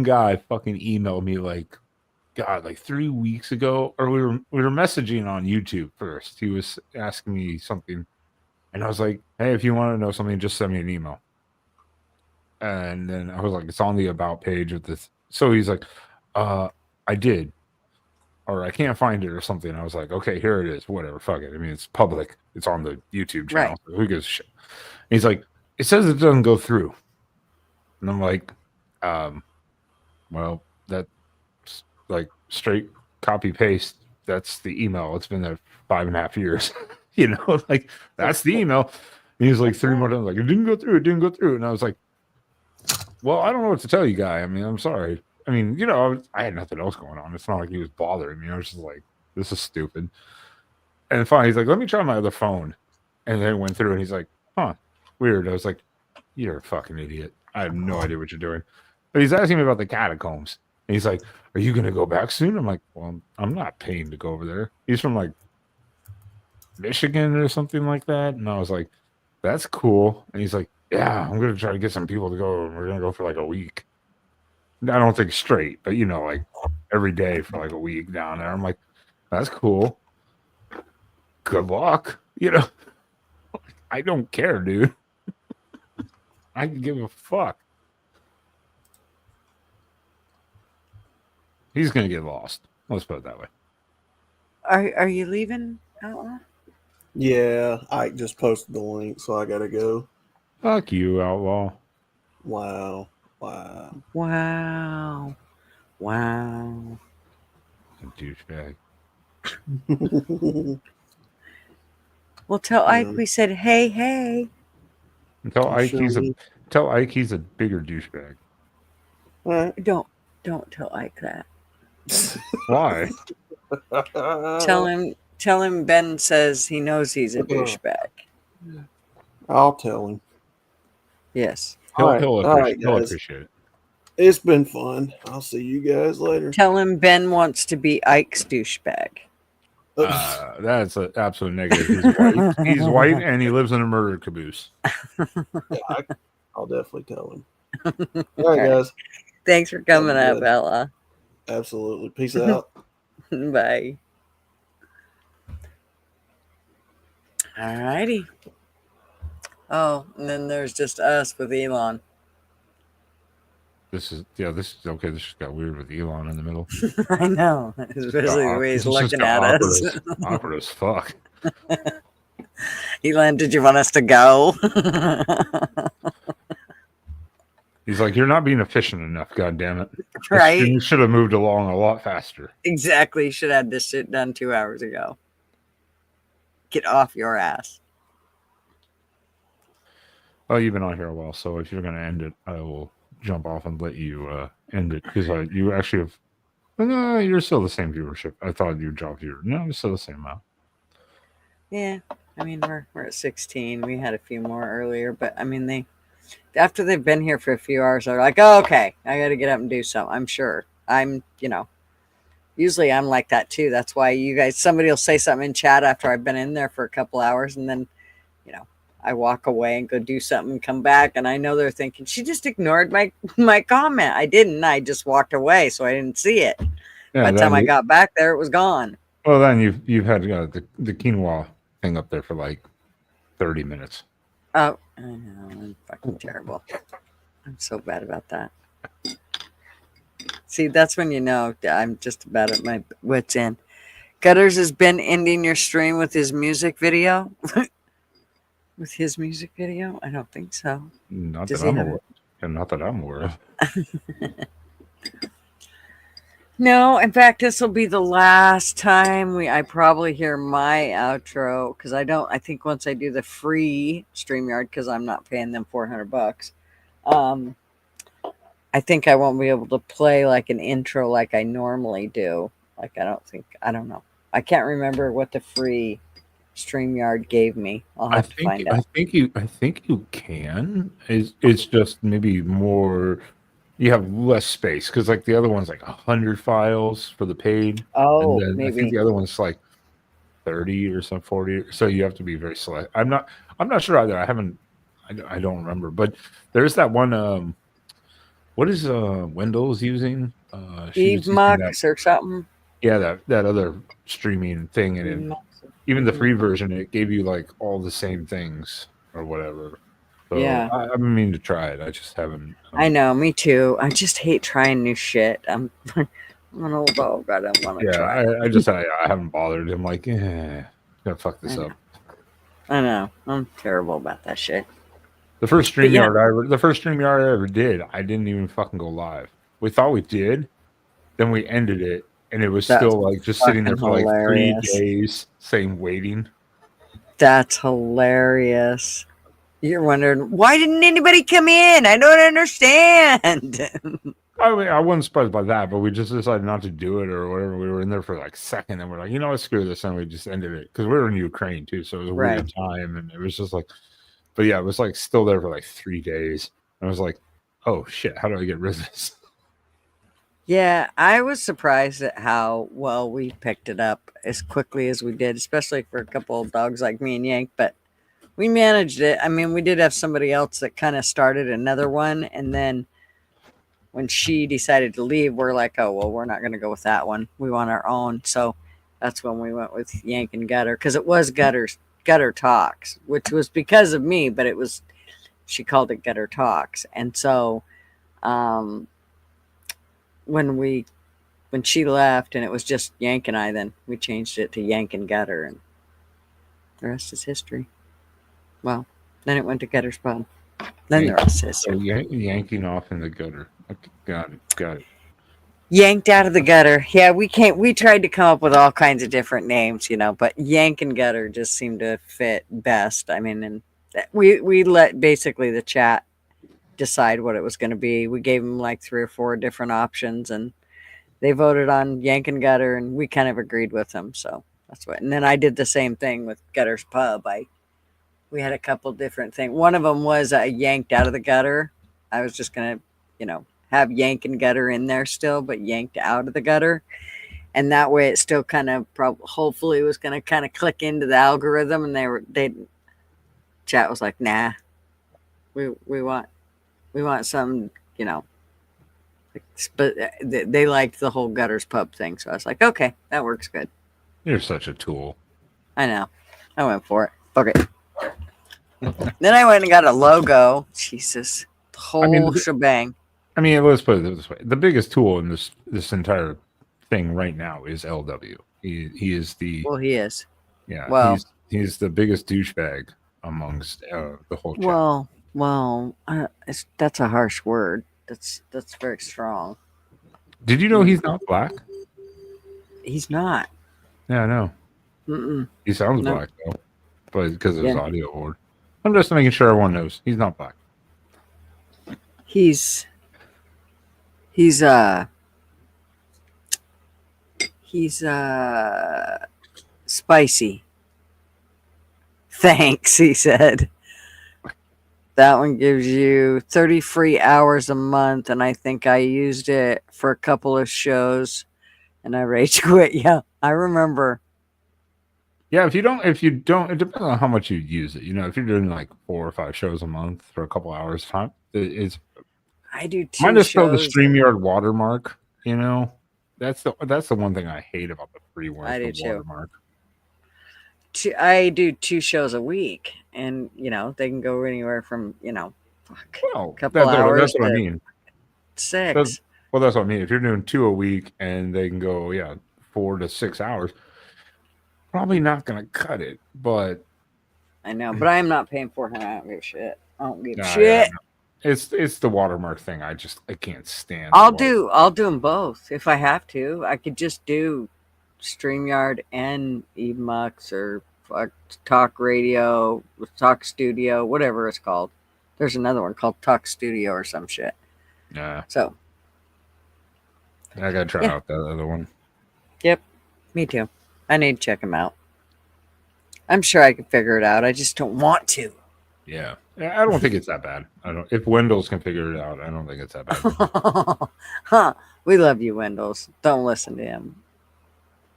Speaker 13: guy fucking emailed me like 3 weeks ago, or we were messaging on YouTube first. He was asking me something, and I was like, hey, if you want to know something, just send me an email. And then I was like, it's on the about page of this. So he's like, I did. Or I can't find it or something. I was like, okay, here it is. Whatever. Fuck it. I mean, it's public. It's on the YouTube channel.
Speaker 3: Right.
Speaker 13: So who gives a shit? And he's like, it says it doesn't go through. And I'm like, well, that's like straight copy paste. That's the email. It's been there 5.5 years. Like that's the email. And he's like 3 more times, like, it didn't go through. It didn't go through. And I was like, well, I don't know what to tell you, guy. I mean, I'm sorry. I mean, I had nothing else going on. It's not like he was bothering me. I was just like, this is stupid. And finally, he's like, let me try my other phone. And then it went through, and he's like, huh, weird. I was like, you're a fucking idiot. I have no idea what you're doing. But he's asking me about the catacombs. And he's like, are you going to go back soon? I'm like, well, I'm not paying to go over there. He's from like Michigan or something like that. And I was like, that's cool. And he's like, yeah, I'm going to try to get some people to go. And we're going to go for like a week. I don't think straight, but like every day for like a week down there. I'm like, that's cool. Good luck. I don't care, dude. I can give a fuck. He's gonna get lost. Let's put it that way.
Speaker 3: Are you leaving, Outlaw?
Speaker 9: Yeah, I just posted the link, so I gotta go.
Speaker 13: Fuck you, Outlaw.
Speaker 9: Wow.
Speaker 3: Wow.
Speaker 13: A douchebag.
Speaker 3: Well, tell Ike we said, hey.
Speaker 13: Tell Ike he's a bigger douchebag.
Speaker 3: Don't tell Ike that.
Speaker 13: Why?
Speaker 3: Tell him Ben says he knows he's a douchebag.
Speaker 9: I'll tell him.
Speaker 3: Yes.
Speaker 13: He'll appreciate it.
Speaker 9: It's been fun. I'll see you guys later.
Speaker 3: Tell him Ben wants to be Ike's douchebag.
Speaker 13: That's an absolute negative. He's white and he lives in a murder caboose.
Speaker 9: Yeah, I'll definitely tell him. All right, guys.
Speaker 3: Thanks for coming up, Ella.
Speaker 9: Absolutely. Peace out.
Speaker 3: Bye. All righty. Oh, and then there's just us with Elon.
Speaker 13: This is okay. This just got weird with Elon in the middle.
Speaker 3: I know, especially the way he's looking at us.
Speaker 13: Awkward as fuck.
Speaker 3: Elon, did you want us to go?
Speaker 13: He's like, you're not being efficient enough. God damn it!
Speaker 3: Right?
Speaker 13: You should have moved along a lot faster.
Speaker 3: Exactly. Should have had this shit done 2 hours ago. Get off your ass.
Speaker 13: Well, you've been on here a while, so if you're going to end it, I will jump off and let you end it because you actually have. No, you're still the same viewership. I thought you dropped your. No, it's still the same amount.
Speaker 3: Yeah, I mean we're at 16. We had a few more earlier, but I mean after they've been here for a few hours, they're like, oh, okay, I got to get up and do something. I'm sure. Usually I'm like that too. That's why somebody will say something in chat after I've been in there for a couple hours, and then I walk away and go do something and come back, and I know they're thinking she just ignored my comment. I didn't. I just walked away, so I didn't see it.
Speaker 13: Yeah,
Speaker 3: By the time I got back there, it was gone.
Speaker 13: Well, then you've had the quinoa thing up there for like 30 minutes.
Speaker 3: Oh, I know, I'm fucking terrible.
Speaker 12: I'm so bad about that. See, that's when you know I'm just about at my wits' end. Gutters has been ending your stream with his music video. With his music video? I don't think so.
Speaker 13: Not
Speaker 12: Does
Speaker 13: that
Speaker 12: he
Speaker 13: I'm
Speaker 12: have
Speaker 13: aware. And not that I'm aware of.
Speaker 12: No, in fact, this will be the last time I probably hear my outro because I think once I do the free StreamYard because I'm not paying them $400, I think I won't be able to play like an intro like I normally do. Like I don't know. I can't remember what the free StreamYard gave me. I'll have to find out.
Speaker 13: I think you can. It's just maybe more. You have less space because like the other one's like 100 files for the paid, and
Speaker 12: Oh,
Speaker 13: then I think
Speaker 12: maybe.
Speaker 13: the other one's like 30 or some 40. So you have to be very select. I'm not sure either. I don't remember, but there's that one. What is Wendell's using? She
Speaker 12: Eve
Speaker 13: was using that.
Speaker 12: Mux or something.
Speaker 13: Yeah, that other streaming thing, and
Speaker 12: Eve Mux.
Speaker 13: even the free
Speaker 12: Mhm.
Speaker 13: version, it gave you like all the same things or whatever. So
Speaker 12: Yeah.
Speaker 13: I've been meaning to try it. I just haven't.
Speaker 12: I know, me too. I just hate trying new shit. I'm an old dog. I don't want to
Speaker 13: Yeah,
Speaker 12: try it.
Speaker 13: I haven't bothered. I'm like, gonna fuck this up.
Speaker 12: I know. I'm terrible about that shit.
Speaker 13: The first
Speaker 12: But yeah.
Speaker 13: StreamYard I ever did, I didn't even fucking go live. We thought we did, then we ended it, and it was
Speaker 12: That's
Speaker 13: still like just sitting there
Speaker 12: fucking
Speaker 13: for like 3
Speaker 12: hilarious.
Speaker 13: days, saying waiting.
Speaker 12: That's hilarious. You're wondering why didn't anybody come in? I don't understand.
Speaker 13: I mean, I wasn't surprised by that, but we just decided not to do it or whatever. We were in there for like a second, and we're like, you know what, screw this, and we just ended it because we were in Ukraine too, so it was a
Speaker 12: Right.
Speaker 13: weird time, and it was just like, but yeah, it was like still there for like 3 days. I was like, oh shit, how do I get rid of this?
Speaker 12: Yeah, I was surprised at how well we picked it up as quickly as we did, especially for a couple of dogs like me and Yank, but we managed it. I mean, we did have somebody else that kind of started another one, and then when she decided to leave, we're like, oh, well, we're not going to go with that one. We want our own. So that's when we went with Yank and Gutter because it was Gutter Talks, which was because of me, but it was, she called it Gutter Talks. And so when she left and it was just Yank and I, then we changed it to Yank and Gutter, and the rest is history. Well, then it went to Gutter's Pub. Then the rest is
Speaker 13: So yanking off in the gutter. Okay, got it.
Speaker 12: Yanked out of the gutter. Yeah, we tried to come up with all kinds of different names, but Yank and Gutter just seemed to fit best. I mean, and we let basically the chat decide what it was going to be. We gave them like 3 or 4 different options, and they voted on Yank and Gutter, and we kind of agreed with them. So that's what. And then I did the same thing with Gutter's Pub. We had a couple different things. One of them was yanked out of the gutter. I was just going to, have Yank and Gutter in there still, but yanked out of the gutter. And that way it still kind of hopefully was going to kind of click into the algorithm. And chat was like, nah, we want some, but they liked the whole Gutter's Pub thing. So I was like, okay, that works good.
Speaker 13: You're such a tool.
Speaker 12: I know. I went for it. Okay. Then I went and got a logo. Jesus. The whole shebang.
Speaker 13: I mean, let's put it this way. The biggest tool in this entire thing right now is LW. He is the...
Speaker 12: Well, he is.
Speaker 13: Yeah.
Speaker 12: Well,
Speaker 13: he's the biggest douchebag amongst the whole chat.
Speaker 12: Well, that's a harsh word. That's very strong.
Speaker 13: Did you know he's not black?
Speaker 12: He's not.
Speaker 13: Yeah, I know.
Speaker 12: Mm-mm.
Speaker 13: He sounds black, though. But because of his audio board. I'm just making sure everyone knows he's not black.
Speaker 12: He's spicy. Thanks, he said. That one gives you 30 free hours a month, and I think I used it for a couple of shows, and I rage quit. Yeah, I remember.
Speaker 13: Yeah, if you don't, it depends on how much you use it. If you're doing like 4 or 5 shows a month for a couple hours time, it's.
Speaker 12: I do 2
Speaker 13: mine is still the
Speaker 12: shows.
Speaker 13: StreamYard watermark. That's the one thing I hate about the free one.
Speaker 12: I do
Speaker 13: the
Speaker 12: too.
Speaker 13: Watermark.
Speaker 12: I do 2 shows a week, and they can go anywhere from
Speaker 13: Well,
Speaker 3: Couple hours
Speaker 13: that's what I
Speaker 3: to
Speaker 13: mean.
Speaker 3: 6.
Speaker 13: That's what I mean. If you're doing 2 a week and they can go, 4 to 6 hours, probably not going to cut it. But
Speaker 12: I know, but I am not paying $400. I don't give a shit. I don't give a
Speaker 13: Nah,
Speaker 12: shit.
Speaker 13: it's the watermark thing. I can't stand.
Speaker 12: I'll do them both if I have to. I could just do StreamYard and eMux or Talk Radio, Talk Studio, whatever it's called. There's another one called Talk Studio or some shit.
Speaker 13: Yeah.
Speaker 12: So
Speaker 13: I gotta try out that other one.
Speaker 12: Yep, me too. I need to check them out. I'm sure I can figure it out. I just don't want to.
Speaker 13: Yeah, I don't think it's that bad. If Windows can figure it out, I don't think it's that bad.
Speaker 12: Huh? We love you, Windows. Don't listen to him.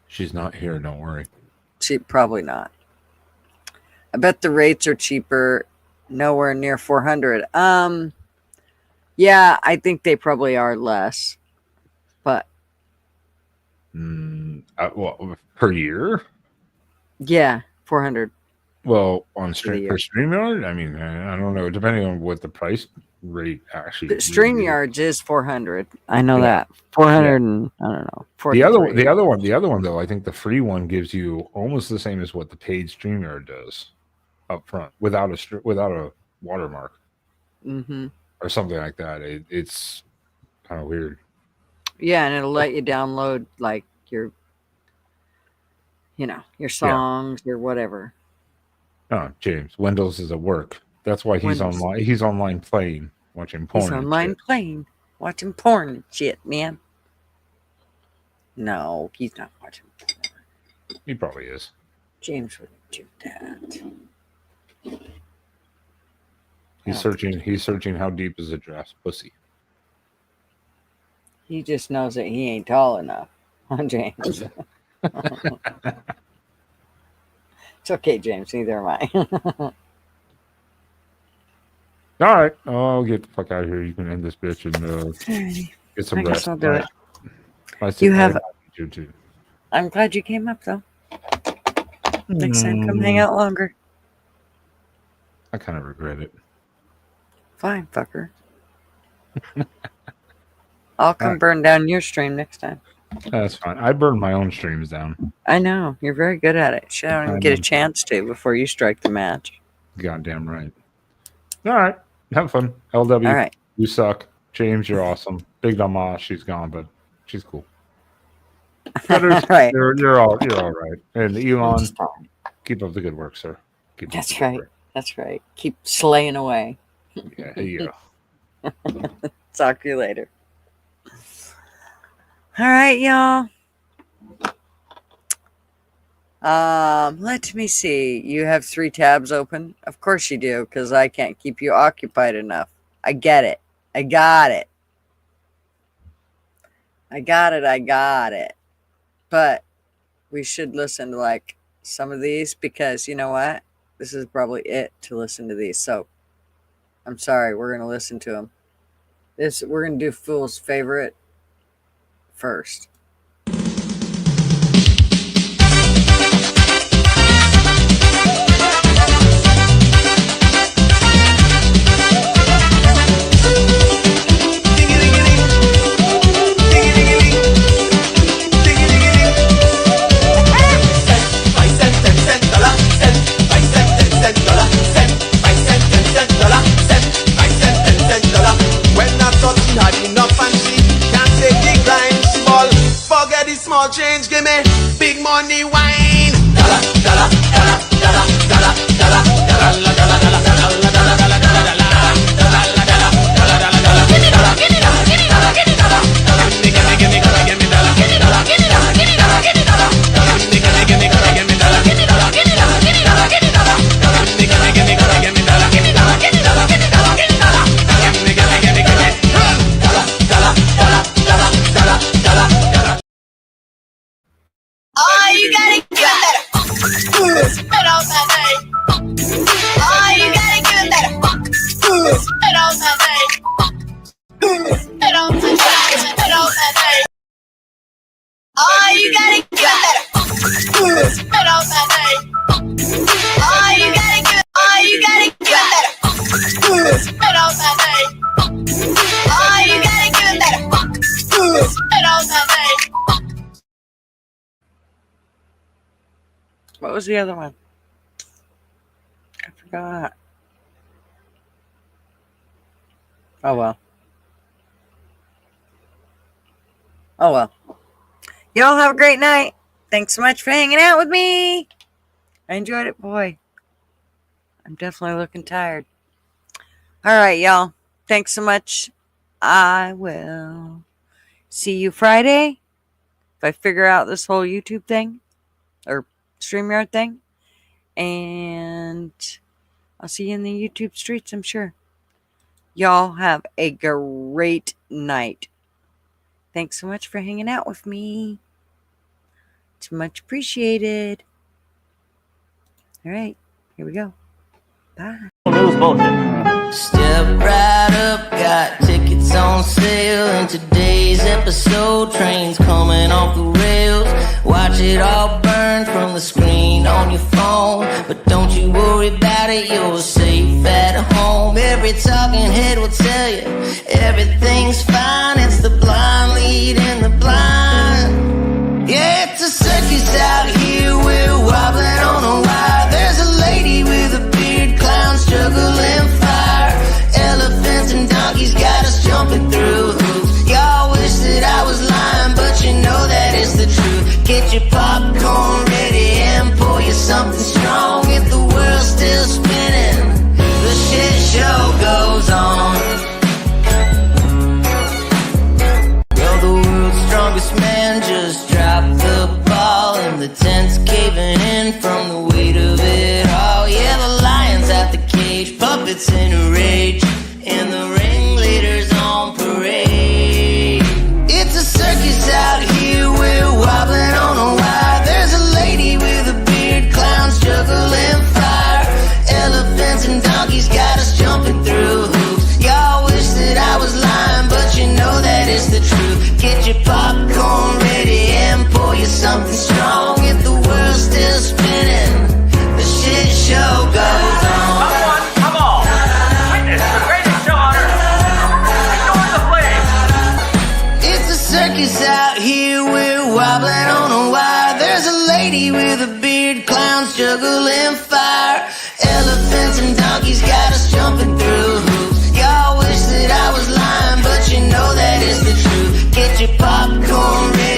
Speaker 13: She's not here. Don't worry.
Speaker 12: She probably not. I bet the rates are cheaper. Nowhere near 400. Yeah, I think they probably are less. But
Speaker 13: well, per year?
Speaker 12: Yeah, 400.
Speaker 13: Well, on StreamYard, I mean, I don't know. Depending on what the price rate actually.
Speaker 12: StreamYards is 400. I know that 400 and I don't know.
Speaker 13: The other one though, I think the free one gives you almost the same as what the paid StreamYard does up front without a watermark or something like that. It's kind of weird.
Speaker 12: Yeah, and it'll let you download like your songs or whatever.
Speaker 13: Oh, James, Windows is at work. That's why he's online. He's online playing, watching porn.
Speaker 12: He's online playing, watching porn and shit, man. No, he's not watching porn.
Speaker 13: He probably is.
Speaker 12: James wouldn't do that.
Speaker 13: He's searching how deep is a giraffe's pussy.
Speaker 12: He just knows that he ain't tall enough. Huh, James? It's okay, James. Neither am I.
Speaker 13: All right. I'll get the fuck out of here. You can end this bitch and get some rest.
Speaker 12: I'll do it.
Speaker 13: You too.
Speaker 12: I'm glad you came up, though. Next time, come hang out longer.
Speaker 13: I kind of regret it.
Speaker 12: Fine, fucker. I'll come burn down your stream next time.
Speaker 13: That's fine. I burn my own streams down.
Speaker 12: I know. You're very good at it. Shit, I don't even get a chance to before you strike the match.
Speaker 13: Goddamn right. All right. Have fun. LW.
Speaker 12: All right.
Speaker 13: You suck. James, you're awesome. Big Dama, she's gone, but she's cool.
Speaker 12: Right.
Speaker 13: You're all right. And Elon, keep up the good work, sir.
Speaker 12: That's right. That's right. Keep slaying away.
Speaker 13: Yeah.
Speaker 12: Talk to you later. All right, y'all. Let me see. You have 3 tabs open? Of course you do, because I can't keep you occupied enough. I get it. I got it. But we should listen to like some of these because you know what? This is probably it to listen to these. So I'm sorry, we're gonna listen to them. We're gonna do Fool's Favorite first.
Speaker 14: Small change, give me big money wine. Dollar, dollar, dollar, dollar, dollar, dollar, dollar, dollar, dollar, dollar, dollar,
Speaker 15: Oh, you gotta give that spit on that thing. Oh, you gotta give that spit on that thing. Spit on that thing. Spit on that thing. Oh, you gotta give that spit on that thing. Oh, you gotta give that Spit on my name. Oh, you gotta give it better. Spit on my name.
Speaker 3: What was the other one? I forgot. Oh well. Oh well. Y'all have a great night. Thanks so much for hanging out with me. I enjoyed it, boy. I'm definitely looking tired. All right, y'all. Thanks so much. I will see you Friday. If I figure out this whole YouTube thing or StreamYard thing. And I'll see you in the YouTube streets, I'm sure. Y'all have a great night. Thanks so much for hanging out with me. It's much appreciated. All right, here we go. Bye.
Speaker 2: News bullshit. Step right up, got tickets on sale. In today's episode, trains coming off the rails. Watch it all burn from the screen on your phone. But don't you worry about it, you're safe at home. Every talking head will tell you everything's fine. It's the blind leading the blind. Yeah, it's a circus out here, we're wobbling on a wire. There's a lady with a beard, clowns juggling fire. Elephants and donkeys got us jumping through hoops. Y'all wish that I was lying, but you know that it's the truth. Get your popcorn ready and pour you something strong. If the world's still spinning, the shit show goes on. Well, the world's strongest man just dropped the ball, and the tent's caving in from the weight of it all. Yeah, the lion's at the cage, puppets in a rage, and the ringleader's on parade. It's a circus out here, we're wobbling on a wire. There's a lady with a beard, clowns juggling fire. Elephants and donkeys got us jumping through hoops. Y'all wish that I was lying, but you know that it's the truth. Get your popcorn ready and pour you something strong. If the world's still spinning, the shit show goes on.
Speaker 1: Come on, come on. Witness the greatest show on earth. Ignore the flames.
Speaker 2: It's a circus out here, we're wobbling on a wire. There's a lady with a beard, clowns juggling fire. Elephants and donkeys got us jumping through hoops. Y'all wish that I was lying, but you know that it's the truth. Get your popcorn ready